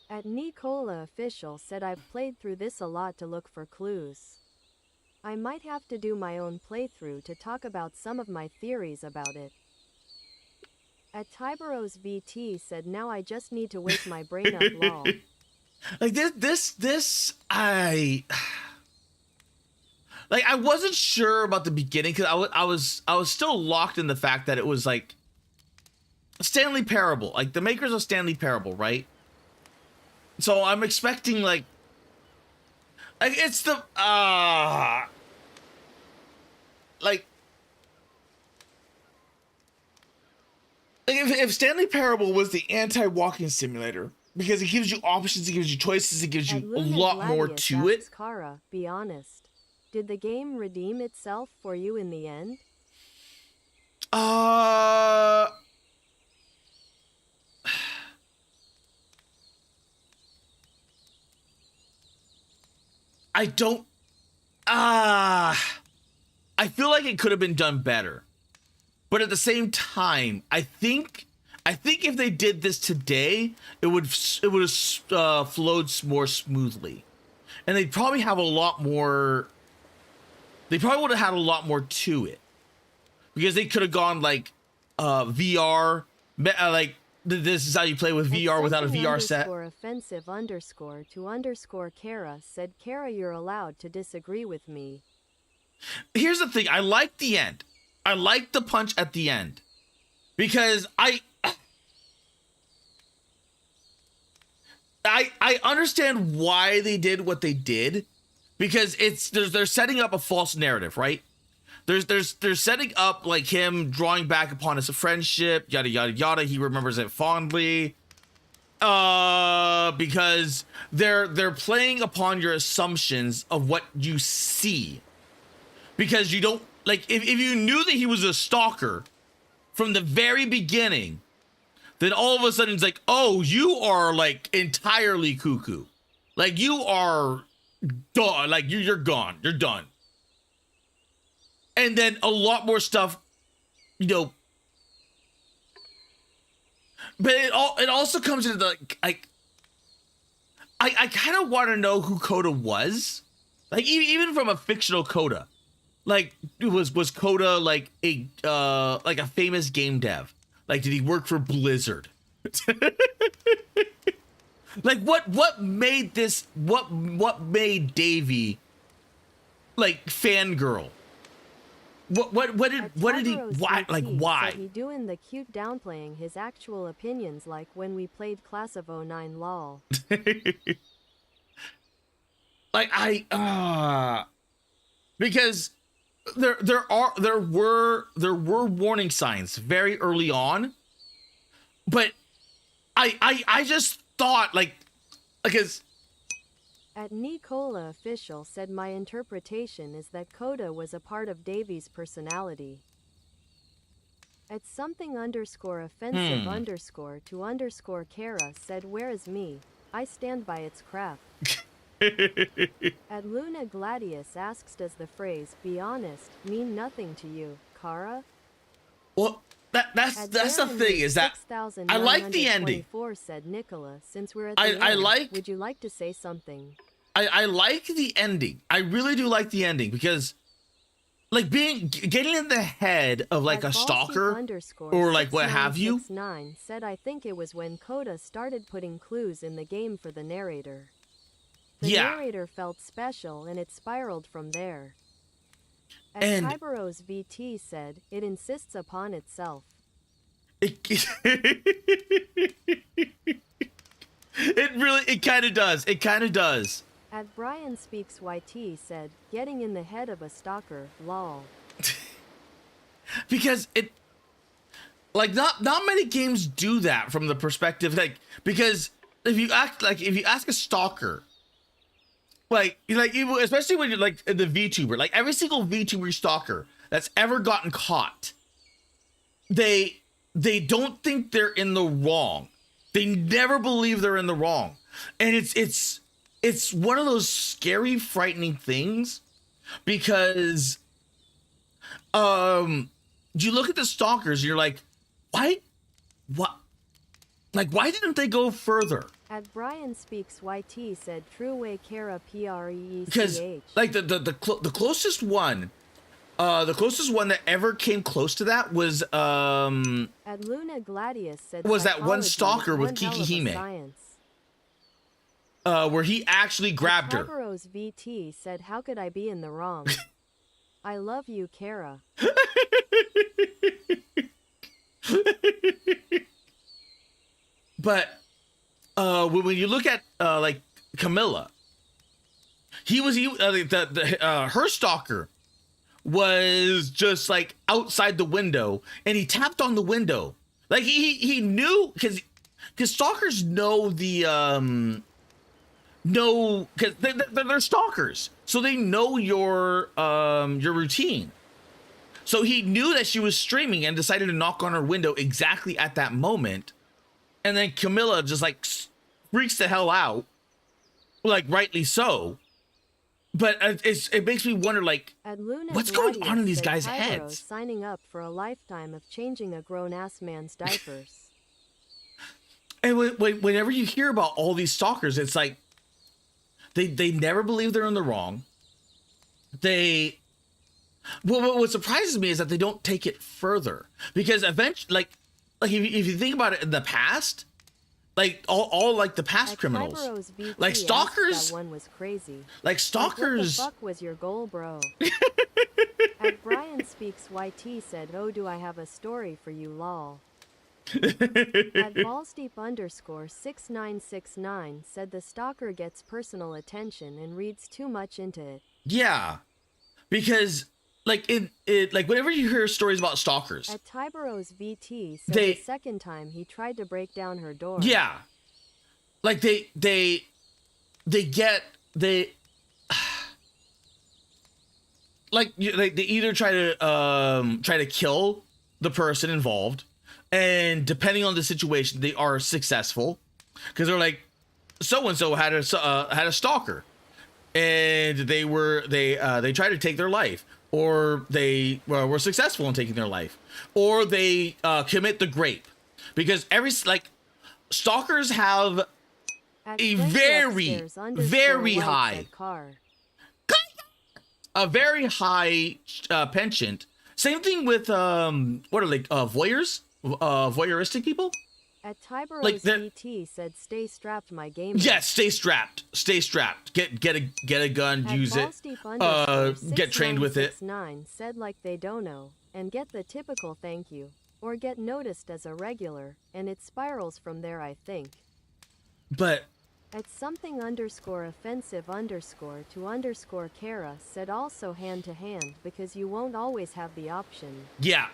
At Nicola Official said, I've played through this a lot to look for clues. I might have to do my own playthrough to talk about some of my theories about it. At Tiberos VT said, now I just need to wake my brain up lol. Like I wasn't sure about the beginning because I was still locked in the fact that it was like Stanley Parable, like the makers of Stanley Parable, right? So I'm expecting like it's the if Stanley Parable was the anti-walking simulator, because it gives you options, it gives you choices, it gives you a lot more to it. Kara, be honest. Did the game redeem itself for you in the end? I don't... I feel like it could have been done better. But at the same time, I think if they did this today, it would have flowed more smoothly. And they'd probably have a lot more... They probably would have had a lot more to it. Because they could have gone like VR, like this is how you play with VR without a VR set. Offensive underscore to underscore Kara said, Kara, you're allowed to disagree with me. Here's the thing. I like the end. I like the punch at the end. Because I understand why they did what they did. Because they're setting up a false narrative, right? They're setting up like him drawing back upon his friendship, yada yada yada. He remembers it fondly. Because they're playing upon your assumptions of what you see. Because you don't like if you knew that he was a stalker from the very beginning, then all of a sudden it's like, oh, you are like entirely cuckoo. Like you are done. Like you're gone. You're done. And then a lot more stuff, you know, But it also comes into the like I kind of want to know who Coda was, like even from a fictional Coda, like was Coda like a famous game dev? Like, did he work for Blizzard? Like what made this what made Davey like fangirl? What did he why? He doing the cute downplaying his actual opinions like when we played Class of 09 lol. Like because there were warning signs very early on, but I just thought like because At Nicola Official said my interpretation is that Coda was a part of Davy's personality. At something underscore offensive underscore to underscore Kara said where is me? I stand by its crap. At Luna Gladius asks does the phrase be honest mean nothing to you, Kara? Well, that's the thing is that I like the ending. Said Nicola, since we're at the end, would you like to say something? I like the ending. I really do like the ending because like getting in the head of like a stalker or like what have you. 9 said I think it was when Coda started putting clues in the game for the narrator. The narrator felt special and it spiraled from there. And Kyberos VT said, it insists upon itself. It kind of does. It kind of does. At Brian Speaks YT said, getting in the head of a stalker, lol. Because it, like, not many games do that from the perspective, like, because if you ask a stalker, like especially when you're like the VTuber, like every single VTuber stalker that's ever gotten caught, they don't think they're in the wrong. They never believe they're in the wrong, and it's one of those scary, frightening things because you look at the stalkers, and you're like, why didn't they go further? At Brian Speaks YT said true way Kara PREECH. Because like the closest one that ever came close to that was at Luna Gladius said was that one stalker with Kikihime. Where he actually grabbed her. Kyberos VT said how could I be in the wrong? I love you, Kara. But when you look at like Camilla, her stalker was just like outside the window, and he tapped on the window. Like he knew because stalkers know because they're stalkers, so they know your routine. So he knew that she was streaming and decided to knock on her window exactly at that moment. And then Camilla just like freaks the hell out, like rightly so. But it makes me wonder, like, what's going on in these guys' heads? Signing up for a lifetime of changing a grown-ass man's diapers. And whenever you hear about all these stalkers, it's like they never believe they're in the wrong. What surprises me is that they don't take it further, because eventually, like if you think about it in the past, like all like the past criminals, like stalkers. That one was crazy. Like stalkers. Like, what the fuck was your goal, bro? At Brian Speaks YT said, "Oh, do I have a story for you, lol." At ballsdeep_6969 said the stalker gets personal attention and reads too much into it. Yeah, because like like whenever you hear stories about stalkers. At Tyberos VT said the second time he tried to break down her door. Yeah, like they either try to kill the person involved, and depending on the situation, they are successful because they're like, so and so had a stalker, and they tried to take their life, or they were successful in taking their life, or they commit the grape. because stalkers have At a Clinton very, upstairs very _white high, said car. a very high penchant. Same thing with what are they, voyeuristic people? At Tyberos Like VT said, "Stay strapped, my gamer." yes, stay strapped, stay strapped. Get a gun, At use it, get trained with it. 6969 said like they don't know, and get the typical thank you, or get noticed as a regular, and it spirals from there, I think. But At something _offensive _ to _Kara said also hand to hand because you won't always have the option. yeah,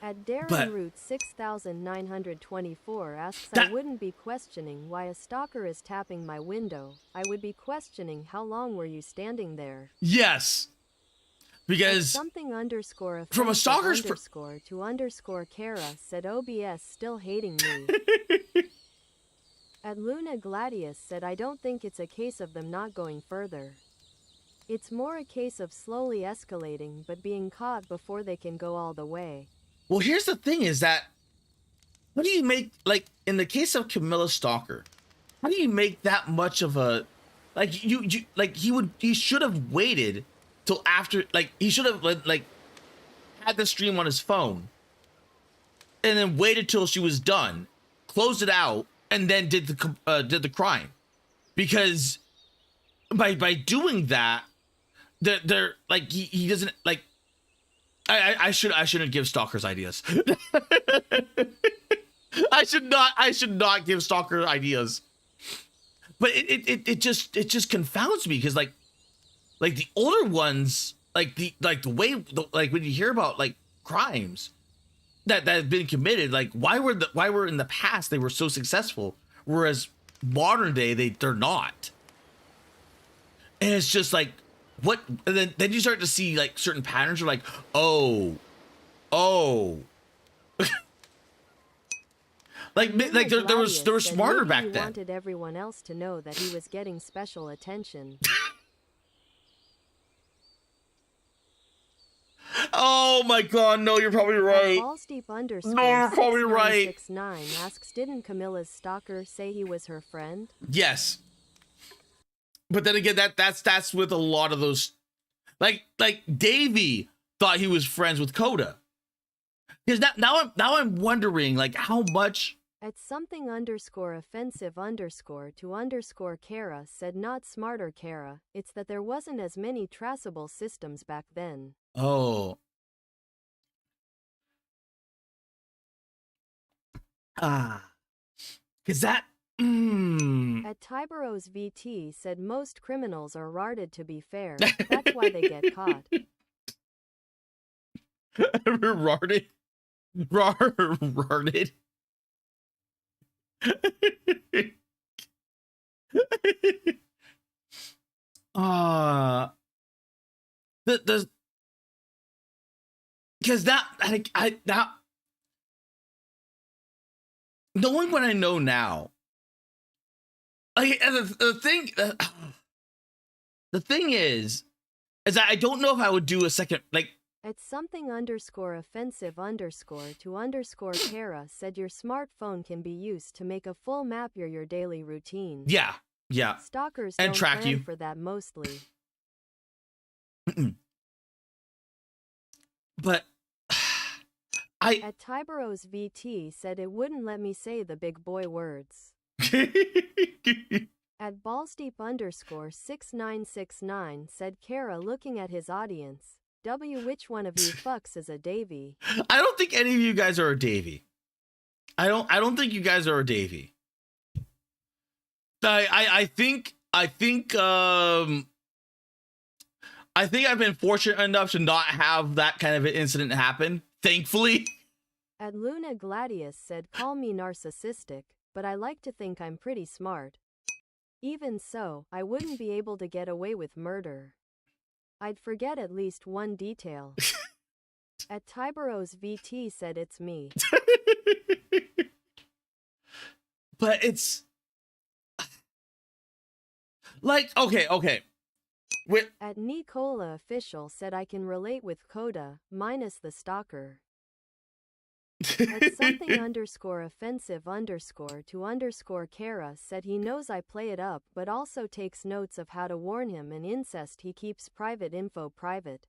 At Darren but Root 6924 asks, that I wouldn't be questioning why a stalker is tapping my window. I would be questioning how long were you standing there. yes, because Something _ from a stalker's _ to _Kara said OBS still hating me. At Luna Gladius said I don't think it's a case of them not going further. It's more a case of slowly escalating but being caught before they can go all the way. well, here's the thing: is that how do you make, like in the case of Camilla Stalker, how do you make that much of a, like you like he should have waited till after, like he should have like had the stream on his phone and then waited till she was done, closed it out, and then did the crime, because by doing that, they're like he doesn't like. I shouldn't give stalkers ideas. I should not give stalker ideas. But it just confounds me, because like the older ones, like the way when you hear about like crimes that have been committed, like why were in the past they were so successful, whereas modern day they're not. And it's just like, what? And then you start to see like certain patterns. You're like, oh like there were smarter back then. He wanted everyone else to know that he was getting special attention. Oh my god, no, you're probably right. No, you're probably right. 69 asks, didn't Camilla's stalker say he was her friend? Yes. But then again, that's with a lot of those, like Davey thought he was friends with Coda. Because now I'm wondering like how much. At something _offensive _ to _Kara said, not smarter Kara, it's that there wasn't as many traceable systems back then. Oh. Because that. At Tyberos VT said most criminals are rarded, to be fair. That's why they get caught. Rarded? Rarded? Because that knowing what I know now, like the thing is that I don't know if I would do a second, like. At something _offensive _ to _Kara said your smartphone can be used to make a full map your daily routine. Yeah. Stalkers and don't track plan you for that mostly. But At Tyberos VT said it wouldn't let me say the big boy words. At Ballsteep _6969 said Kara, looking at his audience, which one of you fucks is a Davy? I don't think any of you guys are a Davy. I don't think you guys are a Davy. I think I've been fortunate enough to not have that kind of an incident happen, thankfully. At Luna Gladius said, call me narcissistic, but I like to think I'm pretty smart. Even so, I wouldn't be able to get away with murder. I'd forget at least one detail. At Tyberos VT said, it's me. But it's like, okay. At Nicola Official said, I can relate with Coda, minus the stalker. At something underscore offensive underscore to underscore Kara said he knows I play it up but also takes notes of how to warn him and incest he keeps private info private.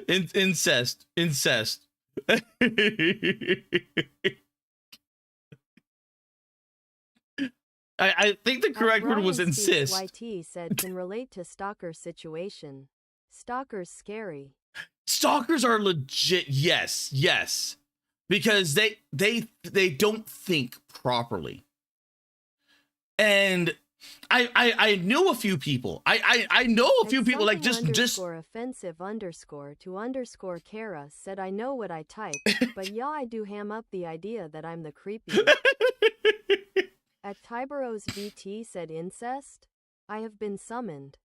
Incest. I think the correct word was insist. YT said can relate to stalker situation. Stalkers scary. Stalkers are legit. Yes. Because they don't think properly. And I know a few people. I know a few people like just offensive underscore to underscore Kara said I know what I type, but yeah I do ham up the idea that I'm the creepy. At Tyberos VT said incest? I have been summoned.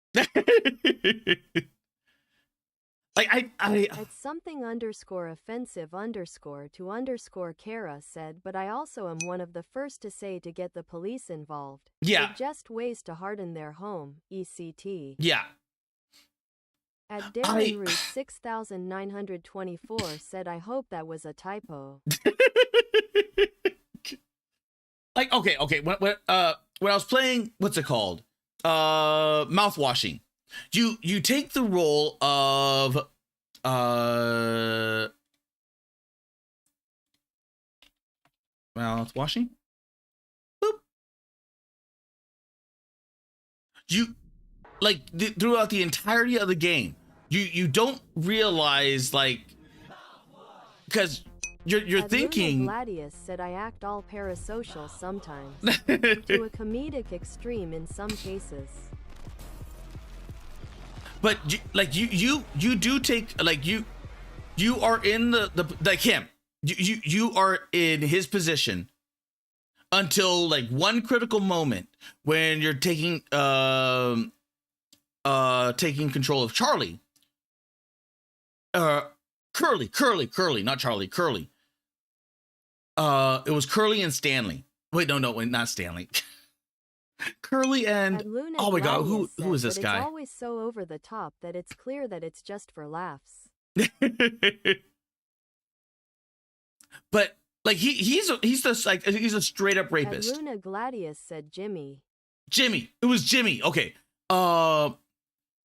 At something underscore offensive underscore to underscore Kara said, but I also am one of the first to say to get the police involved. Yeah. Suggest ways to harden their home, ECT. Yeah. At Darren Root 6924 said I hope that was a typo. Like, okay. When I was playing, what's it called? Mouth washing. You take the role of mouth washing. Boop. You like throughout the entirety of the game, you don't realize like because you're thinking. Gladius said I act all parasocial sometimes to a comedic extreme in some cases. But you do take like you are in the like him. You are in his position until like one critical moment when you're taking control of Charlie. Curly, not Charlie, Curly. It was Curly and Stanley. Wait, no, not Stanley. Curly and oh my god, who is this guy? It's always so over the top that it's clear that it's just for laughs. But like he's a straight up rapist. And Luna Gladius said Jimmy. It was Jimmy. Okay.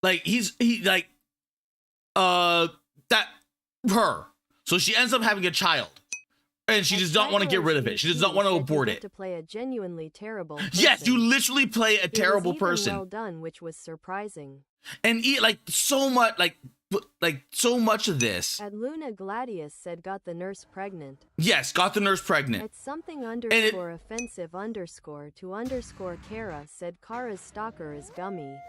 Like that her. So she ends up having a child. And she does not want to get rid of it. She does not want to abort it. To play a genuinely terrible person. Yes, you literally play a terrible person. Well done, which was surprising. And like so much, like so much of this. At Luna Gladius said, "Got the nurse pregnant." Yes, got the nurse pregnant. At something underscore offensive underscore to underscore Kara said, "Kara's stalker is GUMI."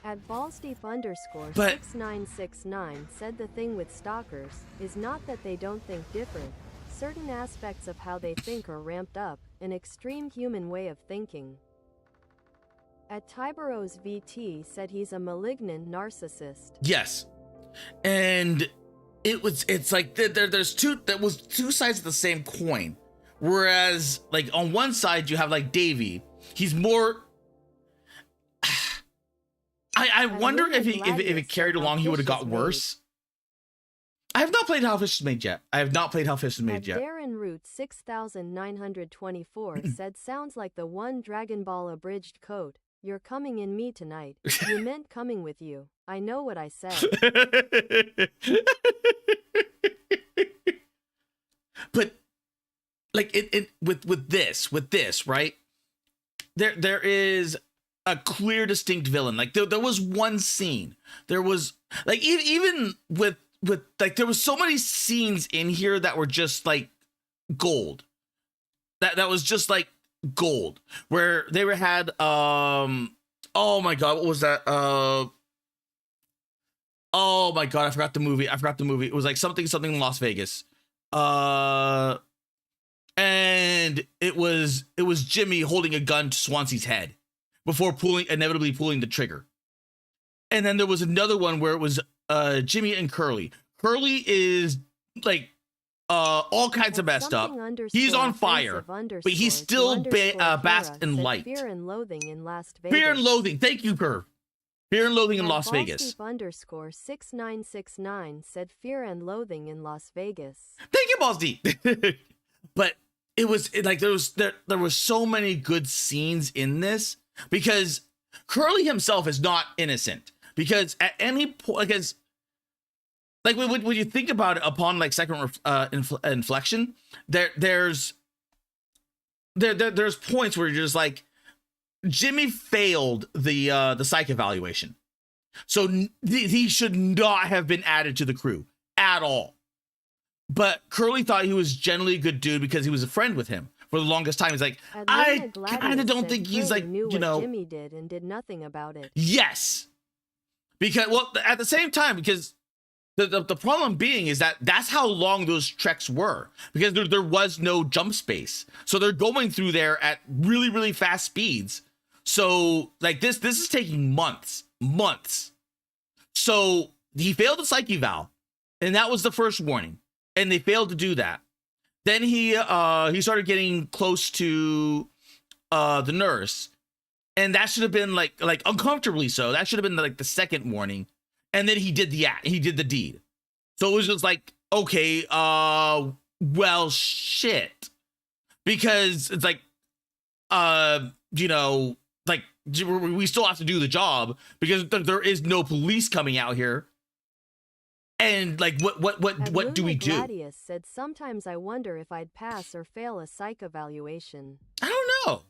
At ballsdeep underscore 6969 said the thing with stalkers is not that they don't think different. Certain aspects of how they think are ramped up, an extreme human way of thinking. At Tyberos VT said he's a malignant narcissist. Yes. And it's like there's two sides of the same coin. Whereas like on one side you have like Davey. He's more I wonder if it carried along, he would have got worse. I have not played How Fish is Made yet. At Darren Root 6924 said, "Sounds like the one Dragon Ball abridged code. You're coming in me tonight. You meant coming with you. I know what I said." But like with this, right? There is a clear, distinct villain. Like there was one scene. There was like even with like there was so many scenes in here that were just like gold. That was just like gold. Where they had oh my god, what was that? Oh my god, I forgot the movie. It was like something Las Vegas. And it was Jimmy holding a gun to Swansea's head before inevitably pulling the trigger. And then there was another one where it was Jimmy and Curly. Curly is like all kinds of messed up. He's on fire, but he's still basked in light. Fear and Loathing in Las Vegas. Fear and Loathing. Thank you, Perv. Fear and Loathing in At Las Vegas. _6969 said Fear and Loathing in Las Vegas. Thank you, Balls Deep. But it was like there was so many good scenes in this because Curly himself is not innocent. Because at any point, because like when you think about it upon like second inflection, there's points where you're just like, Jimmy failed the psych evaluation, so he should not have been added to the crew at all. But Curly thought he was generally a good dude because he was a friend with him for the longest time. He's like, I kind of don't think he's like, you know, Jimmy did and did nothing about it. Yes, because well, at the same time, because the problem being is that that's how long those treks were, because there was no jump space, so they're going through there at really, really fast speeds. So like this is taking months. So he failed the psych eval, and that was the first warning, and they failed to do that. Then he started getting close to the nurse, and that should have been like uncomfortably so. That should have been like the second warning, and then he did the deed. So it was just like, okay, well, shit, because it's like, you know, like we still have to do the job because there is no police coming out here. And like, what do we do? Gladius said, sometimes I wonder if I'd pass or fail a psych evaluation. I don't know.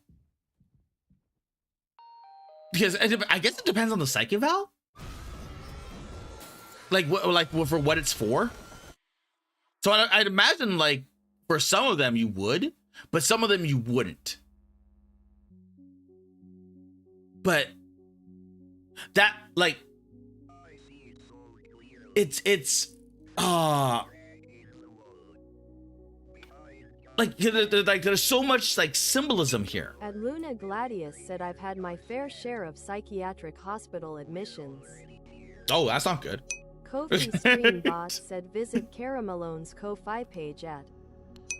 Because I guess it depends on the psych eval. Like for what it's for. So I'd imagine like for some of them you would, but some of them you wouldn't. But that like it's like there's so much like symbolism here. At Luna Gladius said, I've had my fair share of psychiatric hospital admissions. Oh, that's not good. Kofi Streambot said, visit Cara Malone's Ko-Fi page at.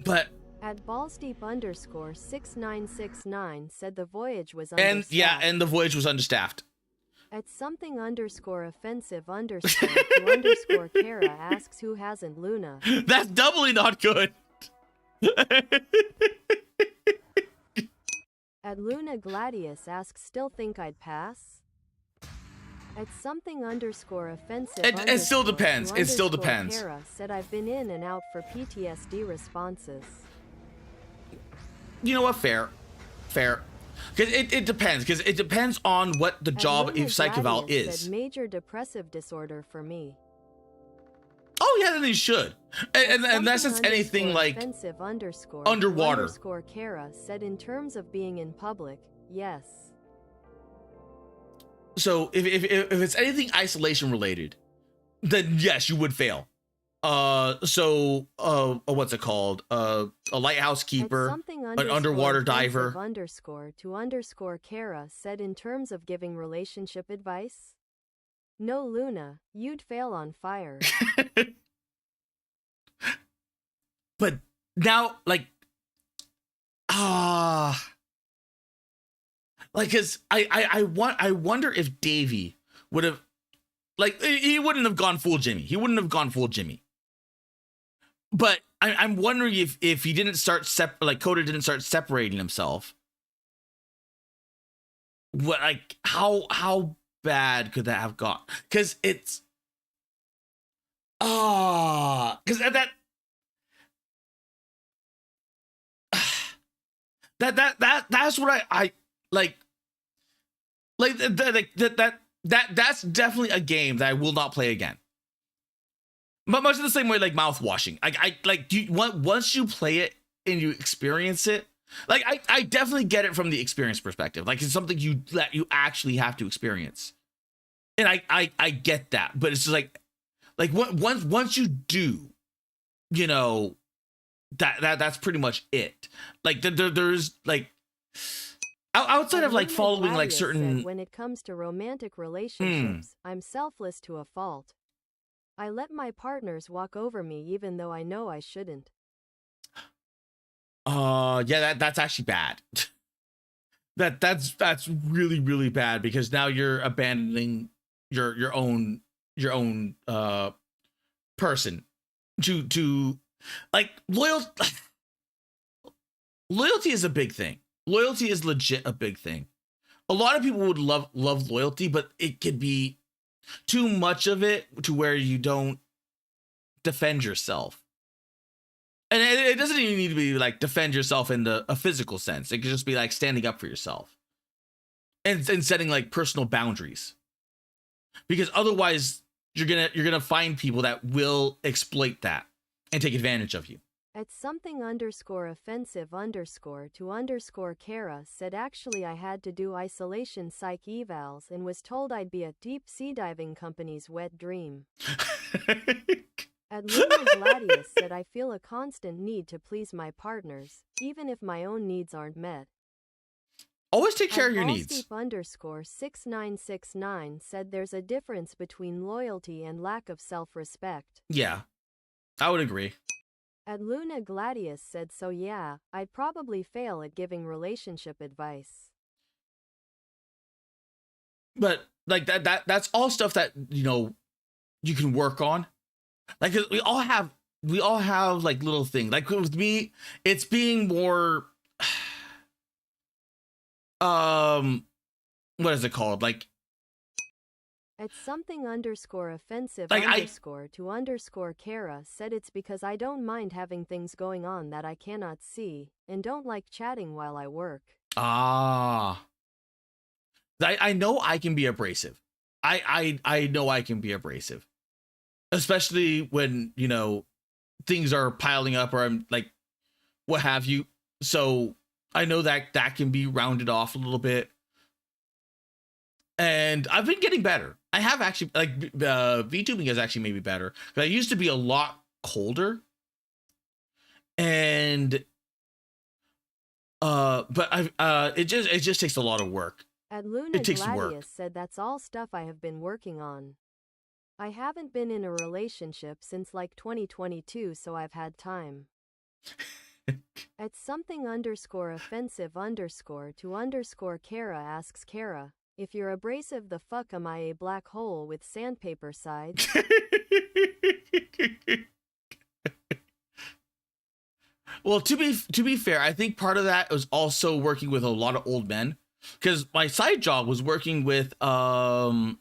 But at ballsdeep _6969 said the voyage was understaffed. And the voyage was understaffed. At something _offensive _ Kara asks who hasn't Luna. That's doubly not good. At Luna Gladius asks, still think I'd pass? At something _offensive it still depends. It still depends. Kara said, I've been in and out for PTSD responses. You know what? Fair. Because it depends. Because it depends on what the job of psych eval is. Said, major depressive disorder for me. Oh yeah, then you should. And unless it's anything like underwater. Kara said, in terms of being in public, yes. So if it's anything isolation related, then yes, you would fail. What's it called? A lighthouse keeper, an underwater diver. _ Kara said, in terms of giving relationship advice, no, Luna, you'd fail on fire. But now, like, cause I wonder if Davey would have, like, he wouldn't have gone full Jimmy. But I'm wondering if he didn't start Coda didn't start separating himself. What, like, how bad could that have got? Because it's because that's what I like that's definitely a game that I will not play again. But much in the same way, like mouth washing. Once you play it and you experience it, like I definitely get it from the experience perspective. Like it's something that you actually have to experience, and I get that. But it's just like once you do, you know, that's pretty much it. Like there's like outside of like following like certain. When it comes to romantic relationships, I'm selfless to a fault. I let my partners walk over me even though I know I shouldn't. Yeah, that's actually bad. That's really, really bad, because now you're abandoning your own person to like loyalty is a big thing. Loyalty is legit a big thing. A lot of people would love loyalty, but it could be too much of it to where you don't defend yourself. And it doesn't even need to be like defend yourself in a physical sense. It could just be like standing up for yourself and setting like personal boundaries, because otherwise you're gonna find people that will exploit that and take advantage of you. At something _offensive _ Kara said, actually I had to do isolation psych evals and was told I'd be a deep sea diving company's wet dream. At Luna Gladius said, I feel a constant need to please my partners, even if my own needs aren't met. Always take care of your needs. _6969 said, there's a difference between loyalty and lack of self-respect. Yeah, I would agree. At Luna Gladius said, so yeah, I'd probably fail at giving relationship advice. But like that's all stuff that, you know, you can work on. Like we all have like little things. Like with me, it's being more what is it called? Like at something _offensive like _ Kara said, it's because I don't mind having things going on that I cannot see and don't like chatting while I work. I know I can be abrasive. I know I can be abrasive, especially when, you know, things are piling up or I'm like what have you. So I know that can be rounded off a little bit. And I've been getting better. I have actually, like, VTubing has actually made me better. Because I used to be a lot colder. And, but it just takes a lot of work. At Luna Gladius said, that's all stuff I have been working on. I haven't been in a relationship since like 2022, so I've had time. At something _offensive _ Kara asks Kara, if you're abrasive, the fuck am I, a black hole with sandpaper sides? Well, to be fair, I think part of that was also working with a lot of old men, because my side job was working with an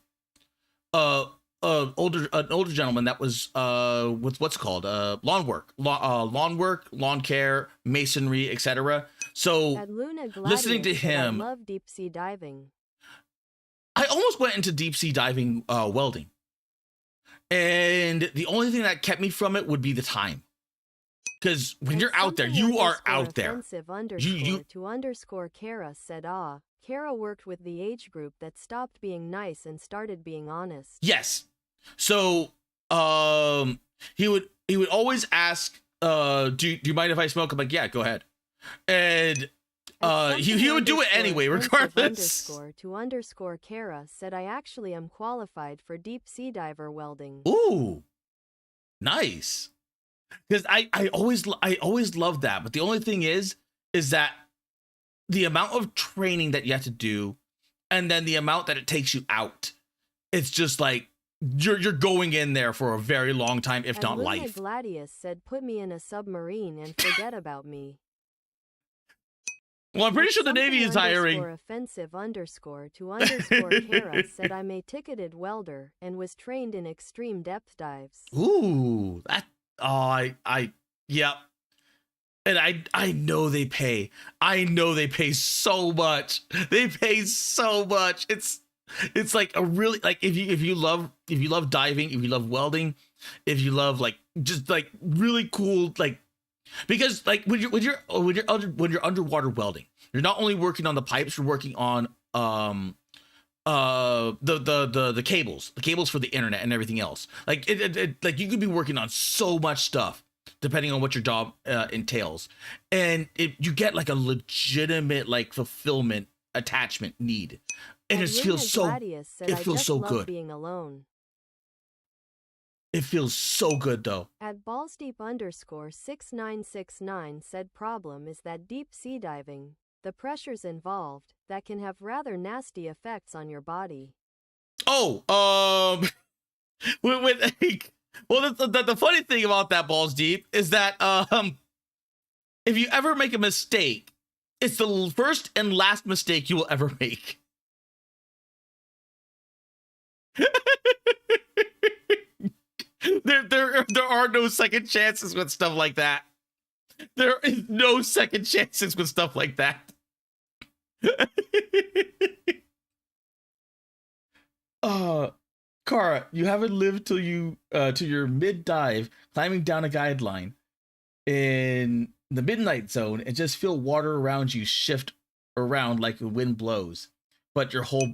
older gentleman that was with what's called lawn work, lawn care, masonry, etc. So listening to him, I love deep sea diving. I almost went into deep sea diving welding, and the only thing that kept me from it would be the time. Because when you're out there, you are out there. You _ Kara said, Kara worked with the age group that stopped being nice and started being honest. Yes. So he would always ask, do you mind if I smoke? I'm like, yeah, go ahead. And he would do it anyway, regardless. _ Kara said, I actually am qualified for deep sea diver welding. Ooh, nice. Because I always loved that, but the only thing is that the amount of training that you have to do, and then the amount that it takes you out, it's just like you're going in there for a very long time, if not life. Gladius said, put me in a submarine and forget about me. Well, I'm pretty sure the Navy is hiring. _offensive _ Kara said, I'm a ticketed welder and was trained in extreme depth dives. Ooh, that. Oh, yeah. And I know they pay. I know they pay so much. They pay so much. It's like a really, like, if you love diving, if you love welding, if you love like just like really cool, like, because like when you're underwater welding, you're not only working on the pipes, you're working on the cables for the internet and everything else. Like it like you could be working on so much stuff depending on what your job entails, and you get like a legitimate like fulfillment, attachment, need, and it feels so good. Being alone. It feels so good though. At ballsdeep _ 6969 said, problem is that deep sea diving, the pressures involved, that can have rather nasty effects on your body. Oh, well, the funny thing about that, Balls Deep, is that if you ever make a mistake, it's the first and last mistake you will ever make. There are no second chances with stuff like that. There is no second chances with stuff like that. Kara, you haven't lived till you to your mid dive, climbing down a guideline in the midnight zone, and just feel water around you shift around like the wind blows, but your whole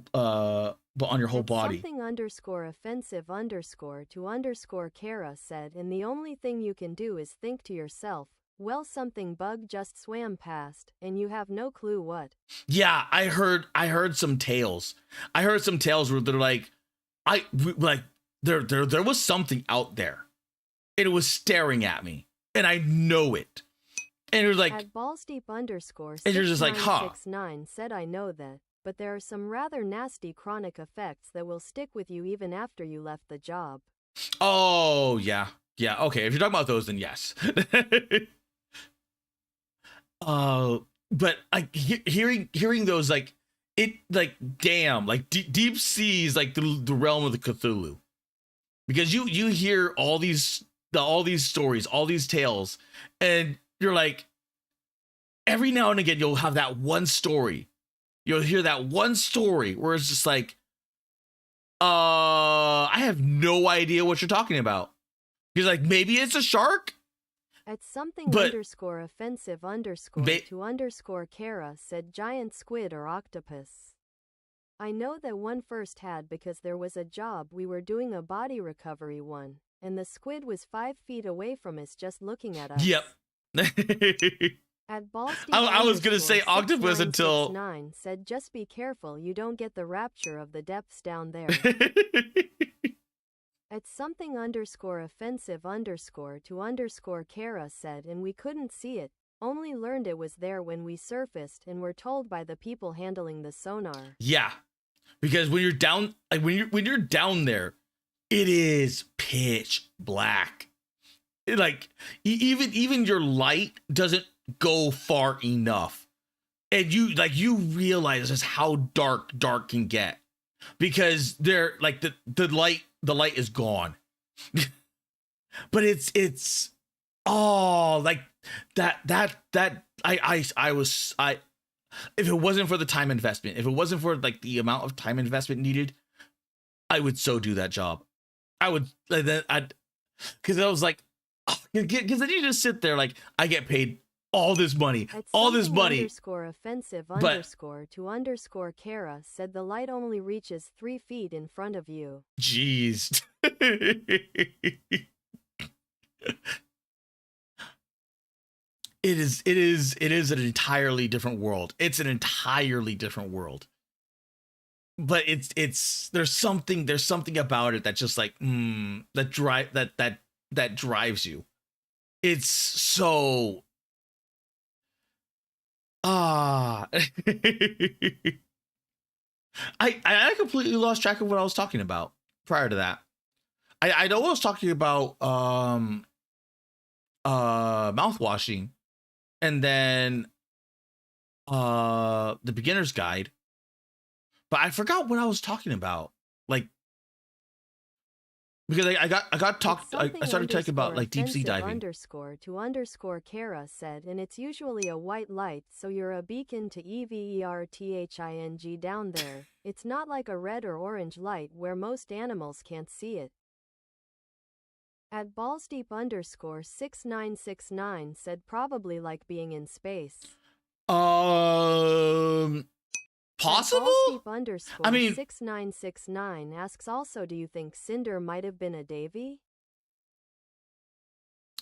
but on your whole body. Something _offensive _ to Kara said, and the only thing you can do is think to yourself, well, something bug just swam past, and you have no clue what. Yeah, I heard some tales. I heard some tales where they're like, there was something out there, and it was staring at me, and I know it. And it was like, at ballsdeep _ and you're just like, huh. 6969 said, I know that, but there are some rather nasty chronic effects that will stick with you even after you left the job. Oh yeah, okay. If you're talking about those, then yes. But like hearing those, like it, like damn, like deep seas, like the realm of the Cthulhu, because you hear all these stories, all these tales, and you're like, every now and again you'll have that one story, you'll hear that one story where it's just like, I have no idea what you're talking about. Because like maybe it's a shark. At something _offensive _ to Kara said, giant squid or octopus. I know that one first had because there was a job we were doing, a body recovery one, and the squid was 5 feet away from us just looking at us. Yep. At Ballstein, I was gonna say octopus until 9 said, just be careful you don't get the rapture of the depths down there. At something _offensive _ to Kara said, and we couldn't see it, only learned it was there when we surfaced and were told by the people handling the sonar. Yeah, because when you're down, like when you're down there, it is pitch black. Like even your light doesn't go far enough, and you realize just how dark can get, because they're like the light is gone. But it's like that if it wasn't for the time investment, if it wasn't for like the amount of time investment needed, I would so do that job. I would, because I was like, because then you just sit there like, I get paid all this money, _offensive _ to Kara said, the light only reaches 3 feet in front of you. Jeez. It is an entirely different world. It's an entirely different world. But there's something about it that just like that drives you. It's so I completely lost track of what I was talking about prior to that. I know I was talking about mouth washing, and then the beginner's guide, but I forgot what I was talking about. Like, because I started talking about like deep sea diving. _ to Kara said, and it's usually a white light, so you're a beacon to EVERTHING down there. It's not like a red or orange light where most animals can't see it. At ballsdeep _ 6969 said, probably like being in space. Possible? I mean, 6969 asks also, do you think Cinder might have been a Davy?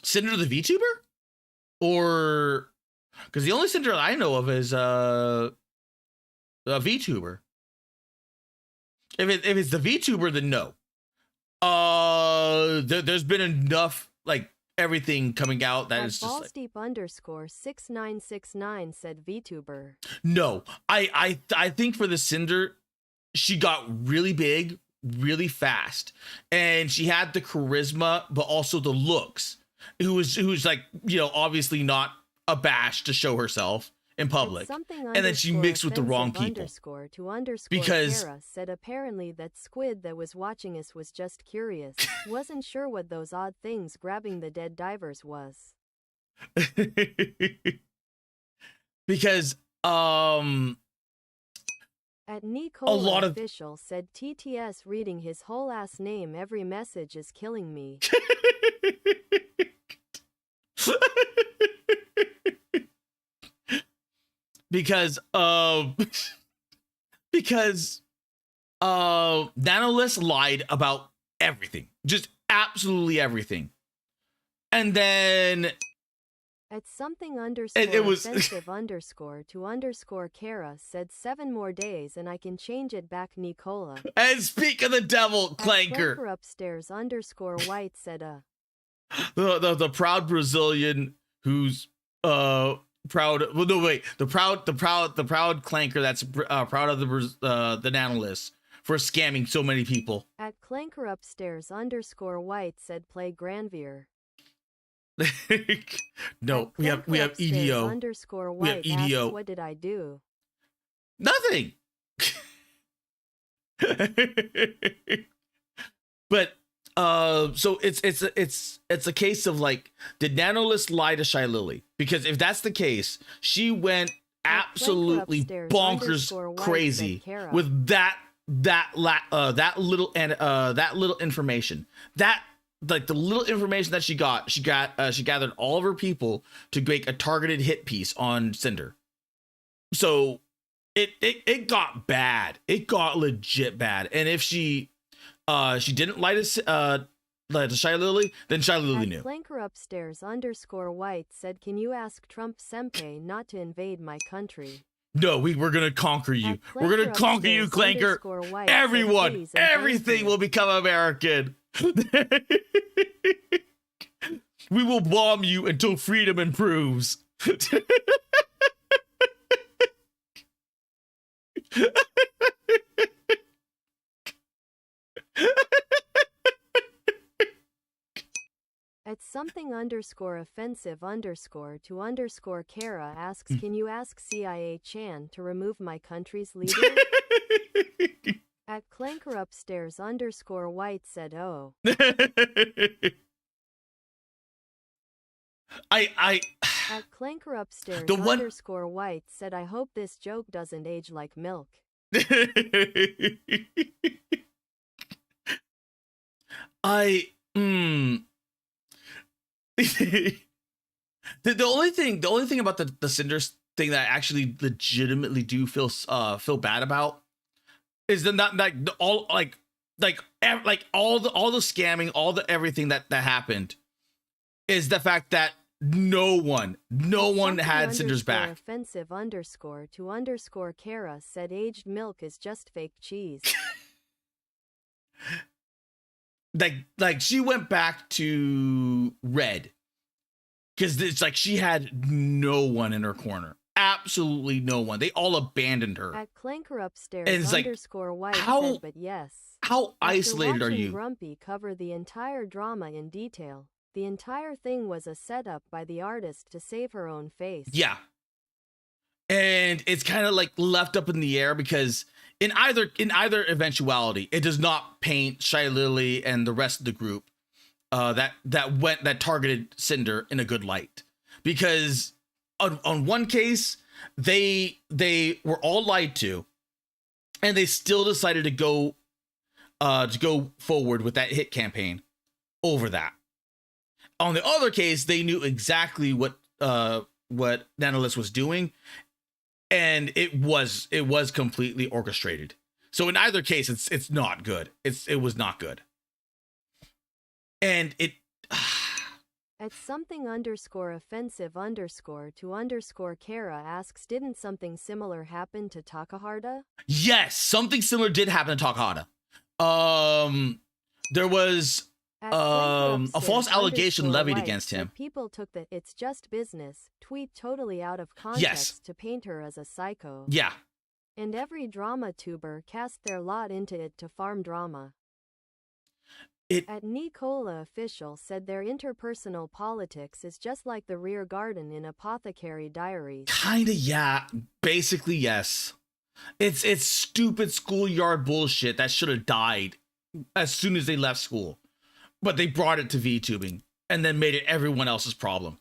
Cinder the VTuber? Or, because the only Cinder I know of is a VTuber. If it's the VTuber, then no. There's been enough like everything coming out that is just like, _6969 said Vtuber. no, I think for the Cinder, she got really big really fast, and she had the charisma but also the looks. Who's like, you know, obviously not abashed to show herself in public, and then she mixed with the wrong people. Because Kara said apparently that squid that was watching us was just curious, wasn't sure what those odd things grabbing the dead divers was. Because At Nicola a lot of official said TTS reading his whole ass name every message is killing me. because Nanolist lied about everything, just absolutely everything, and then At something it was offensive _ Kara said 7 more days and I can change it back Nicola. And speak of the devil, Clanker. Clanker upstairs _ White said the proud Brazilian who's proud. Well, no, wait. The proud Clanker that's proud of the Nanolist for scamming so many people. At Clanker upstairs _ White said play Granvir. No, we have EDO. _ White We have EDO. asks, what did I do? Nothing. But so it's a case of like, did Nanolist lie to Shy Lily? Because if that's the case, she went absolutely bonkers crazy with that little information. That, like, the little information that she gathered all of her people to make a targeted hit piece on Cinder. So it got bad. It got legit bad. And if she didn't lie to Shy Lily, then Shy Lily knew. Clanker upstairs _ White said, can you ask Trump Senpai not to invade my country? No, we're gonna conquer you. We're gonna conquer you, Clanker. Everyone, everything will become American. We will bomb you until freedom improves. At something _offensive _ Kara asks, can you ask CIA Chan to remove my country's leader? At Clanker upstairs _ White said, oh. At Clanker upstairs _ White said, I hope this joke doesn't age like milk. The only thing about the Cinder thing that I actually legitimately do feel bad about is the not like all like all the scamming, all the everything that happened is the fact that no one had Cinder's back. Offensive _ Kara said aged milk is just fake cheese. Like she went back to Red because it's like she had no one in her corner, absolutely no one. They all abandoned her. At Clanker upstairs and it's like, White how, said, but yes. How isolated are you? Grumpy cover the entire drama in detail. The entire thing was a setup by the artist to save her own face. Yeah. And it's kind of like left up in the air because in either eventuality, it does not paint Shy Lily and the rest of the group that targeted Cinder in a good light. Because on one case, they were all lied to, and they still decided to go forward with that hit campaign over that. On the other case, they knew exactly what Nanolist was doing, and it was completely orchestrated. So in either case, it's not good. It was not good. And it at something _offensive _ Kara asks, didn't something similar happen to Takahata? Yes, something similar did happen to Takahata. There was At a false allegation levied White against him. said people took the "it's just business" tweet totally out of context Yes. to paint her as a psycho. Yeah. And every drama tuber cast their lot into it to farm drama. At Nicola Official said their interpersonal politics is just like the rear garden in Apothecary Diaries. Kinda, yeah. Basically, yes. It's stupid schoolyard bullshit that should have died as soon as they left school. But they brought it to VTubing and then made it everyone else's problem.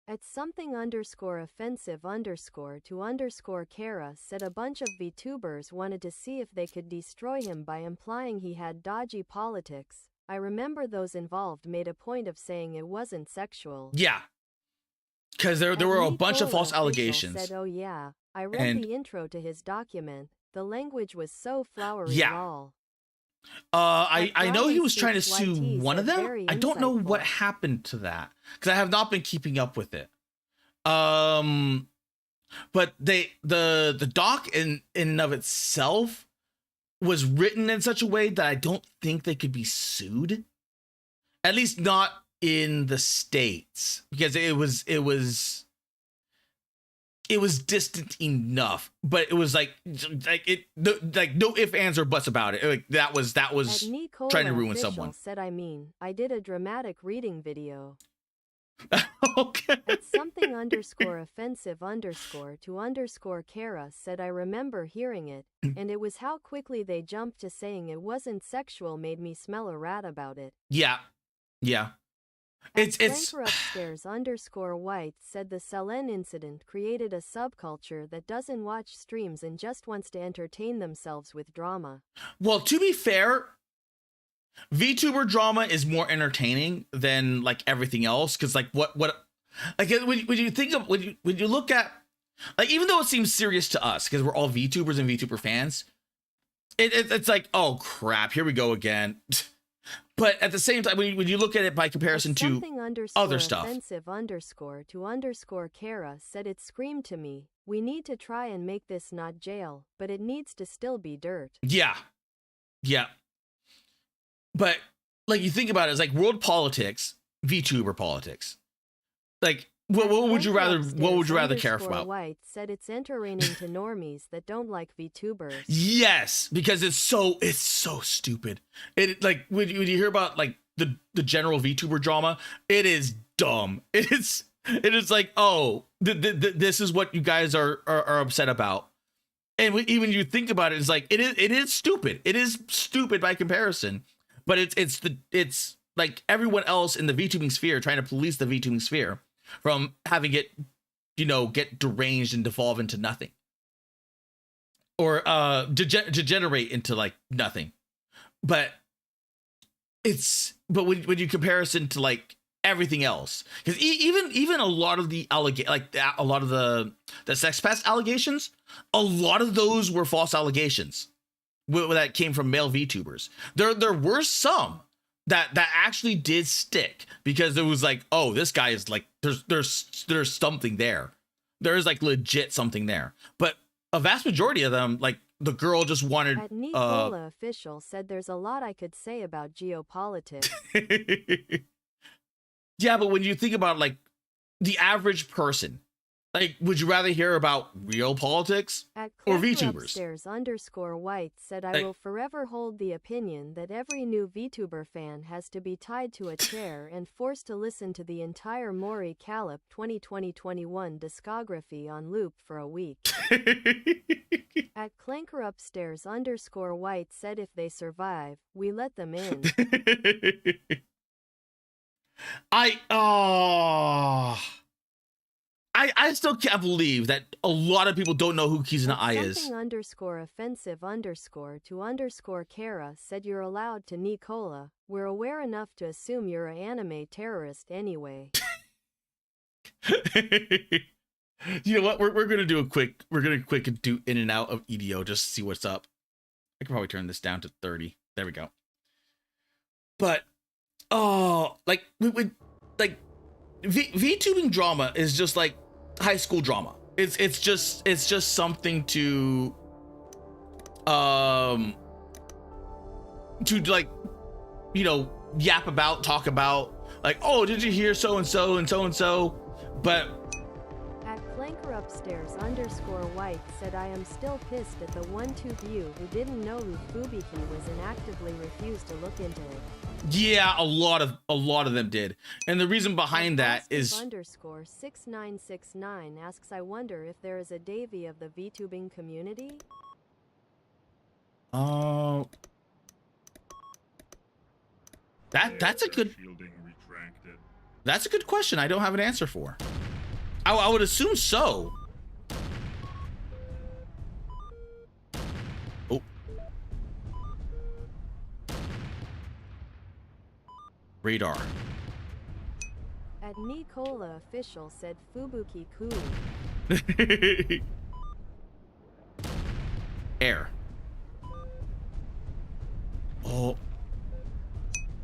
At something _offensive _ Kara said a bunch of VTubers wanted to see if they could destroy him by implying he had dodgy politics. I remember those involved made a point of saying it wasn't sexual. Yeah. Because there were a bunch of false allegations. Said, "Oh yeah, I read the intro to his document. The language was so flowery." Yeah. Lol. I know he was trying to sue one of them. I don't know what happened to that because I have not been keeping up with it. But the doc in and of itself was written in such a way that I don't think they could be sued. At least not in the States, because it was distant enough, but it was like no ifs, ands, or buts about it. Like that was trying to ruin someone. Said, I did a dramatic reading video. Okay. At something _offensive _ Kara said, I remember hearing it, and it was how quickly they jumped to saying it wasn't sexual made me smell a rat about it. Yeah. It's upstairs _white said the Selen incident created a subculture that doesn't watch streams and just wants to entertain themselves with drama. Well, to be fair, VTuber drama is more entertaining than like everything else, because like what like when you think of when you look at, like, even though it seems serious to us because we're all VTubers and VTuber fans, it's like, oh crap, here we go again. But at the same time, when you look at it by comparison to other stuff. Offensive _ Kara said it screamed to me, we need to try and make this not jail, but it needs to still be dirt. Yeah. But like you think about it, it's like world politics, VTuber politics. Like what would you rather care about? White said it's entertaining to normies that don't like VTubers. Yes, because it's so stupid. It like when you hear about like the general VTuber drama, it is dumb. It is like, oh, this is what you guys are upset about. And even you think about it, it's like it is stupid. It is stupid by comparison. But it's like everyone else in the VTubing sphere trying to police the VTubing sphere from having it, get deranged and devolve into nothing, or degenerate into like nothing. But when you comparison to like everything else, because even a lot of the a lot of the sex pest allegations, a lot of those were false allegations that came from male VTubers. There were some that actually did stick, because it was like, oh, this guy is like, there's something there. There's like legit something there. But a vast majority of them, like the girl just wanted. At Nicola Official said there's a lot I could say about geopolitics. Yeah, but when you think about like the average person, like, would you rather hear about real politics or VTubers? Upstairs _white said, I will forever hold the opinion that every new VTuber fan has to be tied to a chair and forced to listen to the entire Maury Collab 2020-21 discography on loop for a week. At Clanker Upstairs _white said, if they survive, we let them in. I still can't believe that a lot of people don't know who Kizuna Ai is. Something _offensive _ Kara said, you're allowed to Nicola. We're aware enough to assume you're an anime terrorist anyway. You know what? We're gonna do do in and out of EDO just to see what's up. I can probably turn this down to 30. There we go. But like VTubing drama is just like high school drama. It's just something to like, you know, yap about, talk about, like, oh, did you hear so and so and so and so? But at Clanker Upstairs _White said, I am still pissed at the Vtuber who didn't know who Fubiki was and actively refused to look into it. yeah, a lot of them did, and the reason behind that is _6969 asks, I wonder if there is a Davy of the VTubing community. That's a good question. I don't have an answer for. I would assume so. Oh. Radar. At Nicola Official said Fubuki Ku. Air. Oh.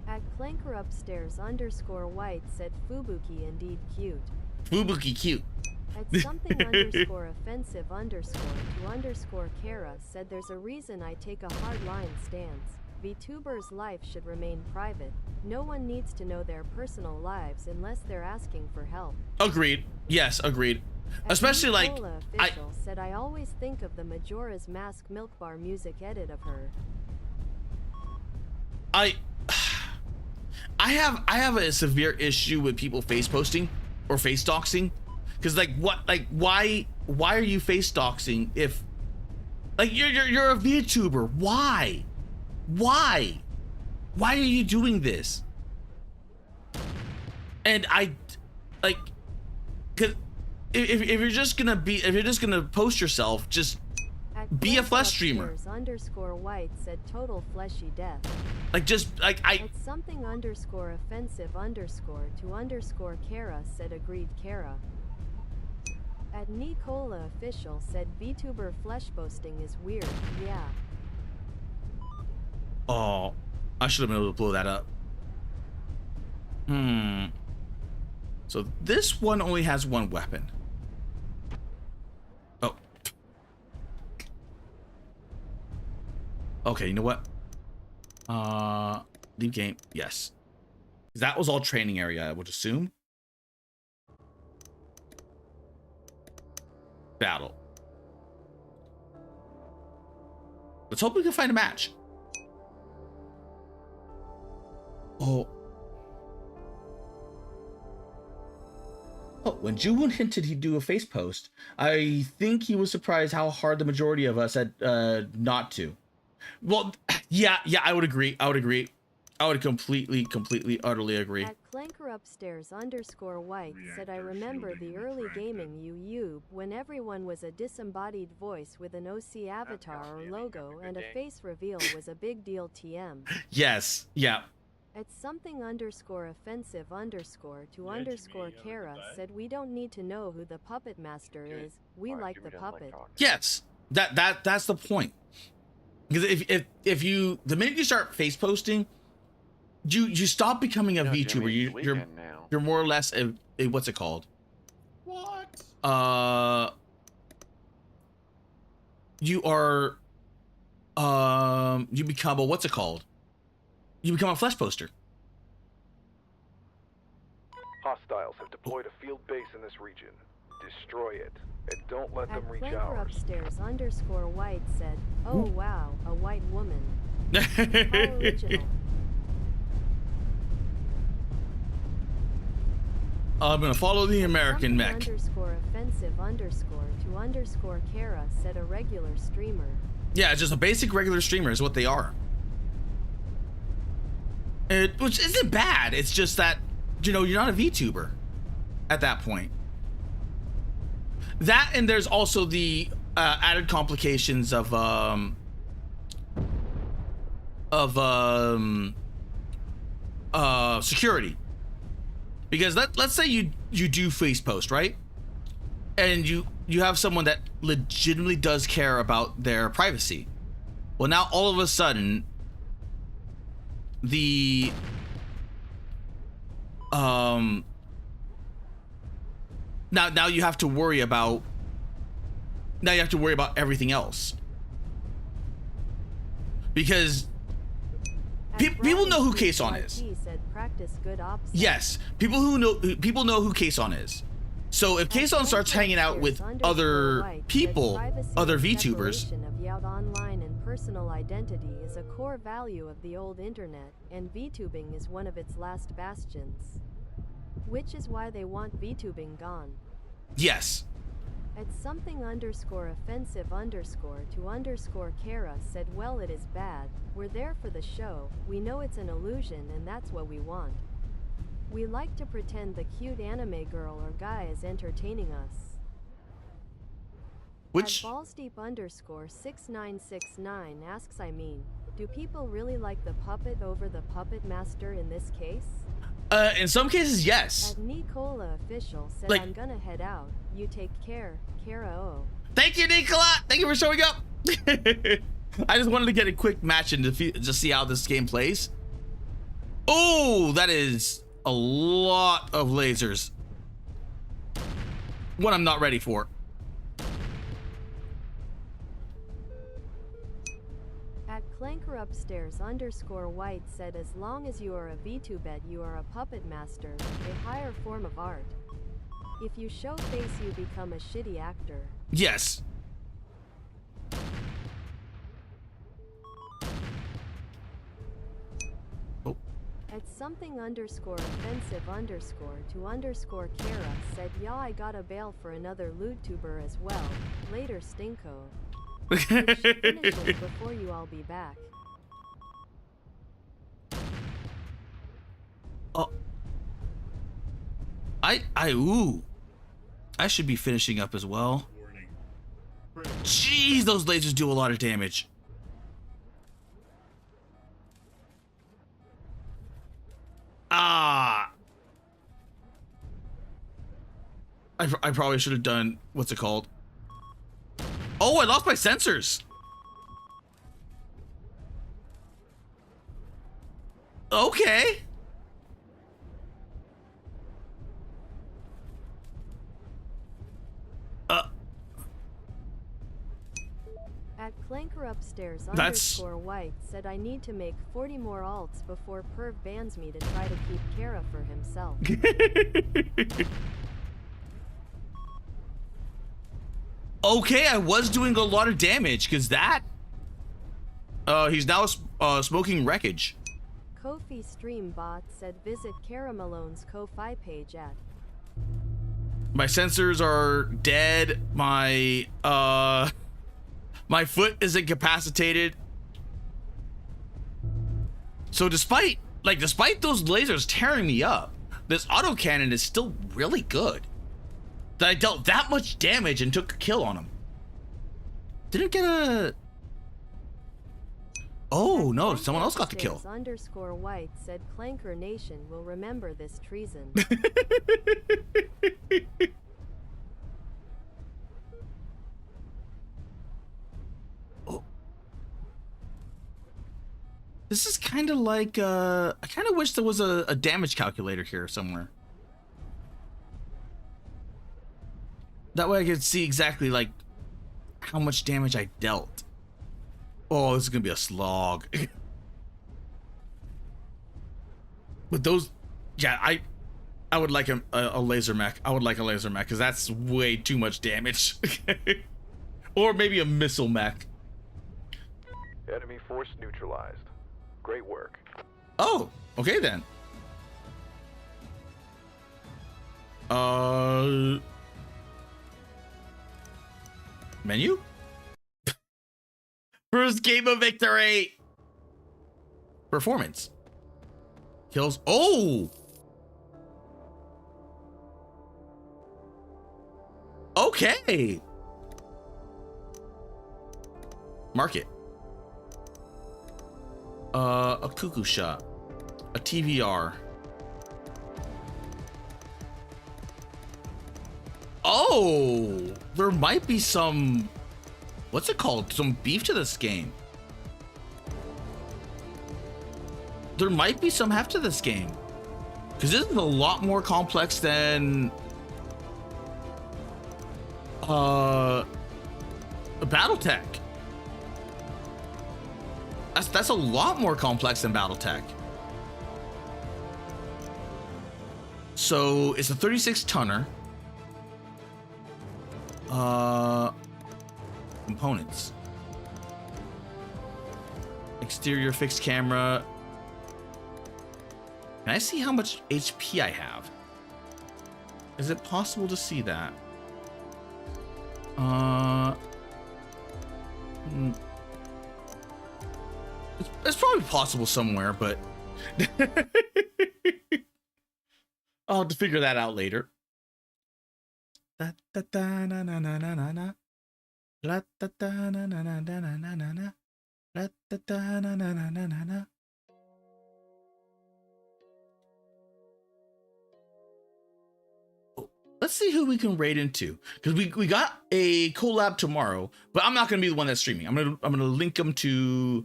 At Clanker Upstairs _White said Fubuki indeed cute. Fubuki cute. At something _offensive _ to _Kara said, there's a reason I take a hardline stance. VTubers' life should remain private. No one needs to know their personal lives unless they're asking for help. Agreed. Yes, agreed. At Especially like Official said, I always think of the Majora's Mask Milk Bar music edit of her. I have a severe issue with people face posting or face doxing, because why are you face doxing if like you're a VTuber? Why are you doing this? And I like, cause if you're just gonna post yourself, just be a flesh streamer. _White said total fleshy death. Like just like At something _offensive _ to _Kara said agreed Kara. At Nicola Official said VTuber flesh posting is weird. Yeah. Oh, I should have been able to blow that up. So this one only has one weapon. Oh. Okay, you know what? Leave game. Yes. That was all training area, I would assume. Battle. Let's hope we can find a match. Oh. Oh, when Juwon hinted he'd do a face post, I think he was surprised how hard the majority of us had not to. Well, yeah, I would agree. I would completely, utterly agree. At Clanker Upstairs _White said, I remember the early gaming YouTube when everyone was a disembodied voice with an OC avatar or logo and a face reveal was a big deal TM. Yes, yeah. At something _offensive _ to _Kara said, we don't need to know who the puppet master is. We like the puppet. Yes, that's the point. Because if you, the minute you start face posting, you stop becoming a VTuber. You're more or less a what's it called? What? You are you become a what's it called? You become a flesh poster. Hostiles have deployed a field base in this region. Destroy it, and don't let them reach Clanker ours. Upstairs _White said, oh wow, a white woman. How original. I'm gonna follow the American mech. _offensive _ to _Kara said, a regular streamer. Yeah, just a basic regular streamer is what they are. Which isn't bad. It's just that, you know, you're not a VTuber at that point. That, and there's also the added complications of security. Because let's say you do face post, right? And you have someone that legitimately does care about their privacy. Well, now all of a sudden, the now you have to worry about everything else, because People know who Kason is. Said practice good ops. Yes, people know who Kason is. So if Kason starts hanging out with other people, other VTubers, of Yacht online and personal identity is a core value of the old internet, and VTubing is one of its last bastions. Which is why they want VTubing gone. yes. At something underscore offensive underscore to underscore Kara said, well, it is bad. We're there for the show. We know it's an illusion and that's what we want. We like to pretend the cute anime girl or guy is entertaining us. Which At ballsdeep underscore 6969 asks, I mean, do people really like the puppet over the puppet master in this case? In some cases, yes. At Nicola official said, I'm gonna head out. You take care, Kara O. Thank you, Nicola. Thank you for showing up. I just wanted to get a quick match and just see how this game plays. Oh, that is a lot of lasers. One I'm not ready for. At Clanker upstairs underscore white said, as long as you are a VTubet, you are a puppet master, a higher form of art. If you show face, you become a shitty actor. Yes. Oh. At something underscore offensive underscore to underscore Kara said, yeah, I got a bail for another LootTuber as well. Later, Stinko. If she finishes before you, I'll be back. Oh. I should be finishing up as well. Jeez, those lasers do a lot of damage. Ah. I probably should have done, what's it called? Oh, I lost my sensors. Okay. At Clanker upstairs underscore white said, I need to make 40 more alts before Perv bans me to try to keep Kara for himself. Okay, I was doing a lot of damage because that. He's now smoking wreckage. Kofi stream bot said, visit Kara Malone's Ko-Fi page at. My sensors are dead. My foot is incapacitated. So despite those lasers tearing me up, this autocannon is still really good. That I dealt that much damage and took a kill on him. Didn't get a... Oh no, someone else got the kill. Underscore white said, Clanker Nation will remember this treason. Oh. This is kind of like, I kind of wish there was a damage calculator here somewhere. That way I could see exactly like how much damage I dealt. Oh, this is gonna be a slog. But those, yeah, I would like a laser mech. I would like a laser mech because that's way too much damage. Or maybe a missile mech. Enemy force neutralized. Great work. Oh, okay then. Menu? First game of victory. Performance. Kills. Oh. Okay. Market. A cuckoo shot. A TVR. Oh, there might be some, what's it called? Some beef to this game. There might be some heft to this game. Because this is a lot more complex than BattleTech. That's a lot more complex than BattleTech. So it's a 36 tonner. Components. Exterior fixed camera. Can I see how much HP I have? Is it possible to see that? It's probably possible somewhere, but I'll have to figure that out later. Da, da, da, na, na, na, na, na, na. La, da, da, na, na, na, na, na, na, na, na. La, da, da, na, na, na, na, na, na. Let's see who we can raid into, because we got a collab tomorrow, but I'm not gonna be the one that's streaming. I'm gonna link them to.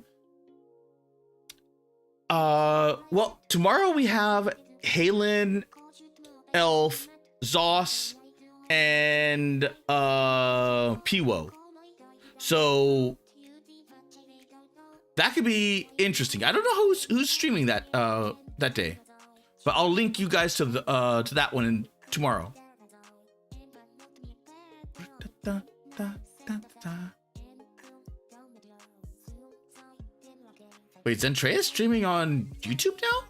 Well, tomorrow we have Halen, Elf, Zoss, and Piwo. So that could be interesting. I don't know who's streaming that that day, but I'll link you guys to the to that one tomorrow. Da, da, da, da. Wait, is Andreas streaming on YouTube now?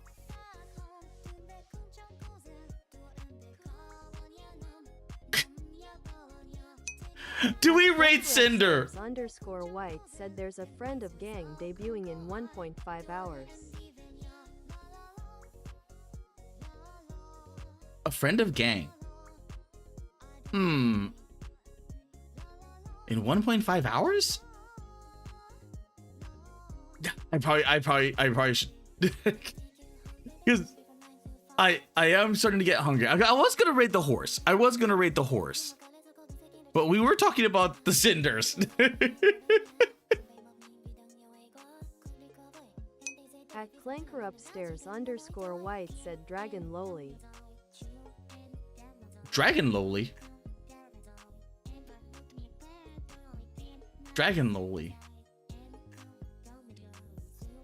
Do we rate Cinder? _white said there's a friend of gang debuting in 1.5 hours. A friend of gang. In 1.5 hours? I probably should, because I am starting to get hungry. I was gonna rate the horse. But we were talking about the cinders. At Clanker Upstairs _white said Dragon Lowly. Dragon Lowly? Dragon Lowly.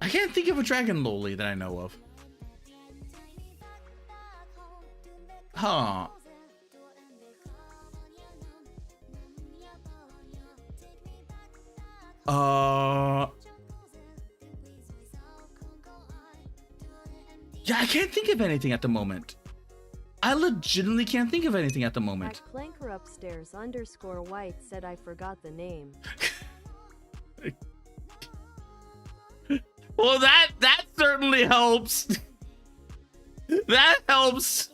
I can't think of a Dragon Lowly that I know of. Huh. Yeah, I can't think of anything at the moment. I legitimately can't think of anything at the moment. At Clanker Upstairs _white said I forgot the name. Well, that certainly helps. That helps.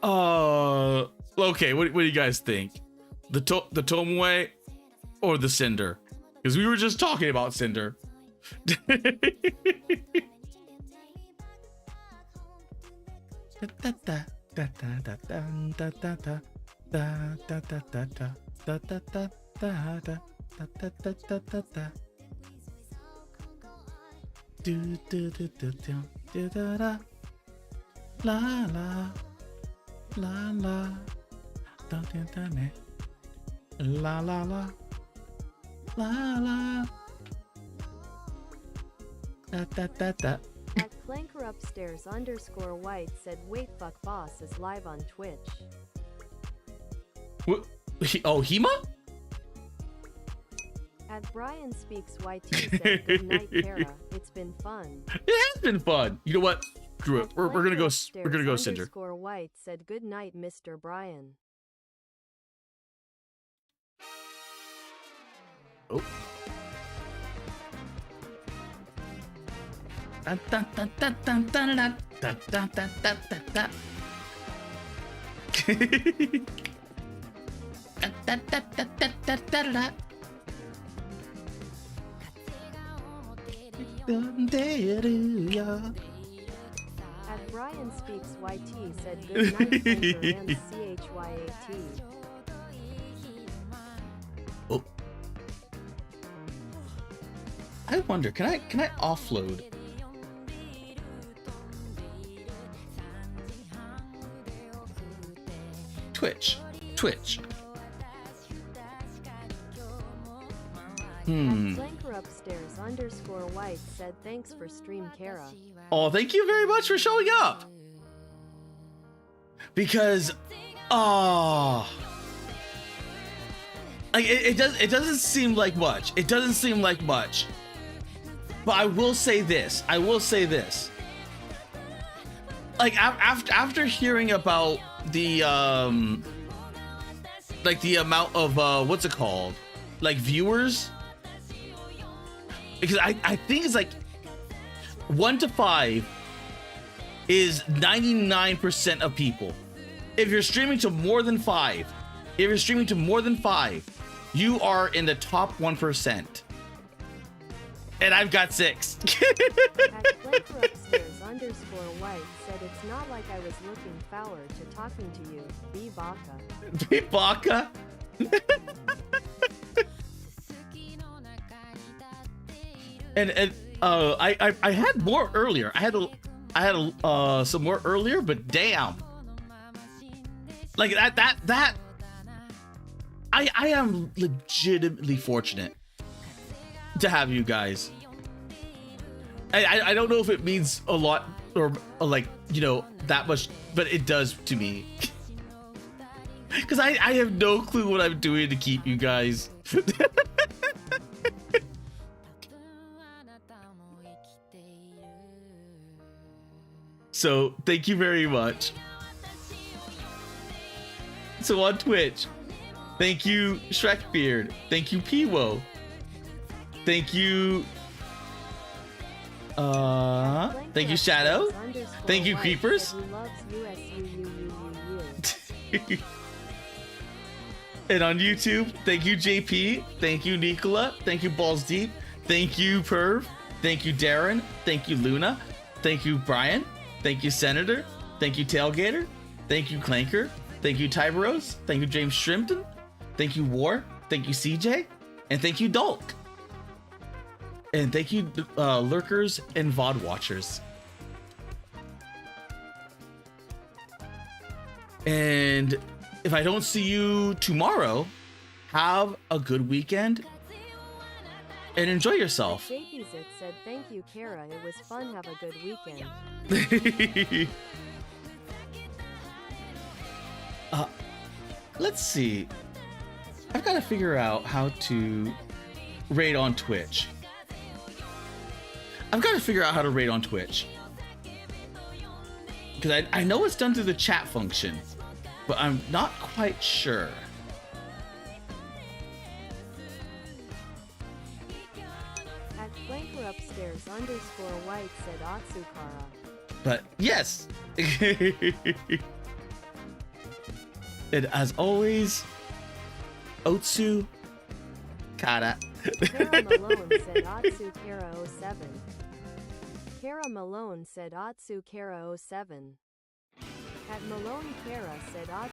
Okay, what do you guys think? The Tomoe or the Cinder? Because we were just talking about Cinder. La la la la la la la la da. At Clanker Upstairs _white said wait fuck boss is live on Twitch. What? Oh, Hema? At Brian Speaks YT said good night Kara, it's been fun. It has been fun. You know what? Screw it. We're gonna go Cinder. _white said good night Mr. Brian. Oh. At Brian Speaks YT said good night Cinder and CHYAT. Oh. I wonder, can I offload? Twitch. Flanker upstairs _ white said thanks for stream, Kara. Oh, thank you very much for showing up. Because, like it doesn't seem like much. It doesn't seem like much. But I will say this. Like after hearing about the like the amount of what's it called, like viewers, because I think it's like 1 to 5 is 99% of people. If you're streaming to more than 5, you are in the top 1%. And I've got 6. At Flanker upstairs _ white said it's not like I was looking forward to talking to you, B Baka. B Baka? and I had more earlier. I had some more earlier, but damn. Like that I am legitimately fortunate to have you guys. I don't know if it means a lot or like, you know, that much, but it does to me. Because I have no clue what I'm doing to keep you guys. So thank you very much. So on Twitch, thank you Shrekbeard, thank you Piwo, thank you thank you Shadow, thank you Creepers, and on YouTube, thank you JP, thank you Nicola, thank you Balls Deep, thank you Perv, thank you Darren, thank you Luna, thank you Brian, thank you Senator, thank you Tailgater, thank you Clanker, thank you Tyberos, thank you James Shrimpton, thank you War, thank you CJ, and thank you Dulk. And thank you lurkers and VOD watchers. And if I don't see you tomorrow, have a good weekend and enjoy yourself. JP said thank you, Kara. It was fun. Have a good weekend. Let's see. I've got to figure out how to raid on Twitch. Because I know it's done through the chat function, but I'm not quite sure. At Flanker upstairs _ white said Otsukara. But yes. And as always, Otsu Kara. Kara Malone said Otsu Kara 07. Kara Malone said Otsu Kara 07. At Malone Kara said